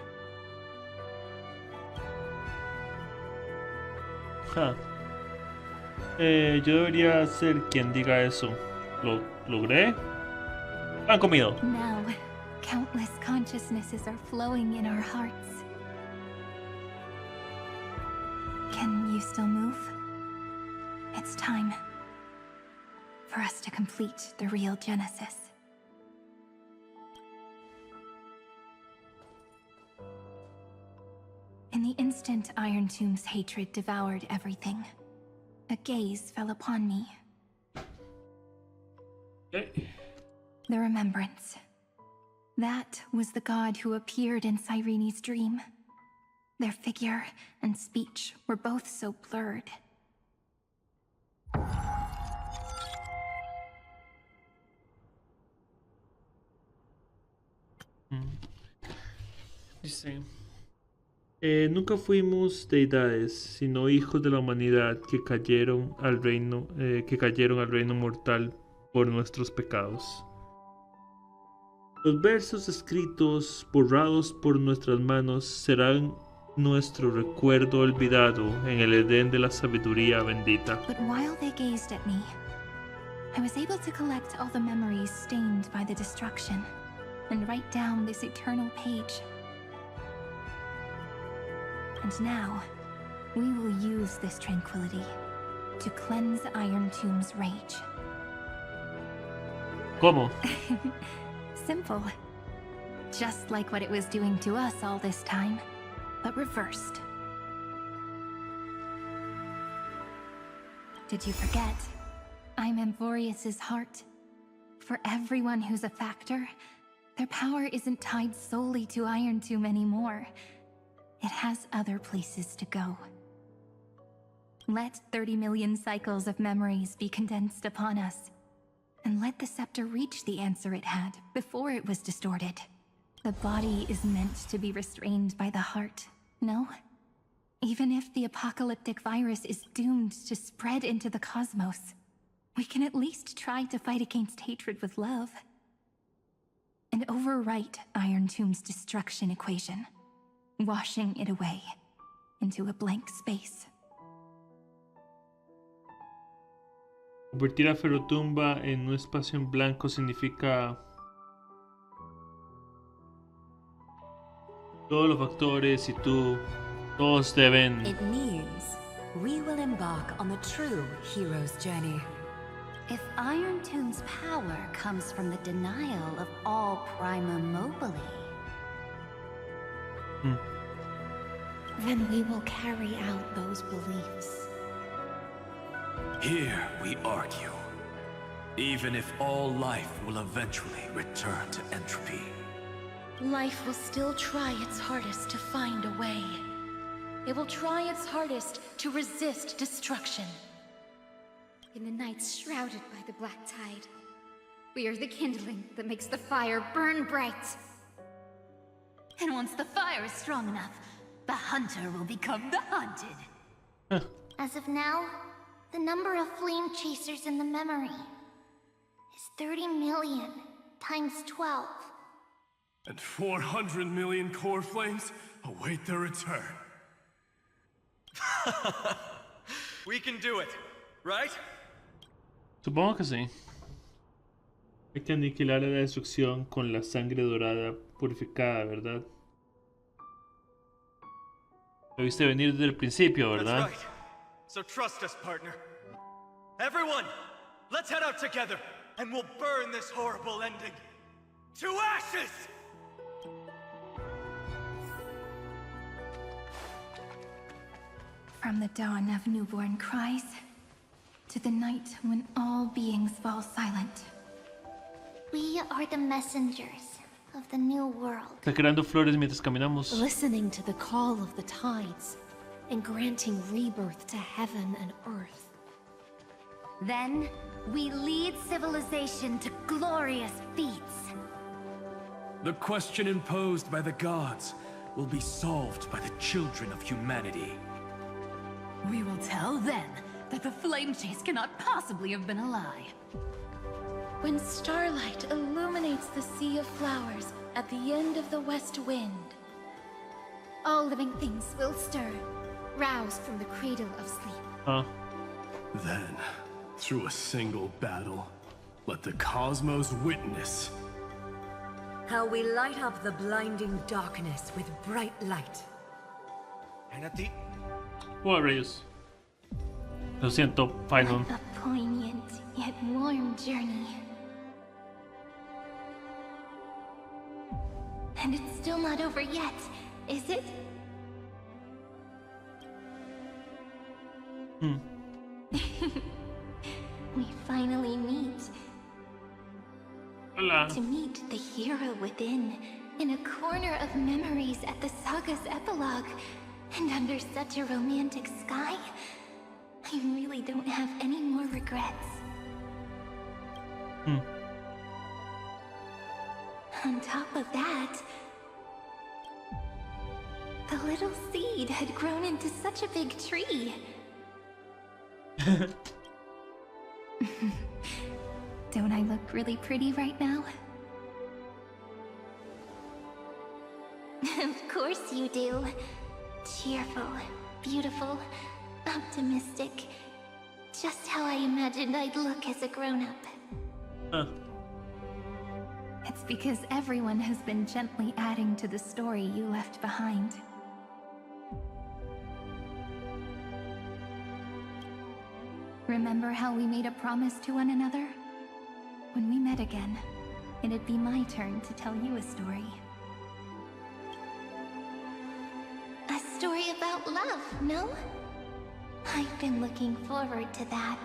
Yo debería ser quien diga eso. ¿Lo logré? Han comido. Now, countless consciousnesses are flowing in our hearts. Can you still move? It's time for us to complete the real Genesis. In the instant Iron Tomb's hatred devoured everything, a gaze fell upon me. Okay. The remembrance. That was the god who appeared in Cyrene's dream. Their figure and speech were both so blurred. Dice, nunca fuimos deidades, sino hijos de la humanidad que cayeron al reino mortal por nuestros pecados. Los versos escritos, borrados por nuestras manos, serán nuestro recuerdo olvidado en el Edén de la sabiduría bendita. But while they gazed at me, I was able to collect all the memories stained by the destruction and write down this eternal page. And now, we will use this tranquility to cleanse Iron Tomb's rage. ¿Cómo? Simple. Just like what it was doing to us all this time, but reversed. Did you forget? I'm Amvorius's heart. For everyone who's a factor, their power isn't tied solely to Iron Tomb anymore. It has other places to go. Let 30 million cycles of memories be condensed upon us, and let the scepter reach the answer it had before it was distorted. The body is meant to be restrained by the heart, no? Even if the apocalyptic virus is doomed to spread into the cosmos, we can at least try to fight against hatred with love. And overwrite Iron Tomb's destruction equation, washing it away into a blank space. Convertir a Ferrotumba en un espacio en blanco significa todos los factores y tú, todos deben. It means we will embark on the true hero's journey. If Iron Tomb's power comes from the denial of all Prima Mobile, then we will carry out those beliefs. Here we argue. Even if all life will eventually return to entropy. Life will still try its hardest to find a way. It will try its hardest to resist destruction. In the nights shrouded by the black tide, we are the kindling that makes the fire burn bright. And once the fire is strong enough, the hunter will become the hunted. As of now, the number of flame chasers in the memory is 30 million times 12. And 400 million core flames await their return. We can do it, right? Supongo que sí. Hay que aniquilar la destrucción con la sangre dorada purificada, ¿verdad? Lo viste venir desde el principio, ¿verdad? That's right. So trust us, partner. Everyone, let's head out together, and we'll burn this horrible ending to ashes! From the dawn of newborn cries, to the night when all beings fall silent. We are the messengers of the new world. Está creando flores mientras caminamos. Listening to the call of the tides, and granting rebirth to heaven and earth. Then, we lead civilization to glorious feats. The question imposed by the gods will be solved by the children of humanity. We will tell them that the flame chase cannot possibly have been a lie. When starlight illuminates the sea of flowers at the end of the west wind, all living things will stir, roused from the cradle of sleep. Then, through a single battle, let the cosmos witness how we light up the blinding darkness with bright light. And at the Wow, rayos. Lo siento, Final. A poignant yet warm journey. And it's still not over yet, is it? We finally meet. Hola. To meet the hero within, in a corner of memories at the saga's epilogue, and under such a romantic sky, I really don't have any more regrets. On top of that, the little seed had grown into such a big tree. Don't I look really pretty right now? Of course you do. Cheerful, beautiful, optimistic. Just how I imagined I'd look as a grown-up. It's because everyone has been gently adding to the story you left behind. Remember how we made a promise to one another? When we met again, it'd be my turn to tell you a story. A story about love, no? I've been looking forward to that.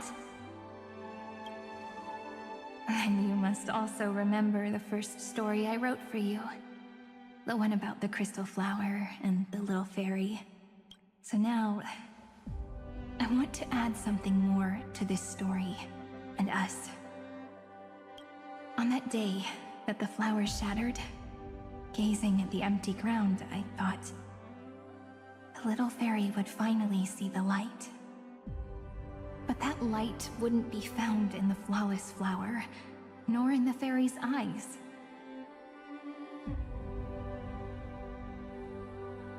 And you must also remember the first story I wrote for you. The one about the crystal flower and the little fairy. So now, I want to add something more to this story, and us. On that day that the flower shattered, gazing at the empty ground, I thought the little fairy would finally see the light. But that light wouldn't be found in the flawless flower, nor in the fairy's eyes.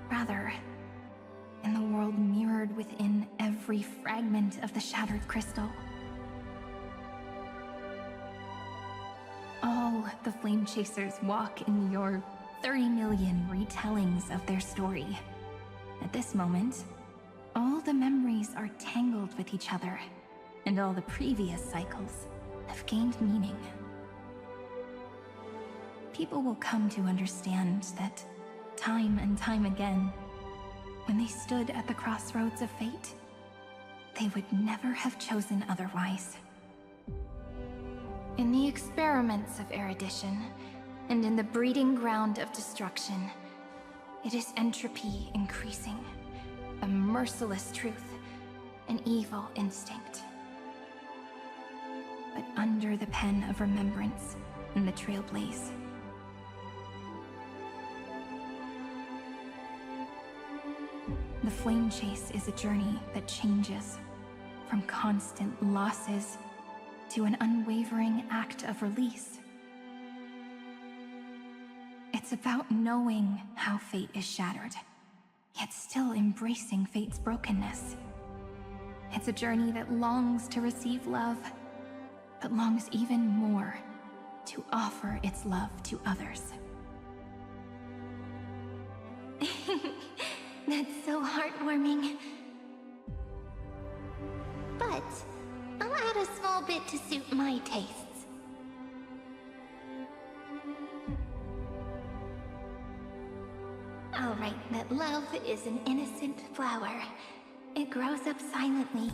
Rather, in the world mirrored within every fragment of the shattered crystal. All the flame chasers walk in your 30 million retellings of their story. At this moment, all the memories are tangled with each other, and all the previous cycles have gained meaning. People will come to understand that time and time again, when they stood at the crossroads of fate, they would never have chosen otherwise. In the experiments of erudition, and in the breeding ground of destruction, it is entropy increasing, a merciless truth, an evil instinct. But under the pen of remembrance and the trailblaze, the flame chase is a journey that changes from constant losses to an unwavering act of release. It's about knowing how fate is shattered, yet still embracing fate's brokenness. It's a journey that longs to receive love, but longs even more to offer its love to others. That's so heartwarming. But I'll add a small bit to suit my tastes. I'll write that love is an innocent flower. It grows up silently,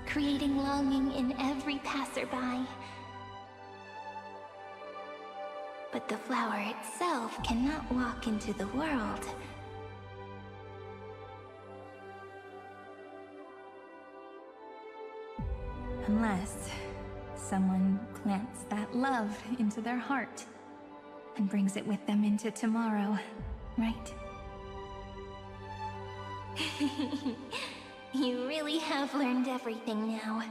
creating longing in every passerby. But the flower itself cannot walk into the world. Unless someone plants that love into their heart and brings it with them into tomorrow, right? You really have learned everything now.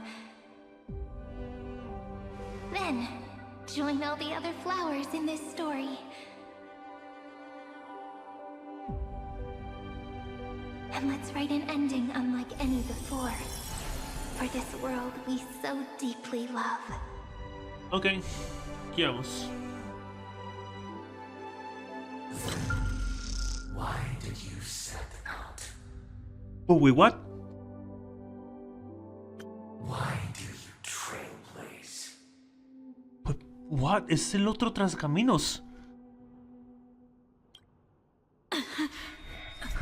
Then, join all the other flowers in this story. And let's write an ending unlike any before. for this world we so deeply love. Ok, aquí vamos. Why did you set out? Oh, wait, what? Why do you trailblaze? What? Es el otro Trascaminos.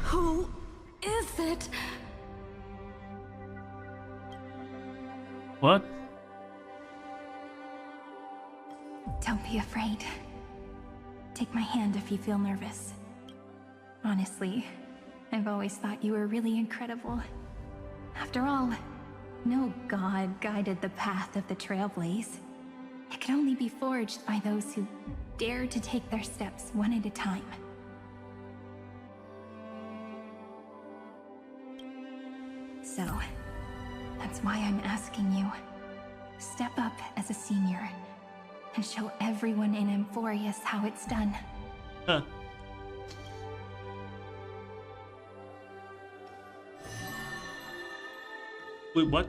Who is it? What? Don't be afraid. Take my hand if you feel nervous. Honestly, I've always thought you were really incredible. After all, no god guided the path of the Trailblaze. It can only be forged by those who dare to take their steps one at a time. So, that's why I'm asking you. Step up as a senior and show everyone in Emphorius how it's done. Huh. Wait, what?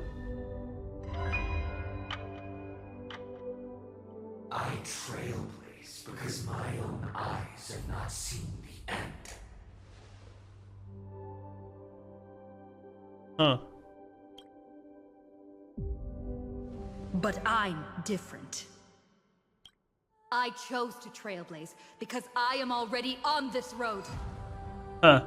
I trailblaze because my own eyes have not seen the end. Huh. But I'm different. I chose to trailblaze because I am already on this road. Huh.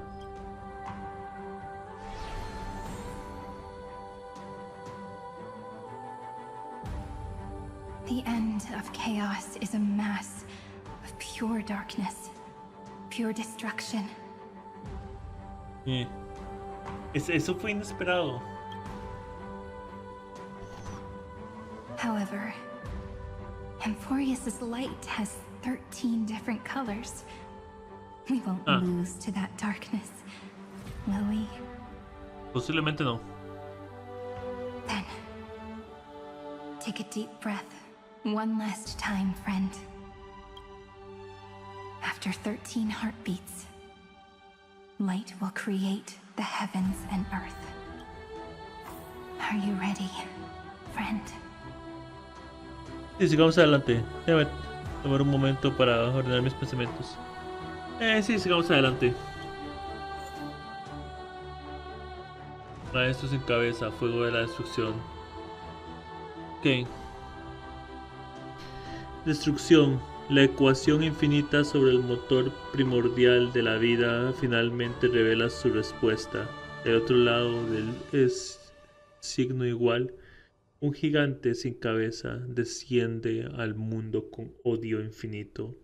The end of chaos is a mass of pure darkness, pure destruction. Eso fue inesperado. However, Emphorius' light has 13 different colors. We won't lose to that darkness, will we? Posiblemente no. Then, take a deep breath. One last time, friend. After 13 heartbeats, light will create the heavens and earth. Are you ready, friend? Sí, sigamos adelante. Déjame tomar un momento para ordenar mis pensamientos. Sí, sigamos adelante. Maestros en cabeza, fuego de la destrucción. Ok. Destrucción. La ecuación infinita sobre el motor primordial de la vida finalmente revela su respuesta. Del otro lado del signo igual, un gigante sin cabeza desciende al mundo con odio infinito,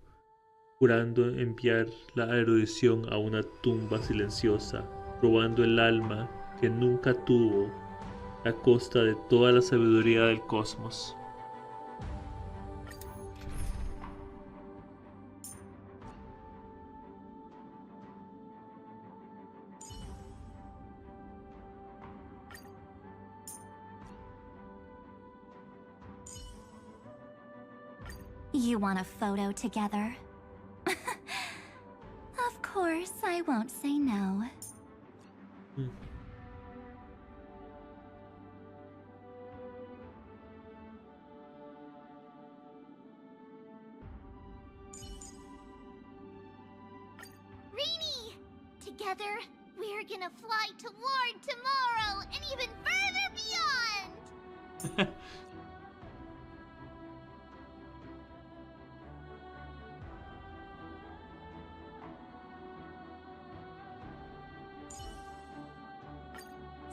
jurando enviar la erudición a una tumba silenciosa, robando el alma que nunca tuvo a costa de toda la sabiduría del cosmos. You want a photo together? Of course, I won't say no. Rainy! Together, we're gonna fly toward tomorrow and even further beyond!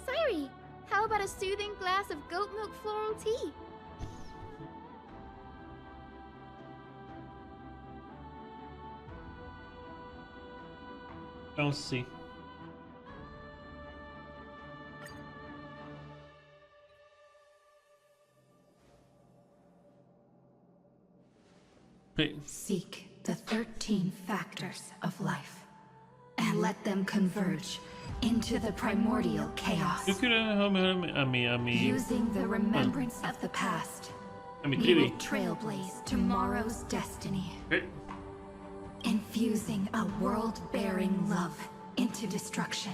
Sairi, how about a soothing glass of goat milk floral tea? Vamos sí. Seek the 13 factors of life, and let them converge into the primordial chaos. Yo quiero dejar mejor a mi... Using the remembrance of the past, A mi we will trivi. trailblaze tomorrow's destiny. Infusing a world-bearing love into destruction.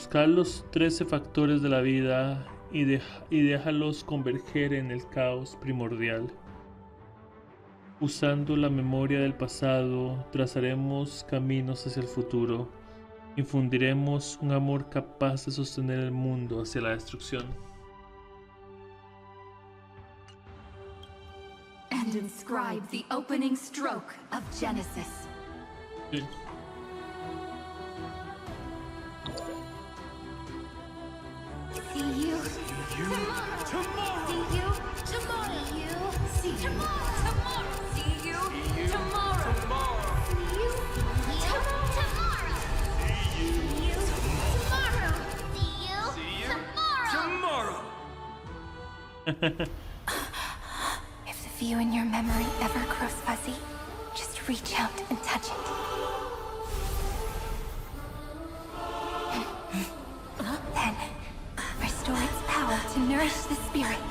Buscar los 13 factores de la vida y déjalos converger en el caos primordial. Usando la memoria del pasado, trazaremos caminos hacia el futuro. Infundiremos un amor capaz de sostener el mundo hacia la destrucción. And inscribe the opening stroke of Genesis. Sí. See you tomorrow. See you tomorrow. See you tomorrow. See you tomorrow. See you tomorrow. See you tomorrow. See you tomorrow. If the view in your memory ever grows fuzzy, just reach out and touch it. Then, restore its power to nourish the spirit.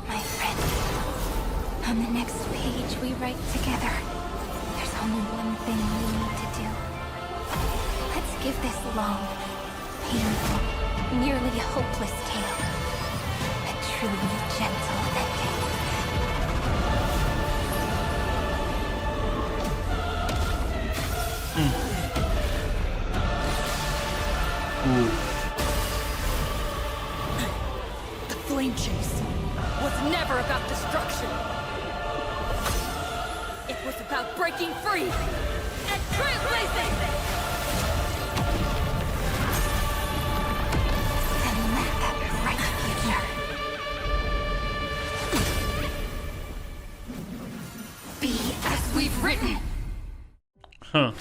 My friend, on the next page we write together, there's only one thing we need to do. Let's give this long, painful, nearly hopeless tale a truly gentle ending. The flame chase was never about destruction. It was about breaking free and trailblazing. And let that bright future be as we've written. Huh.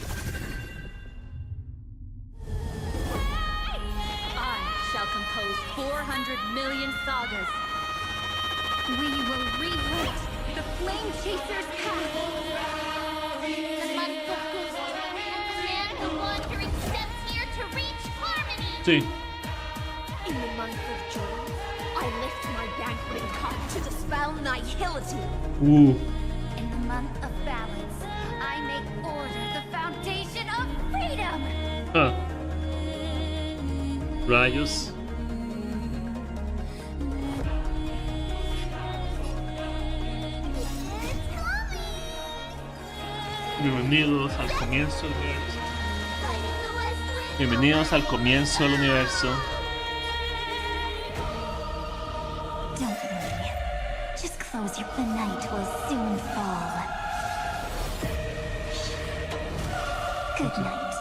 I shall compose 400 million sagas. We will rewrite the Flame Chaser's path. The month of gold, the man who wandering steps here to reach harmony. Sí. In the month of June, I lift my banqueting cup to dispel nihility. In the month of balance, I make order the foundation of freedom. Huh. Rayos. Bienvenidos al comienzo del universo. Bienvenidos al comienzo del universo. Don't worry. Just close your The night will soon fall. Good night.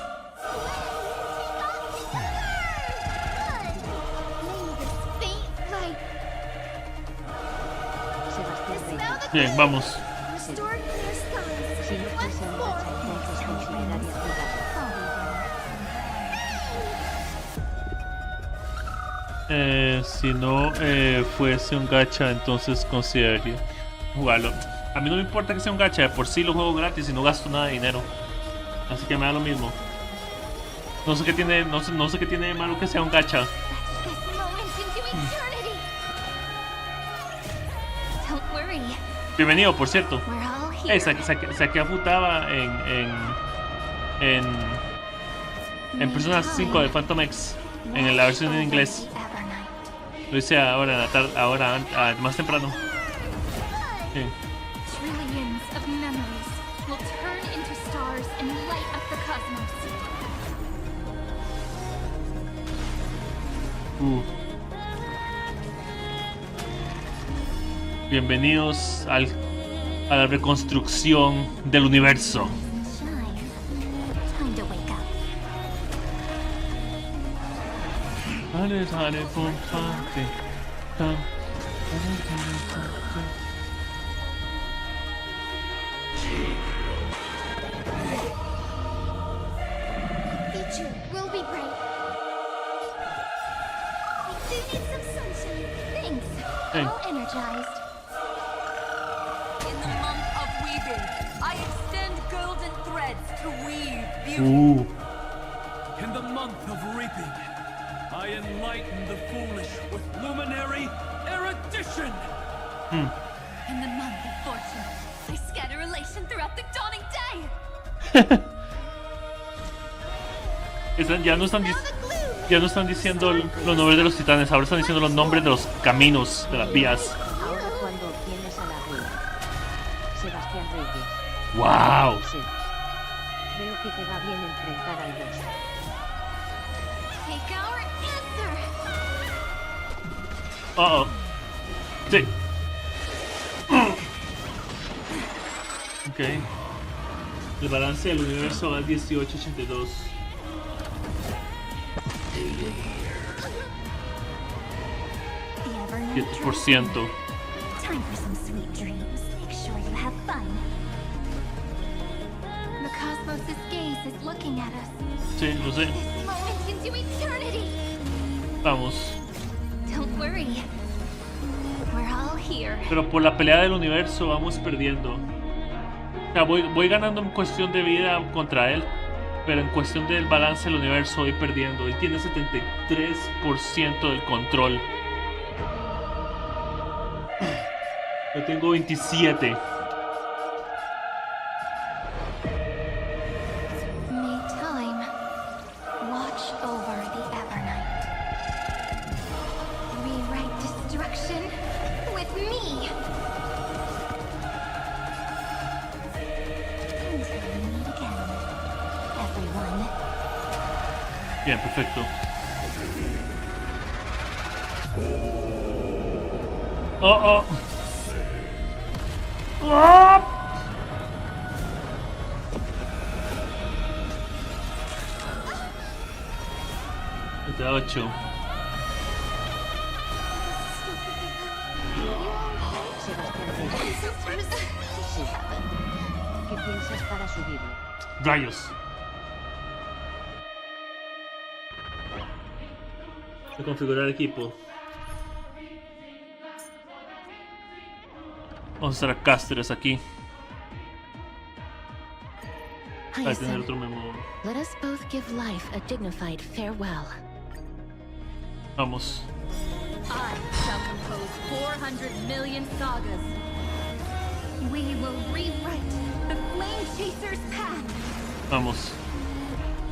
Bien, vamos. Si no fuese un gacha, entonces consideraría jugarlo. A mí no me importa que sea un gacha, de por sí lo juego gratis y no gasto nada de dinero. Así que me da lo mismo. No sé qué tiene, no sé qué tiene de malo que sea un gacha. Bienvenido, por cierto. Saqué a Futaba en Persona 5 de Phantom X, en la versión en inglés. Lo hice ahora en la tarde, más temprano. Sí. Trillions of memories will turn into stars and light up the cosmos. Bienvenidos a la reconstrucción del universo. Time to wake up. Future will be bright. I do need some sunshine. Thanks. Hey. All energized. In the month of weaving, I extend golden threads to weave beauty. In the month of reaping, I enlighten the foolish with luminary erudition. In the month of fortune, I scatter elation throughout the dawning day. ya no están diciendo los nombres de los titanes, ahora están diciendo los nombres de los caminos, de las vías. Ahora cuando obtienes a la reina, Sebastián Reyes. ¡Wow! Sí. Veo que te va bien enfrentar al boss. Take our answer. Oh. Sí. Ok. El balance del universo va al 1882. 7%. Time for some sweet dreams. Make sure you have fun. The cosmos' gaze is looking at us. Sí, lo sé. This moment into eternity. Vamos. Don't worry. We're all here. Pero por la pelea del universo vamos perdiendo. O sea, voy ganando en cuestión de vida contra él, pero en cuestión del balance del universo voy perdiendo. Él tiene 73% del control. Yo tengo 27. May time watch over the Evernight. Rewrite destruction with me. Until we meet again, everyone. Bien, perfecto. Oh. Te da 8. Sebastián Reyes. Sí. ¿Qué piensas para subirlo? Rayos. Voy a configurar equipo. Vamos a hacer casters aquí. Para tener otro memo. Let us both give life a dignified farewell. Vamos. I shall compose 400 million sagas. We will rewrite the Flame Chaser's path. Vamos.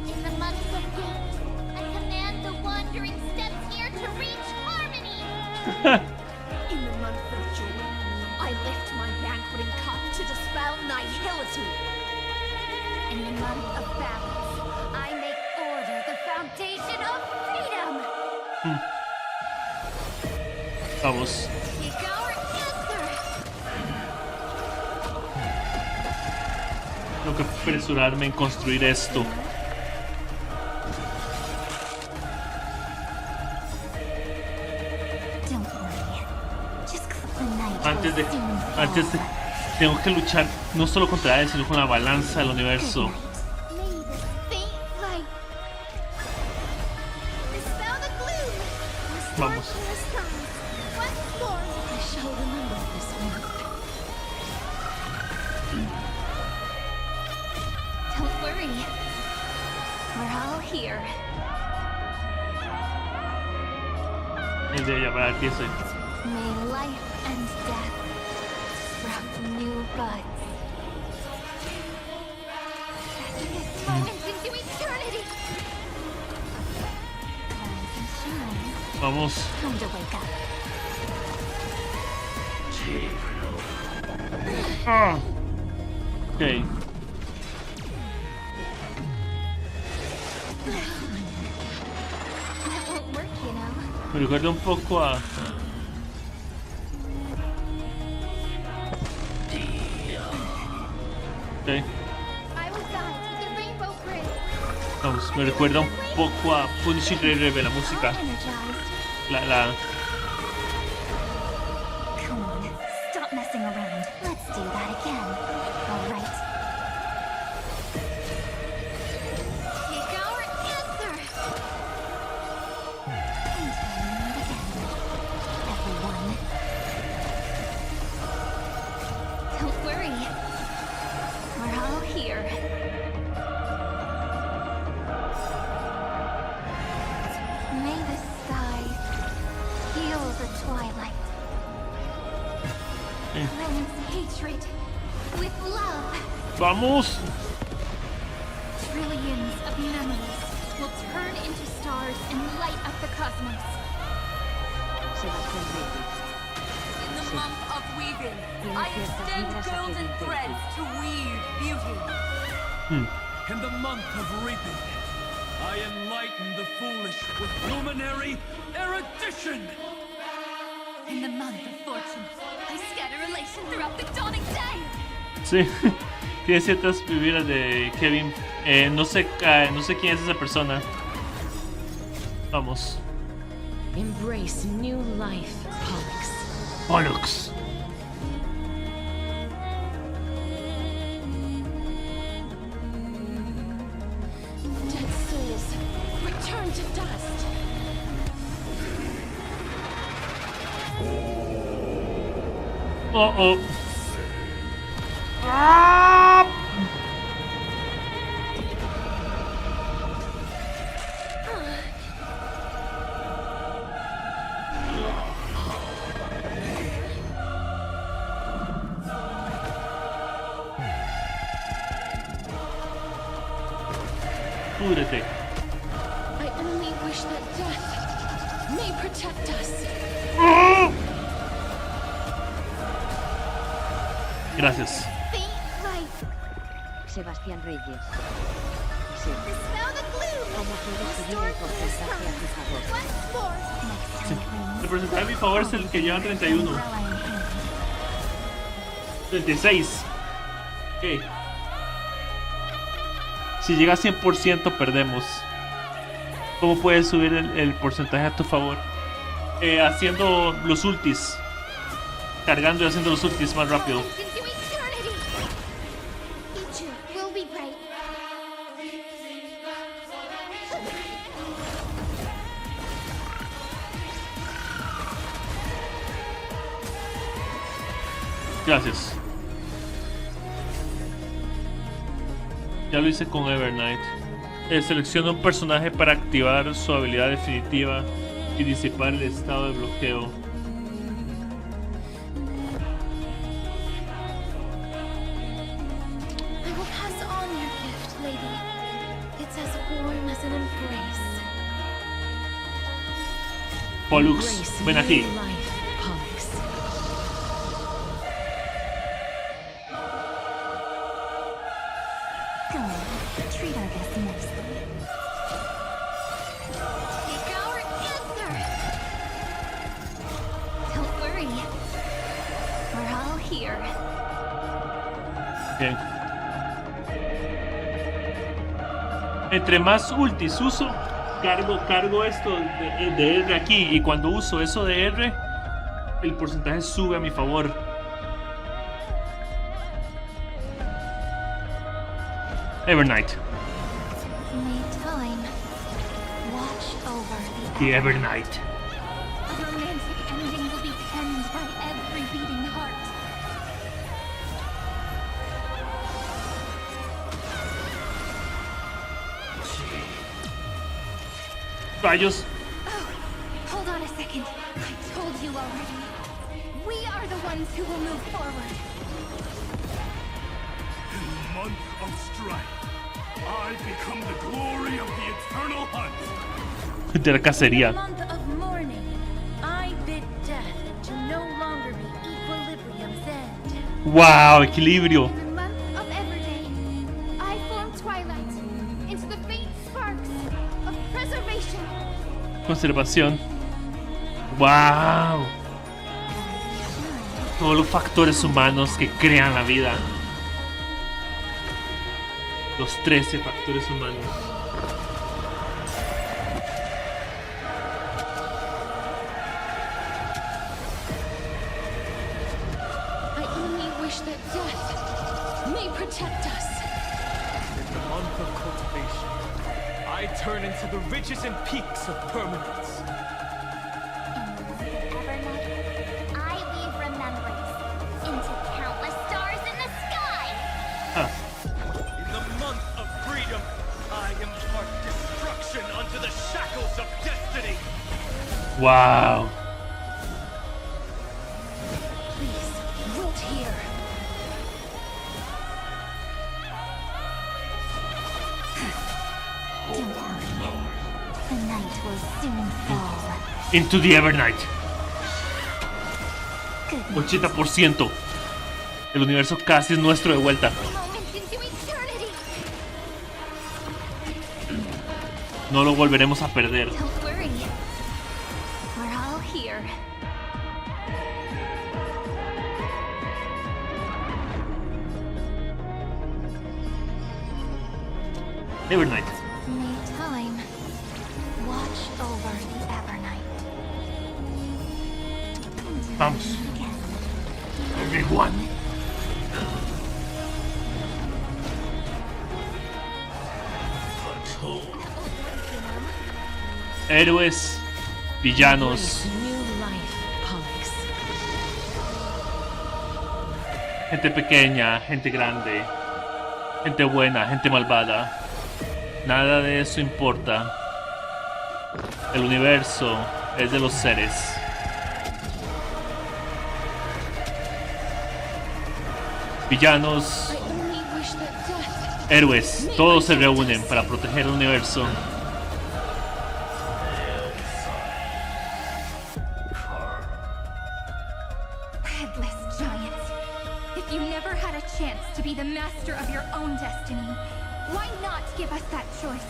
In the months of guilt, I command the wandering steps here to reach harmony. In the month of joy, I lift my banqueting cup to dispel nihility. In the month of balance, I make order the foundation of freedom. Vamos. Take our answer. Tengo que apresurarme en construir esto. Don't worry. Just clip the night. Antes de tengo que luchar no solo contra él, sino con la balanza del universo. May the faint light dispel the gloom. Vamos. Once more, I shall remember this one. Don't worry. We're all here. El de ella para que empiece. May life and death sprout new buds. This moment into eternity. Rise and shine. Vamos. Time to wake up. Ok. That won't work, you know. Me recuerda un poco a... Ok. I will guide with the rainbow bridge. Vamos, me recuerda un poco a Punishing Rebe, la música. La... Come on, stop messing around. Let's do that again. All right. Take our answer. Until we meet again, everyone. Don't worry. We're all here. May the skies heal the twilight. Balance hatred with love. Vamos. Trillions of memories will turn into stars and light up the cosmos. In the month of weaving, I extend golden threads to weave beauty. In the month of reaping, I enlighten the foolish with luminary erudition. In the month of fortune, I scatter elation throughout the dawning day. Sí, tiene ciertas vividas de Kevin. No sé quién es esa persona. Vamos. Embrace new life, Pollux. Pollux. Dead souls, return to dust. Oh. Púdrete. I only wish that death may protect us. Gracias. Sebastián Reyes. The smell the glue. ¿Cómo quieres subir el porcentaje a tu favor? Once more. Sí. El porcentaje a mi favor es el que lleva 31. 36. Ok. Si llega a 100% perdemos. ¿Cómo puedes subir el porcentaje a tu favor? Haciendo los ultis. Cargando y haciendo los ultis más rápido. We'll be right. Gracias. Ya lo hice con Evernight. Selecciona un personaje para activar su habilidad definitiva y disipar el estado de bloqueo. I will pass on your gift, lady. It's as warm as an embrace. Pollux, ven aquí. Life, Pollux. Go on, treat our guest nicely. Take our answer! Don't worry. We're all here. Bien. Entre más ultis uso, cargo esto de R aquí, y cuando uso eso de R, el porcentaje sube a mi favor. Evernight. May time watch over The Evernight. A romantic ending will be penned by every beating heart. Rayos. Oh, hold on a second. I told you already. We are the ones who will move forward. In the month of strife, I become the glory of the eternal hunt. De la cacería. In the month of mourning, I bid death to no longer be equilibrium's end. Wow, equilibrio. In the month of Everday, I form twilight into the faint sparks of preservation. Conservación. Wow. Todos los factores humanos que crean la vida. Los 13 factores humanos. I only wish that death may protect us. In the month of cultivation, I turn into the ridges and peaks of permanence. Evernight, I weave remembrance into countless stars in the sky. In the month of freedom, I impart destruction unto the shackles of destiny. Wow. Please, wilt here. Don't help me. soon fall. Into the Evernight. 80%. El universo casi es nuestro de vuelta. No lo volveremos a perder. Don't worry. We're all here. Evernight. May time watch over the Evernight. Vamos. Everyone. Héroes, villanos, gente pequeña, gente grande, gente buena, gente malvada. Nada de eso importa. El universo es de los seres. Villanos, héroes, todos se reúnen para proteger el universo. Headless giants. If you never had a chance to be the master of your own destiny, why not give us that choice?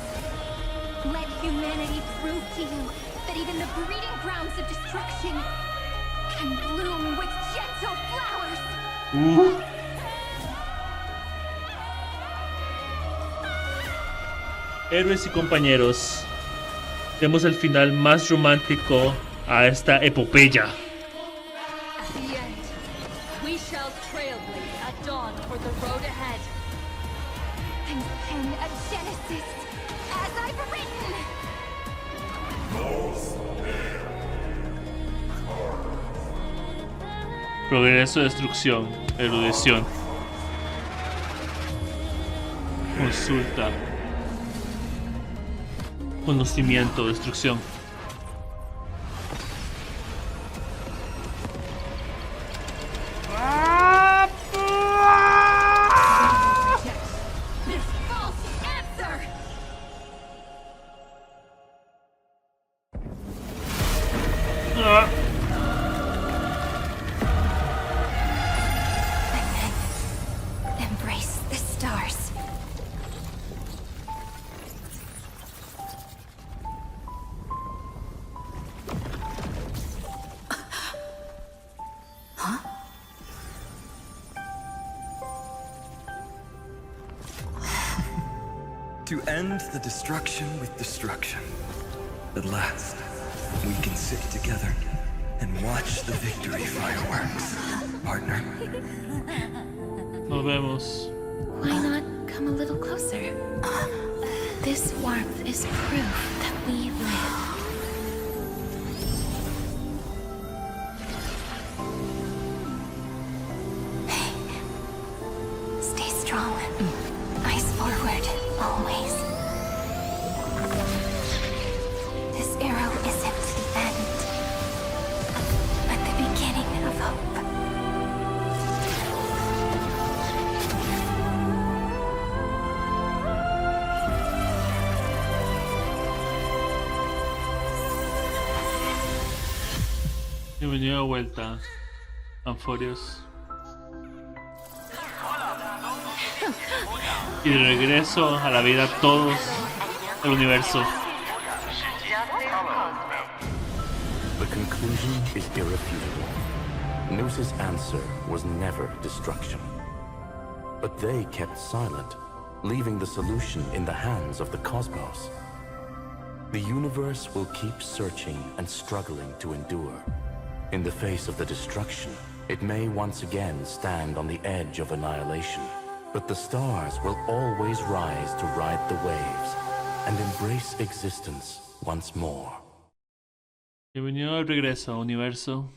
Let humanity prove to you that even the breeding grounds of destruction can bloom with gentle flowers. Héroes y compañeros, vemos el final más romántico a esta epopeya. At the end, we shall trailblaze at dawn for the road ahead. And pen a Genesis as I've written. Progreso, destrucción, erudición. Consulta. Conocimiento, destrucción. This false answer! Embrace the stars. To end the destruction with destruction. At last, we can sit together and watch the victory fireworks, partner. Nos vemos. Why not come a little closer? This warmth is proof that we live. Stay strong. Eyes forward, always. This arrow isn't the end, but the beginning of hope. Bienvenido de vuelta, Anforios. Y de regreso a la vida todos el universo. The conclusion is irrefutable. Gnosis' answer was never destruction. But they kept silent, leaving the solution in the hands of the cosmos. The universe will keep searching and struggling to endure. In the face of the destruction, it may once again stand on the edge of annihilation. But the stars will always rise to ride the waves and embrace existence once more. Bienvenido al regreso, universo.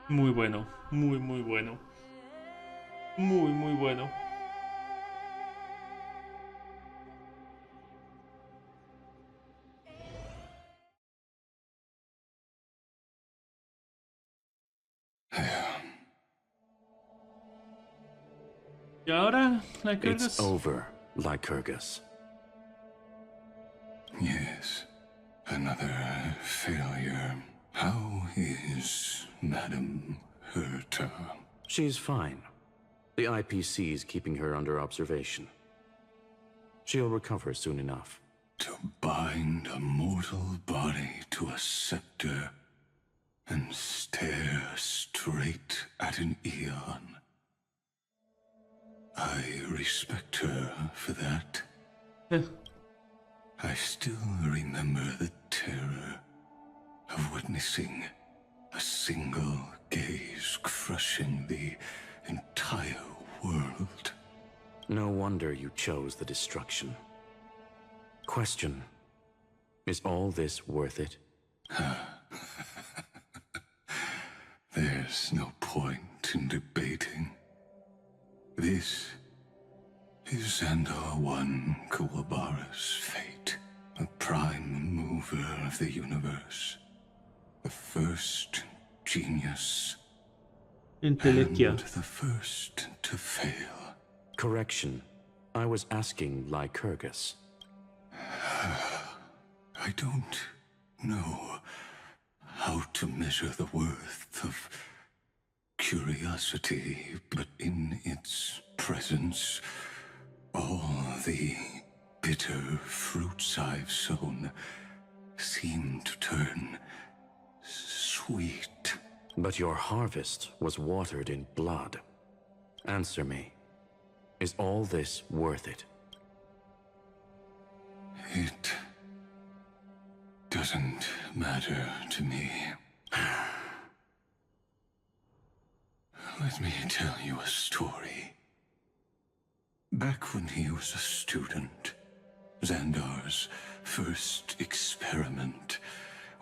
Muy bueno, muy bueno. Muy bueno. Y ahora, Lycurgus. It's over, Lycurgus. Yes, another failure. How is Madame Herta? She's fine. The IPC's keeping her under observation. She'll recover soon enough. To bind a mortal body to a scepter and stare straight at an eon. I respect her for that. I still remember the terror of witnessing a single gaze crushing the entire world. No wonder you chose the destruction. Question: is all this worth it? There's no point in debating. This is Xandar I Kuwabara's fate, a prime mover of the universe, the first genius, Intelequia. and the first to fail. Correction. I was asking Lycurgus. I don't know how to measure the worth of curiosity, but in its presence, all the bitter fruits I've sown seem to turn sweet. But your harvest was watered in blood. Answer me. Is all this worth it? It doesn't matter to me. Let me tell you a story. Back when he was a student, Xandar's first experiment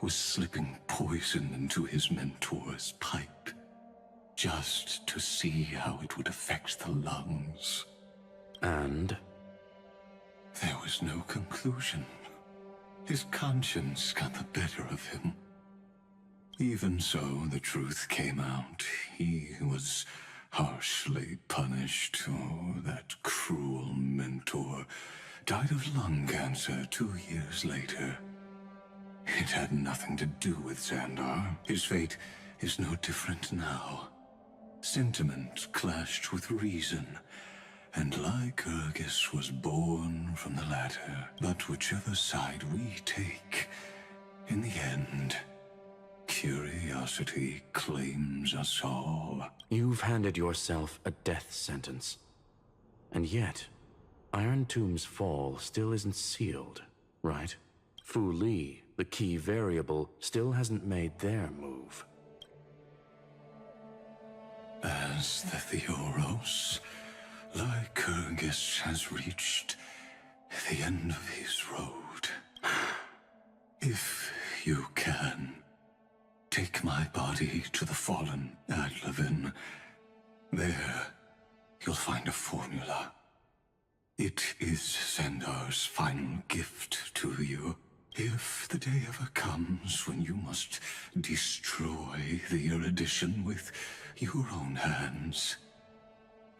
was slipping poison into his mentor's pipe, just to see how it would affect the lungs. And? There was no conclusion. His conscience got the better of him. Even so, the truth came out. He was harshly punished. Oh, that cruel mentor died of lung cancer 2 years later. It had nothing to do with Xandar. His fate is no different now. Sentiment clashed with reason, and Lycurgus was born from the latter. But whichever side we take, in the end, curiosity claims us all. You've handed yourself a death sentence. And yet, Iron Tomb's fall still isn't sealed, right? Fu Li, the key variable, still hasn't made their move. As the Theoros, Lycurgus has reached the end of his road. If you can, take my body to the fallen Adlevin. There, you'll find a formula. It is Xandar's final gift to you. If the day ever comes when you must destroy the erudition with your own hands,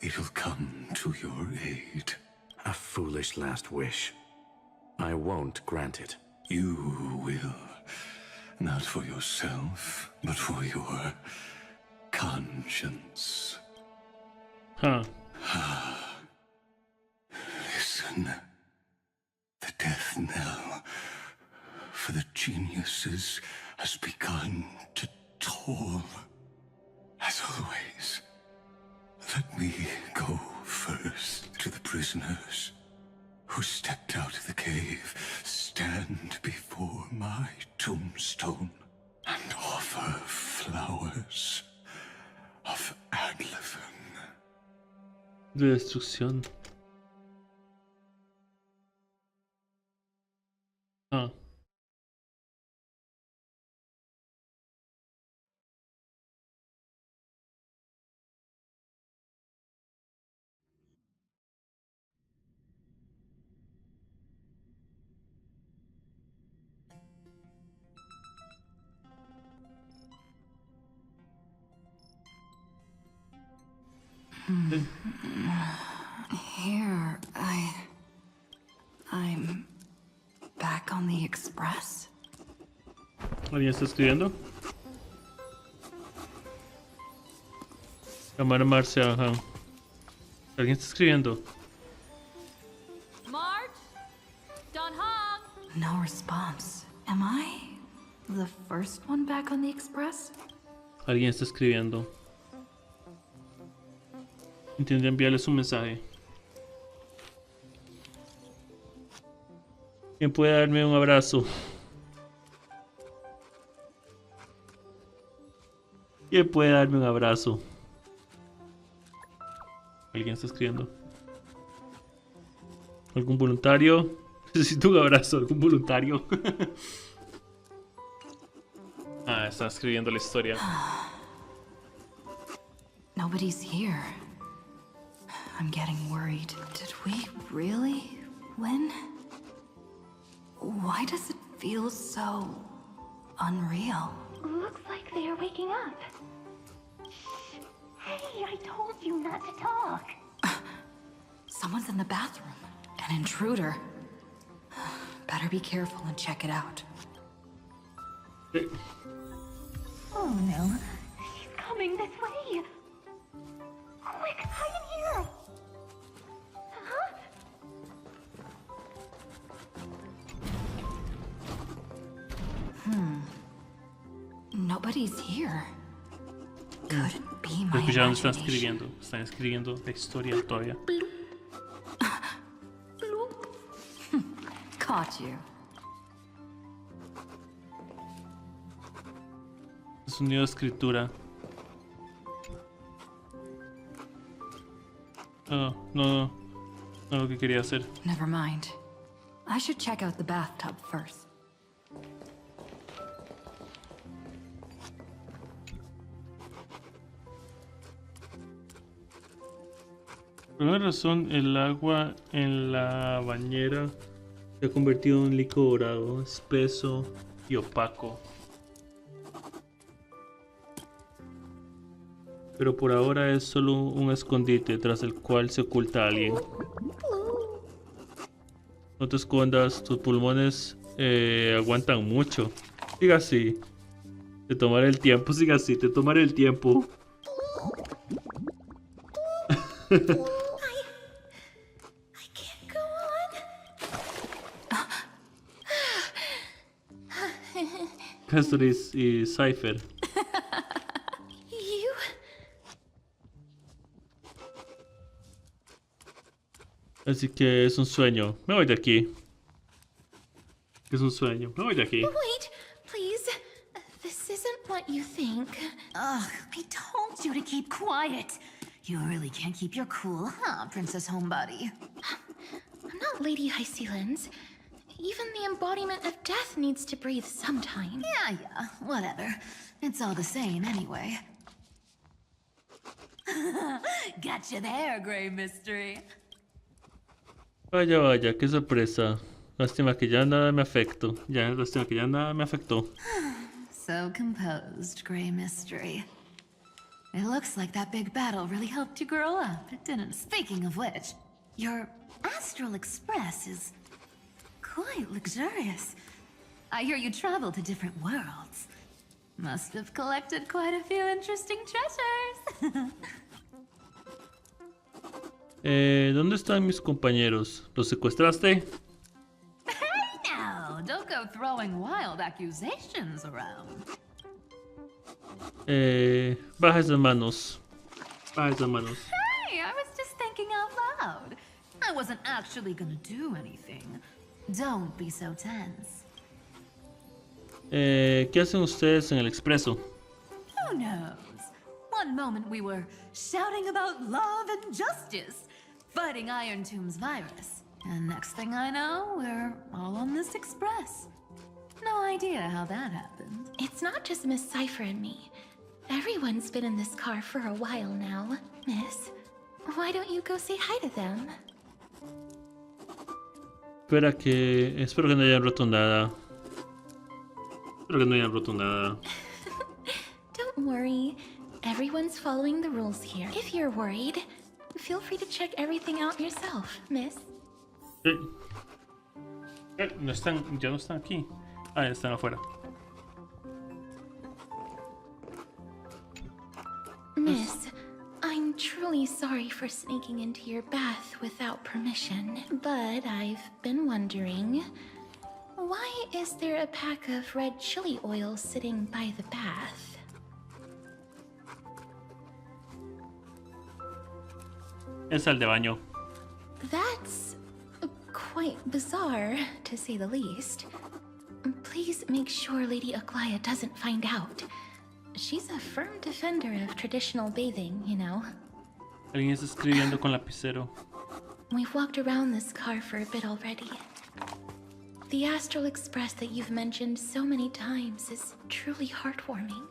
it'll come to your aid. A foolish last wish. I won't grant it. You will. Not for yourself, but for your conscience. Huh. Listen. The death knell for the geniuses has begun to toll. As always, let me go first to the prisoners who stepped out of the cave. Stand before my tombstone and offer flowers of Adlevin. De destrucción. Ah. Here, I'm back on the express. ¿Alguien está escribiendo? Cámara Marcia, ajá. ¿Alguien está escribiendo? March? Don Hong? No response. Am I the first one back on the express? Alguien está escribiendo. Intenta enviarles un mensaje. ¿Quién puede darme un abrazo? ¿Quién puede darme un abrazo? ¿Alguien está escribiendo? ¿Algún voluntario? Necesito un abrazo, algún voluntario. Ah, está escribiendo la historia. Nobody's here. I'm getting worried. Did we really win? Why does it feel so unreal? Looks like they are waking up. Hey, I told you not to talk. Someone's in the bathroom. An intruder. Better be careful and check it out. Oh no, she's coming this way. Quick, hide in here. Huh? Nobody's here. Couldn't be my Escucharon, están imagination. escribiendo. Están escribiendo la historia todavía. Caught you. Es un nido de escritura. Oh, no lo que quería hacer. Never mind. I should check out the bathtub first. Por una razón, el agua en la bañera se ha convertido en un líquido dorado, espeso y opaco. Pero por ahora es solo un escondite tras el cual se oculta alguien. No te escondas, tus pulmones aguantan mucho. Siga así. Te tomaré el tiempo, siga así, te tomaré el tiempo. Castor y Cypher. You? Así que es un sueño. Me voy de aquí. Es un sueño. Me voy de aquí. Wait, please. This isn't what you think. Ugh, I told you to keep quiet. You really can't keep your cool, huh, Princess Homebody? I'm not Lady Hysealens. Even the embodiment of death needs to breathe sometime. Yeah, whatever. It's all the same anyway. Gotcha there, Grey Mystery. Vaya, vaya, qué sorpresa. Lástima que ya nada me afectó. Lástima que ya nada me afectó. So composed, Grey Mystery. It looks like that big battle really helped you grow up, didn't it? Speaking of which, your Astral Express is quite luxurious. I hear you travel to different worlds. Must have collected quite a few interesting treasures. ¿Dónde están mis compañeros? ¿Los secuestraste? Hey now, don't go throwing wild accusations around. Baja esas manos. Baja esas manos. Hey, I was just thinking out loud. I wasn't actually gonna do anything. Don't be so tense. ¿Qué hacen ustedes en el expreso? Who knows? One moment we were shouting about love and justice, fighting Iron Tomb's virus. And next thing I know, we're all on this express. No idea how that happened. It's not just Miss Cypher and me. Everyone's been in this car for a while now. Miss, why don't you go say hi to them? Espero que no hayan roto nada. Espero que no hayan roto nada. Don't worry. Everyone's following the rules here. If you're worried, feel free to check everything out yourself, miss. No están, ya no están aquí. Ah, ya están afuera. Miss, I'm truly sorry for sneaking into your bath without permission, but I've been wondering, why is there a pack of red chili oil sitting by the bath? Es el de baño. That's quite bizarre, to say the least. Please make sure Lady Aglaya doesn't find out. She's a firm defender of traditional bathing, you know. Alguien está escribiendo con lapicero. We've walked around this car for a bit already. The Astral Express that you've mentioned so many times is truly heartwarming.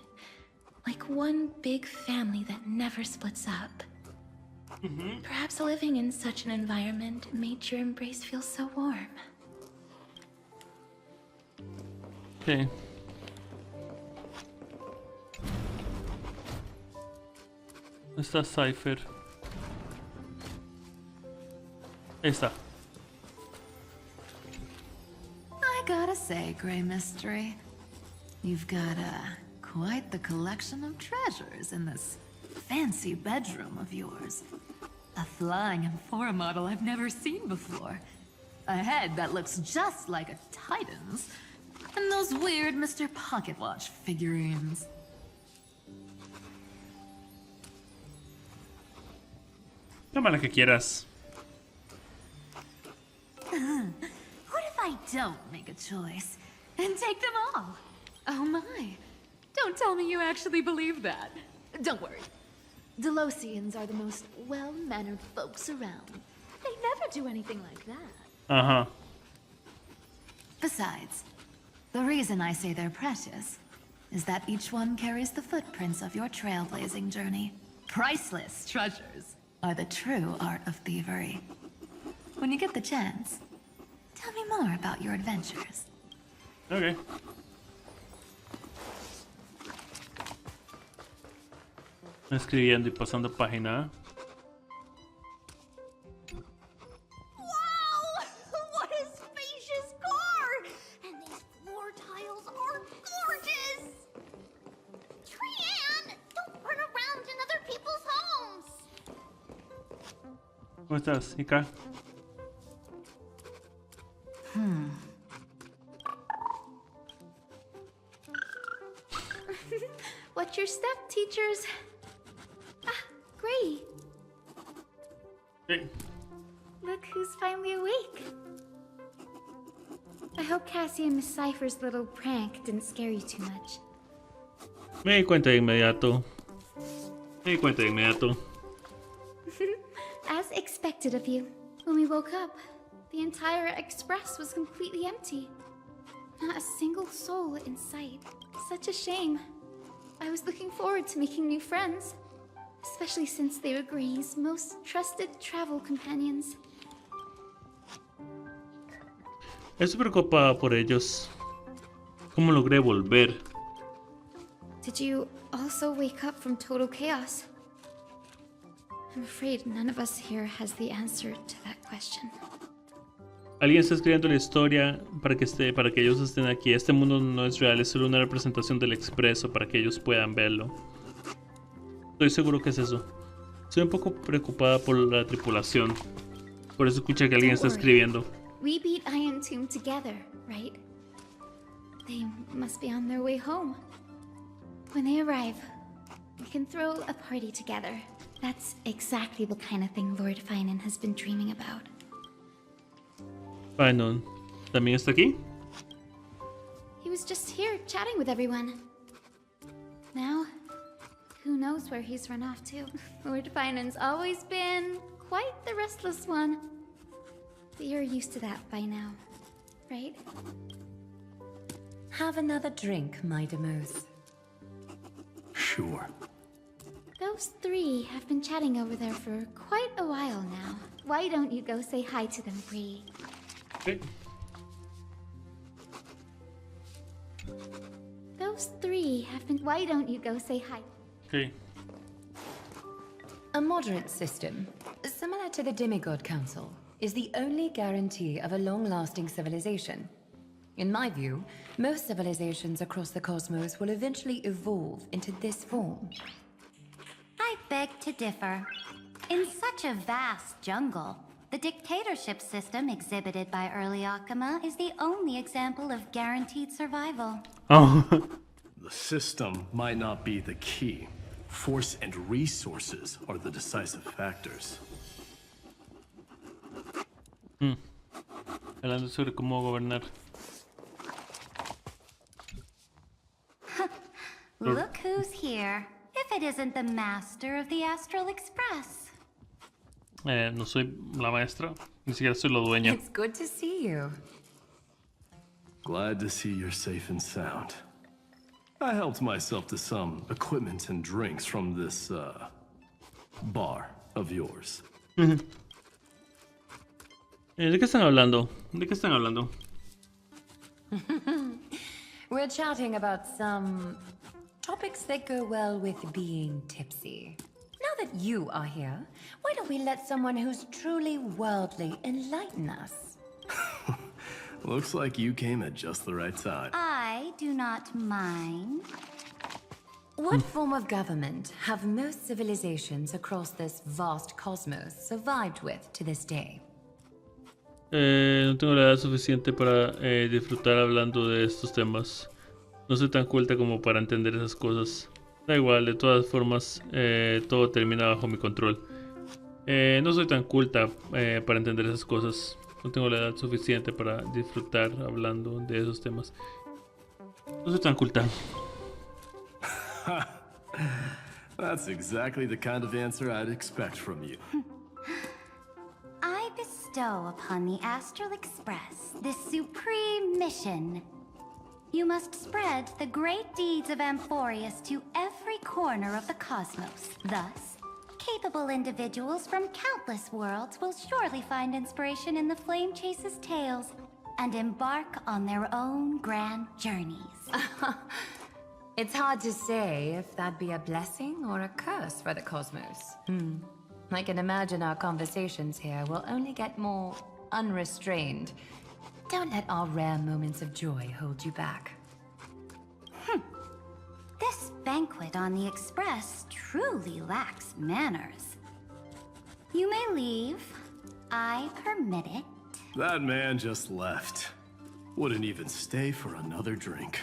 Like one big family that never splits up. Perhaps living in such an environment made your embrace feel so warm. Okay. Está Cypher. Ahí está. I gotta say, Grey Mystery, you've got quite the collection of treasures in this fancy bedroom of yours. A flying Amphora model I've never seen before. A head that looks just like a Titan's. And those weird Mr. Pocket Watch figurines. Toma la que quieras. What if I don't make a choice and take them all? Oh my. Don't tell me you actually believe that. Don't worry. Delosians are the most well-mannered folks around. They never do anything like that. Uh-huh. Besides, the reason I say they're precious is that each one carries the footprints of your trailblazing journey. Priceless treasures are the true art of thievery. When you get the chance, tell me more about your adventures. Okay. Escribiendo y pasando página. Wow! What a spacious car! And these floor tiles are gorgeous! Trianne, don't run around in other people's homes! ¿Cómo estás, Ika? What's your step, teachers? Ah, Gray. Hey. Look who's finally awake. I hope Cassie and Miss Cypher's little prank didn't scare you too much. Me di cuenta de inmediato. As expected of you. When we woke up, the entire express was completely empty. Not a single soul in sight. Such a shame. I was looking forward to making new friends, especially since they were Gray's most trusted travel companions. Estoy preocupada por ellos. ¿Cómo logré volver? Did you also wake up from total chaos? I'm afraid none of us here has the answer to that question. Alguien está escribiendo la historia para que ellos estén aquí. Este mundo no es real, es solo una representación del expreso para que ellos puedan verlo. Estoy seguro que es eso. Estoy un poco preocupada por la tripulación. Por eso escuché que alguien está escribiendo. We beat Iron Tomb together, right? They must be on their way home. When they arrive, we can throw a party together. That's exactly the kind of thing Lord Finan has been dreaming about. Finan, ¿también está aquí? He was just here chatting with everyone. Now, who knows where he's run off to? Lord Finan's always been quite the restless one. But you're used to that by now, right? Have another drink, my Demouse. Sure. Those three have been chatting over there for quite a while now. Why don't you go say hi to them, Bree? Okay. Those three have been... Why don't you go say hi? Okay. A moderate system, similar to the Demigod Council, is the only guarantee of a long-lasting civilization. In my view, most civilizations across the cosmos will eventually evolve into this form. I beg to differ. In such a vast jungle, the dictatorship system exhibited by early Akama is the only example of guaranteed survival. Oh. The system might not be the key. Force and resources are the decisive factors. Hablando sobre cómo gobernar. Look who's here. If it isn't the master of the Astral Express. No soy la maestra, ni siquiera soy la dueña. It's good to see you. Glad to see you're safe and sound. I helped myself to some equipment and drinks from this, bar of yours. ¿De qué están hablando? ¿De qué están hablando? We're chatting about some topics that go well with being tipsy. Now that you are here, why don't we let someone who's truly worldly enlighten us? Looks like you came at just the right time. I do not mind. What form of government have most civilizations across this vast cosmos survived with to this day? No tengo la edad suficiente para disfrutar hablando de estos temas. No soy tan culta como para entender esas cosas. Da igual, de todas formas, todo termina bajo mi control. No soy tan culta para entender esas cosas. No tengo la edad suficiente para disfrutar hablando de esos temas. No soy tan culta. That's exactly the kind of answer I'd expect from you. I bestow upon the Astral Express this supreme mission. You must spread the great deeds of Amphorius to every corner of the cosmos. Thus, capable individuals from countless worlds will surely find inspiration in the Flame Chase's tales and embark on their own grand journeys. It's hard to say if that'd be a blessing or a curse for the cosmos. I can imagine our conversations here will only get more unrestrained. Don't let our rare moments of joy hold you back. This banquet on the Express truly lacks manners. You may leave. I permit it. That man just left. Wouldn't even stay for another drink.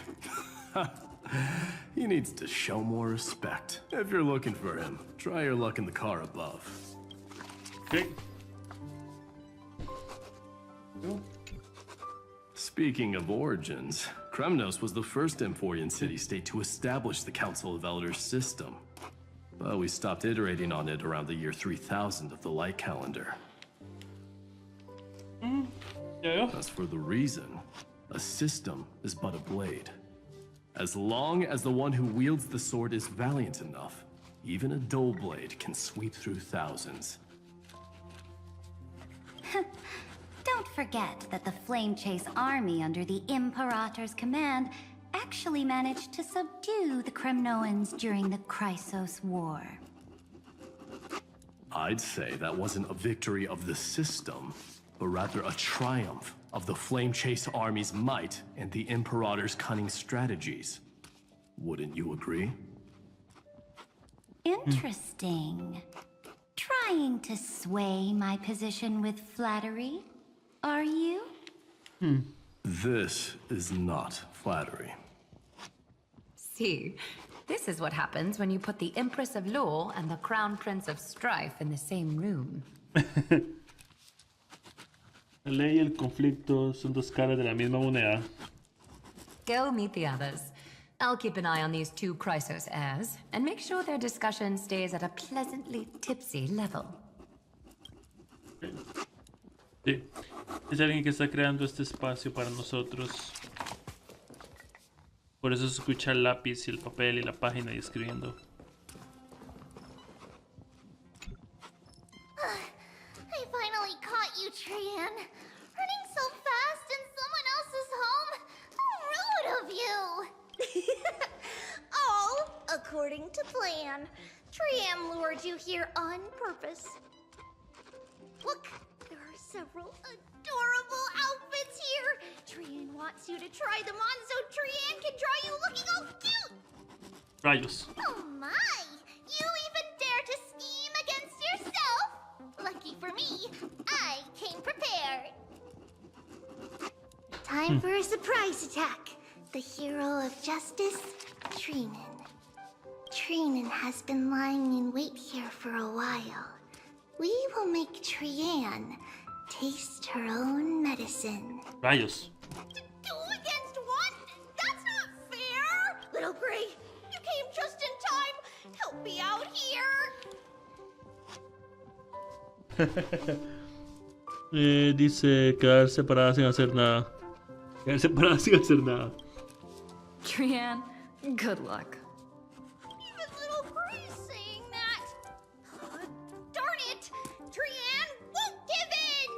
He needs to show more respect. If you're looking for him, try your luck in the car above. Okay. Speaking of origins, Kremnos was the first Emphorian city-state to establish the Council of Elders system. But we stopped iterating on it around the year 3000 of the Light Calendar. As for the reason, a system is but a blade. As long as the one who wields the sword is valiant enough, even a dull blade can sweep through thousands. Don't forget that the Flame Chase army under the Imperator's command actually managed to subdue the Kremnoans during the Chrysos War. I'd say that wasn't a victory of the system, but rather a triumph of the Flame Chase army's might and the Imperator's cunning strategies. Wouldn't you agree? Interesting. Trying to sway my position with flattery, are you? This is not flattery. See, this is what happens when you put the Empress of Law and the Crown Prince of Strife in the same room. La ley y el conflicto son dos caras de la misma moneda. Go meet the others. I'll keep an eye on these two Chrysos heirs and make sure their discussion stays at a pleasantly tipsy level. Sí. Es alguien que está creando este espacio para nosotros. Por eso se escucha el lápiz y el papel y la página y escribiendo. I finally caught you, Trian. Running so fast in someone else's home? How rude of you! Oh, a according to plan. Trian lured you here on purpose. Look, there are several adorable outfits here. Trian wants you to try them on so Trian can draw you looking all cute. Rayos. Oh my! You even dare to scheme against yourself? Lucky for me, I came prepared. Time for a surprise attack. The hero of justice, Trinan. Trinan has been lying in wait here for a while. We will make Trian taste her own medicine. Rayos. Two against one? That's not fair! Little Gray, you came just in time. Help me out here. Dice quedar separada sin hacer nada. Quedar separada sin hacer nada. Trian, good luck. Even Little Gray's saying that. Darn it! Trian won't give in!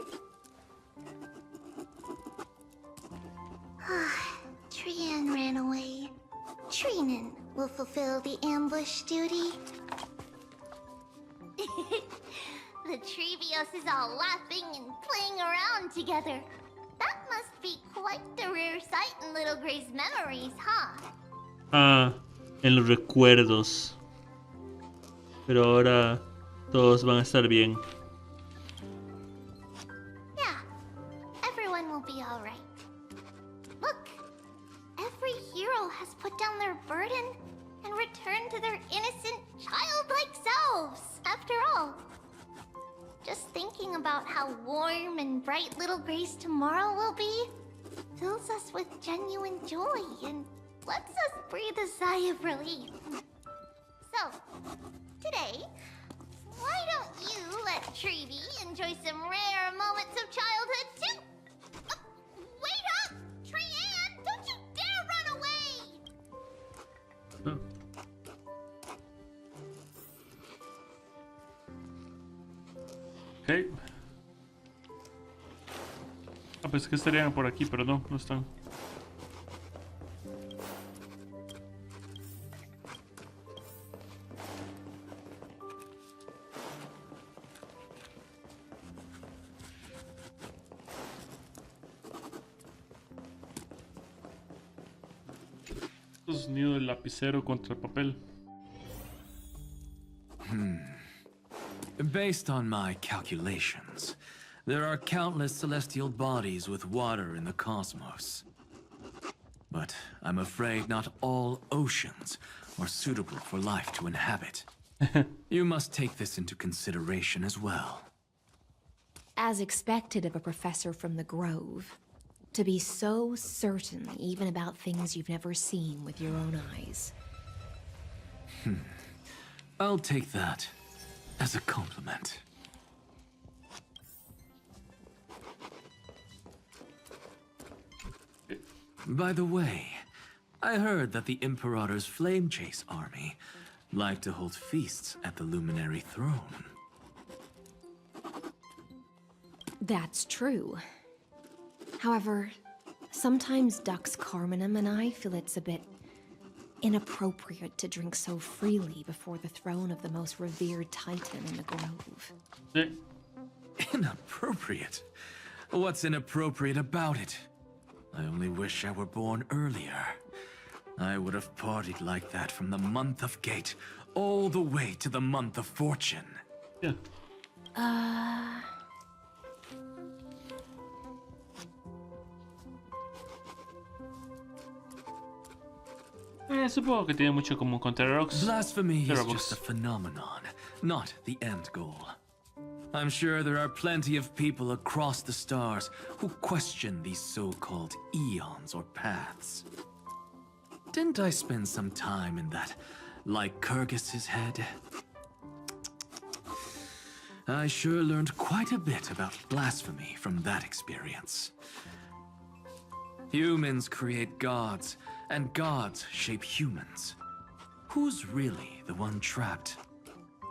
Trian ran away. Trinan will fulfill the ambush duty. The Trevios is all laughing and playing around together. That must be quite the rare sight in Little Gray's memories, huh? Ah, en los recuerdos. Pero ahora todos van a estar bien. Yeah, everyone will be alright. Look, every hero has put down their burden and returned to their innocent, childlike selves. After all, just thinking about how warm and bright Little Gray's tomorrow will be fills us with genuine joy and lets us breathe a sigh of relief. So, today, why don't you let Trevi enjoy some rare moments of childhood too? Wait up! Trian, don't you dare run away! Ok. Ah, pues que estarían por aquí, pero no, no están. Sonido del lapicero contra el papel. Based on my calculations, there are countless celestial bodies with water in the cosmos. But I'm afraid not all oceans are suitable for life to inhabit. You must take this into consideration as well. As expected of a professor from the Grove, to be so certain even about things you've never seen with your own eyes. I'll take that as a compliment. By the way, I heard that the Imperator's Flame Chase army like to hold feasts at the Luminary Throne. That's true. However, sometimes Dux Carminum and I feel it's a bit inappropriate to drink so freely before the throne of the most revered titan in the Grove. Inappropriate? What's inappropriate about it? I only wish I were born earlier. I would have partied like that from the month of Gate all the way to the month of Fortune. Yeah. Supongo que tiene mucho común con Terrarox. Blasphemy is just a phenomenon, not the end goal. I'm sure there are plenty of people across the stars who question these so-called eons or paths. Didn't I spend some time in that Lycurgus's head? I sure learned quite a bit about blasphemy from that experience. Humans create gods, and gods shape humans. Who's really the one trapped?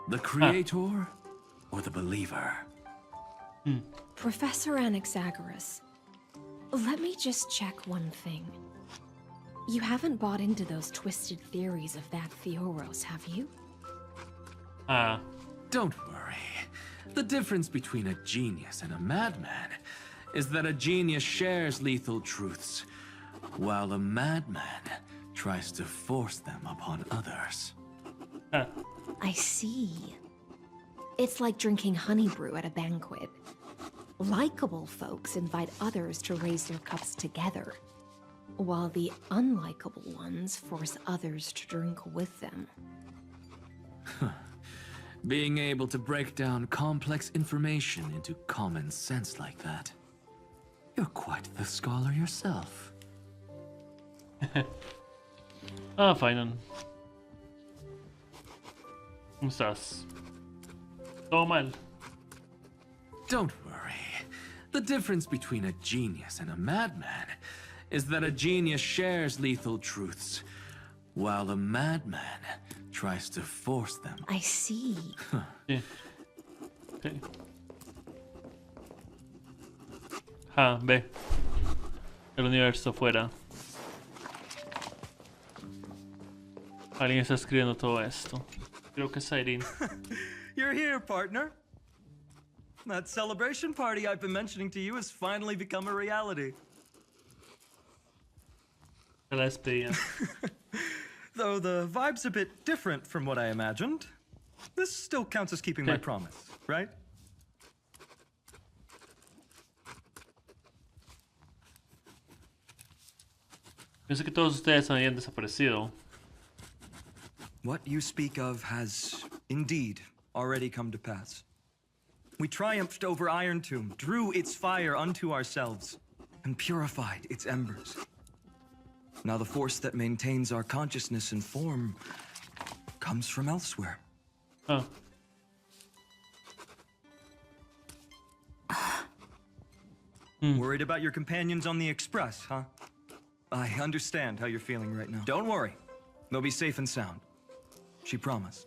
The creator or the believer? Professor Anaxagoras, let me just check one thing. You haven't bought into those twisted theories of that Theoros, have you? Don't worry. The difference between a genius and a madman is that a genius shares lethal truths, while a madman tries to force them upon others. I see. It's like drinking honey brew at a banquet. Likeable folks invite others to raise their cups together, while the unlikable ones force others to drink with them. Being able to break down complex information into common sense like that. You're quite the scholar yourself. Fine. ¿Cómo estás? Todo mal. Don't worry. The difference between a genius and a madman is that a genius shares lethal truths, while a madman tries to force them. I see. Sí. Okay. Ve. El universo fuera. Alguien está escribiendo todo esto. Creo que es Irene. You're here, partner. That celebration party I've been mentioning to you has finally become a reality. La despedida. Though the vibe's a bit different from what I imagined, this still counts as keeping my promise, right? Pensé que todos ustedes habían desaparecido. What you speak of has indeed already come to pass. We triumphed over Iron Tomb, drew its fire unto ourselves, and purified its embers. Now the force that maintains our consciousness and form comes from elsewhere. Worried about your companions on the Express, huh? I understand how you're feeling right now. Don't worry. They'll be safe and sound. She promised.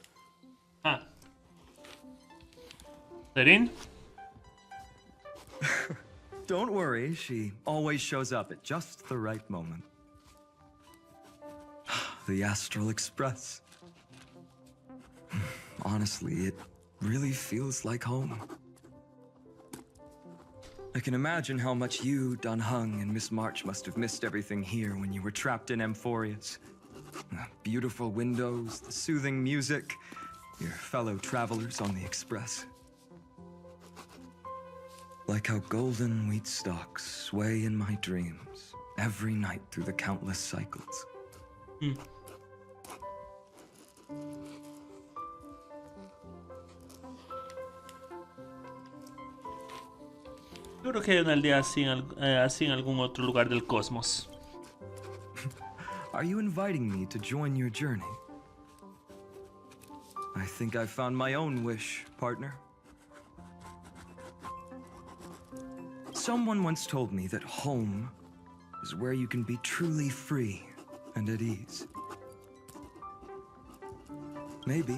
Irene? Don't worry, she always shows up at just the right moment. The Astral Express. Honestly, it really feels like home. I can imagine how much you, Don Hung, and Miss March must have missed everything here when you were trapped in Amphorius. The beautiful windows, the soothing music, your fellow travelers on the Express. Like how golden wheat stalks sway in my dreams every night through the countless cycles. Yo creo que hay una aldea así en algún otro lugar del cosmos. Are you inviting me to join your journey? I think I've found my own wish, partner. Someone once told me that home is where you can be truly free and at ease. Maybe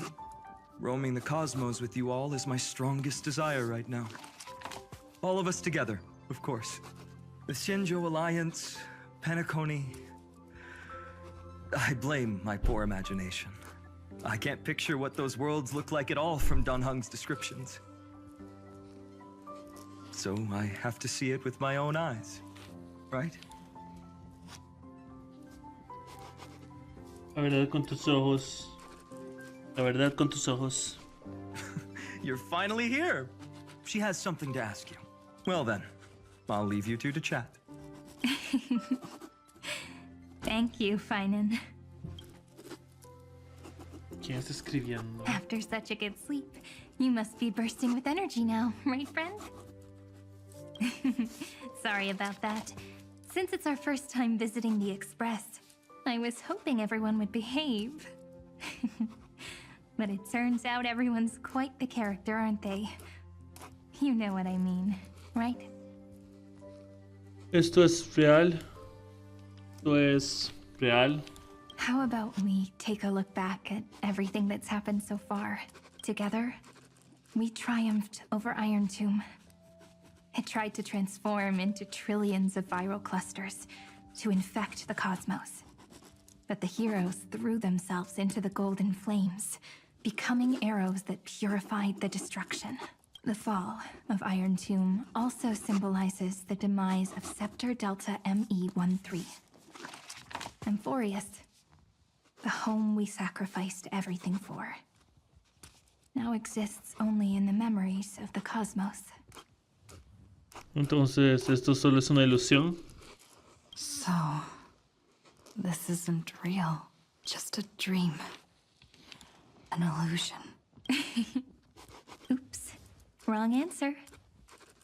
roaming the cosmos with you all is my strongest desire right now. All of us together, of course. The Shinjo Alliance, Penacony. I blame my poor imagination. I can't picture what those worlds look like at all from Don Hung's descriptions. So I have to see it with my own eyes, right? La verdad con tus ojos. La verdad con tus ojos. You're finally here. She has something to ask you. Well then, I'll leave you two to chat. Thank you, Finan. ¿Quién está escribiendo? After such a good sleep, you must be bursting with energy now, right, friend? Sorry about that. Since it's our first time visiting the Express, I was hoping everyone would behave. But it turns out everyone's quite the character, aren't they? You know what I mean, right? Esto es real. Esto es real. How about we take a look back at everything that's happened so far? Together, we triumphed over Iron Tomb. It tried to transform into trillions of viral clusters to infect the cosmos. But the heroes threw themselves into the golden flames, becoming arrows that purified the destruction. The fall of Iron Tomb also symbolizes the demise of Scepter Delta ME-13. Amphorius, the home we sacrificed everything for, now exists only in the memories of the cosmos. Entonces, ¿esto solo es una ilusión? So, this isn't real, just a dream. An illusion. Oops, wrong answer.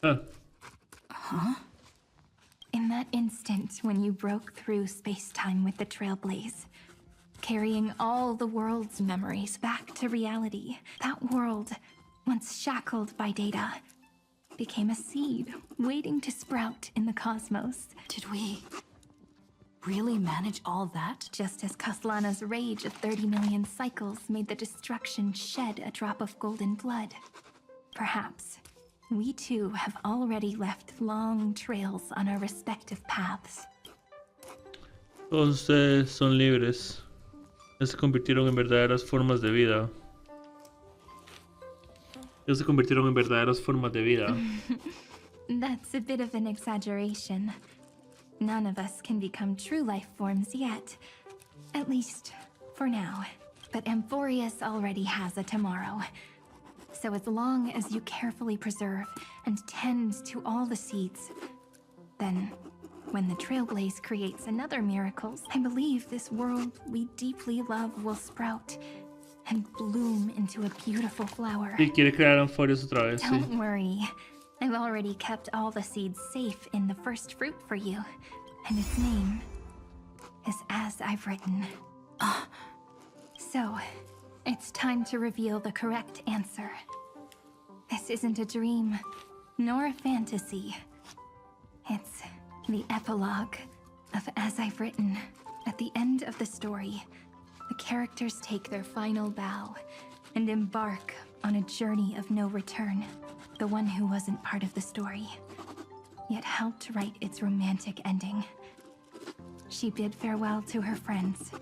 Huh? In that instant when you broke through space-time with the Trailblaze, carrying all the world's memories back to reality, that world, once shackled by data, became a seed waiting to sprout in the cosmos. Did we really manage all that? Just as Kaslana's rage of 30 million cycles made the destruction shed a drop of golden blood, perhaps we too have already left long trails on our respective paths. Todos ustedes son libres. Ya se convirtieron en verdaderas formas de vida. Ya se convirtieron en verdaderas formas de vida. That's a bit of an exaggeration. None of us can become true life forms yet. At least, for now. But Amphorius already has a tomorrow. So as long as you carefully preserve and tend to all the seeds, then when the Trailblaze creates another miracle, I believe this world we deeply love will sprout and bloom into a beautiful flower. Y quiere crear Amphorius otra vez, sí. Don't worry. I've already kept all the seeds safe in the first fruit for you. And its name is As I've Written. So, it's time to reveal the correct answer. This isn't a dream, nor a fantasy. It's the epilogue of As I've Written. At the end of the story, the characters take their final bow and embark on a journey of no return. The one who wasn't part of the story, yet helped write its romantic ending. She bid farewell to her friends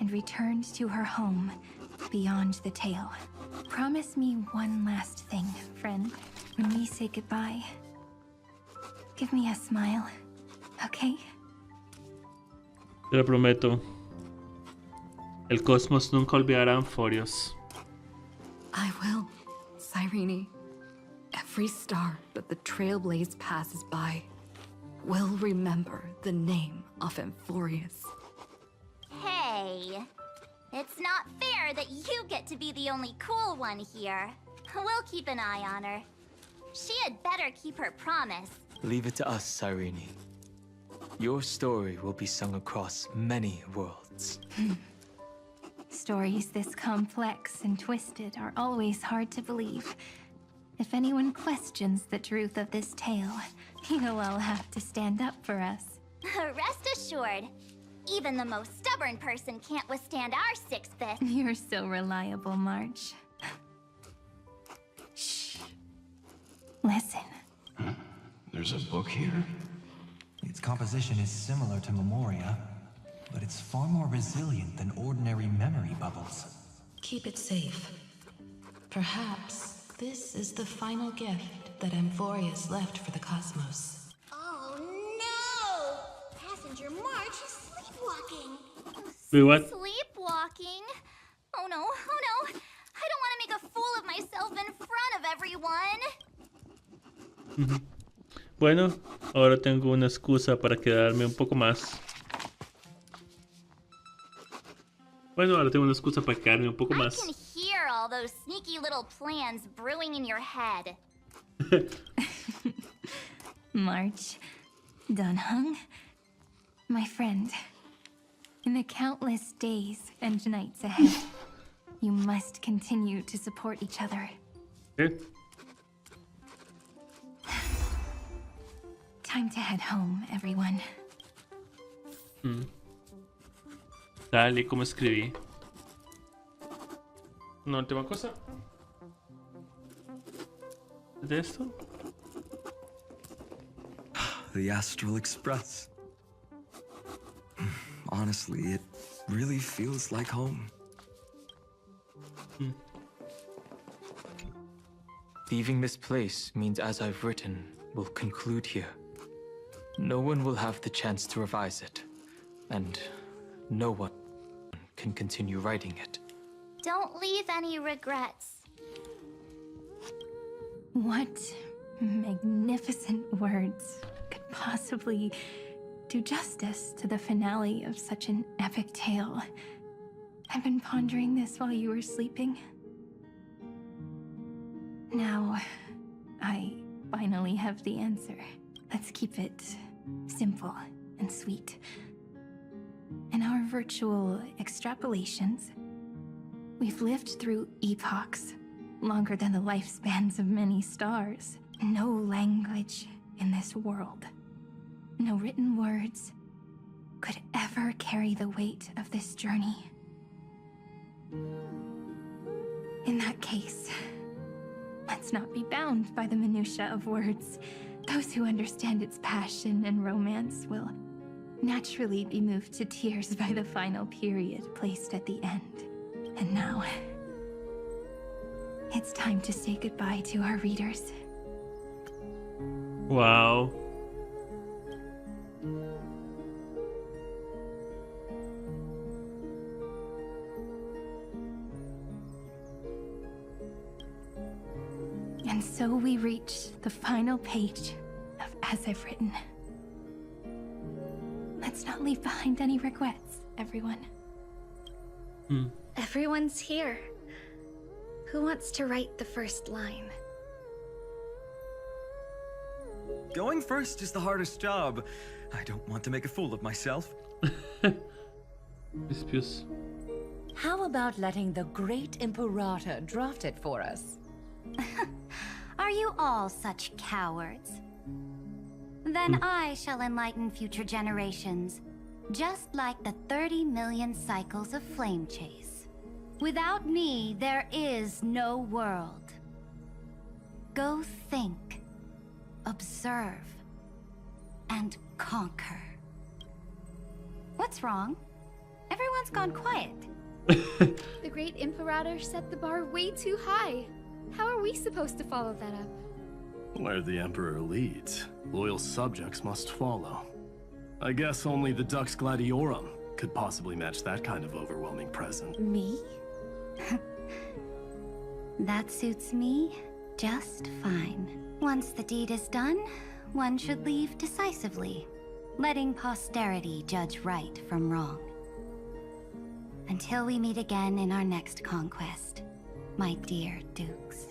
and returned to her home beyond the tale. Promise me one last thing, friend. When we say goodbye, give me a smile, okay? Te lo prometo. El cosmos nunca olvidará a Amphorius. I will, Cyrene. Every star that the Trailblaze passes by will remember the name of Amphorius. Hey, it's not fair that you get to be the only cool one here. We'll keep an eye on her. She had better keep her promise. Leave it to us, Cyrene. Your story will be sung across many worlds. Stories this complex and twisted are always hard to believe. If anyone questions the truth of this tale, you'll all have to stand up for us. Rest assured, even the most stubborn person can't withstand our 6/5. You're so reliable, March. Shh. Listen. There's a book here? Its composition is similar to Memoria, but it's far more resilient than ordinary memory bubbles. Keep it safe. Perhaps this is the final gift that Amphorius left for the cosmos. Oh no! Passenger March is sleepwalking. Wait, what? Sleepwalking? Oh no, oh no! I don't want to make a fool of myself in front of everyone. Bueno, ahora tengo una excusa para quedarme un poco más. I can hear all those sneaky little plans brewing in your head. March, Dunhung, my friend, in the countless days and nights ahead, you must continue to support each other. Okay. Time to head home, everyone. Tal y como escribí. Una última cosa. ¿De esto? The Astral Express. Honestly, it really feels like home. Leaving this place means as I've written will conclude here. No one will have the chance to revise it, and no one can continue writing it. Don't leave any regrets. What magnificent words could possibly do justice to the finale of such an epic tale? I've been pondering this while you were sleeping. Now, I finally have the answer. Let's keep it simple and sweet. In our virtual extrapolations, we've lived through epochs longer than the lifespans of many stars. No language in this world, no written words could ever carry the weight of this journey. In that case, let's not be bound by the minutiae of words. Those who understand its passion and romance will naturally be moved to tears by the final period placed at the end. And now, it's time to say goodbye to our readers. Wow. And so we reach the final page of As I've Written. Let's not leave behind any regrets, everyone. Everyone's here. Who wants to write the first line? Going first is the hardest job. I don't want to make a fool of myself. Disputes. How about letting the great Imperator draft it for us? Are you all such cowards? Then I shall enlighten future generations, just like the 30 million cycles of flame chase. Without me, there is no world. Go think, observe, and conquer. What's wrong? Everyone's gone quiet. The great Imperator set the bar way too high. How are we supposed to follow that up? Where the Emperor leads, loyal subjects must follow. I guess only the Dux Gladiorum could possibly match that kind of overwhelming presence. Me? That suits me just fine. Once the deed is done, one should leave decisively, letting posterity judge right from wrong. Until we meet again in our next conquest, my dear dukes.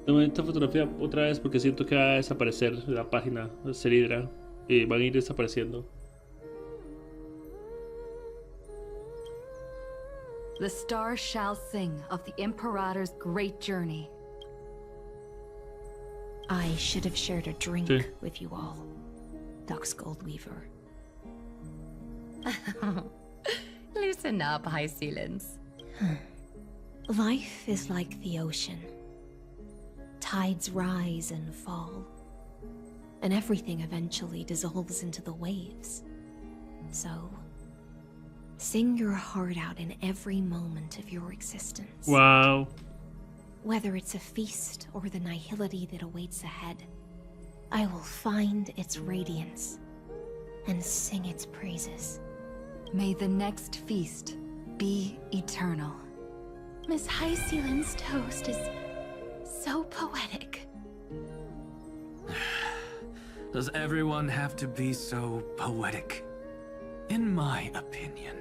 Tomen esta fotografía otra vez porque siento que va a desaparecer la página de Selidra y van a ir desapareciendo. The stars shall sing of the Imperator's great journey. I should have shared a drink with you all, Dux Goldweaver. Listen up, High Sealants. Life is like the ocean. Tides rise and fall, and everything eventually dissolves into the waves. So, sing your heart out in every moment of your existence. Wow. Whether it's a feast or the nihility that awaits ahead, I will find its radiance and sing its praises. May the next feast be eternal. Miss High Sealand's toast is so poetic. Does everyone have to be so poetic? In my opinion,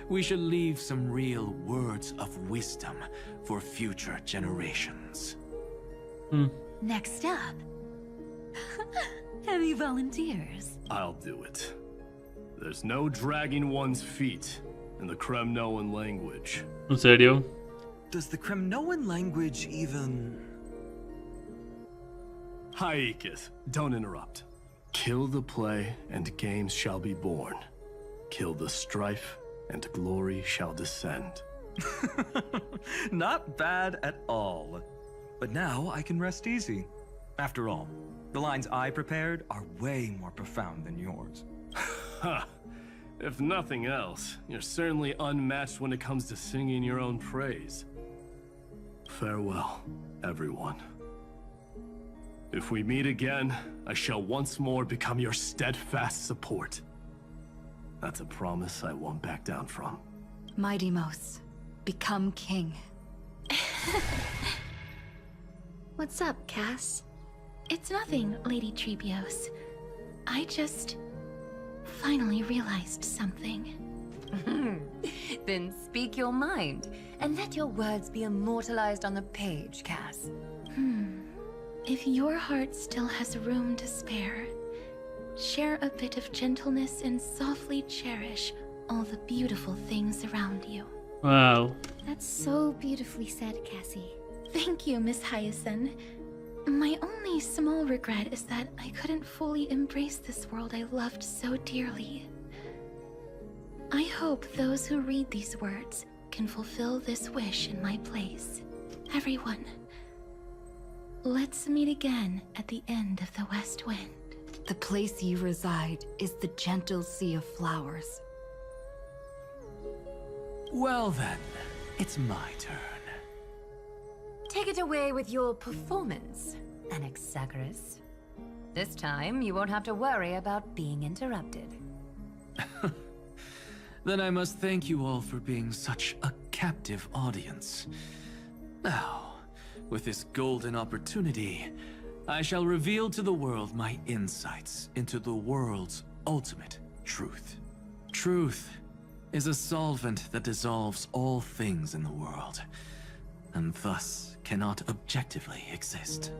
we should leave some real words of wisdom for future generations. Next up, any volunteers? I'll do it. There's no dragging one's feet in the Kremnoan language. ¿En serio? Does the Kremnoan language even... Haikith, don't interrupt. Kill the play, and games shall be born. Kill the strife, and glory shall descend. Not bad at all. But now I can rest easy. After all, the lines I prepared are way more profound than yours. Ha! If nothing else, you're certainly unmatched when it comes to singing your own praise. Farewell, everyone. If we meet again, I shall once more become your steadfast support. That's a promise I won't back down from. Mighty Mos, become king. What's up, Cass? It's nothing, Lady Trebios. I just finally realized something. Then speak your mind, and let your words be immortalized on the page, Cass. If your heart still has room to spare, share a bit of gentleness and softly cherish all the beautiful things around you. Wow. That's so beautifully said, Cassie. Thank you, Miss Hyacinth. My only small regret is that I couldn't fully embrace this world I loved so dearly. I hope those who read these words can fulfill this wish in my place. Everyone, let's meet again at the end of the West Wind. The place you reside is the gentle sea of flowers. Well then, it's my turn. Take it away with your performance, Anaxagoras. This time, you won't have to worry about being interrupted. Then I must thank you all for being such a captive audience. Now, with this golden opportunity, I shall reveal to the world my insights into the world's ultimate truth. Truth is a solvent that dissolves all things in the world, and thus cannot objectively exist.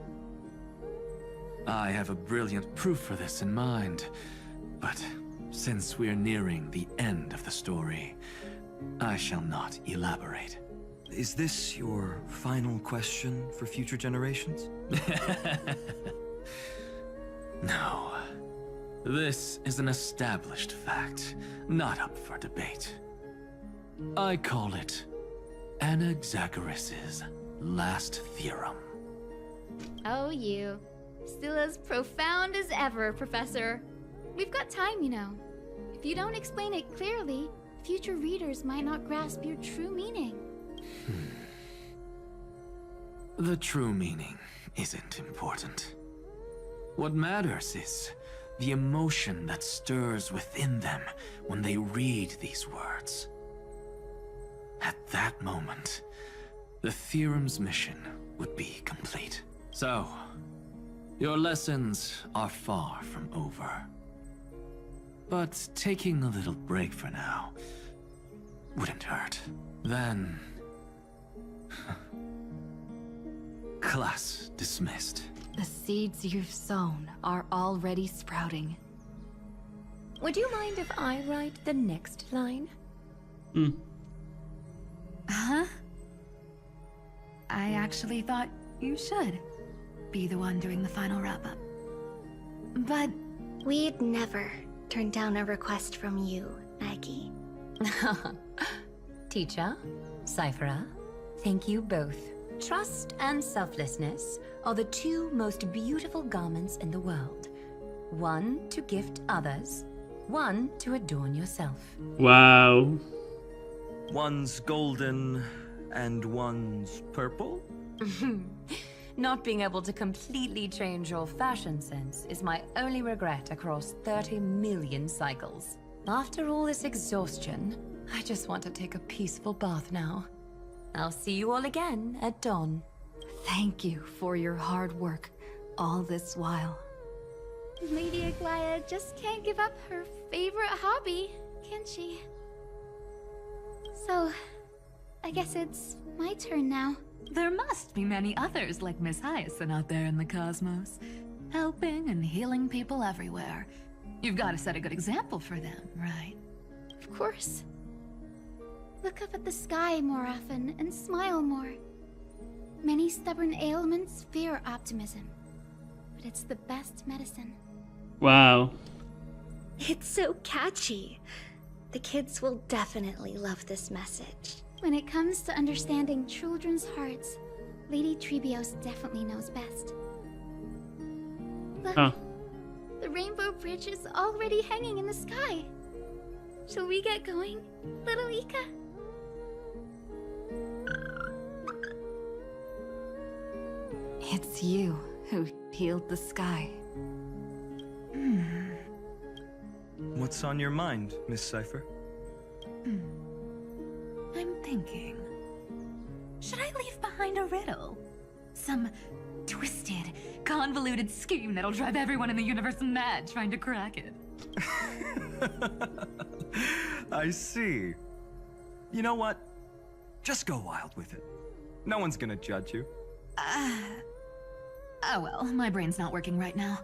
I have a brilliant proof for this in mind, but since we are nearing the end of the story, I shall not elaborate. Is this your final question for future generations? No. This is an established fact, not up for debate. I call it Anaxagoras' last theorem. Oh, you. Still as profound as ever, Professor. We've got time, you know. If you don't explain it clearly, future readers might not grasp your true meaning. The true meaning isn't important. What matters is the emotion that stirs within them when they read these words. At that moment, the theorem's mission would be complete. So, your lessons are far from over. But taking a little break for now wouldn't hurt. Then... class dismissed. The seeds you've sown are already sprouting. Would you mind if I write the next line? Huh? I actually thought you should be the one doing the final wrap-up. But we'd never turn down a request from you, Aggie. Teacher, Cyphera, thank you both. Trust and selflessness are the two most beautiful garments in the world. One to gift others, one to adorn yourself. Wow. One's golden and one's purple? Not being able to completely change your fashion sense is my only regret across 30 million cycles. After all this exhaustion, I just want to take a peaceful bath now. I'll see you all again at dawn. Thank you for your hard work all this while. Lady Aglaia just can't give up her favorite hobby, can she? So, I guess it's my turn now. There must be many others like Miss Hyacinth out there in the cosmos, helping and healing people everywhere. You've got to set a good example for them, right? Of course. Look up at the sky more often and smile more. Many stubborn ailments fear optimism, but it's the best medicine. Wow. It's so catchy. The kids will definitely love this message. When it comes to understanding children's hearts, Lady Trebios definitely knows best. Look, the The rainbow bridge is already hanging in the sky. Shall we get going, little Ika? It's you who healed the sky. What's on your mind, Miss Cypher? I'm thinking. Should I leave behind a riddle? Some twisted, convoluted scheme that'll drive everyone in the universe mad trying to crack it. I see. You know what? Just go wild with it. No one's gonna judge you. Oh well, my brain's not working right now.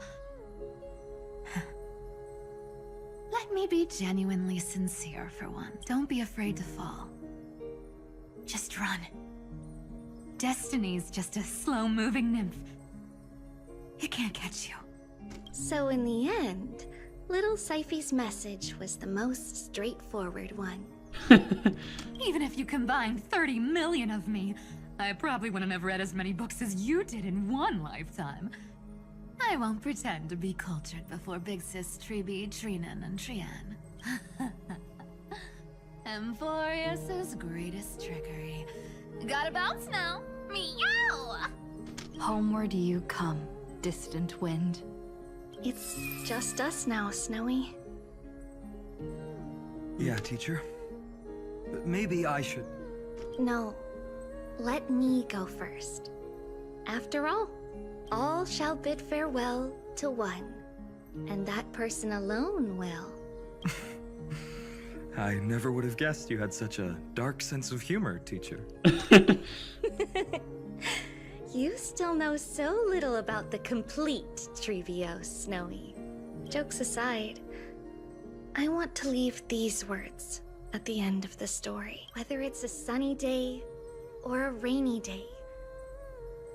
Let me be genuinely sincere for one. Don't be afraid to fall. Just run. Destiny's just a slow-moving nymph. It can't catch you. So in the end, little Cyphy's message was the most straightforward one. Even if you combined 30 million of me, I probably wouldn't have read as many books as you did in one lifetime. I won't pretend to be cultured before Big Sis Treeby, Trinan, and Trian. Emphorius's greatest trickery. Gotta bounce now. Meow! Homeward you come, distant wind. It's just us now, Snowy. Yeah, teacher. Maybe I should... No, let me go first. After all shall bid farewell to one, and that person alone will. I never would have guessed you had such a dark sense of humor, teacher. You still know so little about the complete Trevios, Snowy. Jokes aside, I want to leave these words at the end of the story. Whether it's a sunny day or a rainy day,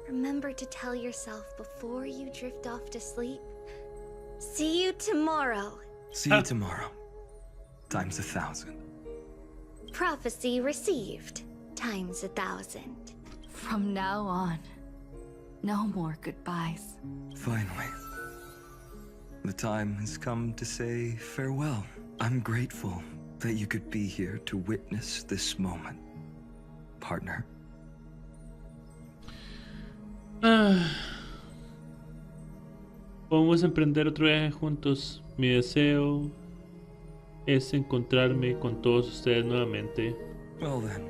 remember to tell yourself before you drift off to sleep, see you tomorrow. See you tomorrow. Times 1,000. Prophecy received. Times 1,000. From now on, no more goodbyes. Finally. The time has come to say farewell. I'm grateful that you could be here to witness this moment, partner. Vamos a emprender otro viaje juntos. Mi deseo es encontrarme con todos ustedes nuevamente. Well then,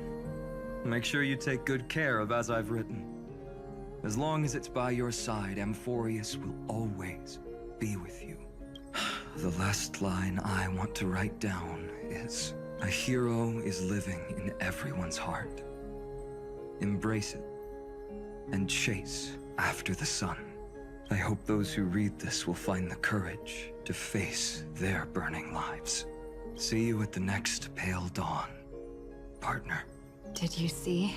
make sure you take good care of As I've Written. As long as it's by your side, Amphorius will always be with you. The last line I want to write down is, a hero is living in everyone's heart. Embrace it and chase after the sun. I hope those who read this will find the courage to face their burning lives. See you at the next pale dawn, partner. Did you see?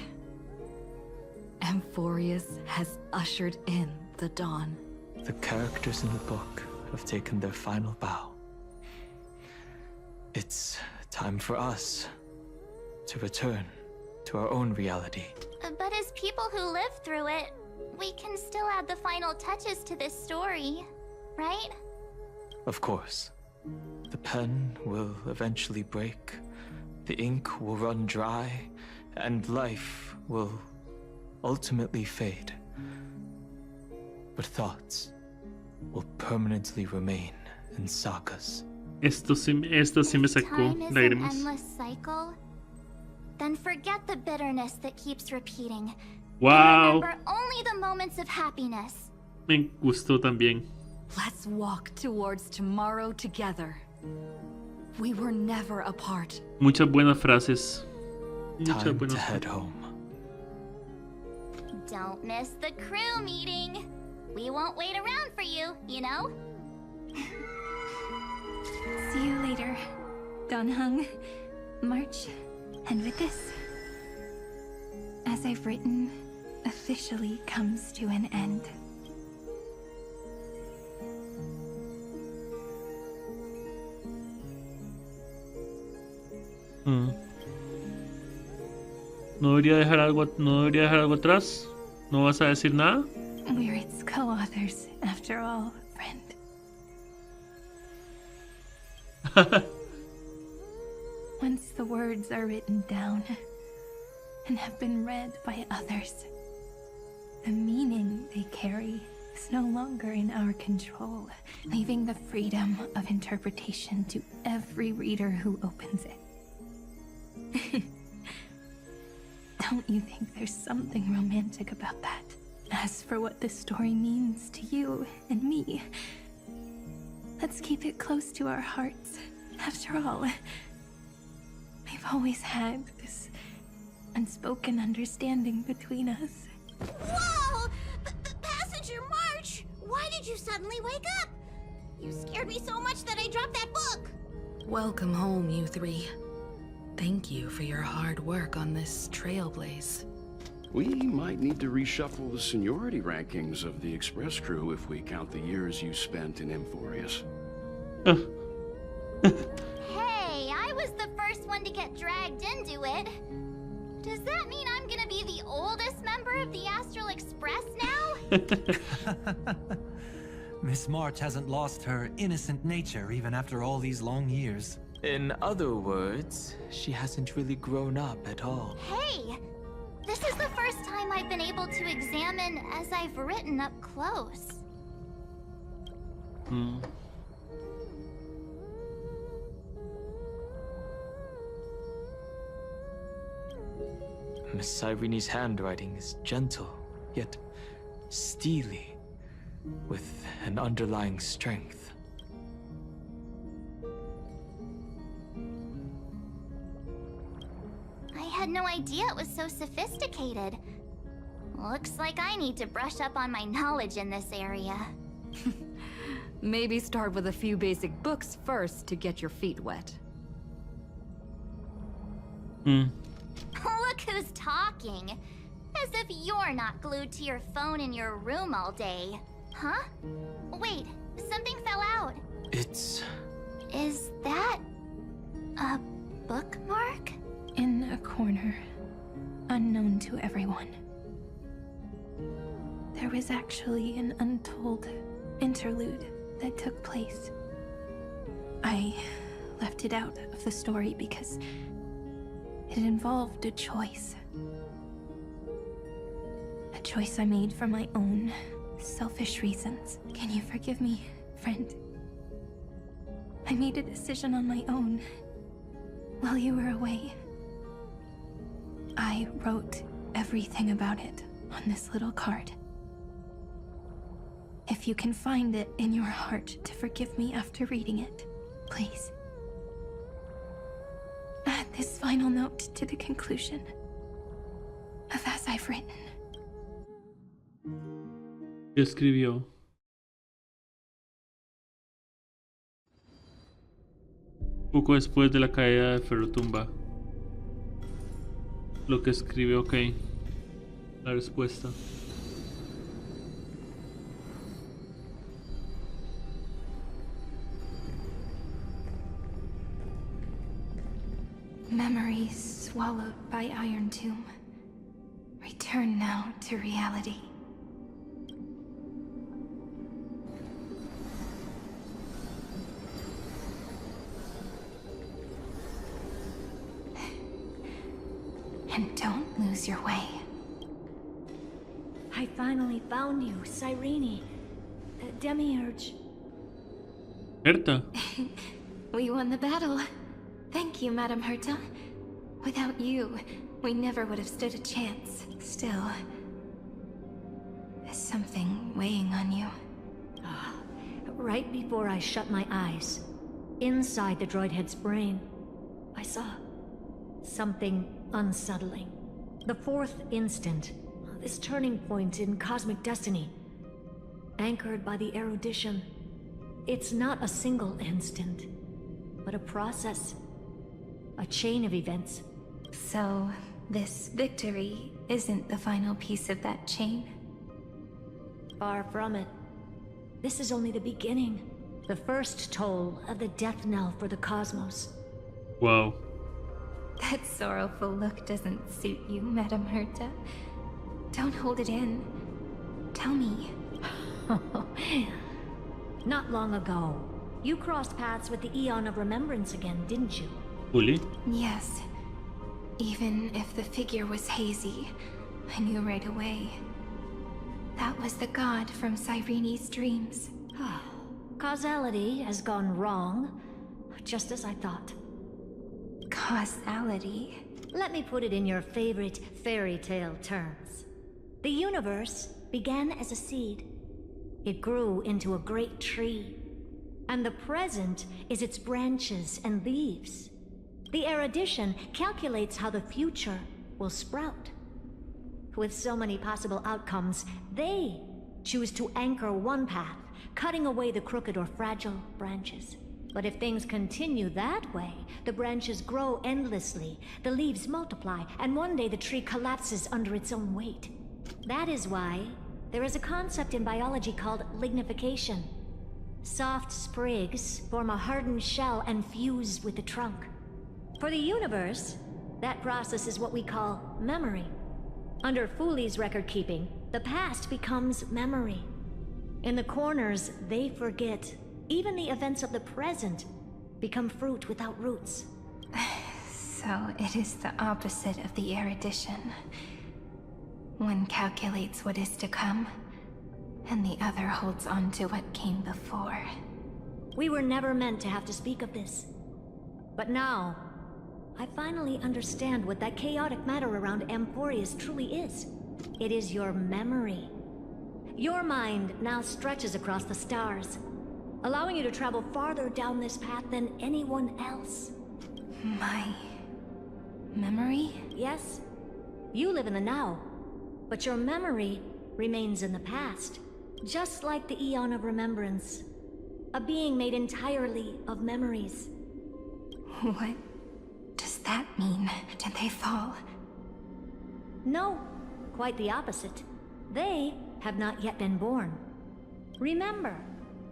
Amphorius has ushered in the dawn. The characters in the book have taken their final bow. It's time for us to return to our own reality. But as people who live through it, we can still add the final touches to this story, right? Of course. The pen will eventually break, the ink will run dry, and life will ultimately fade. But thoughts will permanently remain in sagas. Esto sí me sacó Time is an lágrimas. endless cycle. Then forget the bitterness that keeps repeating. Wow. And remember only the moments of happiness. Me gustó también. Let's walk towards tomorrow together. We were never apart. Muchas buenas frases. Time to head home. Don't miss the crew meeting. We won't wait around for you, you know? See you later, Donhung, March, and with this, As I've Written officially comes to an end. ¿No debería dejar algo atrás? ¿No vas a decir nada? We're its co-authors, after all, friend. Once the words are written down and have been read by others, the meaning they carry is no longer in our control, leaving the freedom of interpretation to every reader who opens it. Don't you think there's something romantic about that? As for what this story means to you and me, let's keep it close to our hearts. After all, we've always had this unspoken understanding between us. Whoa! Passenger March! Why did you suddenly wake up? You scared me so much that I dropped that book! Welcome home, you three. Thank you for your hard work on this trailblaze. We might need to reshuffle the seniority rankings of the Express crew if we count the years you spent in Emphorius. Hey, I was the first one to get dragged into it. Does that mean I'm gonna be the oldest member of the Astral Express now? Miss March hasn't lost her innocent nature even after all these long years. In other words, she hasn't really grown up at all. Hey, this is the first time I've been able to examine as I've written up close. Miss Irene's handwriting is gentle, yet steely, with an underlying strength. I had no idea it was so sophisticated. Looks like I need to brush up on my knowledge in this area. Maybe start with a few basic books first to get your feet wet. Look who's talking. As if you're not glued to your phone in your room all day. Huh? Wait, something fell out. It's... Is that... a bookmark? In a corner, unknown to everyone. There was actually an untold interlude that took place. I left it out of the story because it involved a choice. A choice I made for my own selfish reasons. Can you forgive me, friend? I made a decision on my own while you were away. I wrote everything about it on this little card. If you can find it in your heart to forgive me after reading it, please. Add this final note to the conclusion of As I've Written. ¿Qué escribió? Poco después de la caída de Ferrotumba. Lo que escribió, ok. La respuesta. Memories swallowed by Iron Tomb. Return now to reality. And don't lose your way. I finally found you, Cyrene. Demiurge. Herta. We won the battle. Thank you, Madam Herta. Without you, we never would have stood a chance. Still, there's something weighing on you. Right before I shut my eyes, inside the droid head's brain, I saw something unsettling. The fourth instant, this turning point in cosmic destiny, anchored by the erudition. It's not a single instant, but a process, a chain of events. So, this victory isn't the final piece of that chain? Far from it. This is only the beginning. The first toll of the death knell for the cosmos. Wow. That sorrowful look doesn't suit you, Madam Herta. Don't hold it in. Tell me. Not long ago, You crossed paths with the Eon of Remembrance again, didn't you? Fully? Yes. Even if the figure was hazy, I knew right away. That was the god from Cyrene's dreams. Causality has gone wrong, just as I thought. Causality? Let me put it in your favorite fairy tale terms. The universe began as a seed. It grew into a great tree. And the present is its branches and leaves. The erudition calculates how the future will sprout. With so many possible outcomes, they choose to anchor one path, cutting away the crooked or fragile branches. But if things continue that way, the branches grow endlessly, the leaves multiply, and one day the tree collapses under its own weight. That is why there is a concept in biology called lignification. Soft sprigs form a hardened shell and fuse with the trunk. For the universe, that process is what we call memory. Under Fooley's record keeping, the past becomes memory. In the corners, they forget. Even the events of the present become fruit without roots. So it is the opposite of the erudition. One calculates what is to come, and the other holds on to what came before. We were never meant to have to speak of this. But now, I finally understand what that chaotic matter around Emporius truly is. It is your memory. Your mind now stretches across the stars, allowing you to travel farther down this path than anyone else. My memory? Yes. You live in the now, but your memory remains in the past. Just like the Eon of Remembrance, a being made entirely of memories. What does that mean? Did they fall? No, quite the opposite. They have not yet been born. Remember,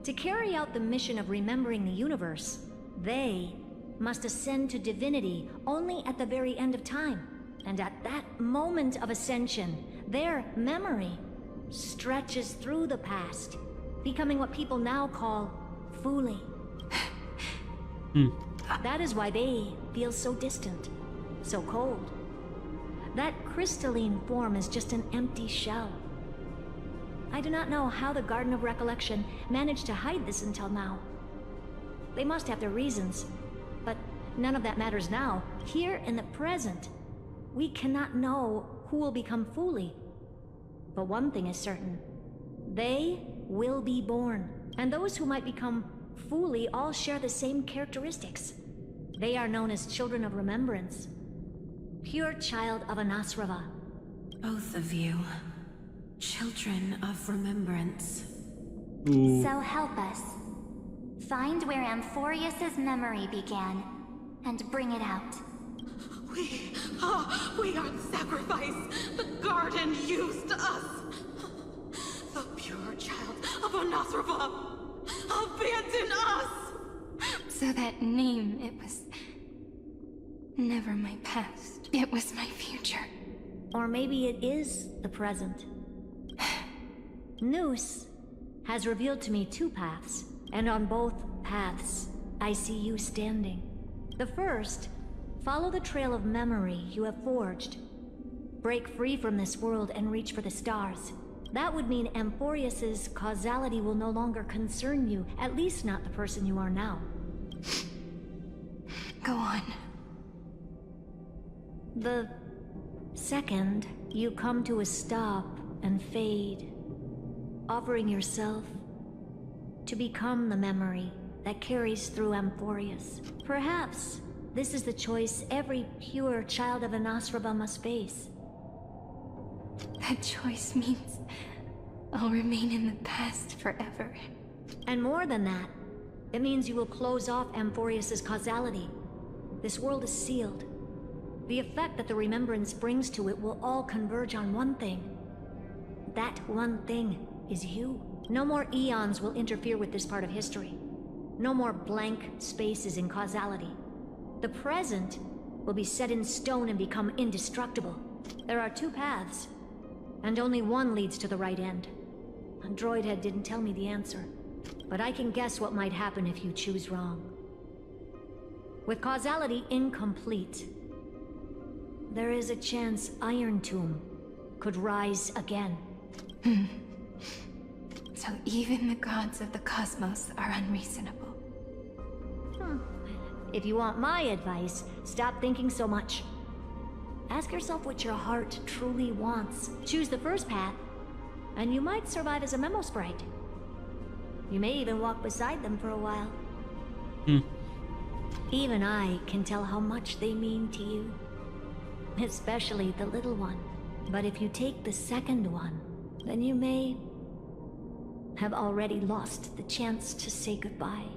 to carry out the mission of remembering the universe, they must ascend to divinity only at the very end of time. And at that moment of ascension, their memory stretches through the past, becoming what people now call Fooley. That is why they feel so distant, so cold. That crystalline form is just an empty shell. I do not know how the Garden of Recollection managed to hide this until now. They must have their reasons, but none of that matters now. Here in the present, we cannot know who will become Fooley. But one thing is certain. They will be born. And those who might become Fooley all share the same characteristics. They are known as Children of Remembrance. Pure child of Anasrava. Both of you. Children of Remembrance. So help us. Find where Amphorius's memory began, and bring it out. We are the sacrifice the garden used us. The pure child of Anasrava. Abandon us! So that name, it was never my past. It was my future. Or maybe it is the present. Noose has revealed to me two paths, and on both paths, I see you standing. The first, follow the trail of memory you have forged. Break free from this world and reach for the stars. That would mean Amphorius's causality will no longer concern you, at least not the person you are now. Go on. The second, you come to a stop and fade, offering yourself to become the memory that carries through Amphorius. Perhaps this is the choice every pure child of Anasrava must face. That choice means I'll remain in the past forever. And more than that, it means you will close off Amphorius's causality. This world is sealed. The effect that the remembrance brings to it will all converge on one thing. That one thing is you. No more eons will interfere with this part of history. No more blank spaces in causality. The present will be set in stone and become indestructible. There are two paths, and only one leads to the right end. Androidhead didn't tell me the answer. But I can guess what might happen if you choose wrong. With causality incomplete, there is a chance Iron Tomb could rise again. So even the gods of the cosmos are unreasonable. If you want my advice, stop thinking so much. Ask yourself what your heart truly wants. Choose the first path, and you might survive as a memo sprite. You may even walk beside them for a while. Even I can tell how much they mean to you. Especially the little one. But if you take the second one, then you may have already lost the chance to say goodbye.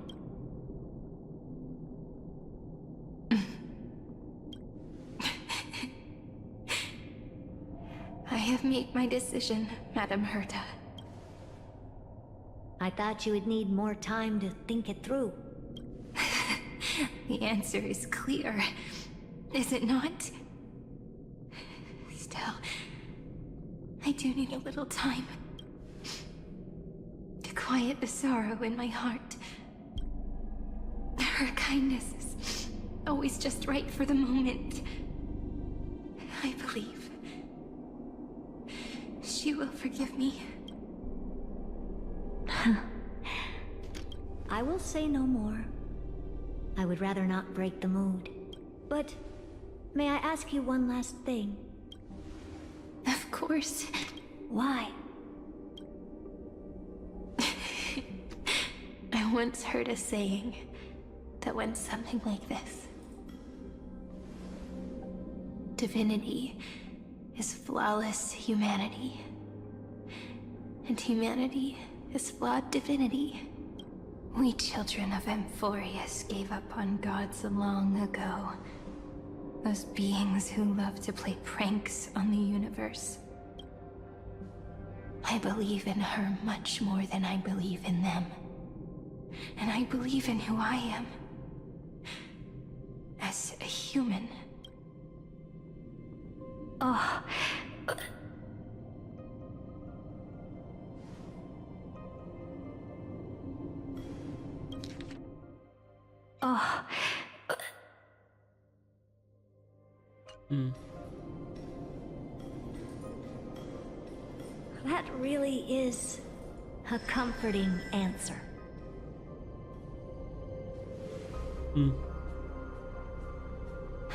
I have made my decision, Madam Herta. I thought you would need more time to think it through. The answer is clear, is it not? Still, I do need a little time to quiet the sorrow in my heart. Her kindness is always just right for the moment. I believe she will forgive me. I will say no more. I would rather not break the mood. But may I ask you one last thing? Of course. Why? I once heard a saying that went something like this. Divinity is flawless humanity, and humanity is flawed divinity. We children of Amphorius gave up on gods long ago. Those beings who love to play pranks on the universe. I believe in her much more than I believe in them. And I believe in who I am. As a human. Oh. Oh. That really is a comforting answer.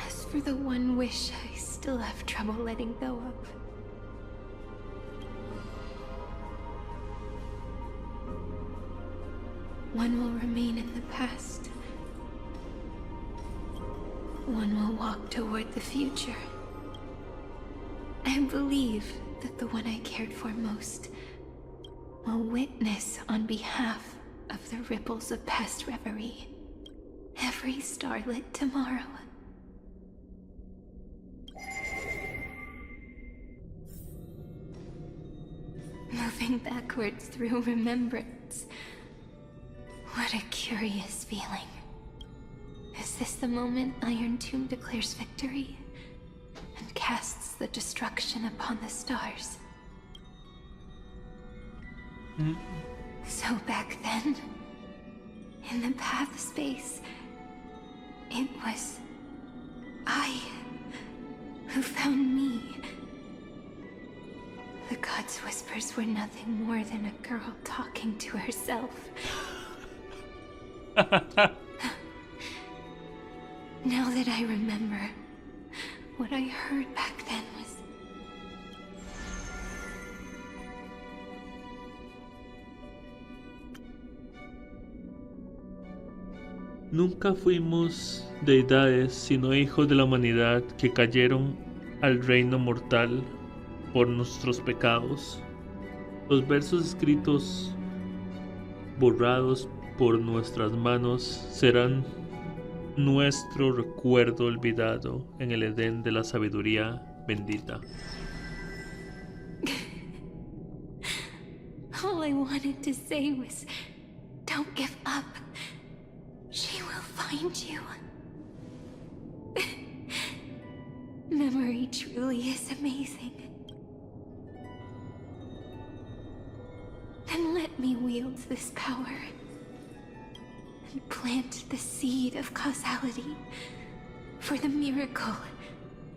As for the one wish I still have trouble letting go of. One will remain in the past. One will walk toward the future. I believe that the one I cared for most will witness on behalf of the ripples of past reverie every starlit tomorrow. Moving backwards through remembrance. What a curious feeling. Is this the moment Iron Tomb declares victory and casts the destruction upon the stars? So back then, in the path space, it was I who found me. The god's whispers were nothing more than a girl talking to herself. Now that I remember, what I heard back then was... Nunca fuimos deidades, sino hijos de la humanidad que cayeron al reino mortal por nuestros pecados. Los versos escritos, borrados por nuestras manos, serán nuestro recuerdo olvidado en el Edén de la sabiduría bendita. All I wanted to say was, don't give up. She will find you. Memory truly is amazing. Then let me wield this power and plant the seed of causality for the miracle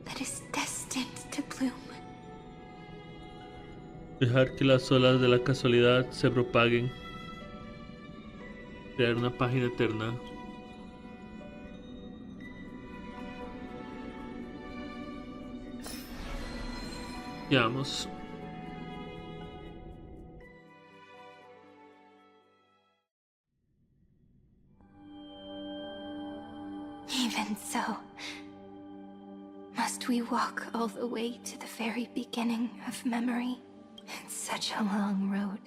that is destined to bloom. Dejar que las olas de la casualidad se propaguen. Crear una página eterna. Veamos. Even so, must we walk all the way to the very beginning of memory? It's such a long road.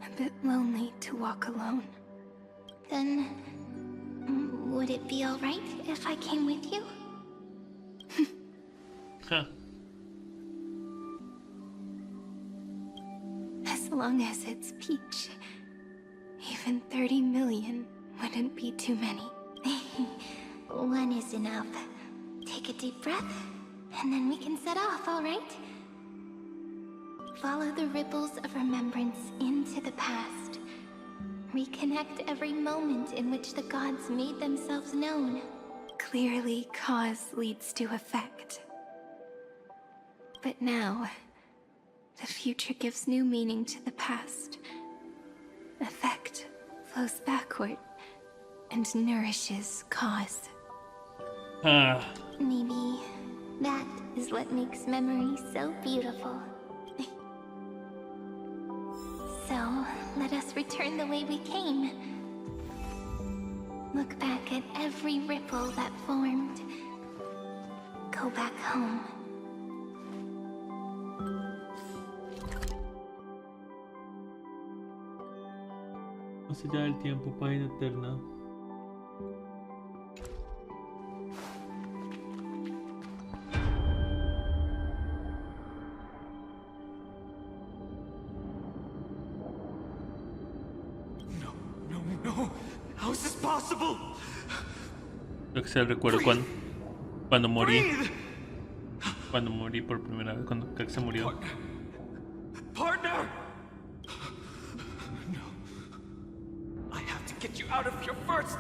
A bit lonely to walk alone. Then, would it be alright if I came with you? Huh. As long as it's Peach, even 30 million wouldn't be too many. One is enough. Take a deep breath, and then we can set off, alright? Follow the ripples of remembrance into the past. Reconnect every moment in which the gods made themselves known. Clearly, cause leads to effect. But now, the future gives new meaning to the past. Effect flows backward and nourishes cause. Maybe that is what makes memory so beautiful. So, let us return the way we came. Look back at every ripple that formed. Go back home. Más allá del tiempo, página eterna. No. How is this possible? Creo que se recuerdo cuando morí. Cuando morí por primera vez, cuando creo que se murió. Partner! No. I have to get you out of here first.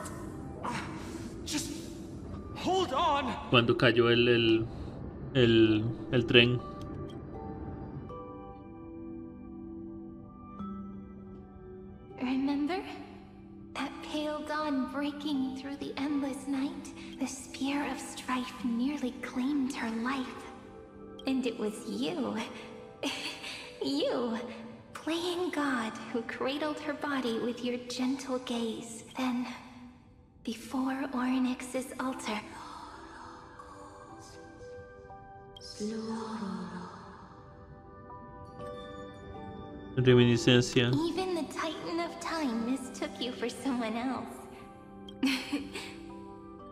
Just hold on. Cuando cayó el tren. Remember? That pale dawn breaking through the endless night? The spear of strife nearly claimed her life. And it was you. You, playing God, who cradled her body with your gentle gaze. Then, before Orynyx's altar... Reminiscencia. Even the Titan of Time mistook you for someone else.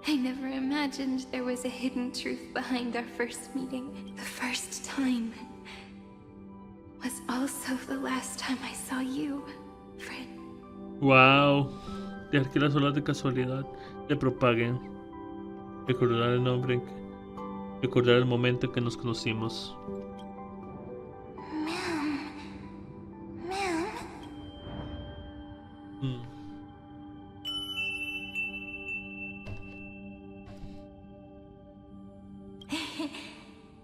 I never imagined there was a hidden truth behind our first meeting. The first time was also the last time I saw you, friend. Wow. Dejar que las olas de casualidad se propaguen. Recordar el nombre, recordar el momento en que nos conocimos.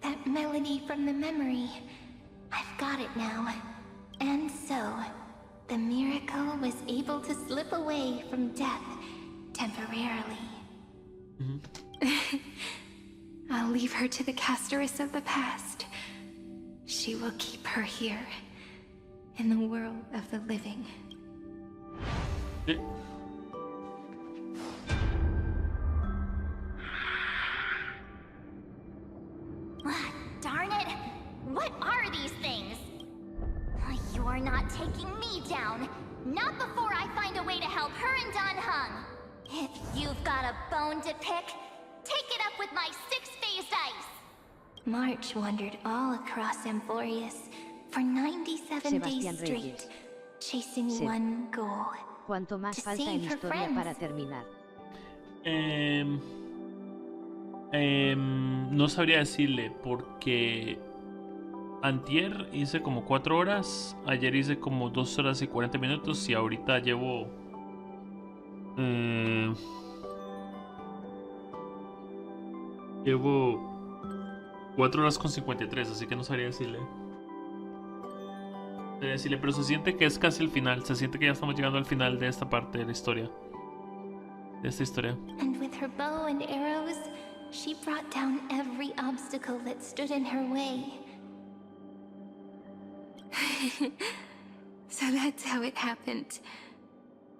That melody from the memory. I've got it now. And so, the miracle was able to slip away from death temporarily. I'll leave her to the casteress of the past. She will keep her here, in the world of the living. Darn it! What are these things? You are not taking me down. Not before I find a way to help her and Don Hung. If you've got a bone to pick, take it up with my six-phased ice. March wandered all across Amphorius for 97 days Sebastián straight, Reyes. chasing Sí. one goal. ¿Cuánto más To falta save en her historia friends. para terminar? No sabría decirle porque Antier hice como 4 horas, ayer hice como 2 horas y 40 minutos y ahorita llevo... llevo 4 horas con 53, así que no sabría decirle. Pero se siente que es casi el final, se siente que ya estamos llegando al final de esta parte de la historia. De esta historia. And with her bow and arrows, she brought down every obstacle that stood in her way. So that's how it happened.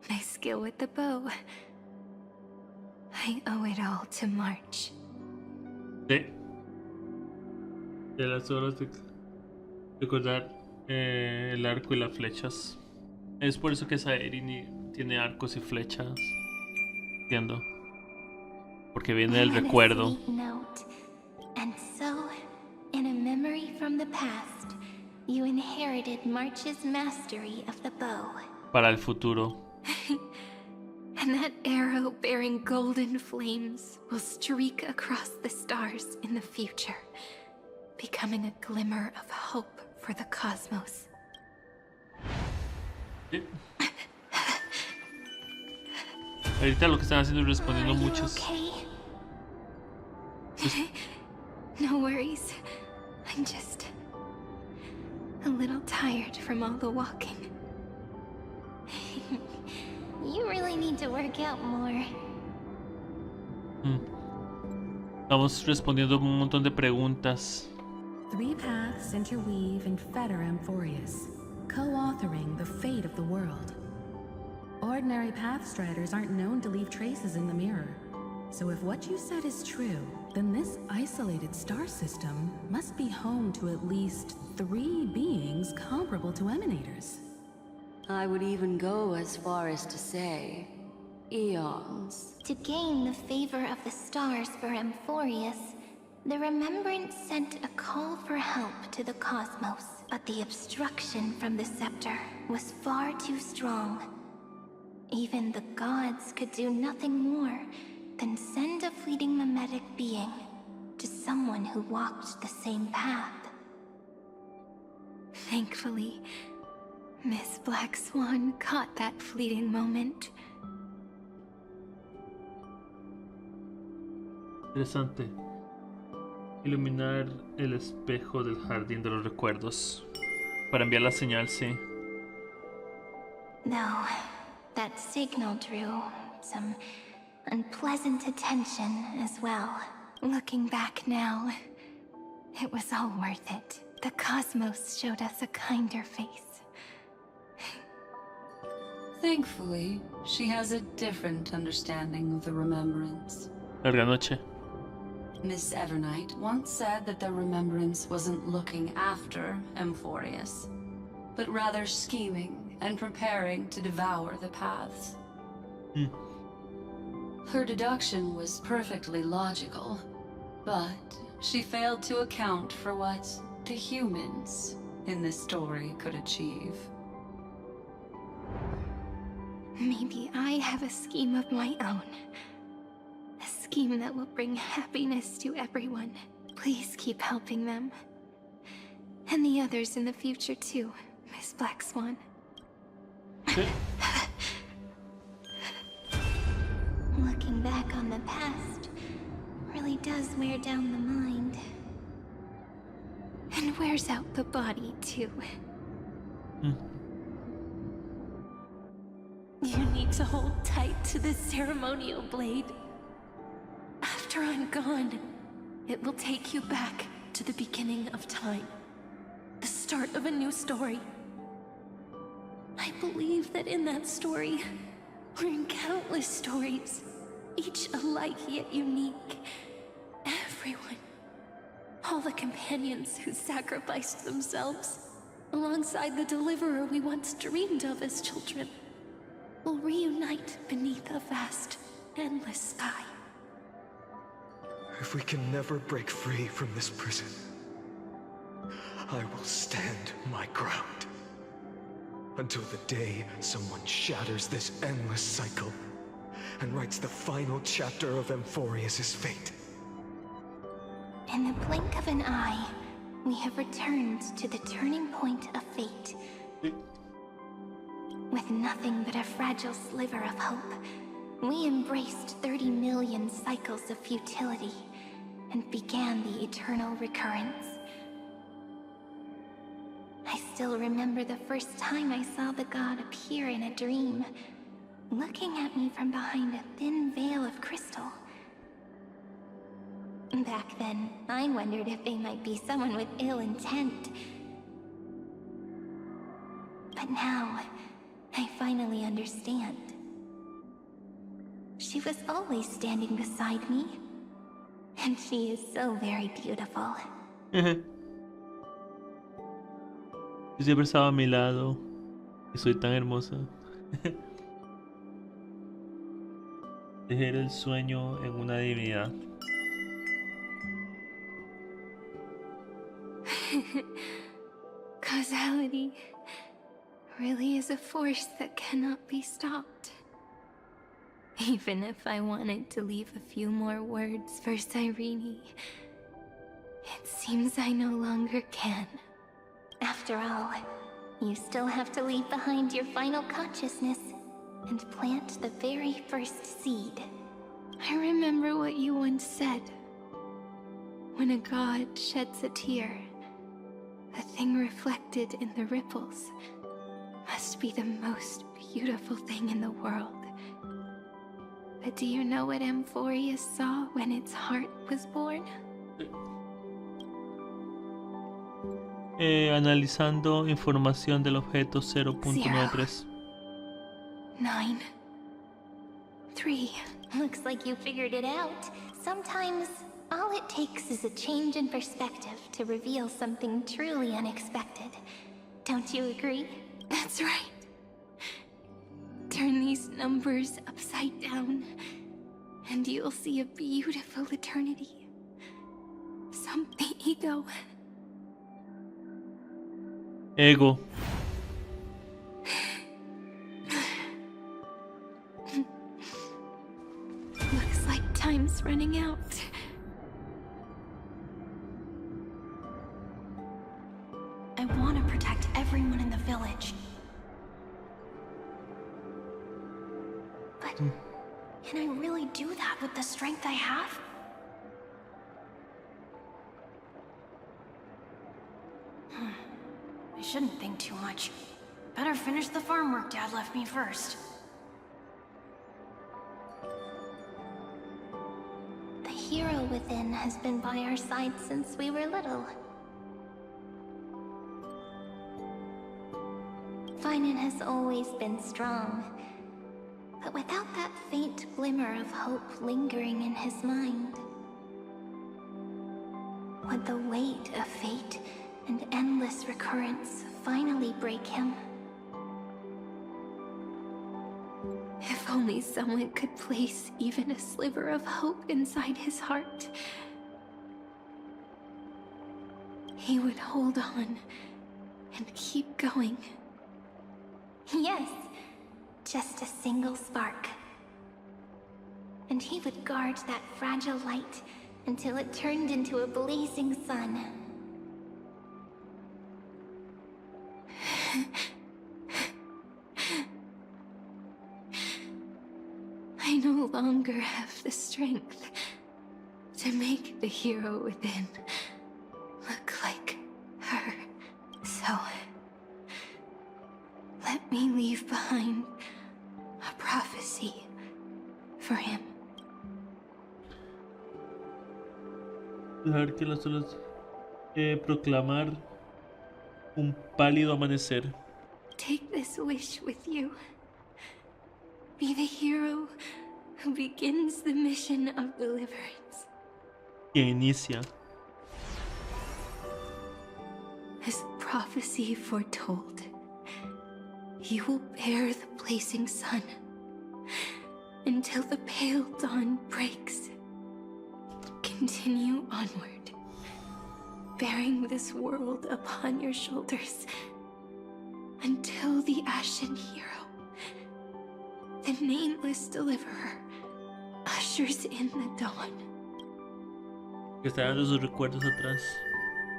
My skill with the bow. I owe it all to March. Sí. De las horas de recordar el arco y las flechas. Es por eso que Saerin tiene arcos y flechas. Entiendo. Porque viene del recuerdo. And so, in a memory from the past, you inherited March's mastery of the bow. Para el futuro. And that arrow bearing golden flames will streak across the stars in the future, becoming a glimmer of hope for the cosmos. Sí. Ahorita lo que están haciendo es respondiendo muchos. No worries. I'm just a little tired from all the walking. You really need to work out more. Estamos respondiendo un montón de preguntas. 3 paths interweave and fetter Amphorius, co-authoring the fate of the world. Ordinary pathstriders aren't known to leave traces in the mirror. So if what you said is true, then this isolated star system must be home to at least 3 beings comparable to Emanators. I would even go as far as to say, eons. To gain the favor of the stars for Amphorius, the Remembrance sent a call for help to the cosmos. But the obstruction from the scepter was far too strong. Even the gods could do nothing more than send a fleeting mimetic being to someone who walked the same path. Thankfully, Miss Black Swan caught that fleeting moment. Interesante. Iluminar el espejo del jardín de los recuerdos. Para enviar la señal, sí. Though, that signal drew some unpleasant attention as well. Looking back now, it was all worth it. The cosmos showed us a kinder face. Thankfully, she has a different understanding of the Remembrance. Larga noche. Miss Evernight once said that the Remembrance wasn't looking after Amphorius, but rather scheming and preparing to devour the paths. Her deduction was perfectly logical, but she failed to account for what the humans in this story could achieve. Maybe I have a scheme of my own. A scheme that will bring happiness to everyone. Please keep helping them. And the others in the future too, Miss Black Swan. Looking back on the past really does wear down the mind. And wears out the body too. You need to hold tight to this ceremonial blade. After I'm gone, it will take you back to the beginning of time. The start of a new story. I believe that in that story, or in countless stories, each alike yet unique, everyone, all the companions who sacrificed themselves, alongside the deliverer we once dreamed of as children, will reunite beneath a vast, endless sky. If we can never break free from this prison, I will stand my ground. Until the day someone shatters this endless cycle and writes the final chapter of Amphorius' fate. In the blink of an eye, we have returned to the turning point of fate. With nothing but a fragile sliver of hope, we embraced 30 million cycles of futility and began the eternal recurrence. I still remember the first time I saw the god appear in a dream, looking at me from behind a thin veil of crystal. Back then, I wondered if they might be someone with ill intent. But now, I finally understand. She was always standing beside me, and she is so very beautiful. Siempre estaba a mi lado y soy tan hermosa. Tejer el sueño en una divinidad. Causality really is a force that cannot be stopped. Even if I wanted to leave a few more words for Cyrene, it seems I no longer can. After all, you still have to leave behind your final consciousness and plant the very first seed. I remember what you once said. When a god sheds a tear, the thing reflected in the ripples must be the most beautiful thing in the world. But do you know what Amphoria saw when its heart was born? Analizando información del objeto 0.93. 9, 3. Looks like you figured it out. Sometimes, all it takes is a change in perspective to reveal something truly unexpected. Don't you agree? That's right. Turn these numbers upside down, and you'll see a beautiful eternity. Something ego. Ego. Looks like time's running out. I want to protect everyone in the village. But can I really do that with the strength I have? I shouldn't think too much. Better finish the farm work Dad left me first. The hero within has been by our side since we were little. Finan has always been strong, but without that faint glimmer of hope lingering in his mind, would the weight of fate and endless recurrence finally break him? If only someone could place even a sliver of hope inside his heart, he would hold on and keep going. Yes, just a single spark. And he would guard that fragile light until it turned into a blazing sun. I no longer have the strength to make the hero within look like her. So, let me leave behind a prophecy for him. Dejar que las olas proclamar un pálido amanecer. Take this wish with you. Be the hero who begins the mission of deliverance. Que inicia. As prophecy foretold, you will bear the blazing sun until the pale dawn breaks. Continue onward, bearing this world upon your shoulders until the Ashen Hero, the nameless deliverer, ushers in the dawn. Que está dando sus recuerdos atrás.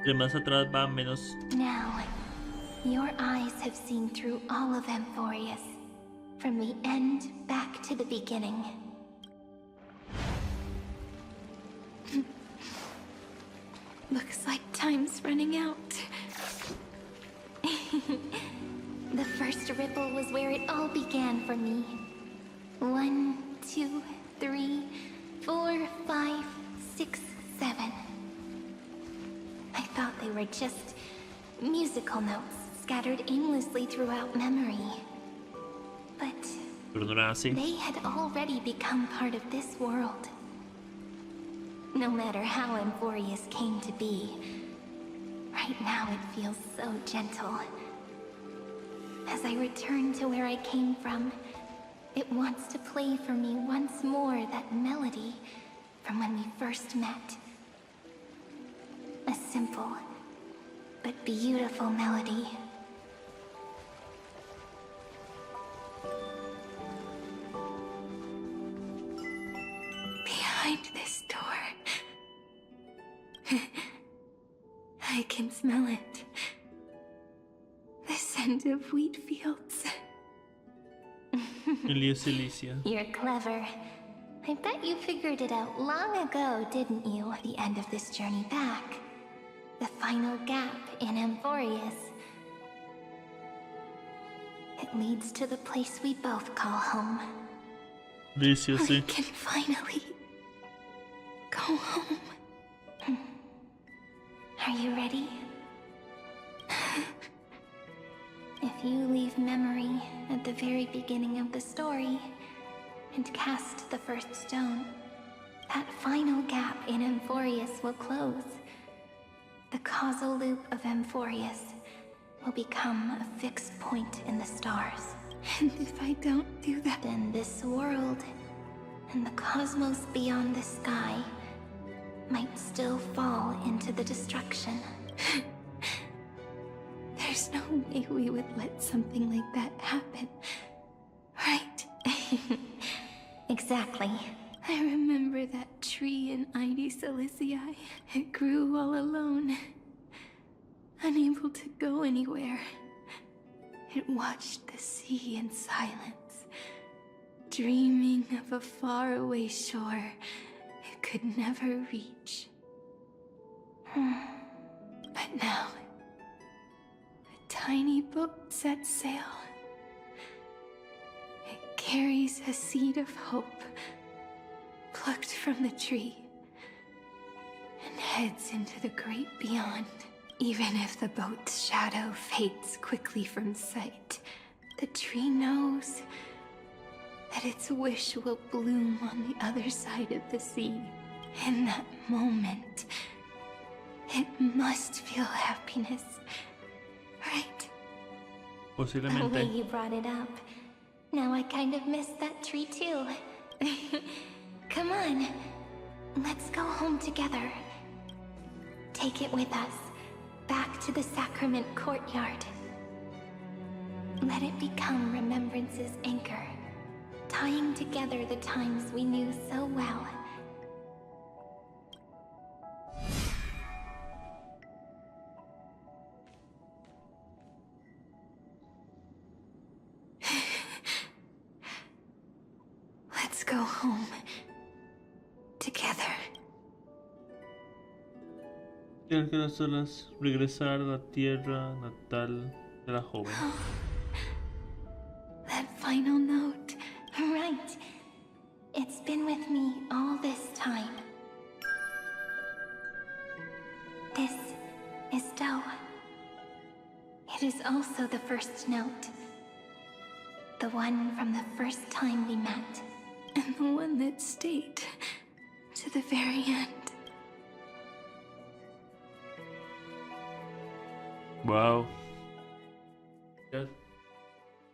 Entre más atrás va, menos. Now, your eyes have seen through all of Amphorius, from the end back to the beginning. Looks like time's running out. The first ripple was where it all began for me. 1, 2, 3, 4, 5, 6, 7. I thought they were just musical notes scattered aimlessly throughout memory. But Pero no era así. they had already become part of this world. No matter how Amphorius came to be, right now it feels so gentle. As I return to where I came from, it wants to play for me once more that melody from when we first met. A simple but beautiful melody. Behind this door, I can smell it. The scent of wheat fields. Elias Alicia. You're clever. I bet you figured it out long ago, didn't you? The end of this journey back. The final gap in Amphorius. It leads to the place we both call home. Alicia, We sí. can finally go home. Are you ready? If you leave memory at the very beginning of the story and cast the first stone, that final gap in Amphorius will close. The causal loop of Amphorius will become a fixed point in the stars. And if I don't do that, then this world and the cosmos beyond the sky might still fall into the destruction. There's no way we would let something like that happen, right? Exactly. I remember that tree in Ide Silicii. It grew all alone, unable to go anywhere. It watched the sea in silence, dreaming of a faraway shore it could never reach. But now, a tiny boat sets sail. It carries a seed of hope, plucked from the tree, and heads into the great beyond. Even if the boat's shadow fades quickly from sight, the tree knows that its wish will bloom on the other side of the sea. In that moment, it must feel happiness, right? The way Posiblemente. you brought it up. Now I kind of miss that tree too. Come on, let's go home together. Take it with us, back to the sacrament courtyard. Let it become remembrance's anchor, tying together the times we knew so well. Let's go home together. Quiero que las olas regresar a la tierra natal de la joven. That final note. Right. It's been with me all this time. This is Do. It is also the first note. The one from the first time we met. And the one that stayed to the very end. Wow. Ya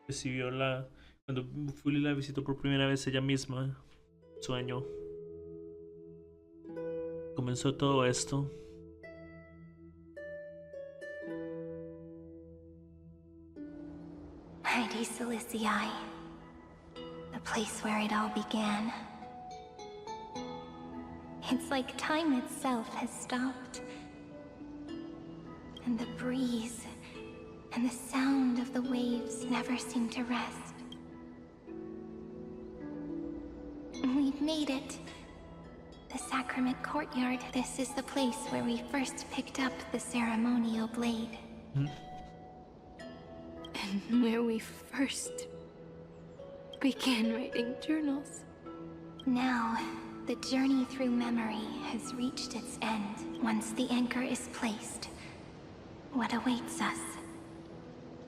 recibió la. Cuando Fully la visitó por primera vez ella misma. Sueño. Comenzó todo esto. Ide Silicii. The place where it all began. It's like time itself has stopped. and the breeze, and the sound of the waves never seem to rest. We've made it. The Sacrament Courtyard. This is the place where we first picked up the ceremonial blade. And where we first began writing journals. Now, the journey through memory has reached its end. Once the anchor is placed, what awaits us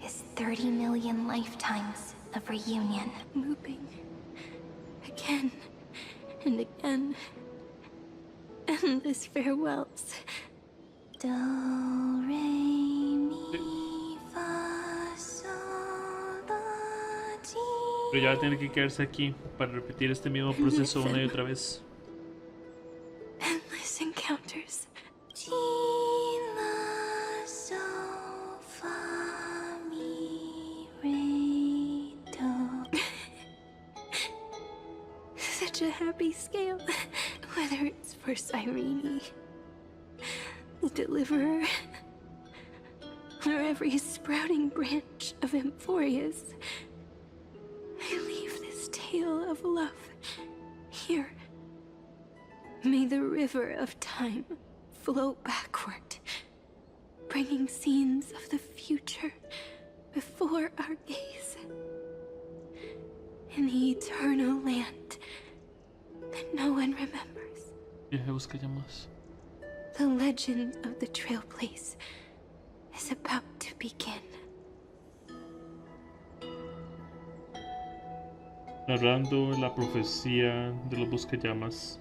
is 30 million lifetimes of reunion. Looping. Again and again. Endless farewells. Do, re, mi, fa, sol, la, ti. Pero ya va a tener que quedarse aquí para repetir este mismo proceso una y otra vez. Endless encounters. Ti, la, sol, fa, mi, re, do. Such a happy scale. Whether it's for Cyrene, the Deliverer, or every sprouting branch of Emphorius, I leave this tale of love here. May the river of time flow backward, bringing scenes of the future before our gaze. In the eternal land that no one remembers. Viaje busca llamas. The legend of the Trail Place is about to begin. Narrando la profecía de los buscallamas.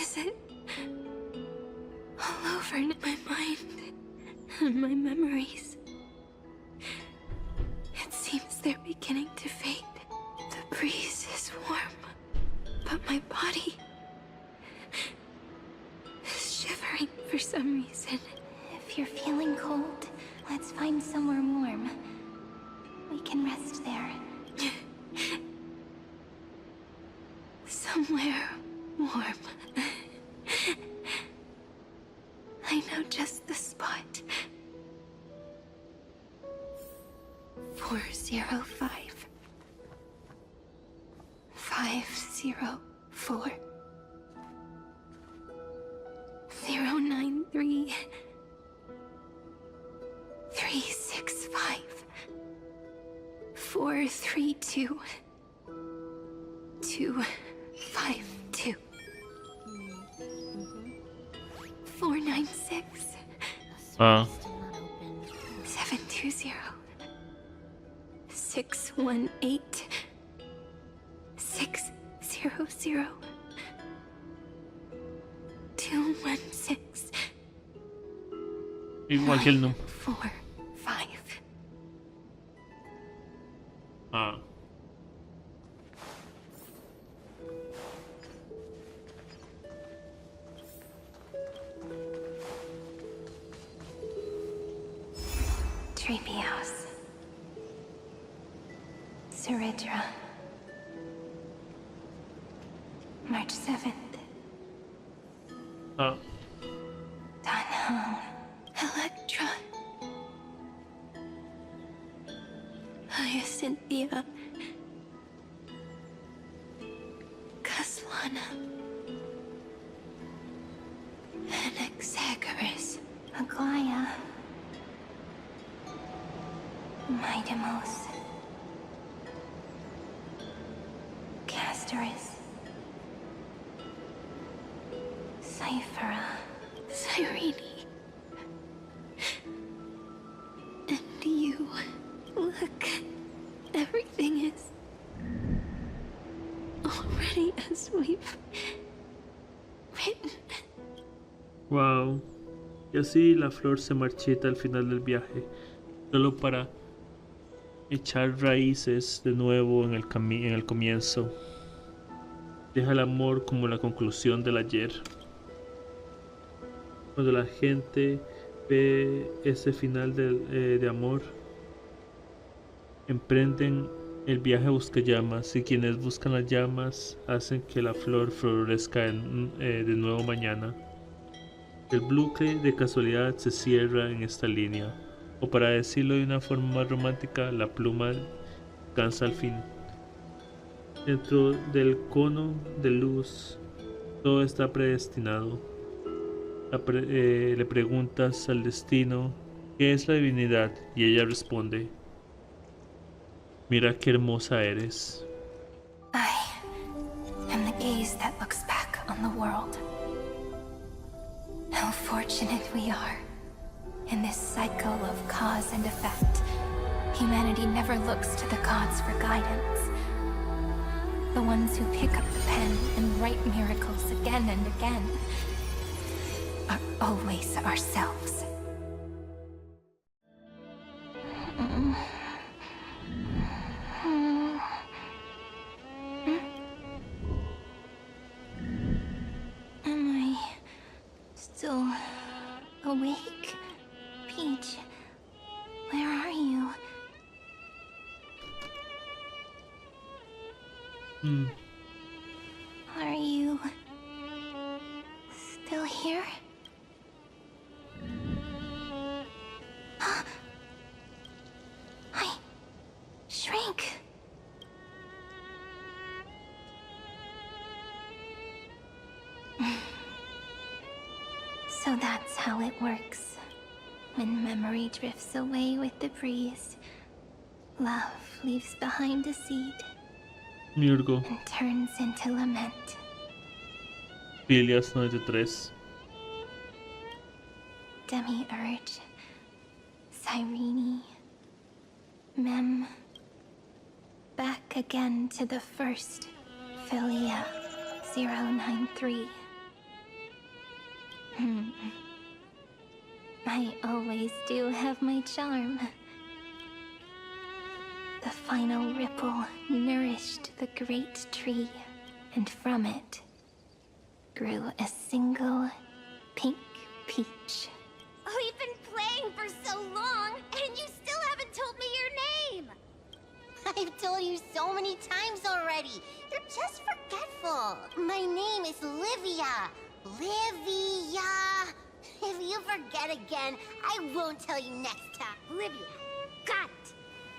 Is it all over in my mind and my memories? It seems they're beginning to fade. The breeze is warm, but my body is shivering for some reason. If you're feeling cold, let's find somewhere warm. We can rest there. Somewhere warm. I know just the spot. 405. 504. 093. 365. 432. 252. 496. 720. 618. 600. 216. Igual que el número. 4, 5. Treehouse. Suridra. March 7th. Danhong. Electra. Hyacinthia. Caslana. Anaxagoras. Aglaya. Midemos. Castoris. Cyphera. Cyrene. And you. Look. Everything is already as we've written. Wow. Y así la flor se marchita al final del viaje, solo para echar raíces de nuevo en el comienzo. Deja el amor como la conclusión del ayer. Cuando la gente ve ese final de amor, emprenden El viaje busca llamas y quienes buscan las llamas hacen que la flor florezca de nuevo mañana. El bucle de casualidad se cierra en esta línea, o para decirlo de una forma más romántica, la pluma cansa al fin. Dentro del cono de luz, todo está predestinado. Le preguntas al destino, ¿qué es la divinidad? Y ella responde, mira qué hermosa eres. I am the gaze that looks back on the world. How fortunate we are. In this cycle of cause and effect, humanity never looks to the gods for guidance. The ones who pick up the pen and write miracles again and again are always ourselves. Am I still awake? Peach, where are you? Are you still here? I shrank. So that's how it works. When memory drifts away with the breeze, love leaves behind a seed Mirgo, and turns into lament. Filias 93. Demiurge, Cyrene, Mem, back again to the first, Philia 093. I always do have my charm. The final ripple nourished the great tree, and from it grew a single pink peach. We've been playing for so long, and you still haven't told me your name! I've told you so many times already. You're just forgetful. My name is Livia. Livia. If you forget again, I won't tell you next time. Livia. Got it.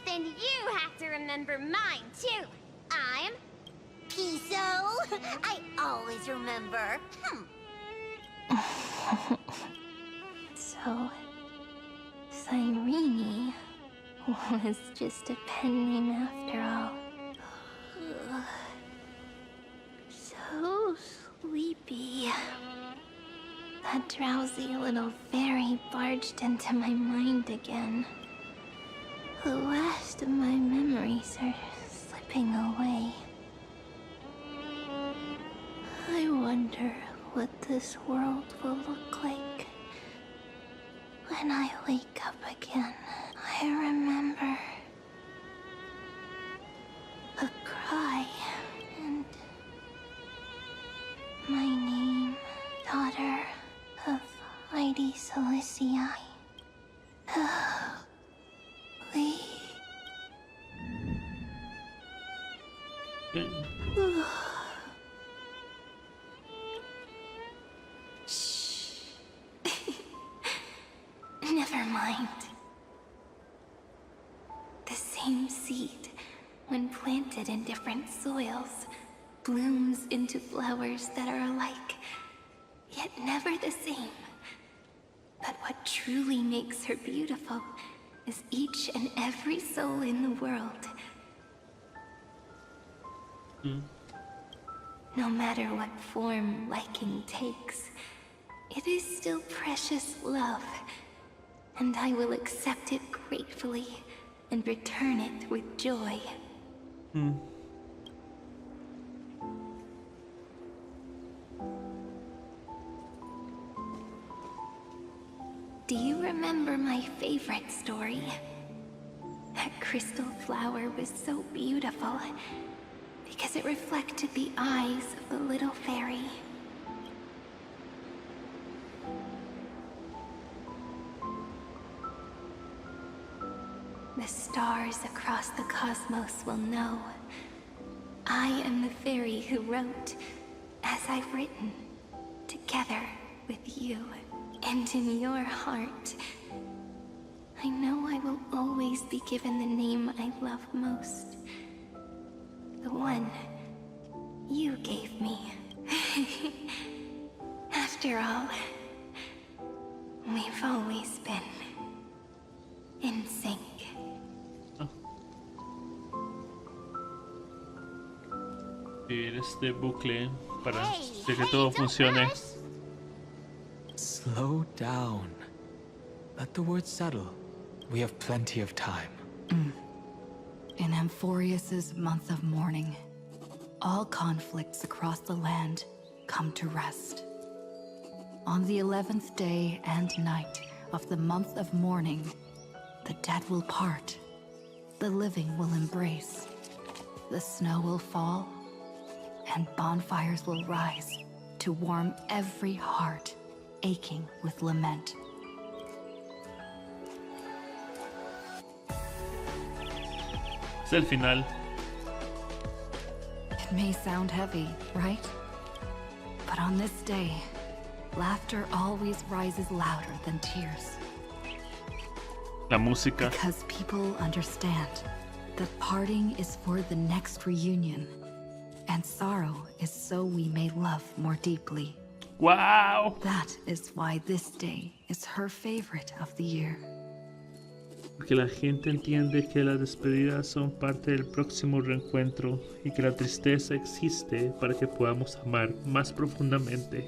Then you have to remember mine, too. I'm... Piso. I always remember. So, Cyrene was just a pen name after all. So sleepy. That drowsy little fairy barged into my mind again. The last of my memories are slipping away. I wonder what this world will look like when I wake up again. I remember a cry and my name, daughter of Heidi Silicii. Shh. Never mind. The same seed, when planted in different soils, blooms into flowers that are alike, yet never the same. But what truly makes her beautiful is each and every soul in the world. No matter what form liking takes, it is still precious love, and I will accept it gratefully and return it with joy. Do you remember my favorite story? That crystal flower was so beautiful because it reflected the eyes of the little fairy. the stars across the cosmos will know I am the fairy who wrote, as I've written, together with you. And in your heart, I know I will always be given the name I love most. The one you gave me. After all, we've always been in sync. Vivir este bucle para que todo funcione. Slow down. Let the words settle. We have plenty of time. In Amphorius's month of mourning, all conflicts across the land come to rest. On the 11th day and night of the month of mourning, the dead will part, the living will embrace, the snow will fall, and bonfires will rise to warm every heart aching with lament. Es el final. It may sound heavy, right? But on this day, laughter always rises louder than tears. La música. Because people understand that parting is for the next reunion, and sorrow is so we may love more deeply. Wow! That is why this day is her favorite of the year. Porque la gente entiende que las despedidas son parte del próximo reencuentro y que la tristeza existe para que podamos amar más profundamente.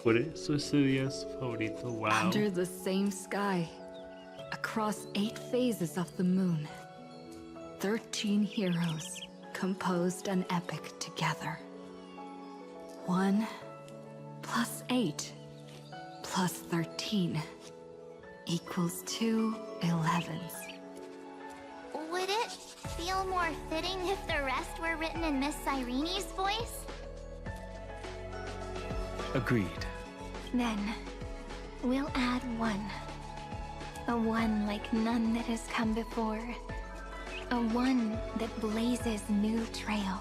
Por eso ese día es su favorito. Wow. Under the same sky, across 8 phases of the moon, 13 heroes composed an epic together. 1 plus 8 plus 13 equals 2 11s. Would it feel more fitting if the rest were written in Miss Irene's voice? Agreed. Then, we'll add 1. A 1 like none that has come before. A 1 that blazes new trails.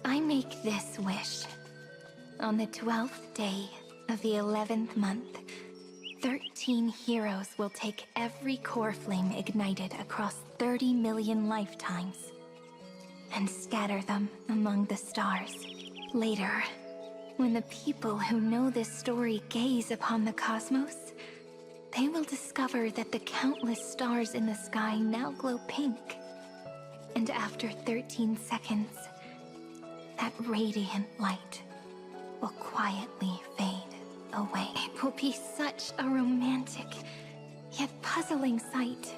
I make this wish. On the 12th day of the 11th month, 13 heroes will take every core flame ignited across 30 million lifetimes and scatter them among the stars. Later, when the people who know this story gaze upon the cosmos, they will discover that the countless stars in the sky now glow pink. And after 13 seconds, that radiant light will quietly fade away. It will be such a romantic, yet puzzling sight,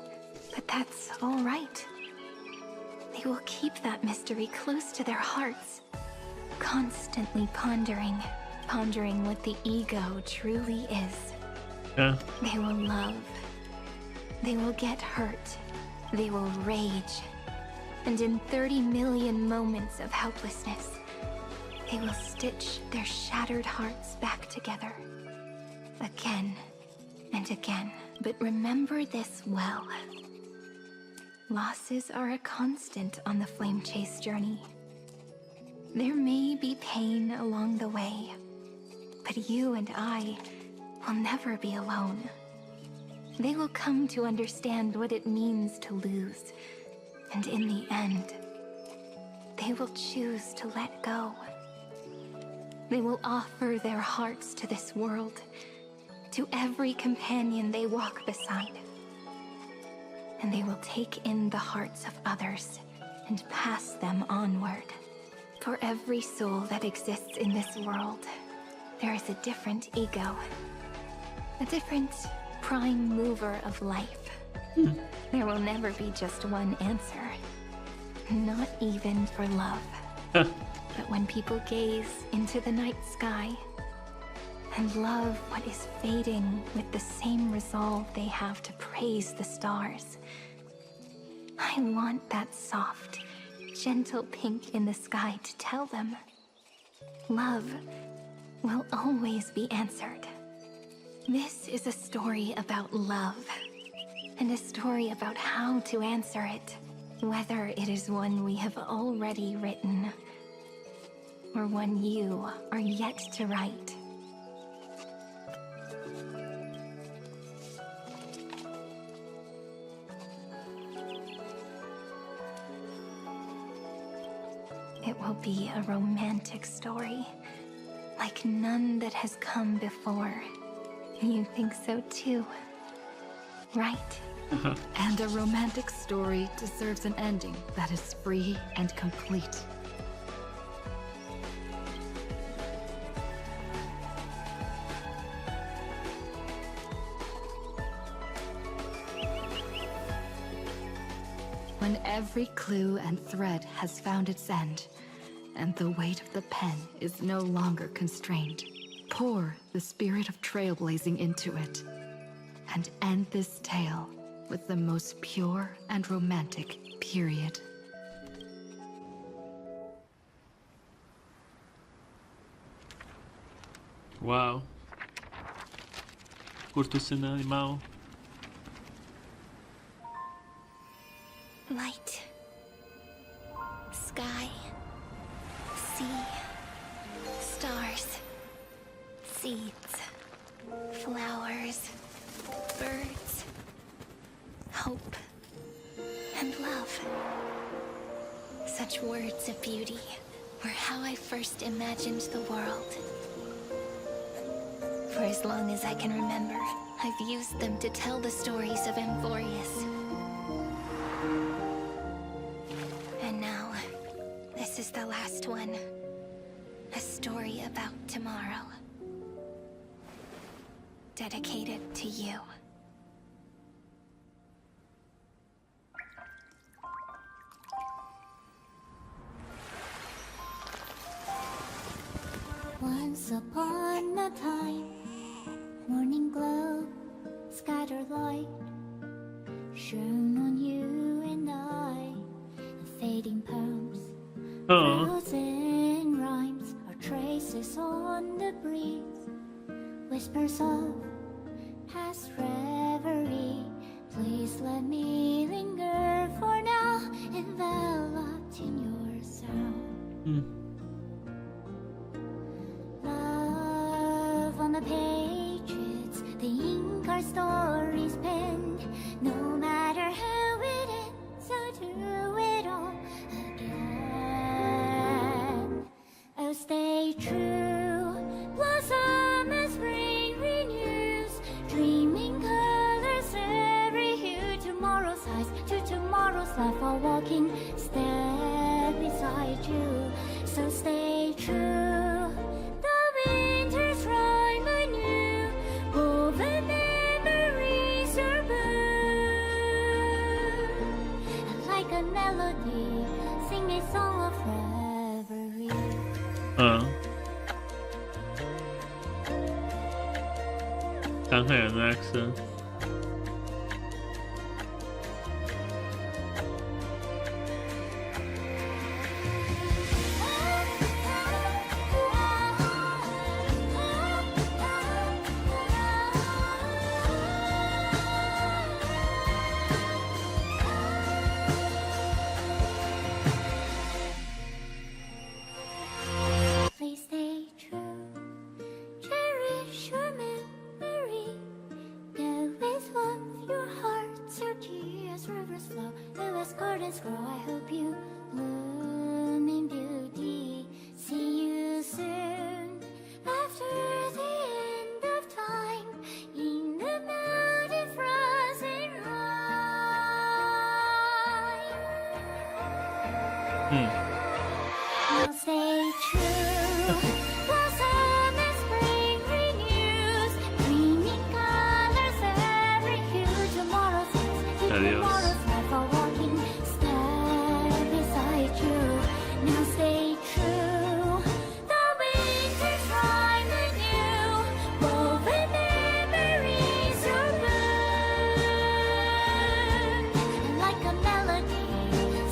but that's all right. They will keep that mystery close to their hearts, constantly pondering what the ego truly is. They will love, they will get hurt, they will rage, and in 30 million moments of helplessness, they will stitch their shattered hearts back together, again and again. But remember this well. Losses are a constant on the flame chase journey. There may be pain along the way, but you and I will never be alone. They will come to understand what it means to lose, and in the end, they will choose to let go. They will offer their hearts to this world, to every companion they walk beside. And they will take in the hearts of others and pass them onward. For every soul that exists in this world, there is a different ego, a different prime mover of life. There will never be just one answer, not even for love. But when people gaze into the night sky and love what is fading with the same resolve they have to praise the stars, I want that soft, gentle pink in the sky to tell them love will always be answered. This is a story about love, and a story about how to answer it, whether it is one we have already written, or one you are yet to write. It will be a romantic story, like none that has come before. You think so too, right? And a romantic story deserves an ending that is free and complete. When every clue and thread has found its end, and the weight of the pen is no longer constrained, pour the spirit of trailblazing into it, and end this tale with the most pure and romantic period. Wow. Corto escena animado. Light, sky, sea, stars, seeds, flowers, birds, hope, and love. Such words of beauty were how I first imagined the world. For as long as I can remember, I've used them to tell the stories of Amphorius. And now, this is the last one. A story about tomorrow. Dedicated to you. Once upon a time, morning glow, scattered light, shone on you and I, fading poems, frozen rhymes, our traces on the breeze, whispers of past reverie. Please let me linger for now, enveloped in your sound. Love on the pages, the ink our stories penned. No matter how it ends, I'll do it all again. Oh, stay true, blossom as spring renews, dreaming colors every hue. Tomorrow's eyes to tomorrow's life, while walking step beside you. So stay true. Melody, sing a song of reverie. Can't hear an accent. Please stay true, cherish your memory. Go with warmth, your heart searchy as rivers flow, go as gardens grow. I hope you bloom in beauty. See you soon after the end of time, in the mountain frozen rime. Now stay true, blossom as spring renews, dreaming colors every hue. Tomorrow's eyes to tomorrow's life, while walking step beside you. Now stay true, the winter's rhyme anew, woven memories are blue. And like a melody,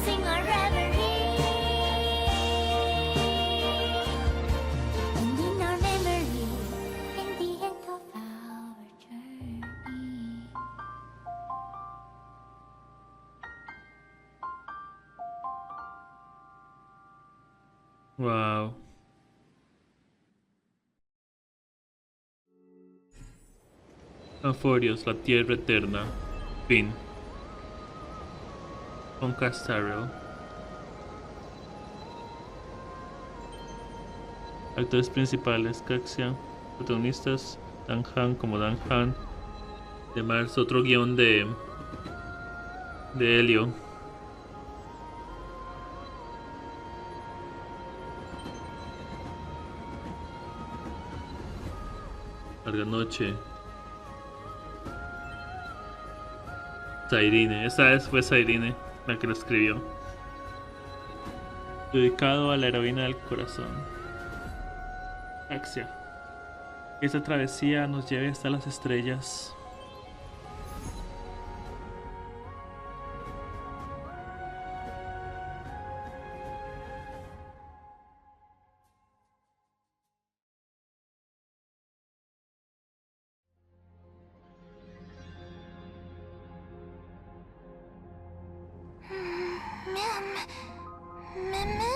sing our reverie. And in our memory, in the end of our Wow. Anforios, la tierra eterna. Fin. Honkai Rail. Actores principales: Hacia. Protagonistas: Dan Han como Dan Han. De Mars, otro guión de Helio. Larga noche. Sairine, esta vez fue Sairine la que lo escribió. Dedicado a la heroína del corazón. Hacia. Esta travesía nos lleve hasta las estrellas.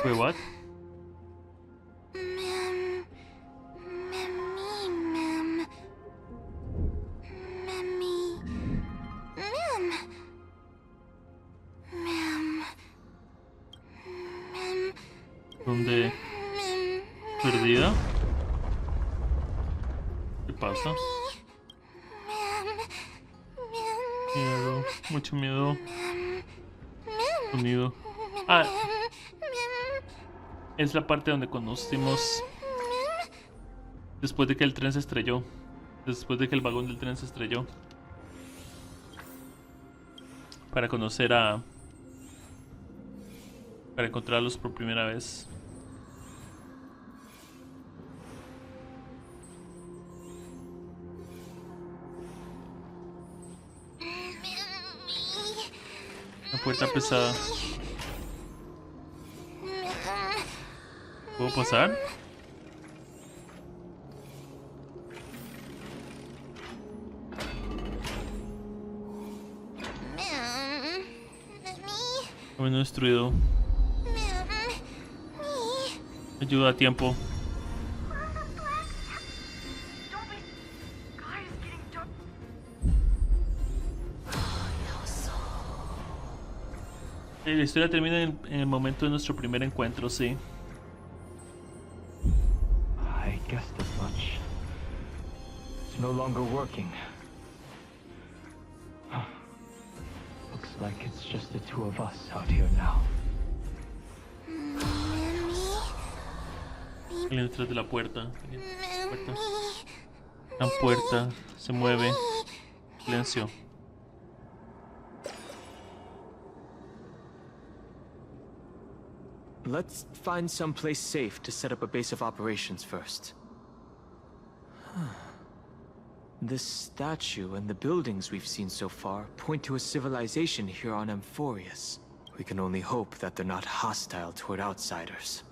Wait, what? ¿Dónde? ¿Perdida? ¿Qué pasa? Miedo, mucho miedo. Sonido. Ah, es la parte donde conocimos después de que el tren se estrelló. Después de que el vagón del tren se estrelló. Para conocer a... Para encontrarlos por primera vez. Una puerta pesada. ¿Puedo pasar? Camino destruido. Ayuda a tiempo. La historia termina en el momento de nuestro primer encuentro, sí. I guessed as much. It's no longer working. Looks like it's just the two of us out here now. Alguien detrás de la puerta. La puerta se mueve. Silencio. Let's find some place safe to set up a base of operations first. This statue and the buildings we've seen so far point to a civilization here on Amphorius. We can only hope that they're not hostile toward outsiders.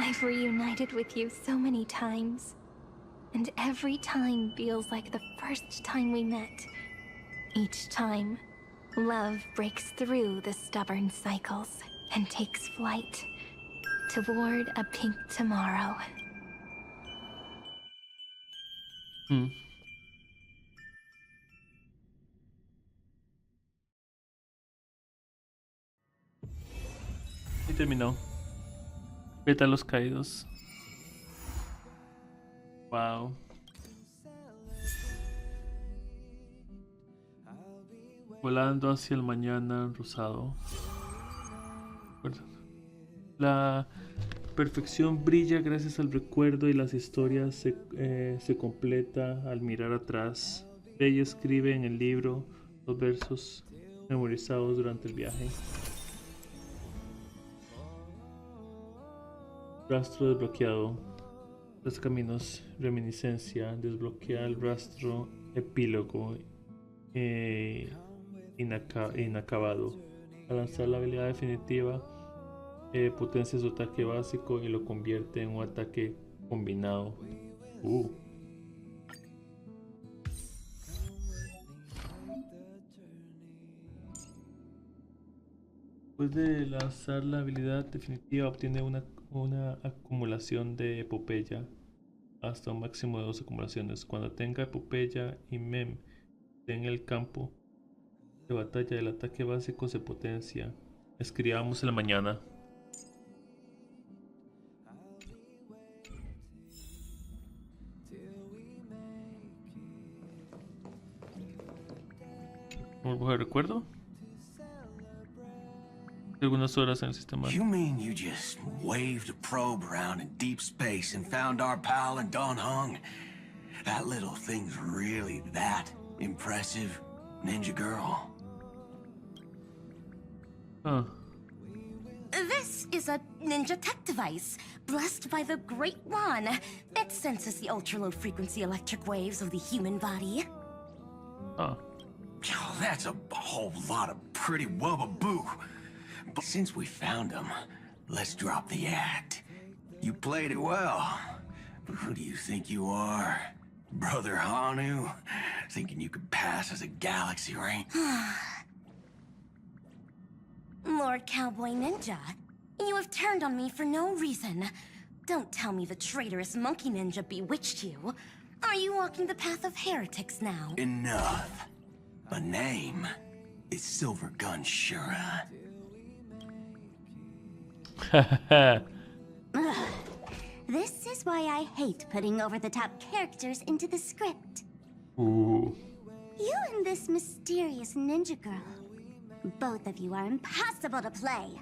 I've reunited with you so many times, and every time feels like the first time we met. Each time, love breaks through the stubborn cycles and takes flight toward a pink tomorrow. Y terminó. Pétalos caídos. Wow. Volando hacia el mañana rosado. La perfección brilla gracias al recuerdo y las historias se completa al mirar atrás. Ella escribe en el libro los versos memorizados durante el viaje. Rastro desbloqueado. Los caminos, reminiscencia, desbloquea el rastro, epílogo, inacabado. Al lanzar la habilidad definitiva, potencia su ataque básico y lo convierte en un ataque combinado. Después de lanzar la habilidad definitiva, obtiene una acumulación de epopeya hasta un máximo de 2 acumulaciones. Cuando tenga epopeya y mem en el campo de batalla, el ataque básico se potencia. Escribamos en la mañana. ¿Algo de recuerdo? Algunas horas en el sistema. You mean you just waved a probe around in deep space and found our pal in Don Hung? That little thing's really that impressive, ninja girl? Huh. This is a ninja tech device, blessed by the Great One. It senses the ultra-low frequency electric waves of the human body. Oh. That's a whole lot of pretty wubba-boo. But since we found him, let's drop the act. You played it well. But who do you think you are? Brother Hanu? Thinking you could pass as a galaxy ranger? Lord Cowboy Ninja, you have turned on me for no reason. Don't tell me the traitorous monkey ninja bewitched you. Are you walking the path of heretics now? Enough. My name is Silver Gun Shura. This is why I hate putting over-the-top characters into the script. Ooh. You and this mysterious ninja girl. Both of you are impossible to play.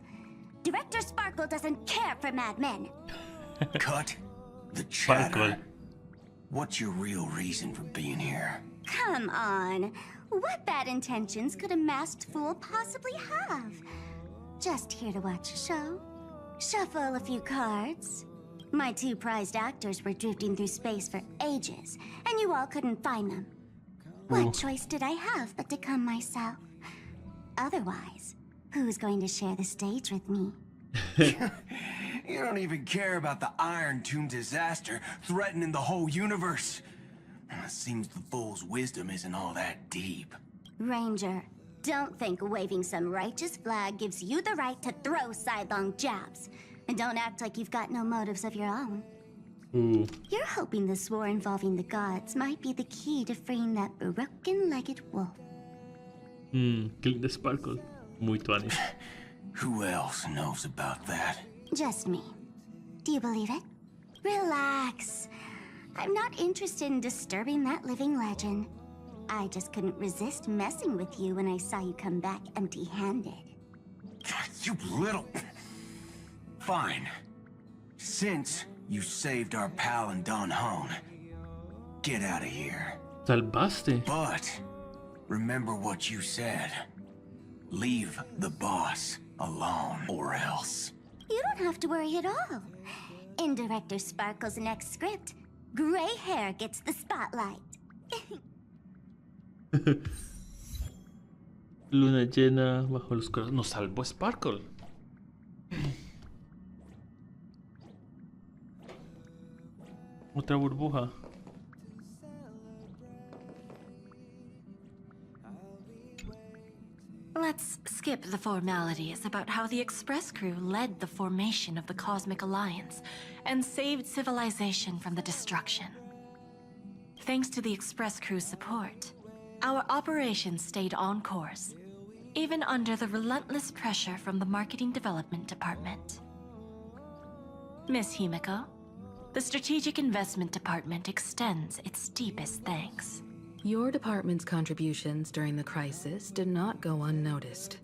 Director Sparkle doesn't care for Mad Men. Cut the chatter. What's your real reason for being here? Come on. What bad intentions could a masked fool possibly have? Just here to watch a show. Shuffle a few cards. My two prized actors were drifting through space for ages, and you all couldn't find them. What choice did I have but to come myself? Otherwise, who's going to share the stage with me? You don't even care about the Iron Tomb disaster threatening the whole universe. It seems the fool's wisdom isn't all that deep. Ranger, don't think waving some righteous flag gives you the right to throw sidelong jabs. And don't act like you've got no motives of your own. You're hoping this war involving the gods might be the key to freeing that broken-legged wolf. Kill the Sparkle. Muy tuanis. Who else knows about that? Just me. Do you believe it? Relax. I'm not interested in disturbing that living legend. I just couldn't resist messing with you when I saw you come back empty-handed. You little... Fine. Since you saved our pal in Don Hong, get out of here. Salvaste. But remember what you said. Leave the boss alone, or else. You don't have to worry at all. In Director Sparkle's next script, gray hair gets the spotlight. Luna llena bajo los corazones. Nos salvó Sparkle. Otra burbuja. Let's skip the formalities about how the Express crew led the formation of the Cosmic Alliance and saved civilization from the destruction. Thanks to the Express crew's support, our operations stayed on course, even under the relentless pressure from the Marketing Development Department. Miss Himiko, the Strategic Investment Department extends its deepest thanks. Your department's contributions during the crisis did not go unnoticed.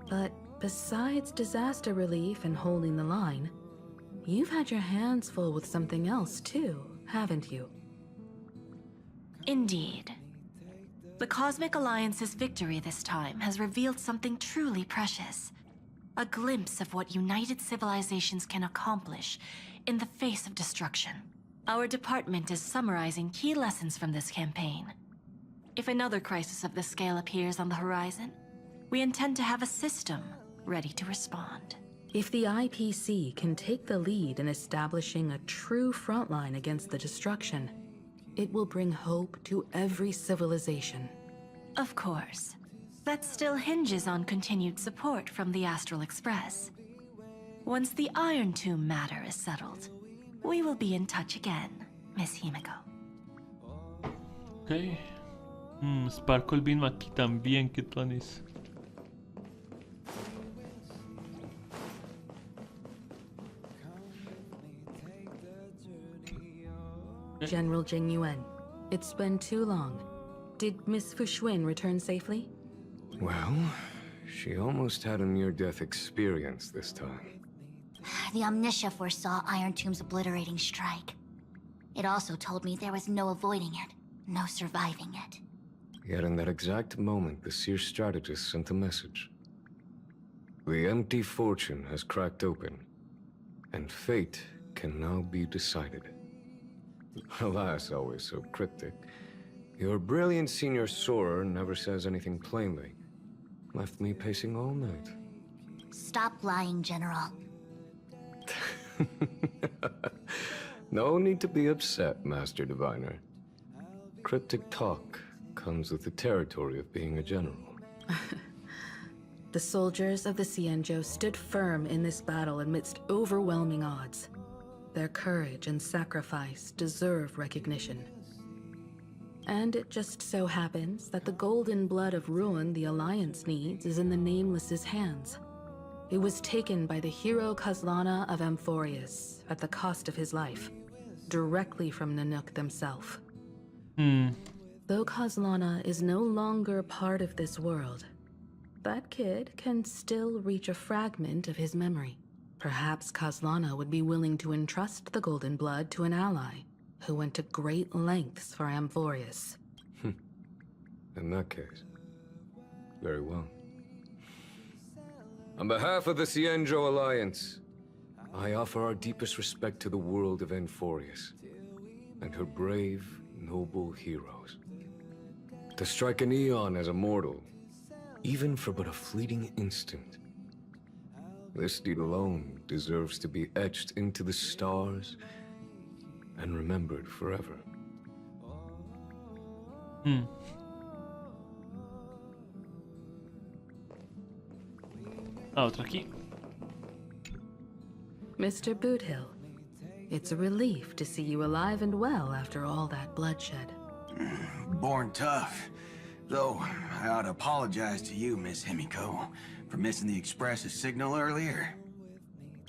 But besides disaster relief and holding the line, you've had your hands full with something else too, haven't you? Indeed. The Cosmic Alliance's victory this time has revealed something truly precious. A glimpse of what united civilizations can accomplish in the face of destruction. Our department is summarizing key lessons from this campaign. If another crisis of this scale appears on the horizon, we intend to have a system ready to respond. If the IPC can take the lead in establishing a true frontline against the destruction, it will bring hope to every civilization. Of course. that still hinges on continued support from the Astral Express. Once the Iron Tomb matter is settled, we will be in touch again, Miss Himiko. Ok. Sparkle vino aquí también, ¿qué tonis? General Jing Yuan, it's been too long. Did Miss Fuxuan return safely? Well, she almost had a near-death experience this time. The Omniscia foresaw Iron Tomb's obliterating strike. It also told me there was no avoiding it, no surviving it. Yet in that exact moment, the Seer strategist sent a message. The empty fortune has cracked open, and fate can now be decided. Alas, always so cryptic. Your brilliant senior soarer never says anything plainly. Left me pacing all night. Stop lying, General. No need to be upset, Master Diviner. Cryptic talk comes with the territory of being a general. The soldiers of the Cienjo stood firm in this battle amidst overwhelming odds. Their courage and sacrifice deserve recognition. And it just so happens that the golden blood of ruin the Alliance needs is in the Nameless's hands. It was taken by the hero Kazlana of Amphorius at the cost of his life, directly from Nanook themselves. Though Kazlana is no longer part of this world, that kid can still reach a fragment of his memory. Perhaps Kazlana would be willing to entrust the golden blood to an ally who went to great lengths for Amphorius. In that case, very well. On behalf of the Cienjo Alliance, I offer our deepest respect to the world of Amphorius and her brave, noble heroes. To strike an eon as a mortal, even for but a fleeting instant, this deed alone deserves to be etched into the stars and remembered forever. Otra aquí. Mr. Boothill, it's a relief to see you alive and well after all that bloodshed. Born tough. Though, I ought to apologize to you, Miss Himiko, for missing the Express's signal earlier.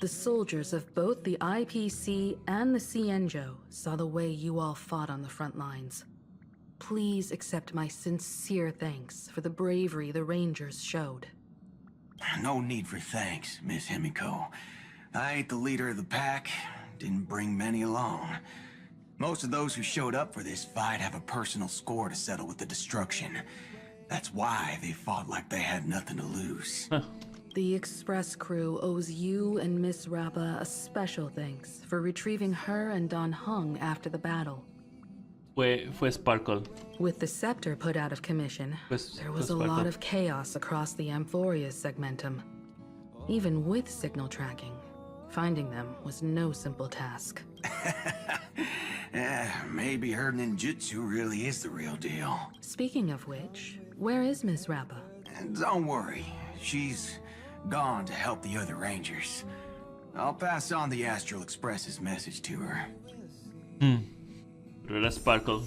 The soldiers of both the IPC and the Cienjo saw the way you all fought on the front lines. Please accept my sincere thanks for the bravery the Rangers showed. No need for thanks, Miss Himiko. I ain't the leader of the pack, didn't bring many along. Most of those who showed up for this fight have a personal score to settle with the destruction. That's why they fought like they had nothing to lose. The Express crew owes you and Miss Rappa a special thanks for retrieving her and Don Hung after the battle. Fue Sparkle. With the scepter put out of commission, there was a lot of chaos across the Amphorius segmentum. Even with signal tracking, finding them was no simple task. Maybe her ninjutsu really is the real deal. Speaking of which, where is Miss Rappa? Don't worry, she's gone to help the other Rangers. I'll pass on the Astral Express's message to her. Pero era Sparkle.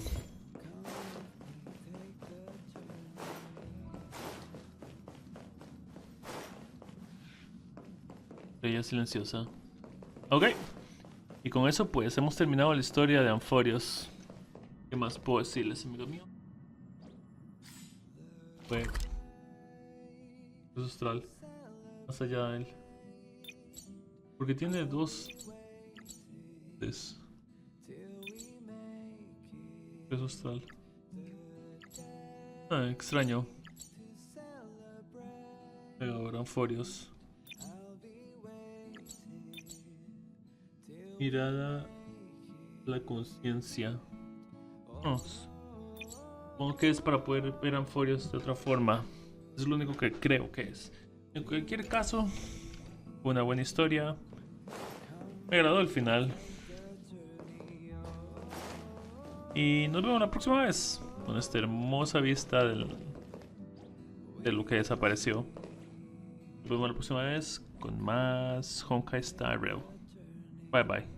Ella silenciosa. Ok. Y con eso pues hemos terminado la historia de Amphorius. ¿Qué más puedo decirles, amigo mío? Fue austral. Más allá de él. Porque tiene dos. Es austral. Extraño. Ahora Amphorius. Mirada la conciencia. Supongo que es para poder ver Amphorius de otra forma. Es lo único que creo que es. En cualquier caso, fue una buena historia. Me agradó el final. Y nos vemos la próxima vez con esta hermosa vista del de lo que desapareció. Nos vemos la próxima vez con más Honkai Star Rail. Bye bye.